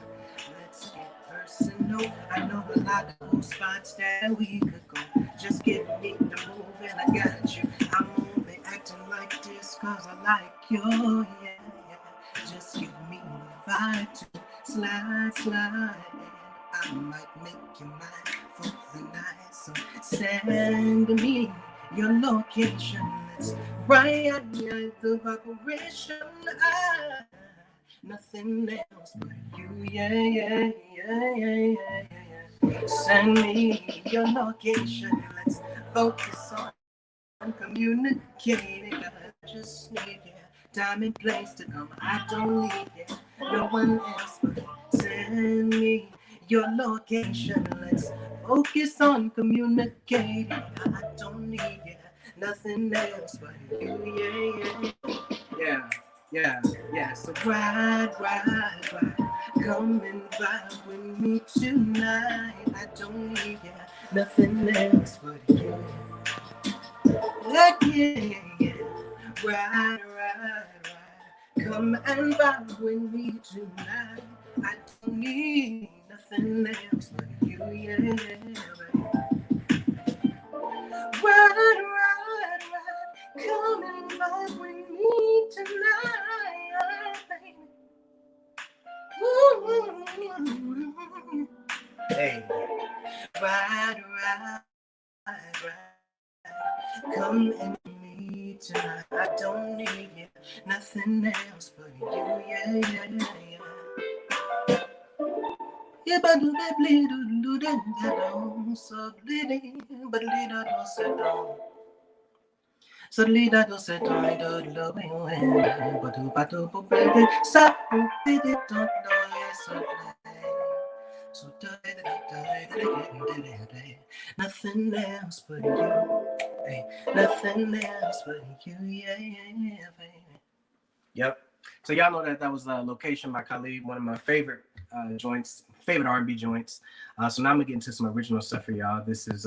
Let's get personal. I know a lot of cool spots that we could go. Just give me the move and I got you. I'm moving, acting like this cause I like you, yeah. Just give me the vibe to slide. I might make you mine for the night. So send me your location. Let's right the vibration. Nothing else but you, yeah. Send me your location. Let's focus on communicating. I just need time and place to come. I don't need no one else but send me your location. Let's Focus on communicating. I don't need nothing else but you. Yeah. So ride. Come and vibe with me tonight. I don't need nothing else but you. Yeah. Ride. Come and vibe with me tonight. I don't need nothing else but you, yeah, baby. Ride. Come and vibe with me tonight, baby. Ooh. Hey. Ride. Come and me tonight. I don't need nothing else but you, yeah. Yeah, but do that bleed, do that, so bleeding, but lead us down. So lead us down, don't love me, but do, baby, stop, baby, don't know, yes, so nothing else but you, hey, nothing else but you, yeah, baby. Yep. So y'all know that was Location by Khalid, one of my favorite favorite R&B joints. So now I'm gonna get into some original stuff for y'all. This is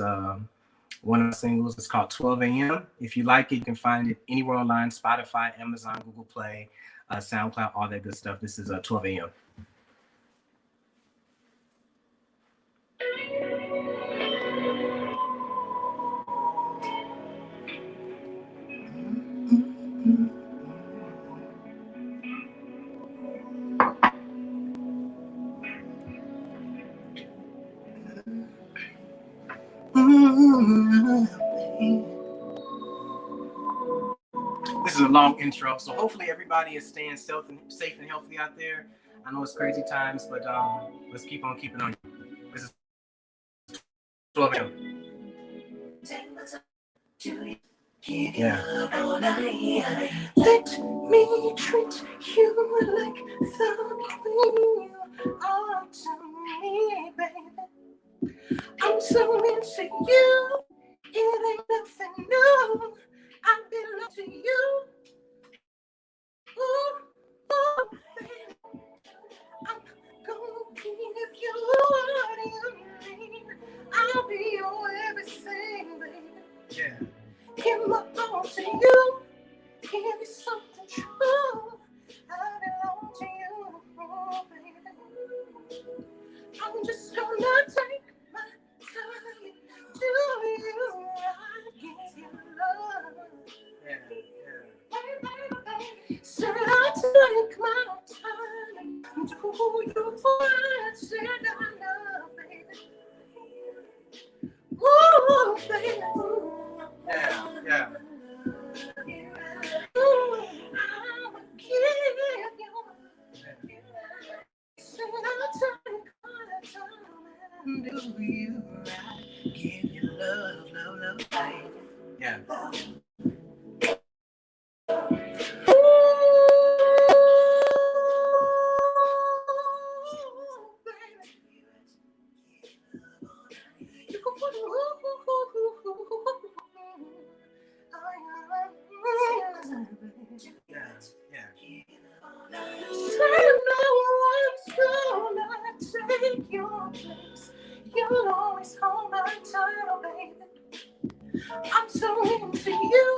one of the singles. It's called 12 a.m. If you like it, you can find it anywhere online: Spotify, Amazon, Google Play, SoundCloud, all that good stuff. This is 12 a.m. This is a long intro, so hopefully everybody is staying safe and healthy out there. I know it's crazy times, but let's keep on keeping on. This is 12 a.m. Yeah. Let me treat you like the queen you are to me, baby. I'm so into you. It ain't nothing new. I belong to you. Ooh, baby. I'm gonna give you what you need. I'll be your everything, baby. Yeah. Give my all to you. Give you something true. I belong to you, baby. I'm just gonna take my time to you. I give you love. Yeah. Said I'll take my time to you. I said I love, baby. Ooh, baby. Yeah. Ooh, I'ma give you. Said I'll take my time and do you right. Give you love, baby. Yeah. Take your place. You'll always hold my title, baby. I'm so into you.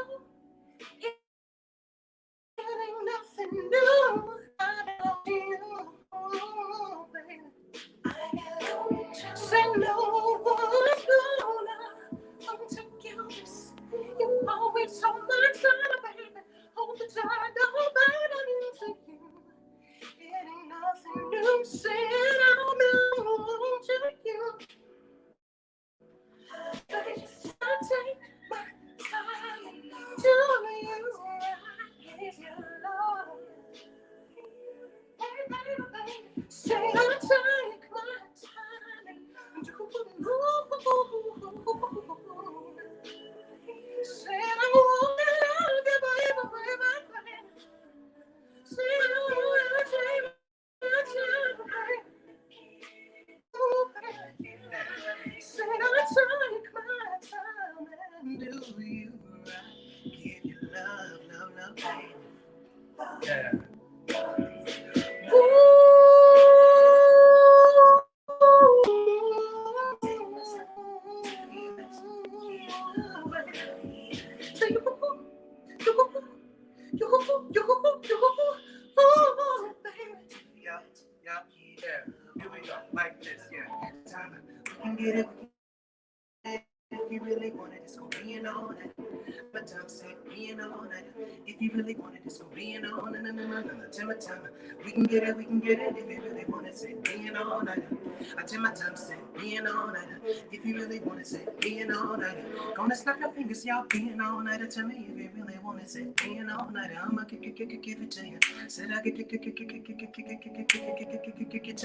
Yeah. Yeah. Here we go. Like this. Yeah. Time. We can get it. If you really want it, it's gonna be an all night. But time said being all night. If you really want it, it's gonna be an all night. Time. We can get it, we can get it. If you really want it, say being all night. I tell my time, say being all night. If you really want it, say being all night. Gonna snap your fingers, y'all being all night. Tell me if you really want it, say being all night. I'ma give it to you. Said I tell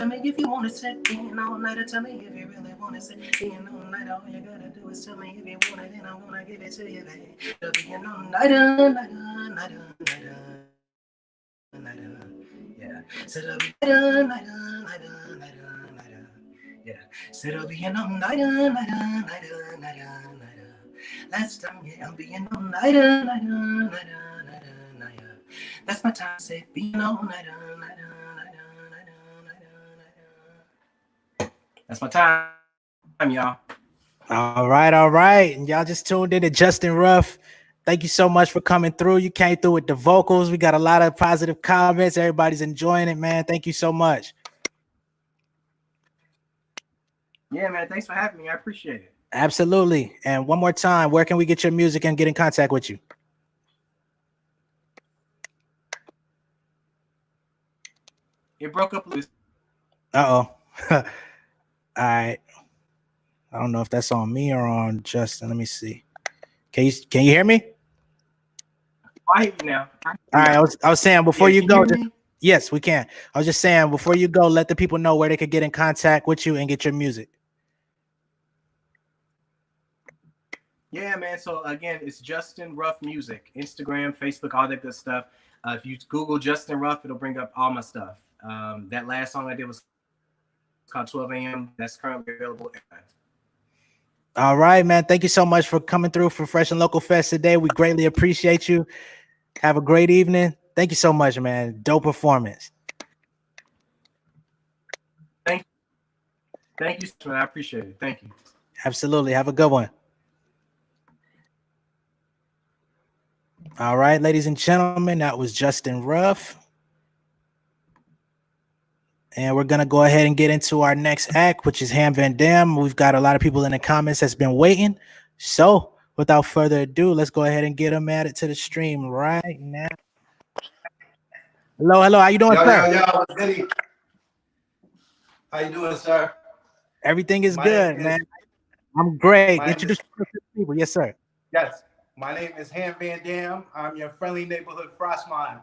me if you want it, say being all night. Tell me if you really want it, say being all night. All you gotta do is tell me if you want it, and I'm gonna give it to you, baby. Being all night, yeah. Said I'll be yeah. Said I'll be all night. Last time, yeah, I'll be all night. That's my time. Say being all night. That's my time, y'all. All right. And y'all just tuned in to Justin Ruff. Thank you so much for coming through. You came through with the vocals. We got a lot of positive comments. Everybody's enjoying it, man. Thank you so much. Yeah, man. Thanks for having me. I appreciate it. Absolutely. And one more time, where can we get your music and get in contact with you? It broke up. Uh-oh. All right. I don't know if that's on me or on Justin. Let me see. Can you hear me? I hear you now. All right. I was saying before you go. Yes, we can. I was just saying before you go, let the people know where they could get in contact with you and get your music. Yeah, man. So again, it's Justin Ruff Music, Instagram, Facebook, all that good stuff. If you Google Justin Ruff, it'll bring up all my stuff. That last song I did was called 12 a.m. That's currently available. All right, man. Thank you so much for coming through for Fresh and Local Fest today. We greatly appreciate you. Have a great evening. Thank you so much, man. Dope performance. Thank you, man. I appreciate it. Thank you. Absolutely. Have a good one. All right, ladies and gentlemen, that was Justin Ruff. And we're going to go ahead and get into our next act, which is Ham Van Dam. We've got a lot of people in the comments that's been waiting. So without further ado, let's go ahead and get them added to the stream right now. Hello. How you doing, sir? Yo, what's good? How you doing, sir? Everything is good, man. I'm great. Introduce yourself to people. Yes, sir. Yes. My name is Ham Van Dam. I'm your friendly neighborhood frost mime.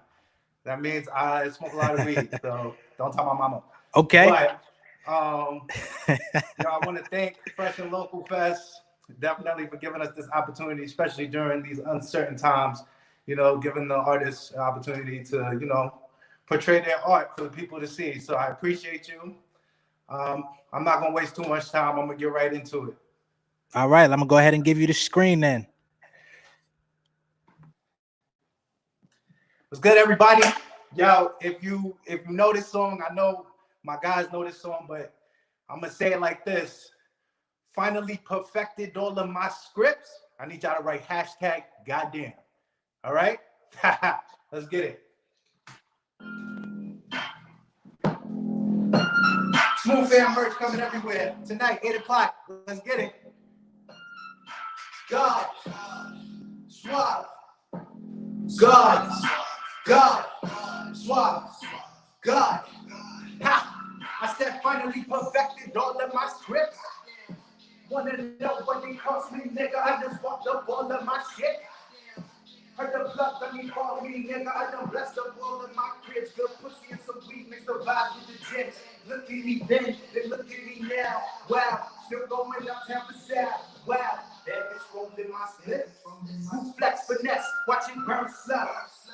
That means I smoke a lot of weed, so don't tell my mama. Okay. But I want to thank Fresh and Local Fest definitely for giving us this opportunity, especially during these uncertain times. Giving the artists an opportunity to portray their art for the people to see. So I appreciate you. I'm not gonna waste too much time. I'm gonna get right into it. All right, I'm gonna go ahead and give you the screen then. What's good, everybody? Yo, if you know this song, I know my guys know this song, but I'm gonna say it like this. Finally perfected all of my scripts. I need y'all to write hashtag goddamn. All right? Let's get it. Smooth Fam merch coming everywhere. Tonight, 8 o'clock. Let's get it. God. Suave. God. God. Suave. God. Ha! I said finally perfected all of my scripts. Wanna know what they cost me, nigga? I just walked up all of my shit. Heard the plug, let me call me, nigga. I done blessed up all of my cribs. Good pussy and some weed, mix the vibe with the gin. Look at me then, look at me now. Wow, still going uptown for sale. Wow, that bitch rolled in my slip. Who flex finesse, watching burn slow.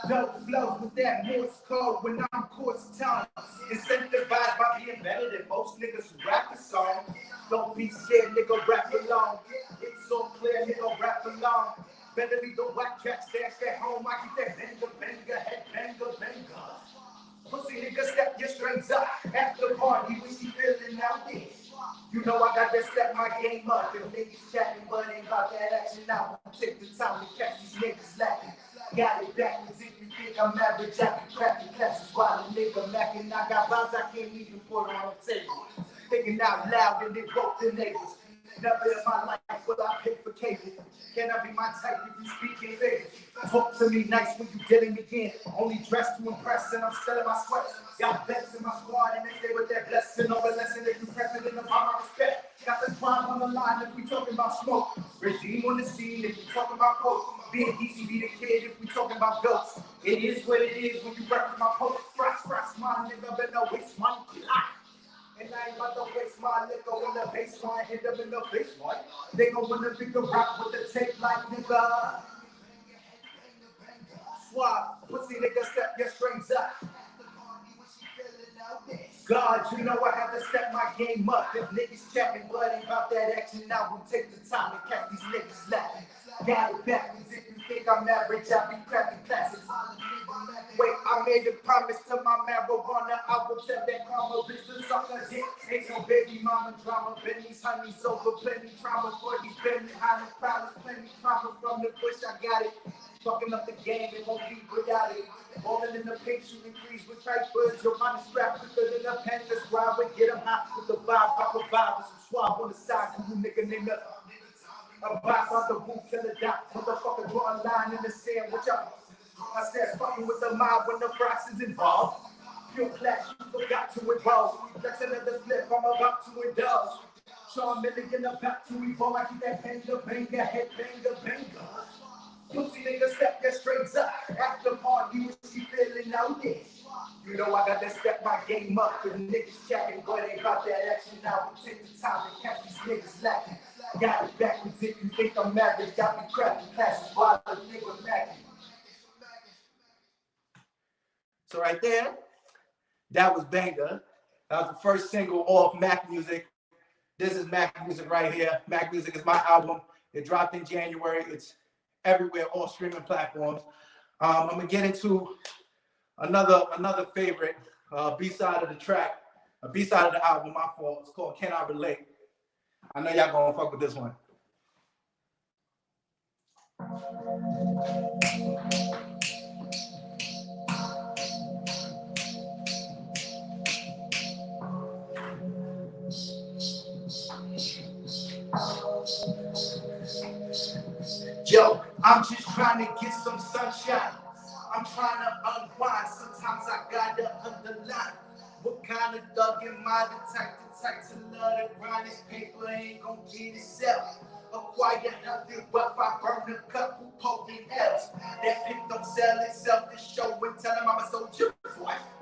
No flows with that Morse code when I'm course tongue. Incentivized by being better than most niggas who rap the song. Don't be scared, nigga, rap along. It's so clear, nigga, rap along. Better leave the whack tracks stashed at home. I keep that banger, head banger. Pussy nigga, step your strings up. After party, we she feeling out there. You know I got to step my game up. If niggas chatting, but ain't about that action. I won't take the time to catch these niggas lacking. Got it backwards if you think I'm average. I be cracking classes while a nigga macking. I got vibes I can't even put on the table. Thinking out loud and it broke the neighbors. Never in my life will I pay for cable. Can I be my type if you speak in figures? Talk to me nice when you getting me in. Only dressed to impress and I'm selling my sweats. Got vets in my squad and they stay with that blessing over lesson. If you president of my respect. Got the crime on the line if we talking about smoke. Regime on the scene if we talking about coke. Being easy be the kid if we talking about goats. It is what it is when you reference my post. Fresh, my nigga, but no waste money. And I ain't about to waste my liquor on the baseline, end up in the baseline. They gon' wanna figure out with the tape like nigga. Swap, pussy nigga, step your strings up. God, you know I have to step my game up. If niggas chatting, but ain't about that action, I will take the time to catch these niggas laughing. Got it backwards if you think I'm average, I be cracking classes. Wait, I made a promise to my marijuana, I will tell that karma bitch to suck a dick. Ain't no baby mama drama, Benny's honey's over, plenty trauma for these Benny Island problems, plenty trauma from the bush, I got it. Fucking up the game, it won't be without it. Rolling in the pink, shooting threes with tight birds, your money strapped quicker than a pen, that's why we get them hot with the vibe, I provide with some swab on the side, you nigga. A box on the roof, kill a dot, motherfucker draw a line in the sand, what y'all? I said fucking with the mob when the price is involved. Pure clash, you forgot to involve. That's another flip, I'm about to indulge. Sean Milligan about to evolve. I keep that banger, head banger. Pussy nigga, step your straights up. After party, what she feeling out there? You know I got to step my game up. If niggas chatting, but ain't about that action. I will take the time to catch these niggas lacking. Got it backwards if you think I'm average. I be cracking classes while the nigga macking. So right there, that was Banger. That was the first single off Mac Music. This is Mac Music right here. Mac Music is my album. It dropped in January. It's everywhere, all streaming platforms. I'm gonna get into another favorite B-side of the track, a B-side of the album, my fault. It's called Can I Relate? I know y'all gonna fuck with this one. Yo, I'm just trying to get some sunshine. I'm trying to unwind. Sometimes I gotta underline. What kind of thug am I? The type to love to grind. This paper ain't gon' get itself. Acquire healthy wealth. I burn a couple poking L's. That pick don't sell itself. This show and tell them I'm a soldier.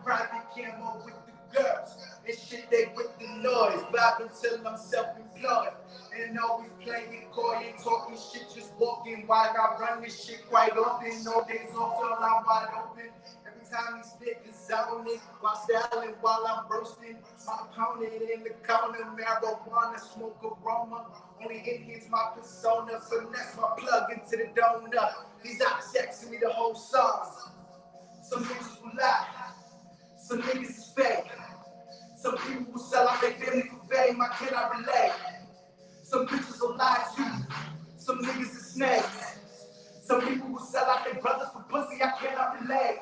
Private camo with the girls. And shit, they with the noise. Vibe until I'm self-employed. And always playing coy and talking shit, just walking while I run this shit quite often. No days off till I'm wide open. Every time these niggas zone it, while styling while I'm roasting. My opponent in the corner, marijuana, smoke aroma. Only enhance my persona, finesse my plug into the donut. These eyes texting me the whole song. Some niggas will lie, some niggas is fake. Some people will sell out their family for fame, I cannot relate. Some bitches will lie to you, some niggas is snakes. Some people will sell out their brothers for pussy, I cannot relate.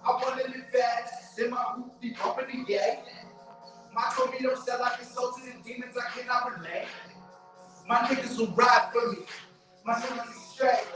I wanna live fast, then my hoop be bumping the gay. My told me don't sell out their soul to the demons, I cannot relate. My niggas will ride for me, my niggas is straight.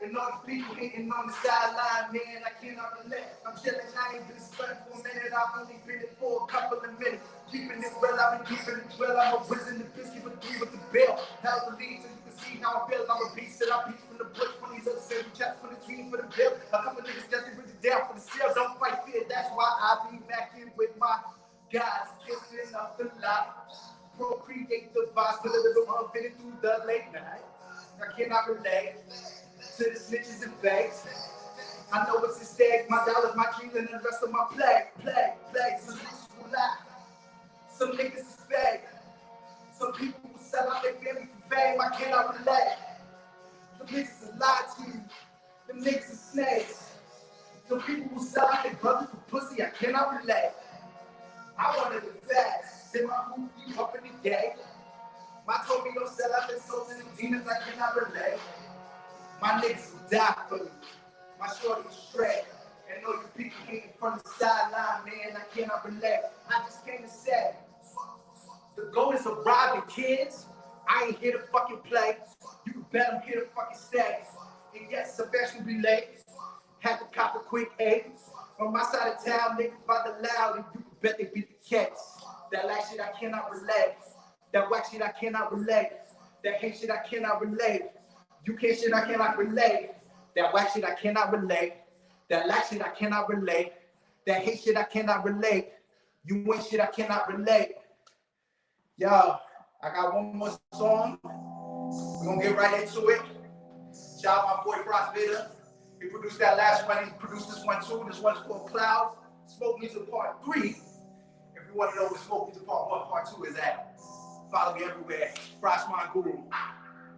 And all the people hating on the sideline, man, I cannot relate. I'm chilling, I ain't been stunned for a minute, I've only been it for a couple of minutes. Keeping it real, I've been keeping it real. I'm a whiz in the biscuit, but three with the bill. Held the lead so you can see how I feel. I'm a beast that I beat from the bush, from these other seven chats, from the team, for the bill. A couple niggas got to bring it down for the sale. Don't fight fear, that's why I be macking with my guys, kissing up the lot. Procreate the vibes, put a little unfitted through the late night. I cannot relate to the snitches and fakes. I know it's a stake, my dollars, my dreams, and the rest of my play. Some niggas will lie, some niggas is fake. Some people will sell out their family for fame, I cannot relate. Them niggas will lie to you, them niggas are snakes. Some people who sell out their brothers for pussy, I cannot relate. I wanted it fast. Send my movie up in the day. My told me don't sell out their souls and the demons, I cannot relate. My niggas will die for me. My shorty was straight. And know you people hating from the sideline, man, I cannot relate. I just came to say, the goal is to rob the kids. I ain't here to fucking play. You can bet I'm here to fucking stay. And yes, Sebastian be late. Had to cop a quick eight. On my side of town, niggas by the loud, and you can bet they beat the cats. That like shit I cannot relate. That whack shit I cannot relate. That hate shit I cannot relate. You can't shit I cannot relate. That whack shit I cannot relate. That like shit I cannot relate. That hate shit I cannot relate. You ain't shit I cannot relate. Yo, I got one more song. We're gonna get right into it. Shout out my boy Frostbitter. He produced that last one. He produced this one too. This one's called Clouds. Smoke Music Part 3. If you want to know what Smoke Music Part 1, Part 2 is at, follow me everywhere. Frostmine Guru.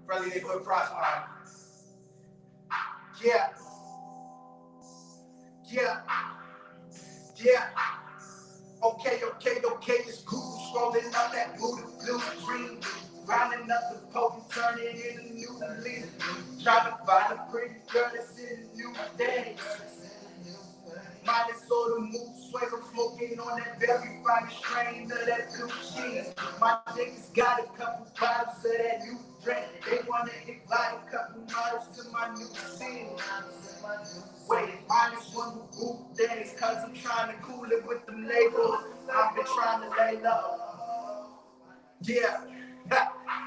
Friendly neighborhood Frostmine. Yeah. Yeah. Yeah. Okay, it's cool. Scrolling up that blue dream. Rounding up the poke and turning it into new leader. Trying to find a pretty girl that's in a new day. Minus all the mood swings, I'm smoking on that very fine strain of that blue cheese. My niggas got a couple bottles of that new drink. They wanna invite a couple models to my new scene. Wait, minus one group days, cause I'm trying to cool it with them labels. I've been trying to lay low. Yeah,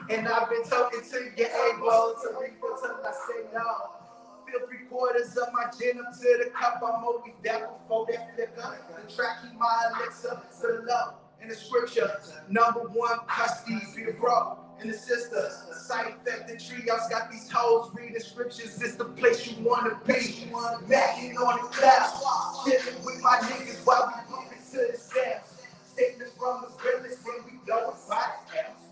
and I've been talking to your able to refill till I say no. Fill 3/4 of my gin up to the cup. I'm always down before that flicker. The track keep my elixir to the love in the scripture. Number one, custody, be the bro and the sister. The side effect, the trios got these hoes reading scriptures. It's the place you wanna be. Macking on the clouds, chilling with my niggas while we bumping to the sound. Statements from the realest when we go inside the house.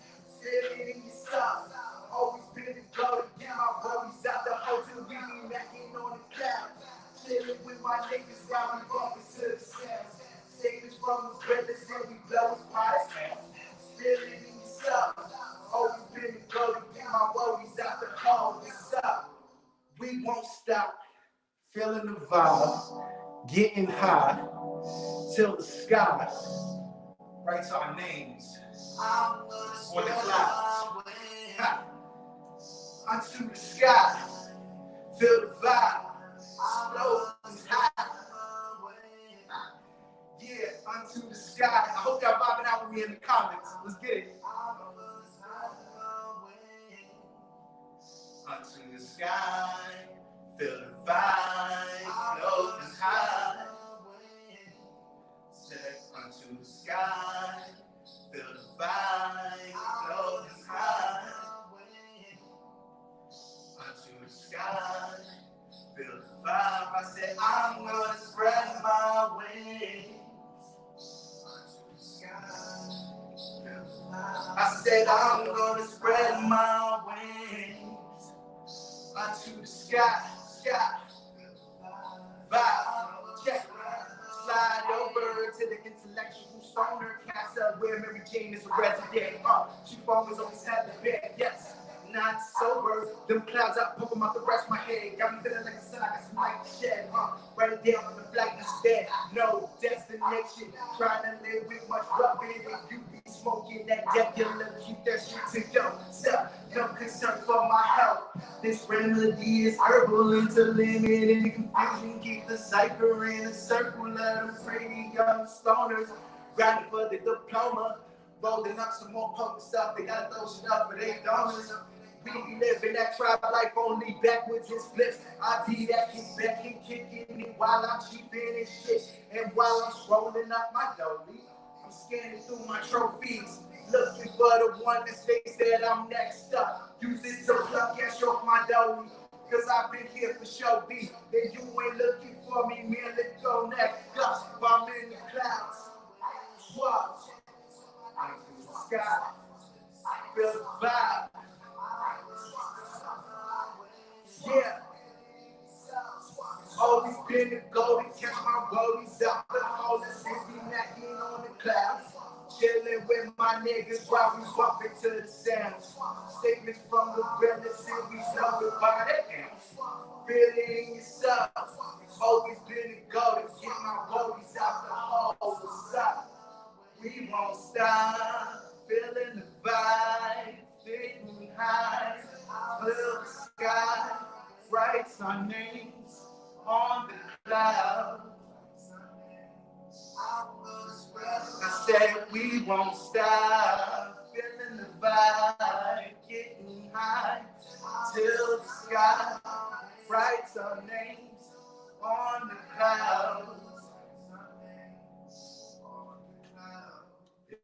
Feeling in your socks. Always been the go to get my rollies out the hotel. We be macking on the couch. Chilling with my niggas while we bumping to the sound. Statements from the realest when we blow his pies out. Feeling in your socks. Always been the go to get my rollies out the hole. What's up? We won't stop. Feeling the vibe. Getting high. Till the sky. Writes our names on the clouds. Unto the sky. Feel the vibe. Slow and high. Yeah, unto the sky. I hope y'all vibing out with me in the comments. Let's get it. Unto the sky. Feel the vibe. Slow and high. Unto the sky, feel the vibe, floating high. Unto the sky, feel the vibe. I said I'm gonna spread my wings. Unto the sky, feel the vibe. I said I'm gonna spread my wings. Unto the sky, vibe, check. Slide over to the intellectual stoner casa where Mary Jane is a resident. She always had the bed, yes, not sober. Them clouds out, poking out the rest of my head. Got me feeling like a sun, I got some light to shed. Write it down on the flight instead. No destination, trying to live with much rubbing. If you be smoking that regular, keep that shit to yourself. No concern for my health. This remedy is herbal into limit and the confusion. Keep the cipher in a circle of them pretty young stoners. Grinding for the diploma. Rolling up some more potent stuff. They gotta throw shit up, but they don't. We be living that tribe life only backwards and splits. I be that keep back and kicking it while I'm cheaping and shit. And while I'm scrolling up my dolly, I'm scanning through my trophies. Looking for the one that states that I'm next up. Use it to pluck cash off my dolly. Cause I've been here for show B. Then you ain't looking for me, man. Let's go next up. I'm in the clouds. Swap. Into the sky. Feel the vibe. Yeah. Always been been the goal to catch my roadies out the halls and 60 knocking on the clouds. Chilling with my niggas while we bumping to the sounds. Statements from the realest and we know about it. Feel it in yourself. It's always been the goal to get my roadies out the halls. What's up? We won't stop. Feeling the vibe. Getting high. Blue sky. Writes our names on the cloud. I said we won't stop, feeling the vibe, getting high till the sky writes our names on the clouds.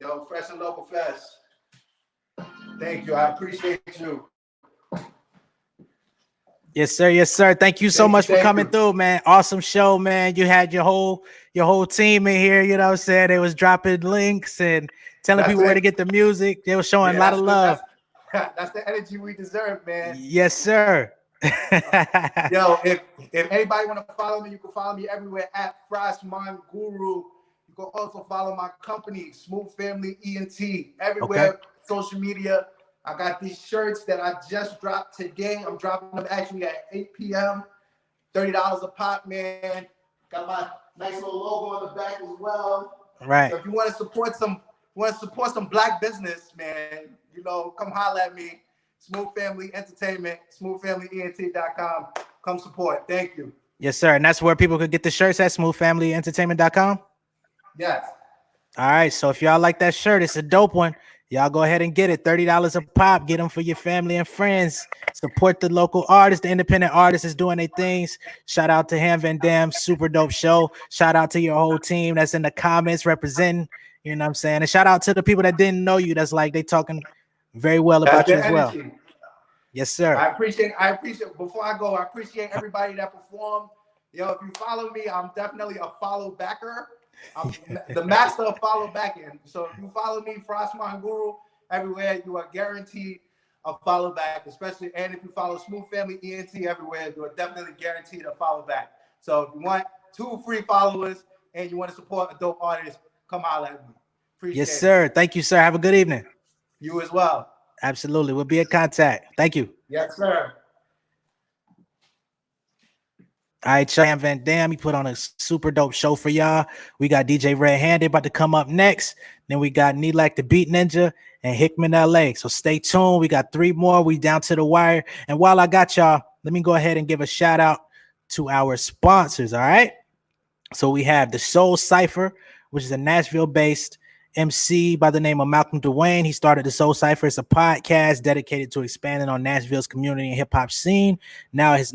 Yo, Fresh and Local Fest. Thank you. I appreciate you. Yes, sir. Yes, sir. Thank you so much for coming through, man. Awesome show, man. You had your whole team in here. You know what I'm saying? They was dropping links and telling people where to get the music. They were showing a lot of love. That's the energy we deserve, man. Yes, sir. Yo, if anybody want to follow me, you can follow me everywhere at Frostman Guru. You can also follow my company, Smooth Family ENT, everywhere, Okay. social media. I got these shirts that I just dropped today. I'm dropping them actually at 8 p.m. $30 a pop, man. Got my nice little logo on the back as well. Right. So if you want to support some black business, man, you know, come holler at me. Smooth Family Entertainment, smoothfamilyent.com. Come support. Thank you. Yes, sir. And that's where people could get the shirts at smoothfamilyentertainment.com. Yes. All right. So if y'all like that shirt, it's a dope one. Y'all go ahead and get it. $30 a pop. Get them for your family and friends. Support the local artists. The independent artists is doing their things. Shout out to Ham Van Dam. Super dope show. Shout out to your whole team that's in the comments representing. You know what I'm saying? And shout out to the people that didn't know you. That's like they talking very well about you as well. Yes, sir. I appreciate, before I go, I appreciate everybody that performed. Yo, if you follow me, I'm definitely a follow backer. I'm the master of follow backing. So if you follow me, Frostman Guru, everywhere, you are guaranteed a follow back, especially, and if you follow Smooth Family ENT everywhere, you are definitely guaranteed a follow back. So if you want 2 free followers and you want to support a dope artist, come holler at me. Appreciate yes, sir. Thank you, sir. Have a good evening. You as well. Absolutely. We'll be in contact. Thank you. Yes, sir. All right, Ham Van Dam, he put on a super dope show for y'all. We got DJ Red Handed about to come up next. Then we got Nelak the Beat Ninja and Hickman LA. So stay tuned. We got 3 more. We down to the wire. And while I got y'all, let me go ahead and give a shout out to our sponsors. All right. So we have the Soul Cypher, which is a Nashville-based MC by the name of Malcolm Dwayne. He started the Soul Cypher. It's a podcast dedicated to expanding on Nashville's community and hip hop scene. Now it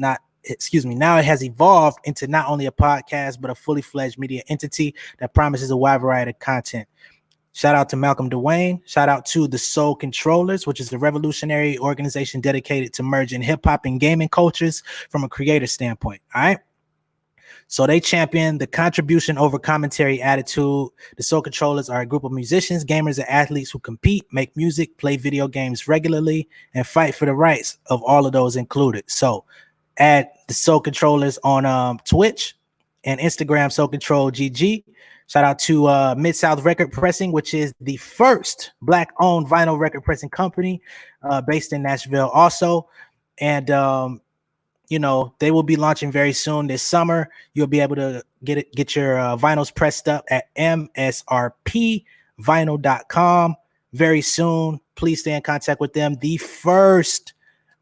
has evolved into not only a podcast, but a fully fledged media entity that promises a wide variety of content. Shout out to Malcolm Dwayne. Shout out to the Soul Controllers, which is a revolutionary organization dedicated to merging hip hop and gaming cultures from a creator standpoint. All right. So they champion the contribution over commentary attitude. The Soul Controllers are a group of musicians, gamers, and athletes who compete, make music, play video games regularly, and fight for the rights of all of those included. So at the Soul Controllers on Twitch and Instagram, Soul Control GG. Shout out to Mid-South Record Pressing, which is the first Black-owned vinyl record pressing company based in Nashville also. And you know, they will be launching very soon this summer. You'll be able to get your vinyls pressed up at msrpvinyl.com very soon. Please stay in contact with them. The first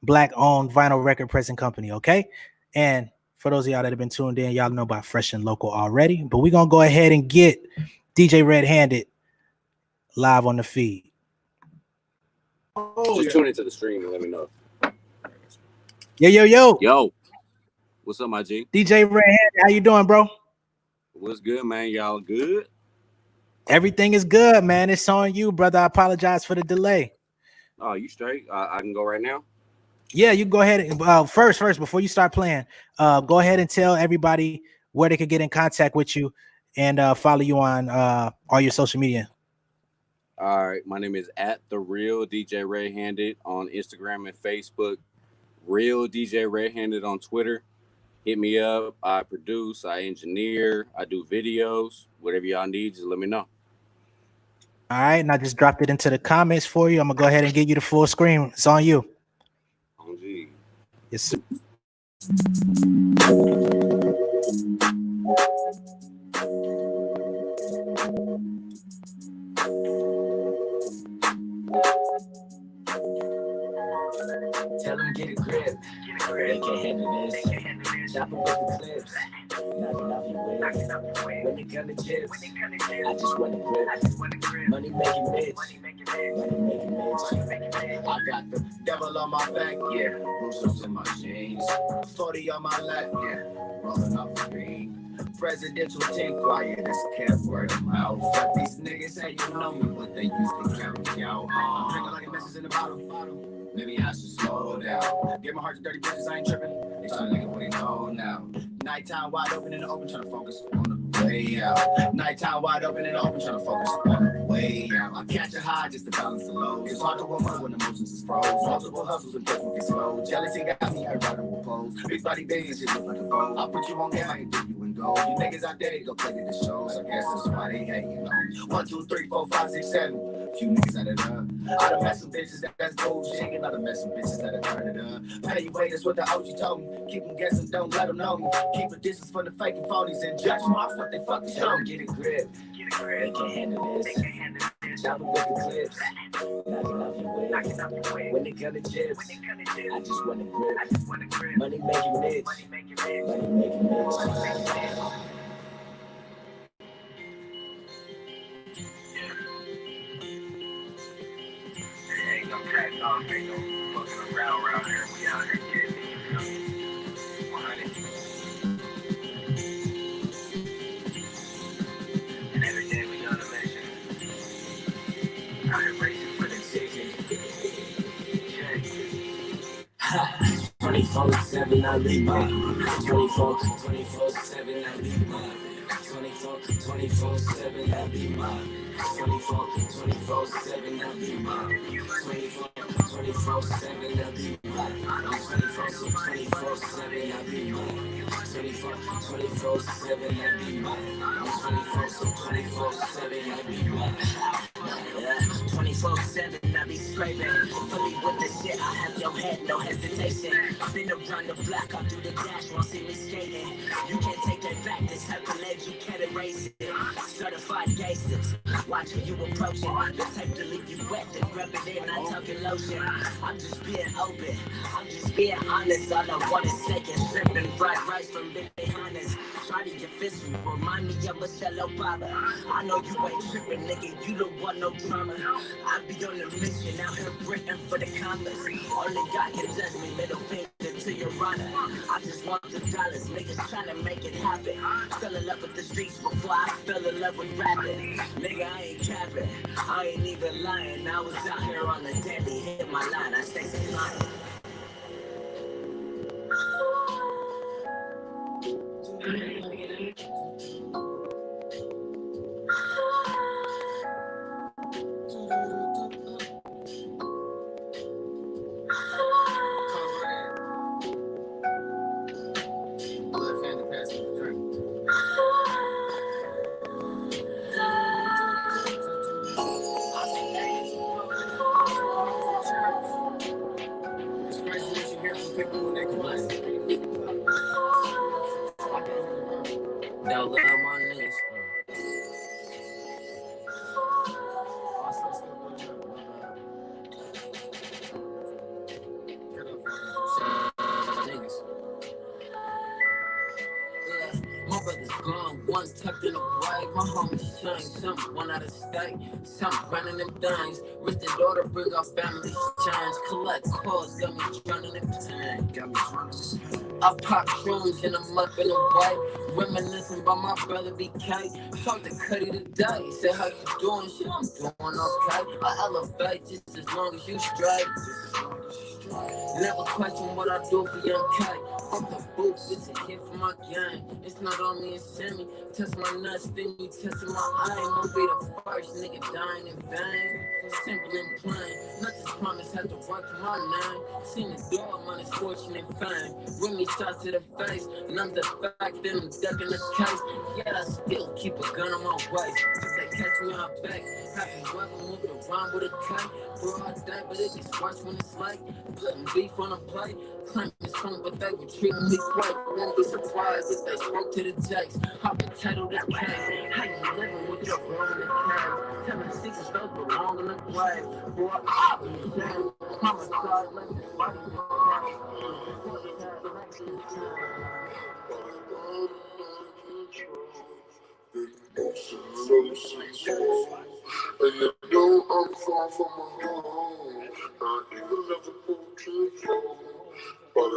Black-owned vinyl record pressing company, okay? And for those of y'all that have been tuned in, y'all know about Fresh and Local already. But we're going to go ahead and get DJ Red Handed live on the feed. Just tune into the stream and let me know. Yo. What's up, my G? DJ Red Handed, how you doing, bro? What's good, man? Y'all good? Everything is good, man. It's on you, brother. I apologize for the delay. Oh, you straight? I can go right now? Yeah, you go ahead and first, before you start playing, go ahead and tell everybody where they could get in contact with you and follow you on all your social media. All right, my name is at the Real DJ Red Handed on Instagram and Facebook. Real DJ Red Handed on Twitter. hit me up. I produce, I engineer, I do videos. Whatever y'all need, just let me know. All right, and I just dropped it into the comments for you. I'm gonna go ahead and get you the full screen. It's on you. On G. Yes, sir. Tell them get a grip. They can't handle this. Chop with the clips. Knocking off your wig. When it come to chips, I just want to grip. Money making bitch. Money making bitch. I got the devil on my back, yeah. Russo's in my jeans. 40 on my lap, yeah. Rolling off the green. Presidential team quiet as kept word of mouth. But these niggas say you know me, but they used to carry me out. I'm drinking like a message in the bottle. Maybe I should slow down. Give my heart to dirty bitches, I ain't tripping. They tryna nigga what they know now. Nighttime wide open in the open, tryna focus on the way out. Nighttime wide open in the open, tryna focus on the way out. I catch a high just to balance the load. It's hard to work when emotions is froze. Multiple hustles and people get slow. Jealousy got me hurt by the pose. Big body days, shit look like a bow. I'll put you on game, I can do you and go. You niggas out there, they go play to the shows. I guess that's why they hating on me. 1, 2, 3, 4, 5, 6, 7. Few niggas out of there. I done met some bitches that's bullshit. And I done met some bitches that'll turn it up. Pay you wait, that's what the OG told me. Keep them guessing, don't let them know me. Keep a distance from the fake and phonies and judge them off what they fucking show me. Get a grip. They can't handle this. Chop with the clips. Knocking off your wig. When it come to chips, I just want to grip. Money making bitch. Money making bitch. Ain't no cat dog, ain't no fucking around here. We out here getting it, 100. And every day we on a mission. Out here racing for the ticket. 24/7, I leave my 24/7, I leave my 24/7, I leave my 24/7, I leave my 24/7, I leave my 24/7, I leave my 24/7, I leave my 24/7, I leave my 24/7, I be scraping. Fully with the shit, I have your head, no hesitation. I've been around the block, I'll do the dash, won't see me skating. You can't take that back, this type of leg, you can't erase it. Certified gangsters, watch who you approaching. The type to leave you wet, then rub it in, not talking lotion. I'm just being open, I'm just being honest. All I want is second, stripping fried rice from Big Behind. Try to get fishy, remind me of a shallow baba. I know you ain't tripping, nigga, you don't want no drama. I be on a mission, out here written for the commas. Only God can judge me, middle finger to your honor. I just want the dollars, niggas tryna make it happen. Fell in love with the streets before I fell in love with rapping. Nigga, I ain't capping, I ain't even lying. I was out here on the daily, hit my line, I stay compliant. Don't let them on this. My brother's gone, one tucked in the grave. My homies changed, some one out of state, some running them things. Rich the daughter, bring our family change. Collect calls, got me drowning in pain. Got me drowning. I pop shrooms and I'm up in the white. Reminiscing about my brother BK. Talked to Cuddy today, said how you doing? Shit, I'm doing okay. I elevate just as long as you straight. Never question what I do for young K. Fuck the boots, it's a hit for my gang. It's not on me, it's in me. Test my nuts, then you testing my aim. I'll be the first nigga dying in vain. Simple and plain, nothing's promised, have to work for my name. Seen the door, money, fortune, and fame. Bring me shots to the face, and I'm the fact that I'm ducking the case. Yet I still keep a gun on my waist. If they catch me on back, have to work and move around with a K. For all day, but it gets worse when it's late. Putting beef on a plate, claim it's fun, but they would treat me great. Won't be surprised if they spoke to the jakes. Hot potato to cake. How you living with your bro in the cave? Telling secrets those belong in the grave. Boy, I'm in the same. Homicide, let me fight in the And you know I'm far from my home. I even love the portrait, but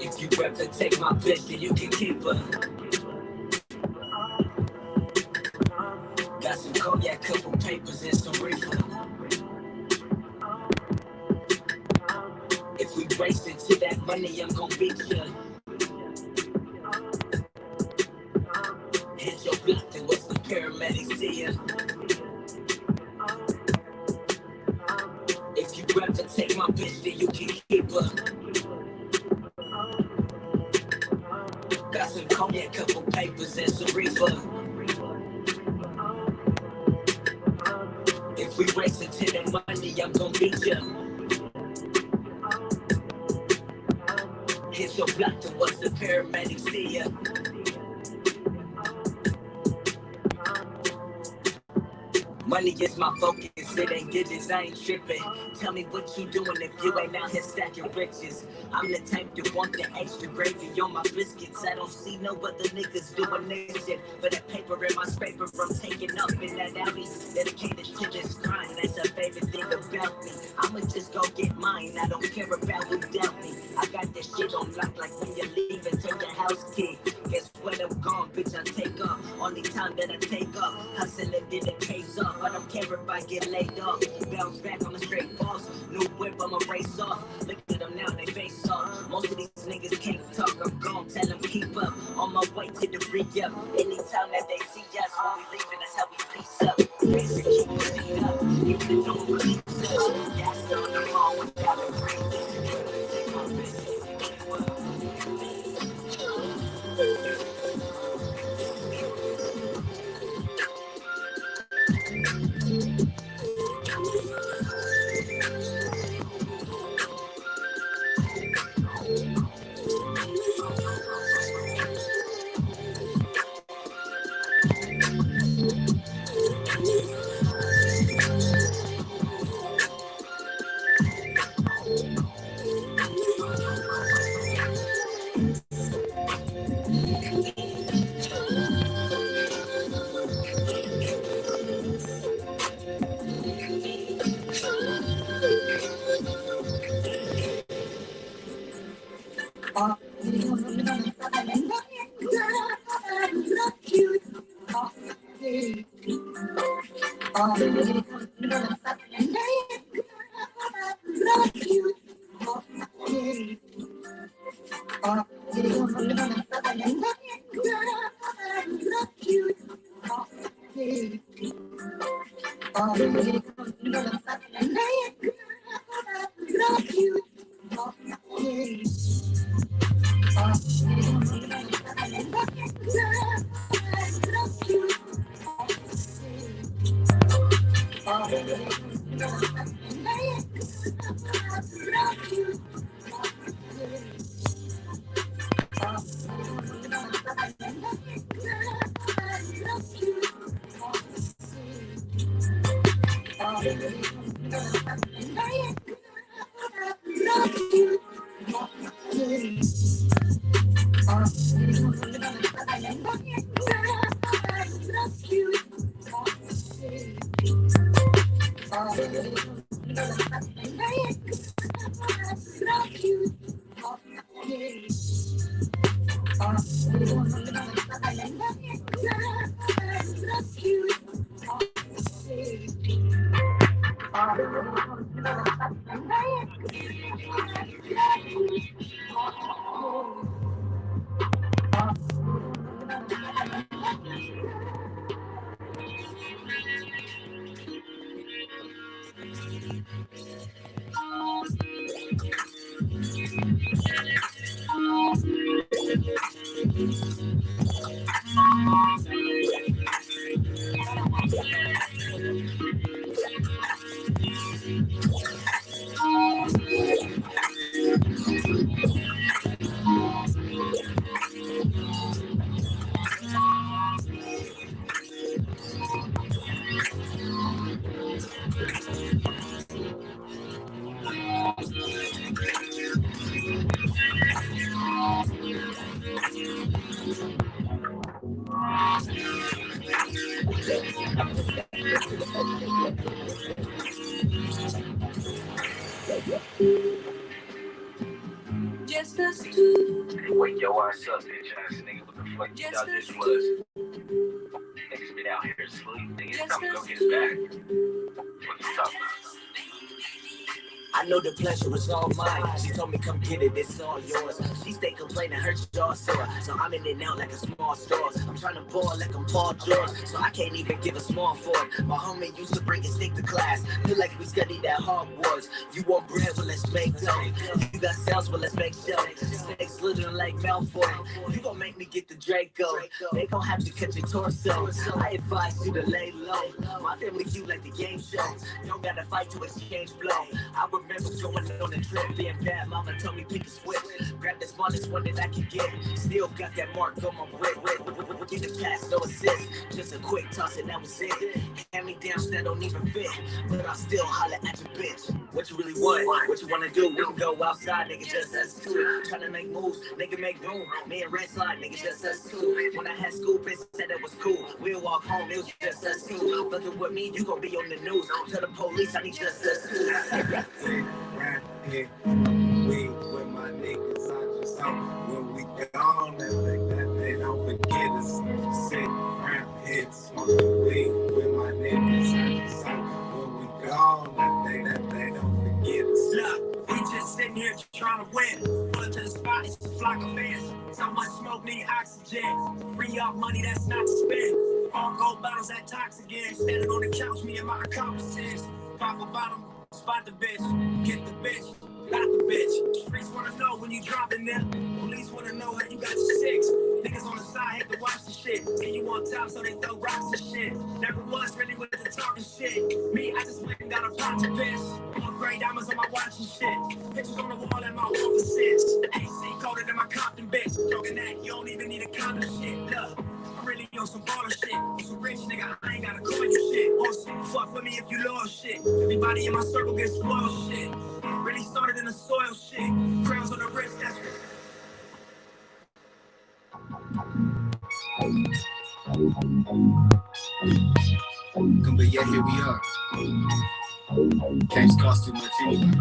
if you rep to take my bitch, then you can keep her. Got some cognac, couple papers, and some reefer. If we race into that money, I'm gon' beat ya. Hit your block and what's the paramedics here? If you rep to take my bitch, then you can keep her. Got some cognac, couple papers, and some reefer. If we race into that money, I'm gon' beat ya. Hit your block and what's the paramedics here? Money is my focus, it ain't digits, I ain't tripping. Tell me what you doing if you ain't out here stacking riches. I'm the type to want the extra gravy on my biscuits. I don't see no other niggas doing this shit. For that paper in my scraper from taking up in that alley. Dedicated to this grind, that's a favorite thing about me. I'ma just go get mine, I don't care about who doubt me. I got this shit on lock like when you leave and take your house key. Guess when I'm gone, bitch, I take off. Only time that I take off, hustling did it pays off. I don't care if I get laid off. Bounce back, I'm a straight boss. New whip, I'ma race off. Look at them now, they face off. Most of these niggas can't talk, I'm gone, tell them keep up. On my way to the re-up. Anytime that they see us, when we leaving, that's how we peace up. Race to keep moving up, even though don't release us. Yeah, still on the wrong without a break. Take my Just us two. Wake your ass up, bitch ass nigga. What the fuck you thought this was? Niggas been out here asleep. Niggas come go get his bag. What you talking about? I know the pleasure was all mine. She told me come get it, it's all yours. She stay complaining, her jaw sore. So I'm in and out like a small store. I'm trying to ball like I'm Paul George, so I can't even give a small for it. My homie used to bring a stick to class. Feel like we studied at Hogwarts. You want bread, well let's make dough. You got sales, well let's make show. Snakes slithering like Malfoy. You gon' make me get the Draco. They gon' have to cut your torso. I advise you to lay low. My family cute like the game show. Don't gotta fight to exchange blow. I remember going on a trip, being bad. Mama told me pick a switch. Grab the smallest one that I can get. Still got that mark on my whip. Get the pass, no assist. Just a quick toss and that was it. Hand me down, that don't even fit. But I'll still holler at your bitch. What you really want? What you wanna do? We can go outside, nigga, just us two. Tryna make moves, nigga, make room. Me and Red Slide, nigga, just us two. When I had school, bitch said it was cool. We'll walk home, it was just us two. Fucking with me, you gon' be on the news. Tell the police I need just us two. Right here, we with my niggas, I just hope when we gone, that they don't forget us. Sit around here, smoking weed with my niggas, I just hope when we gone, that they don't forget us. Look, we just sitting here trying to win. Pull up to the spot, it's a flock of fans. So much smoke, need oxygen. Free up money that's not to spend. All gold bottles that toxic again. Standing on the couch, me and my accomplices. Pop a bottom. Spot the bitch, get the bitch, got the bitch. Streets wanna know when you dropping them. Police wanna know how you got your six. Niggas on the side hate to watch the shit. And you on top so they throw rocks and shit. Never was really with the talking shit. Me, I just went and got a pot to piss. All gray diamonds on my watch and shit. Pictures on the wall at my offices. The AC colder than my Compton bitch. Joking that you don't even need a condom shit. Look. Really on some baller shit. Some rich nigga, I ain't gotta call you shit. Also, fuck with me if you lost shit. Everybody in my circle gets spoiled shit. Really started in the soil shit. Crowns on the wrist, that's But yeah, here we are. Can't cost too much anyway.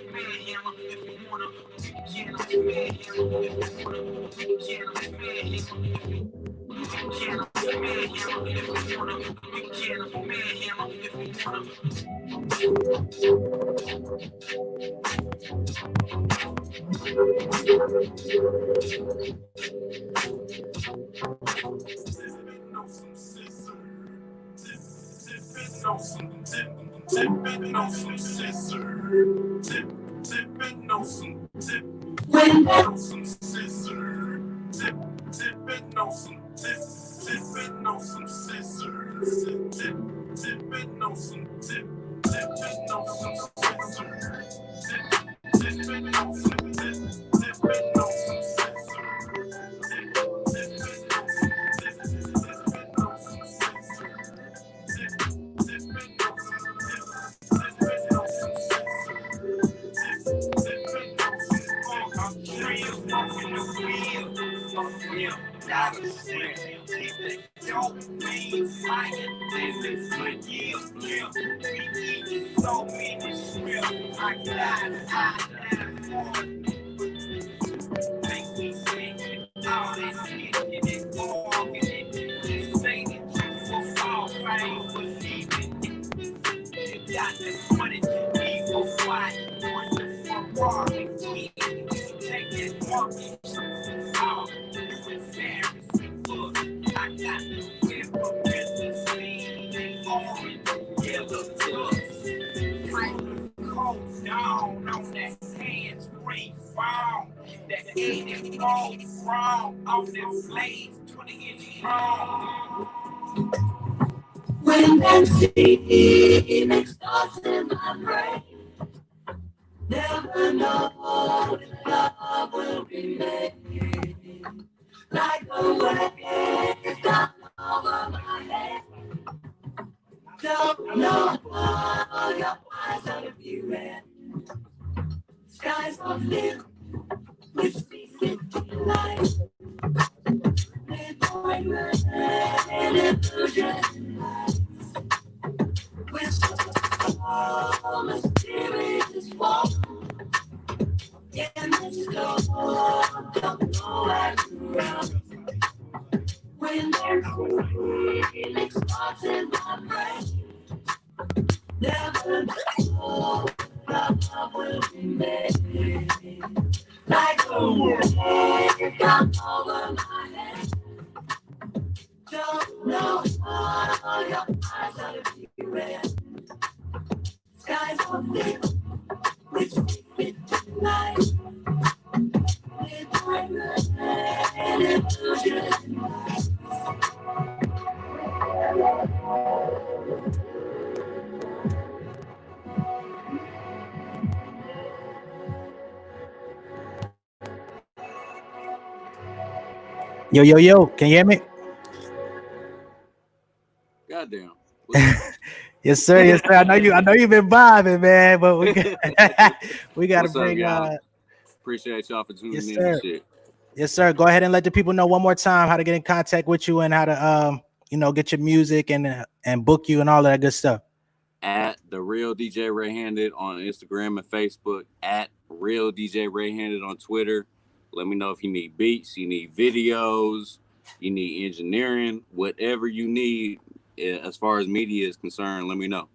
manhandle if you wanna. Can I manhandle if you wanna? Can I manhandle if you can I manhandle if you wanna? Can I manhandle if you wanna? When that Phoenix starts in my brain, never know if love will remain. Like a wave down over my head. Don't know how your eyes are to be red. Skies of blue with secret delight. Midnight rain, illusion light. Whisper of mysterious walk. In this love, don't know where to run. When there's Phoenix starts in my brain, never know love will be made. Like a wave down over my head. Don't know how your eyes are to be red. Skies are blue with secret light. Midnight rain, illusion light. Yo, yo, yo, can you hear me? Goddamn. Yes, sir. Yes, sir. I know you've been vibing, man, but we got to What's up, bring y'all? Appreciate y'all for tuning yes, in sir. and shit. Yes, sir. Go ahead and let the people know one more time how to get in contact with you and how to get your music and book you and all of that good stuff. At the Real DJ Ray Handed on Instagram and Facebook. At Real DJ Ray Handed on Twitter. Let me know if you need beats, you need videos, you need engineering, whatever you need as far as media is concerned. Let me know.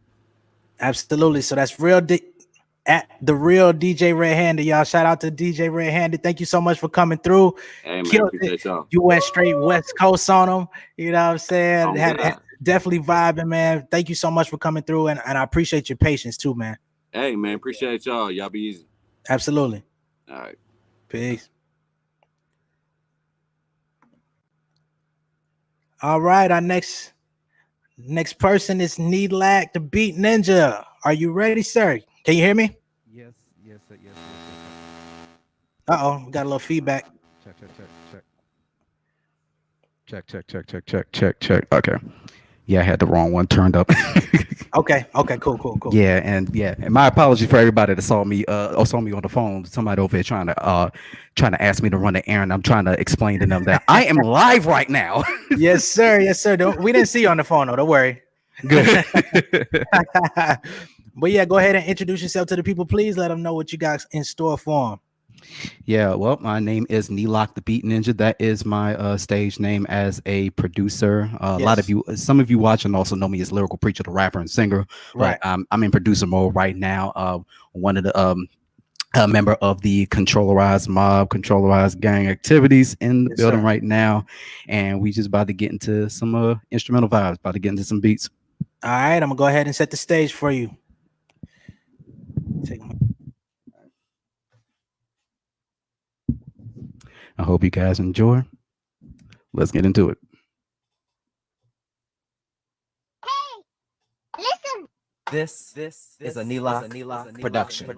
Absolutely. So that's at the Real DJ Red Handed, y'all. Shout out to DJ Red Handed. Thank you so much for coming through. Hey, man, Killed appreciate y'all. You went straight West Coast on them. You know what I'm saying? Oh, had definitely vibing, man. Thank you so much for coming through, and I appreciate your patience too, man. Hey, man, appreciate y'all. Y'all be easy. Absolutely. All right. Peace. All right, our next person is Needlack the Beat Ninja. Are you ready, sir? Can you hear me? Yes, sir. Yes. Uh-oh, we got a little feedback. Check. Okay. Yeah, I had the wrong one turned up. Okay, cool. Yeah, and my apology for everybody that saw me on the phone. Somebody over here trying to ask me to run the errand. I'm trying to explain to them that I am live right now. Yes, sir. We didn't see you on the phone, though. Don't worry. Good. But yeah, go ahead and introduce yourself to the people. Please let them know what you got in store for them. Yeah, well, my name is Neelock the Beat Ninja. That is my stage name as a producer. A lot of you, some of you watching also know me as Lyrical Preacher, the rapper and singer. Right. But I'm in producer mode right now. One of the a member of the controllerized mob, controllerized gang activities in the building right now. And we just about to get into some instrumental vibes, about to get into some beats. All right, I'm gonna go ahead and set the stage for you. I hope you guys enjoy. Let's get into it. Listen. This is a Nilak production.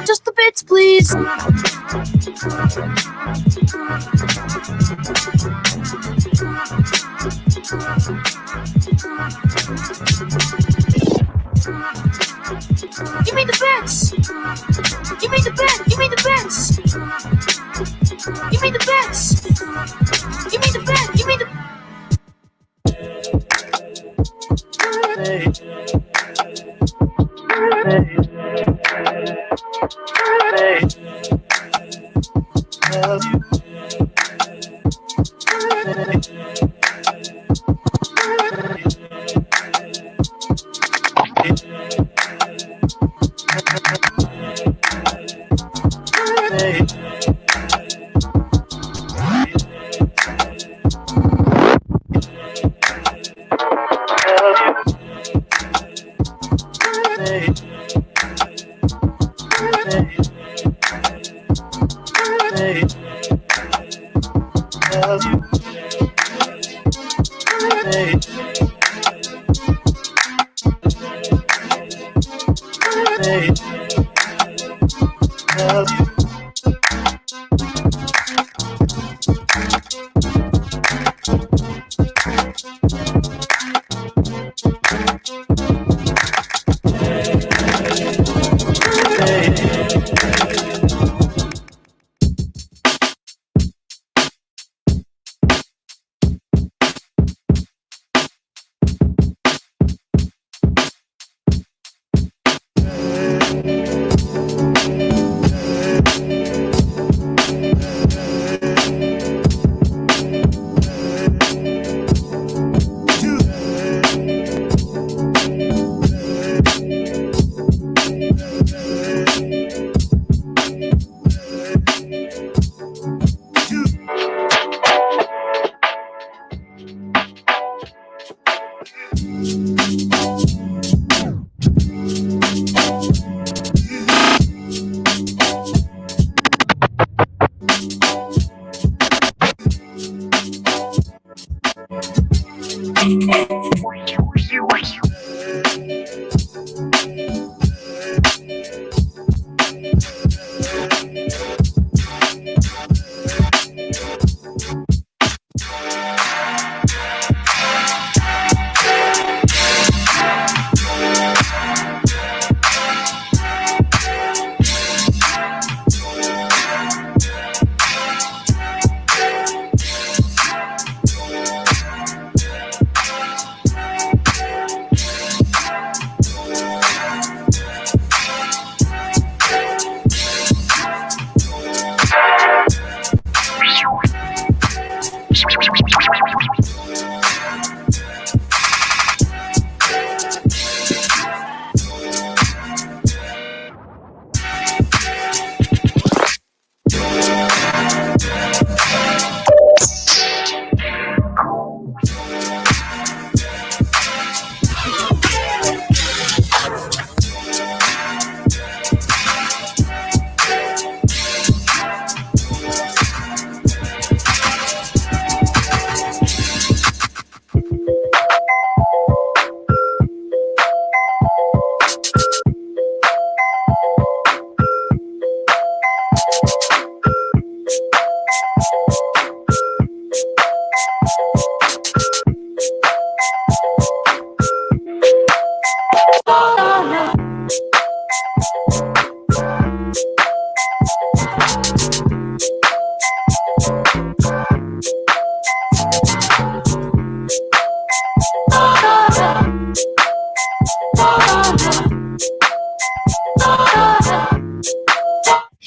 Just the bits, please. Give me the best. Give me the best. Give me the best. Give me the best. Give me the best. Give me the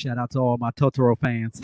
Shout out to all my Totoro fans.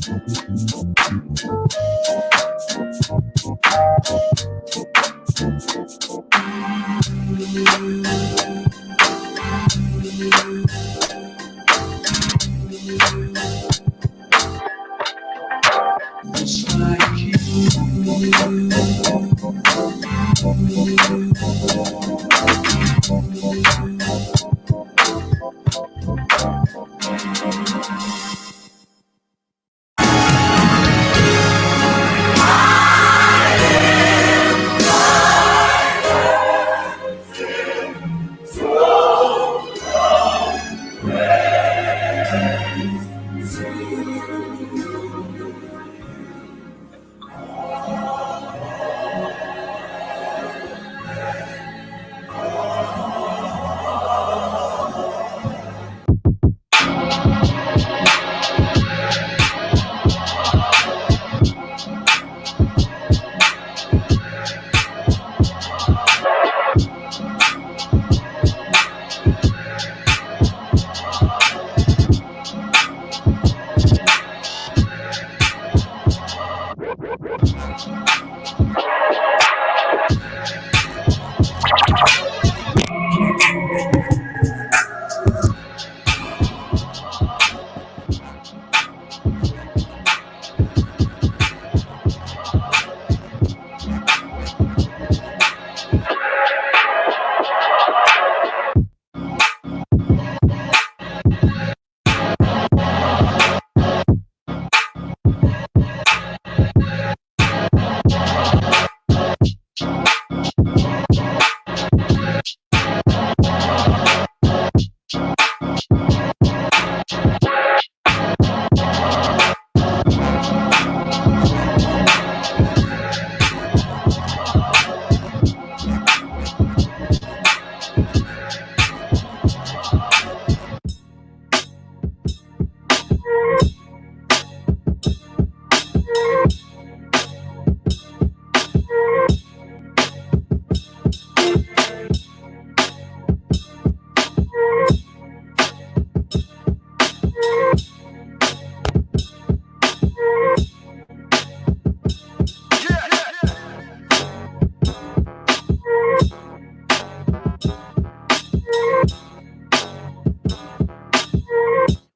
Just like you.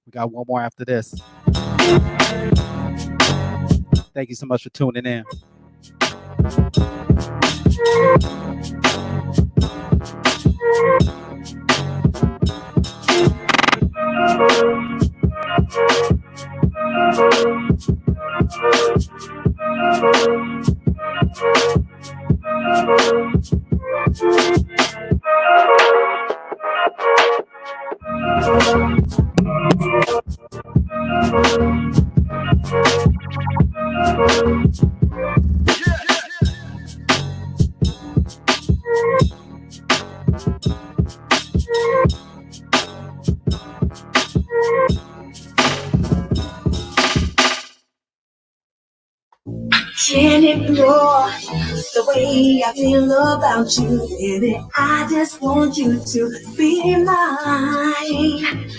We got one more after this. Thank you so much for tuning in. Can't ignore the way I feel about you, baby. I just want you to be mine.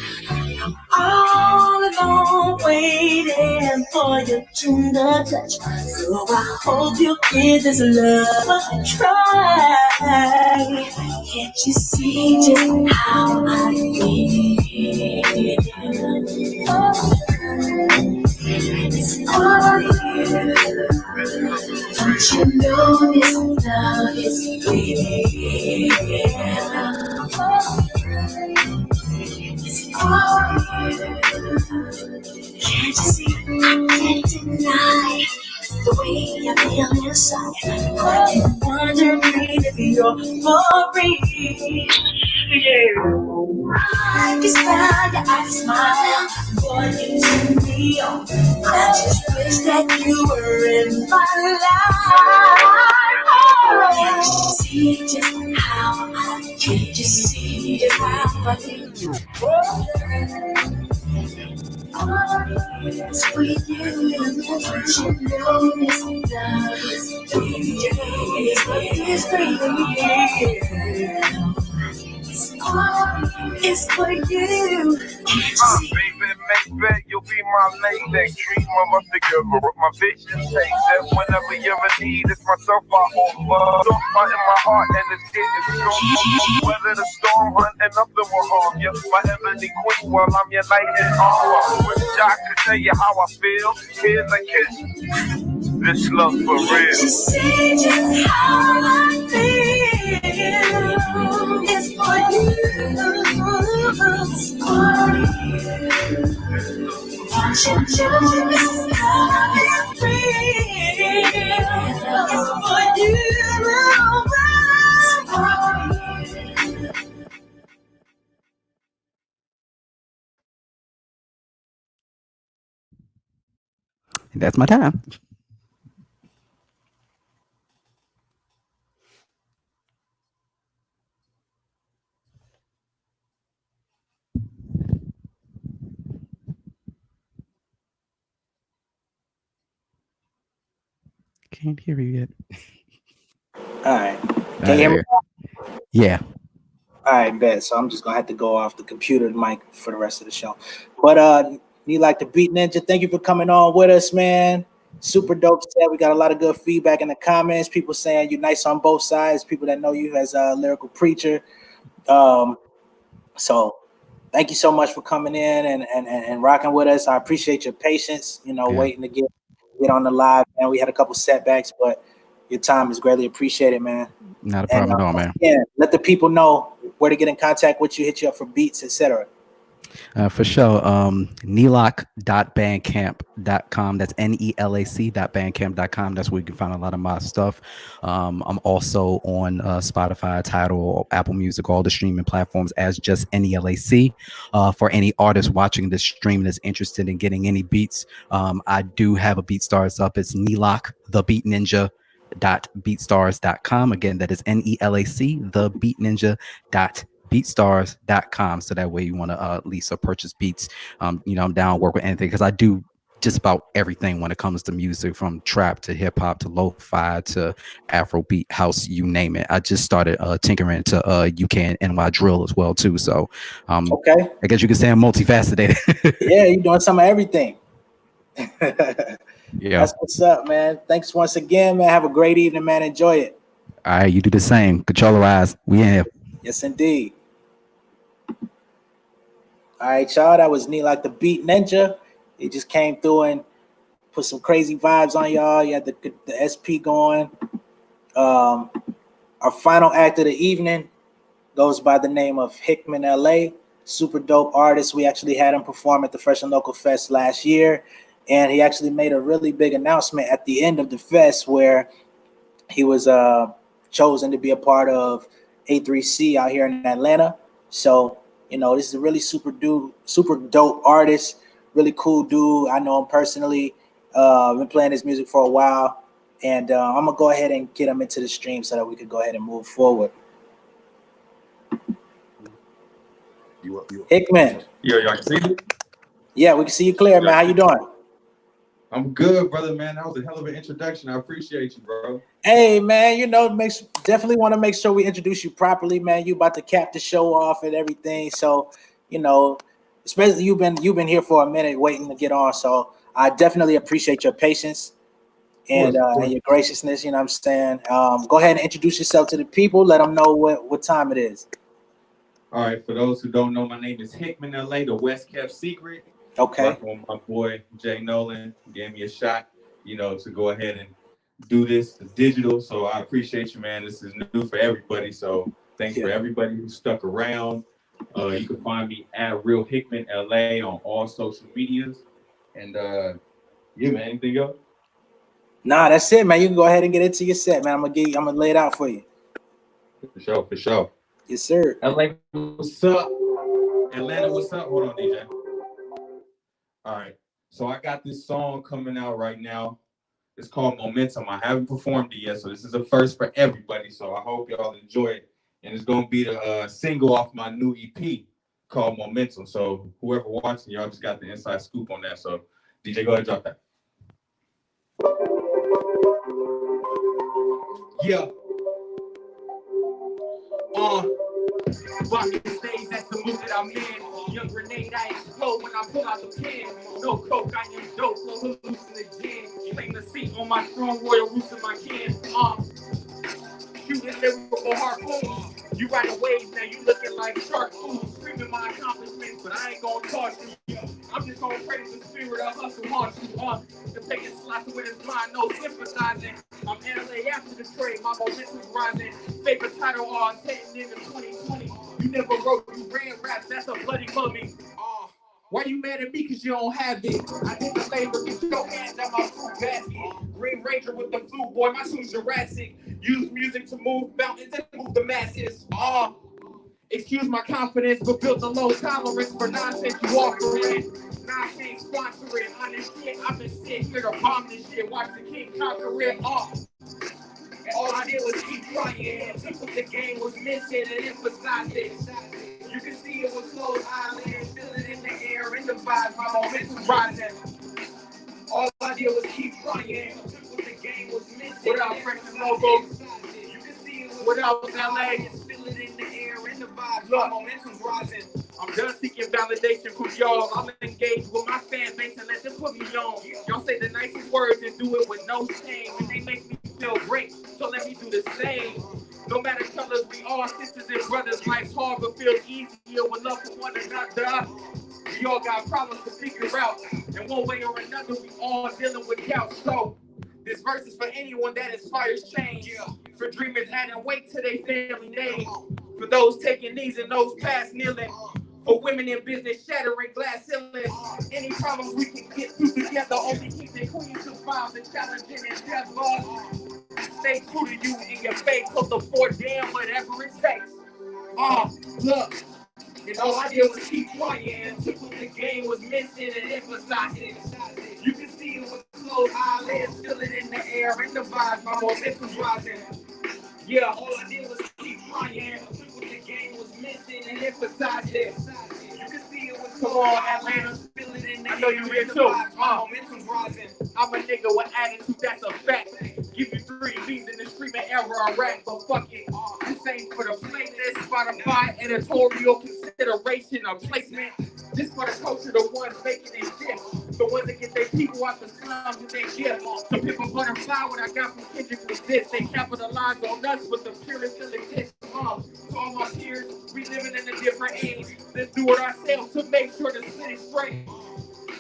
All alone waiting for your tender touch. So I hope you give this love a try. Can't you see just how I feel? Oh, it's all you. Don't you know this love is real? It's all you. Can't you see? I can't deny the way I feel inside. I'm wondering if you're for real. Yeah. I can smile, your eyes smile, want you to be on. I just wish that you were in my life. Can't you see just how I feel? Can't you see just how I feel? It's for you, don't you know this love is for you? It's for you. It's for you. Can't you see? make bet you'll be my lady. Dream of us together, my vision take that whenever you're in need, it's myself I offer. Don't fight in my heart and it's getting strong. Weather the storm, hunt and nothing will harm you. My heavenly queen while I'm your knight in armor. Wish I could tell you how I feel. Here's a kiss. This love for real. Just say just how I feel. It's for you. It's for you. Don't you just how I feel. It's for you. It's for you. That's my time. Can't hear you yet. All right. Can you hear me? Yeah. All right, bet. So I'm just gonna have to go off the computer mic for the rest of the show. But you like the Beat Ninja? Thank you for coming on with us, man. Super dope set. We got a lot of good feedback in the comments. People saying you're nice on both sides. People that know you as a lyrical preacher. So thank you so much for coming in and rocking with us. I appreciate your patience. You know, Yeah. waiting to get on the live, man. We had a couple setbacks, but your time is greatly appreciated, man. Not a problem at all, man. Yeah, let the people know where to get in contact with you, hit you up for beats, etc. For sure. Nelac.bandcamp.com. That's NELAC.bandcamp.com. That's where you can find a lot of my stuff. I'm also on Spotify, Tidal, Apple Music, all the streaming platforms as just NELAC. For any artist watching this stream that's interested in getting any beats, I do have a BeatStars up. It's Nelac, the Beat Ninja. .beatstars.com. Again, that is NELAC, the Beat Ninja. Beatstars.com. So that way you want to lease or purchase beats. I'm down to work with anything because I do just about everything when it comes to music, from trap to hip hop to lo-fi to Afrobeat, house, you name it. I just started tinkering to UK and NY drill as well too. So okay, I guess you could say I'm multifaceted. Yeah, you're doing some of everything. Yeah. That's what's up, man. Thanks once again, man. Have a great evening, man. Enjoy it. All right, you do the same. Control your eyes. We in here. Yes, indeed. All right, y'all. That was neat, like the Beat Ninja. He just came through and put some crazy vibes on y'all. You had the SP going. Our final act of the evening goes by the name of Hickman LA. Super dope artist. We actually had him perform at the Fresh and Local Fest last year, and he actually made a really big announcement at the end of the fest where he was chosen to be a part of A3C out here in Atlanta. So, this is a really super dope artist, really cool dude. I know him personally. Been playing his music for a while, and I'm gonna go ahead and get him into the stream so that we could go ahead and move forward. Hickman. Yo, y'all can see me? Yeah, we can see you clear, man. How you doing? I'm good, brother, man. That was a hell of an introduction. I appreciate you, bro. Hey, man, definitely want to make sure we introduce you properly, man. You about to cap the show off and everything. So, especially you've been here for a minute waiting to get on. So I definitely appreciate your patience and your graciousness. You know what I'm saying? Go ahead and introduce yourself to the people. Let them know what time it is. All right, for those who don't know, my name is Hickman LA, the West Kept Secret. Okay. Working with my boy Jay Nolan, gave me a shot, to go ahead and do this digital. So I appreciate you, man. This is new for everybody. So thanks for everybody who stuck around. You can find me at Real Hickman LA on all social medias. And yeah, man, anything else? Nah, that's it, man. You can go ahead and get into your set, man. I'm gonna lay it out for you. For sure. Yes, sir. LA, what's up? Atlanta, what's up? Hold on, DJ. All right. So I got this song coming out right now. It's called Momentum. I haven't performed it yet, so this is a first for everybody. So I hope y'all enjoy it. And it's gonna be the single off my new EP called Momentum. So whoever watching, y'all just got the inside scoop on that. So DJ, go ahead and drop that. Yeah. Rocking the stage, that's the mood that I'm in. Young grenade, I explode when I pull out the pen. No coke, I am dope, so hallucinogen. Claim the seat on my throne, royal roots in my kin. Shooting lyrical harpoons. You ride a wave, now you looking like shark food. Screaming my accomplishments, but I ain't gonna talk to you. I'm just gonna praise the spirit of hustle haunts you. The taking slots with his mind, no sympathizing. I'm LA after the trade, my momentum's rising. Favorite title, heading into 2020. You never wrote, you ran raps, that's a bloody mummy. Why you mad at me? Cause you don't have it. I did the labor, get your hands out my fruit basket. Green Ranger with the flute, boy, my tune's Jurassic. Use music to move mountains and move the masses. Excuse my confidence, but built a low tolerance for nonsense you offering. Nonsense sponsoring, honest shit. I've been sitting here to bomb this shit. Watch the king conquer it all. And all I did was keep trying. Took what the game was missing and emphasized it. You can see it with closed eyelids. Feel it in the air, in the vibe. My momentum rising. All I did was keep trying. Took what the game was missing. Without precious logos. You can see it without LA. Feel it in the air, in the vibe. My momentum's rising. I'm done seeking validation from y'all. I'm engaged with my fan base and let them put me on. Y'all say the nicest words and do it with no shame. And they make me feel great, so let me do the same. No matter colors, we all sisters and brothers. Life's hard, but feels easier with love for one another. We all got problems to figure out. And one way or another, we all dealing with doubt. So, this verse is for anyone that inspires change. For dreamers adding weight to their family name. For those taking knees and those past kneeling. For women in business shattering glass ceilings. Any problems we can get through together. Only kings and queens survive the challenging endeavor. Stay true to you in your faith. Close the fort down, whatever it takes. Look. And all I did was keep trying. Took what the game was missing and emphasized it. You can see it with closed eyelids. Feel it in the air, in the vibe. My momentum's rising. Yeah, all I did was keep trying. Took what the game was missing and emphasized it. You can see it with closed eyelids. Feel it in the air. I know you here too. My momentum's rising. I'm a nigga with attitude, that's a fact. Give you 3 leads in the streaming era of rap, but fuck it. This ain't for the playlist, Spotify, editorial consideration or placement. This for the culture, the ones making it shift. The ones that get their people out the slums and their gift. The people butterfly, what I got from Kendrick was this. They capitalize on us, but the purest still exists. To all my peers, we living in a different age. Let's do it ourselves to make sure the split is straight.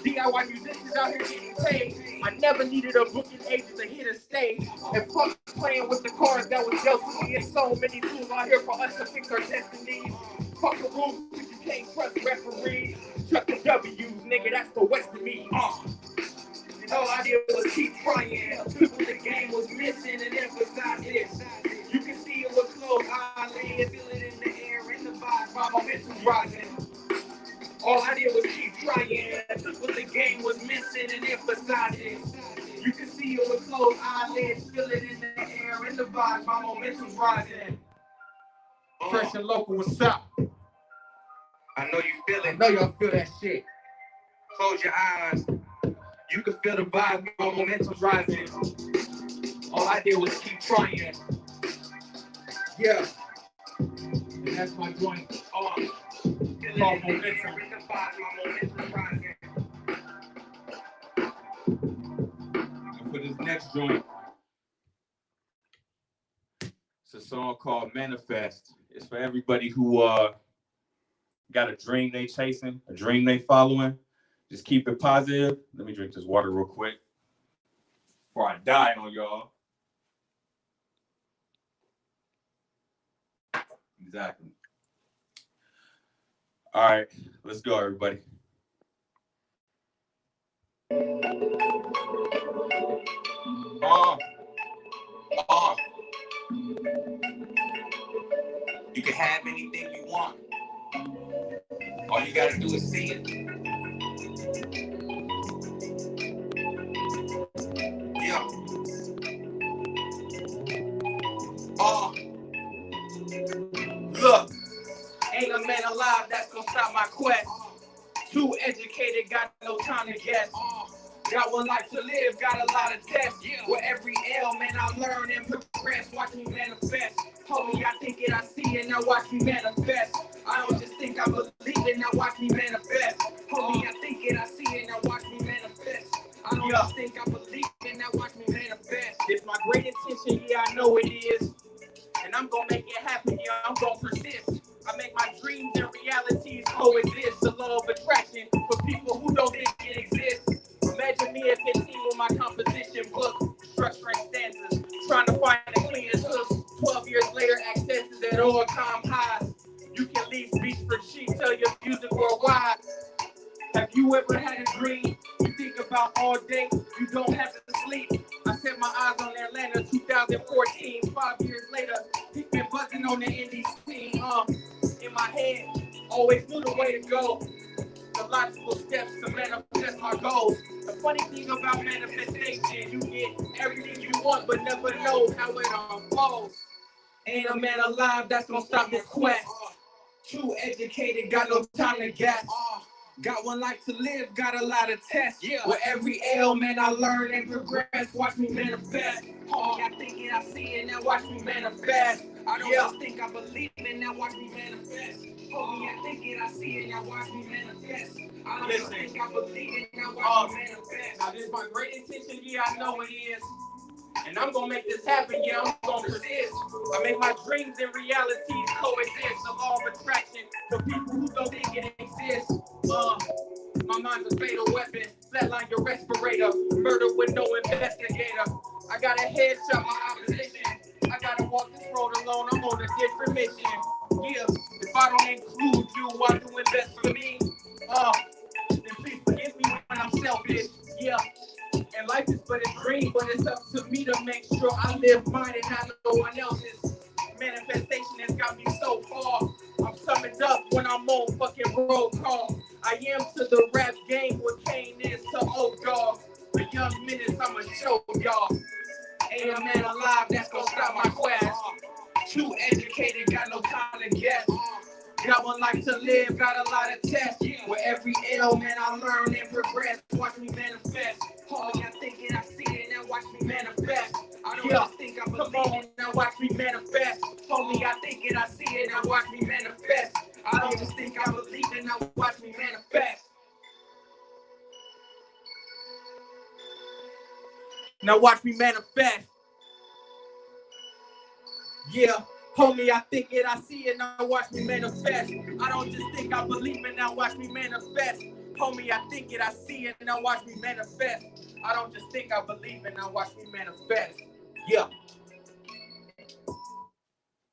DIY musicians out here getting paid. I never needed a booking agent to hit a stage. And fuck playing with the cards that was dealt to me. There's so many tools out here for us to fix our destinies. Fuck the rules, you can't trust referees. Chuck the W's, nigga, that's the West of me. And all I did was keep trying. Took what the game was missing and emphasized it. You can see it with closed eyelids. Feel it in the air, in the vibe. My momentum's rising. All I did was keep trying. Took what the game was missing and emphasized it. You can see it with closed eyelids. Feel it in the air, in the vibe. My momentum's rising. Fresh and local, what's up? I know you feel it. I know y'all feel that shit. Close your eyes. You can feel the vibe. My momentum's rising. All I did was keep trying. Yeah. And that's my joint. Called momentum. And for this next joint, it's a song called Manifest. It's for everybody who got a dream they chasing, a dream they following. Just keep it positive. Let me drink this water real quick before I die on y'all. Exactly. All right, let's go, everybody. You can have anything you want. All you gotta do is see it. Yeah. Look, ain't a man alive that's gonna stop my quest. Too educated, got no time to guess. Got one life to live, got a lot of tests. With every L, man, I learn and progress. Watch me manifest. Homie, I think it, I see it, now watch me manifest. I don't just think I believe it, now watch me manifest. Homie, I think it, I see it, now watch me manifest. I don't just think I believe it, now watch me manifest. It's my great intention, yeah, I know it is. And I'm gonna make it happen, yeah, I'm gonna persist. I make my dreams and realities coexist. The law of attraction for people who don't think it exists. Imagine me at 15 with my composition book, structuring stanzas, trying to find a cleaner hook. 12 years later, access is at all-time highs. You can leave beats for cheap, tell your music worldwide. Have you ever had a dream you think about all day, you don't have to sleep? I set my eyes on Atlanta 2014, 5 years later, been buzzing on the indie scene. In my head, always knew the way to go. The logical steps to manifest my goals. The funny thing about manifestation, you get everything you want, but never know how it unfolds. Ain't a man alive that's gonna stop this quest. Too educated, got no time to guess. Got one life to live, got a lot of tests. With every L, man, I learn and progress. Watch me manifest. Homie, I think it, I see it, now watch me manifest. I don't just think I believe it, now watch me manifest. Homie, I think it, I see it, now watch me manifest. I don't just think I believe it, now watch me manifest. Now this is my great intention, yeah, I know it is. And I'm gonna make this happen, yeah, I'm gonna persist. I make my dreams and realities coexist. The law of attraction for people who don't think it exists. My mind's a fatal weapon, flatline your respirator. Murder with no investigator. I got a headshot, my opposition. I gotta walk this road alone, I'm on a different mission. Yeah, if I don't include you, why do invest for me? Then please forgive me when I'm selfish. Yeah. And life is but a dream, but it's up to me to make sure I live mine and not no one else's. Manifestation has got me so far. I'm summoned up when I'm on fucking roll call. I am to the rap game what Kane is to old dog. The young minutes I'ma show y'all. Ain't a man alive that's gonna stop my quest. Too educated, got no time to guess. Got one life to live, got a lot of tests. With every L, man, I learn and progress. Watch me manifest. Homie, I think it, I see it, now watch me manifest. I don't just think I believe it, now watch me manifest. Homie, I think it, I see it, now watch me manifest. I don't just think I believe it, now watch me manifest. Now watch me manifest. Yeah. Homie, I think it, I see it, now watch me manifest. I don't just think I believe it, now watch me manifest. Homie, I think it, I see it, now watch me manifest. I don't just think I believe it, now watch me manifest. Yeah.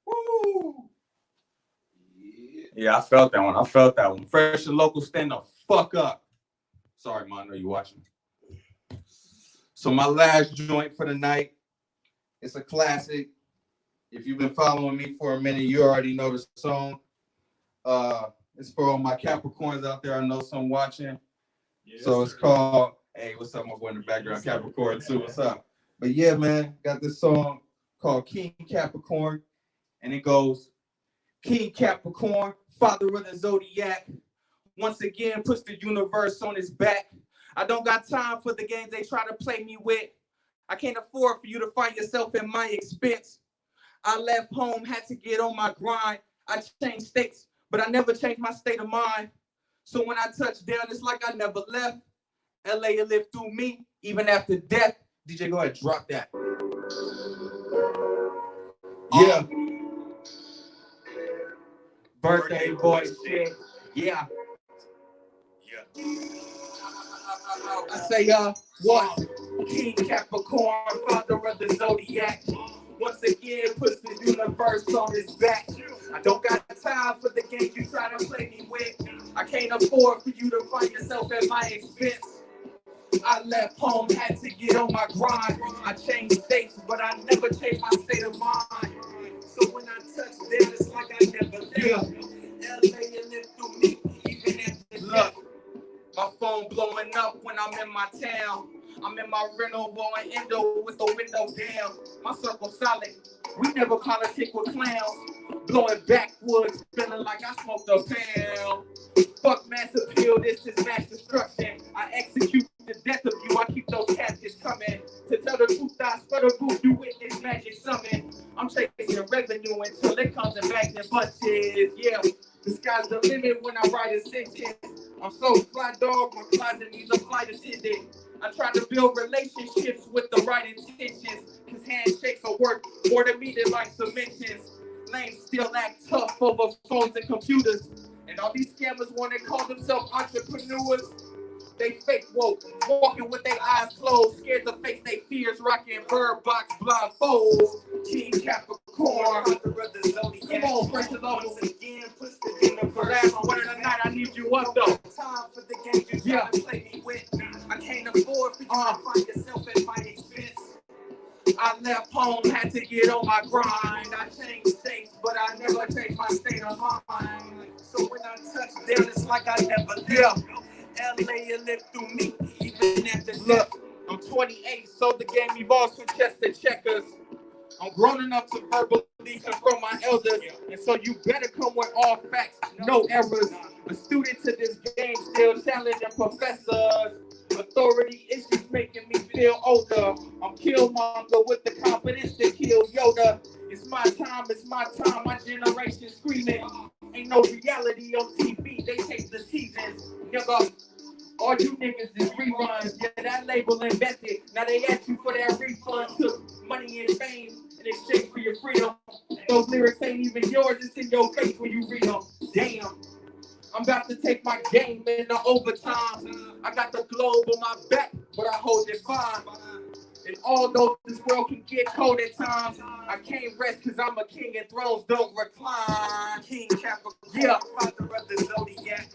Woo. Yeah, I felt that one. I felt that one. Fresh and local, stand the fuck up. Sorry, man, I know you're watching. So my last joint for the night, it's a classic. If you've been following me for a minute, you already know the song. It's for all my Capricorns out there. I know some watching. Yes, so it's called, hey, what's up, my boy in the background, Capricorn too, what's up? But yeah, man, got this song called King Capricorn, and it goes, King Capricorn, father of the zodiac, once again puts the universe on his back. I don't got time for the games they try to play me with. I can't afford for you to find yourself at my expense. I left home, had to get on my grind. I changed states, but I never changed my state of mind. So when I touch down, it's like I never left. LA lived through me, even after death. DJ, go ahead, drop that. Yeah. Birthday boy shit. Yeah. I say, what? King Capricorn, father of the zodiac. Once again, puts the universe on his back. I don't got time for the game you try to play me with. I can't afford for you to find yourself at my expense. I left home, had to get on my grind. I changed states, but I never changed my state of mind. So when I touch down, it's like I never left. LA lived through me, even at the look. My phone blowing up when I'm in my town. I'm in my rental blowing endo with the window down. My circle solid. We never politic with clowns. Blowing backwoods, feeling like I smoked a pound. Fuck mass appeal, this is mass destruction. I execute the death of you. I keep those caskets coming. To tell the truth, I spell the booth, you witness magic summon. I'm chasing revenue until it comes in bags and bunches. Yeah, the sky's the limit when I write a sentence. I'm so fly dog, my closet needs a flight attendant. I try to build relationships with the right intentions, cause handshakes will work more than me than like submissions. Lanes still act tough over phones and computers. And all these scammers wanna call themselves entrepreneurs. They fake woke, walking with their eyes closed, scared to face their fears, rocking bird box blindfolds. King Capricorn, come on, fresh and local. Again, push the universe. Last one of the night, I need you up though. Time for the game you try to play me with. I can't afford for you to find yourself at my expense. I left home, had to get on my grind. I changed states, but I never changed my state of mind. So when I touch down, it's like I never left. LA lived through me, even after look. I'm 28, so the game evolves from chess to checkers. I'm grown enough to verbally confront my elders, and so you better come with all facts, no errors. A student to this game, still challenging professors. Authority issues making me feel older. I'm Killmonger with the confidence to kill Yoda. It's my time, my generation screaming. Ain't no reality on TV, they take the seasons. Nigga, all you niggas is reruns. Yeah, that label invested. Now they ask you for that refund. Took money and fame in exchange for your freedom. Those lyrics ain't even yours, it's in your face when you read them. Damn. I'm about to take my game into overtime. I got the globe on my back, but I hold it fine. And although this world can get cold at times, I can't rest cause I'm a king and thrones don't recline. King Capricorn, yeah, father of the zodiac.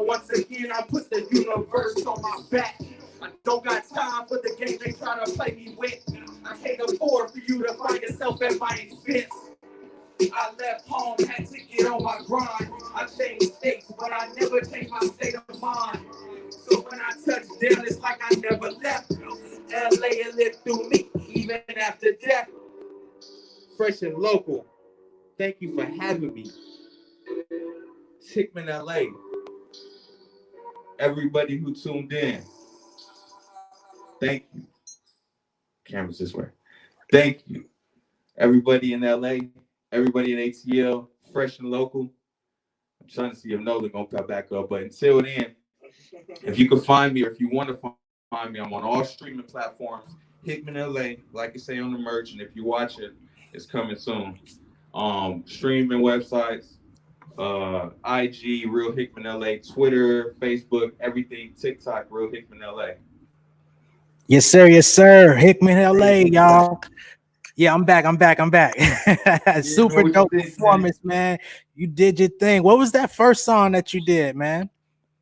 Once again, I put the universe on my back. I don't got time for the game they try to play me with. I can't afford for you to find yourself at my expense. I left home, had to get on my grind. I changed states, but I never changed my state of mind. So when I touch down, it's like I never left. LA lived through me, even after death. Fresh and local, thank you for having me. Hickman, LA. Everybody who tuned in, thank you. Cameras this way. Thank you. Everybody in LA, everybody in ATL, fresh and local. I'm trying to see if Nolan gonna pop back up, but until then, if you can find me or if you want to find me, I'm on all streaming platforms. Hickman LA, like I say on the merch, and if you watch it, it's coming soon. Streaming websites, IG, Real Hickman LA, Twitter, Facebook, everything, TikTok, Real Hickman LA. Yes, sir. Yes, sir. Hickman LA, y'all. Yeah, I'm back. Super dope performance, man. You did your thing. What was that first song that you did, man?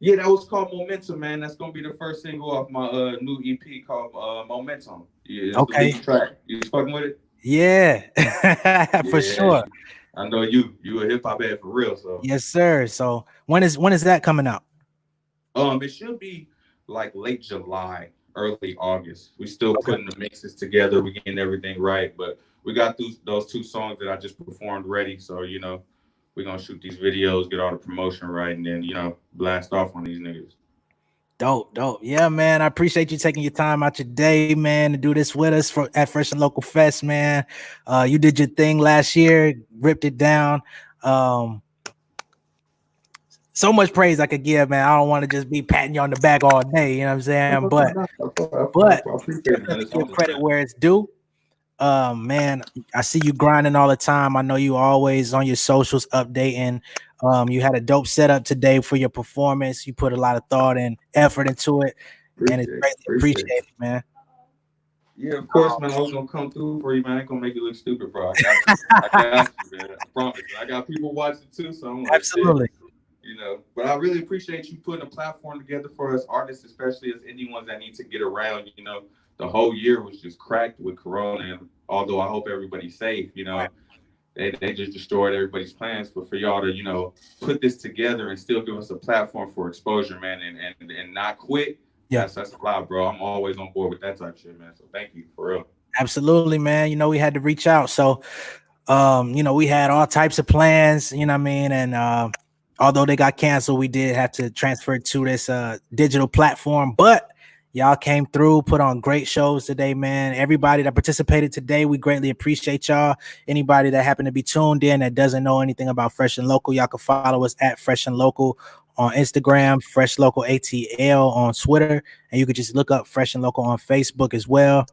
Yeah, that was called Momentum, man. That's gonna be the first single off my new EP called Momentum. Yeah, it's the lead track. You fucking with it? Yeah, for sure. I know you a hip hop head for real, so yes, sir. So when is that coming out? It should be like late July, early August. We still putting the mixes together, we getting everything right, but we got those two songs that I just performed ready. So we're gonna shoot these videos, get all the promotion right, and then blast off on these niggas. Dope. Yeah, man. I appreciate you taking your time out your day, man, to do this with us at Fresh and Local Fest, man. You did your thing last year, ripped it down. So much praise I could give, man. I don't want to just be patting you on the back all day, you know what I'm saying? But give credit where it's due. Man, I see you grinding all the time. I know you always on your socials updating. You had a dope setup today for your performance. You put a lot of thought and effort into it, and it's greatly appreciated, man. Yeah, of course, man. I was gonna come through for you, man. I ain't gonna make you look stupid, bro. I got you, man. I promise. I got people watching too, so I'm like, absolutely. But I really appreciate you putting a platform together for us artists, especially as indie ones that need to get around. The whole year was just cracked with Corona, and although I hope everybody's safe, they just destroyed everybody's plans. But for y'all to put this together and still give us a platform for exposure, man, and not quit. Yeah, that's a lot, bro. I'm always on board with that type of shit, man. So thank you for real. Absolutely, man. We had to reach out. So we had all types of plans, you know what I mean? And although they got canceled, we did have to transfer to this digital platform. But Y'all came through, put on great shows today, man. Everybody that participated today, we greatly appreciate y'all. Anybody that happened to be tuned in that doesn't know anything about Fresh and Local, y'all can follow us at Fresh and Local on Instagram, Fresh Local ATL on Twitter, and you could just look up Fresh and Local on Facebook as well.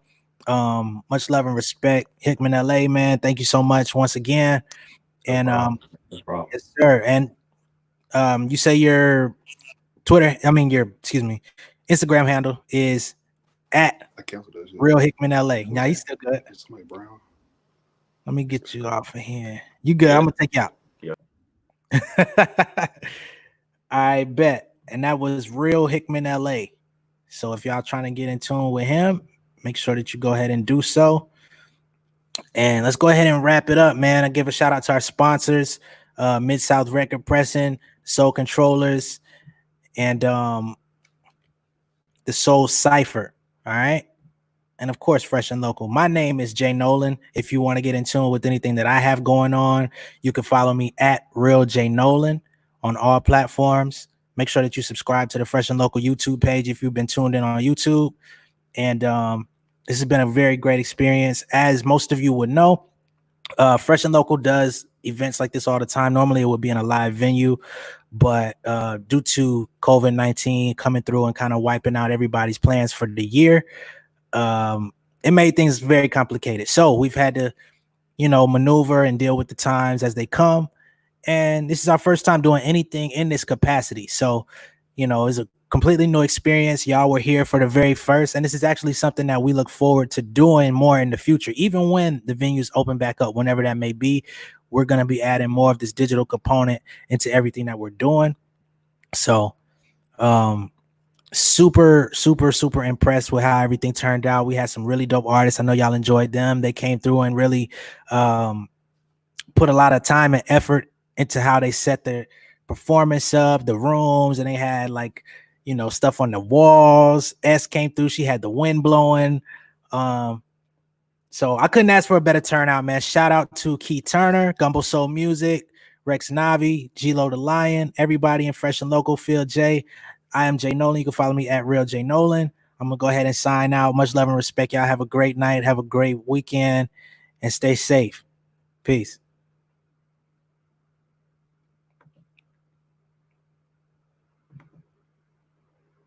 Much love and respect, Hickman LA, man. Thank you so much once again. And yes, sir. And you say your Instagram handle is at Real Hickman LA. Now you still good. Let me get you off of here. You good? I'm gonna take you out. I bet. And that was Real Hickman LA. So if y'all trying to get in tune with him, make sure that you go ahead and do so. And let's go ahead and wrap it up, man. I give a shout out to our sponsors, Mid South Record Pressing, Soul Controllers, and the Soul Cipher. All right. And of course, Fresh and Local. My name is Jay Nolan. If you want to get in tune with anything that I have going on, you can follow me at Real J Nolan on all platforms. Make sure that you subscribe to the Fresh and Local YouTube page if you've been tuned in on YouTube. And this has been a very great experience. As most of you would know, Fresh and Local does events like this all the time. Normally it would be in a live venue, but due to COVID-19 coming through and kind of wiping out everybody's plans for the year, it made things very complicated. So we've had to, maneuver and deal with the times as they come. And this is our first time doing anything in this capacity. So, it's a completely new experience. Y'all were here for the very first, and this is actually something that we look forward to doing more in the future. Even when the venues open back up, whenever that may be, we're going to be adding more of this digital component into everything that we're doing. So, super impressed with how everything turned out. We had some really dope artists. I know y'all enjoyed them. They came through and really put a lot of time and effort into how they set their performance up, the rooms, and they had stuff on the walls. S came through, she had the wind blowing. So I couldn't ask for a better turnout, man. Shout out to Keith Turner, Gumbo Soul Music, Rex Navi, G-Lo the Lion, everybody in Fresh and Local, Phil J. I am Jay Nolan. You can follow me at Real J Nolan. I'm going to go ahead and sign out. Much love and respect, y'all. Have a great night. Have a great weekend and stay safe. Peace.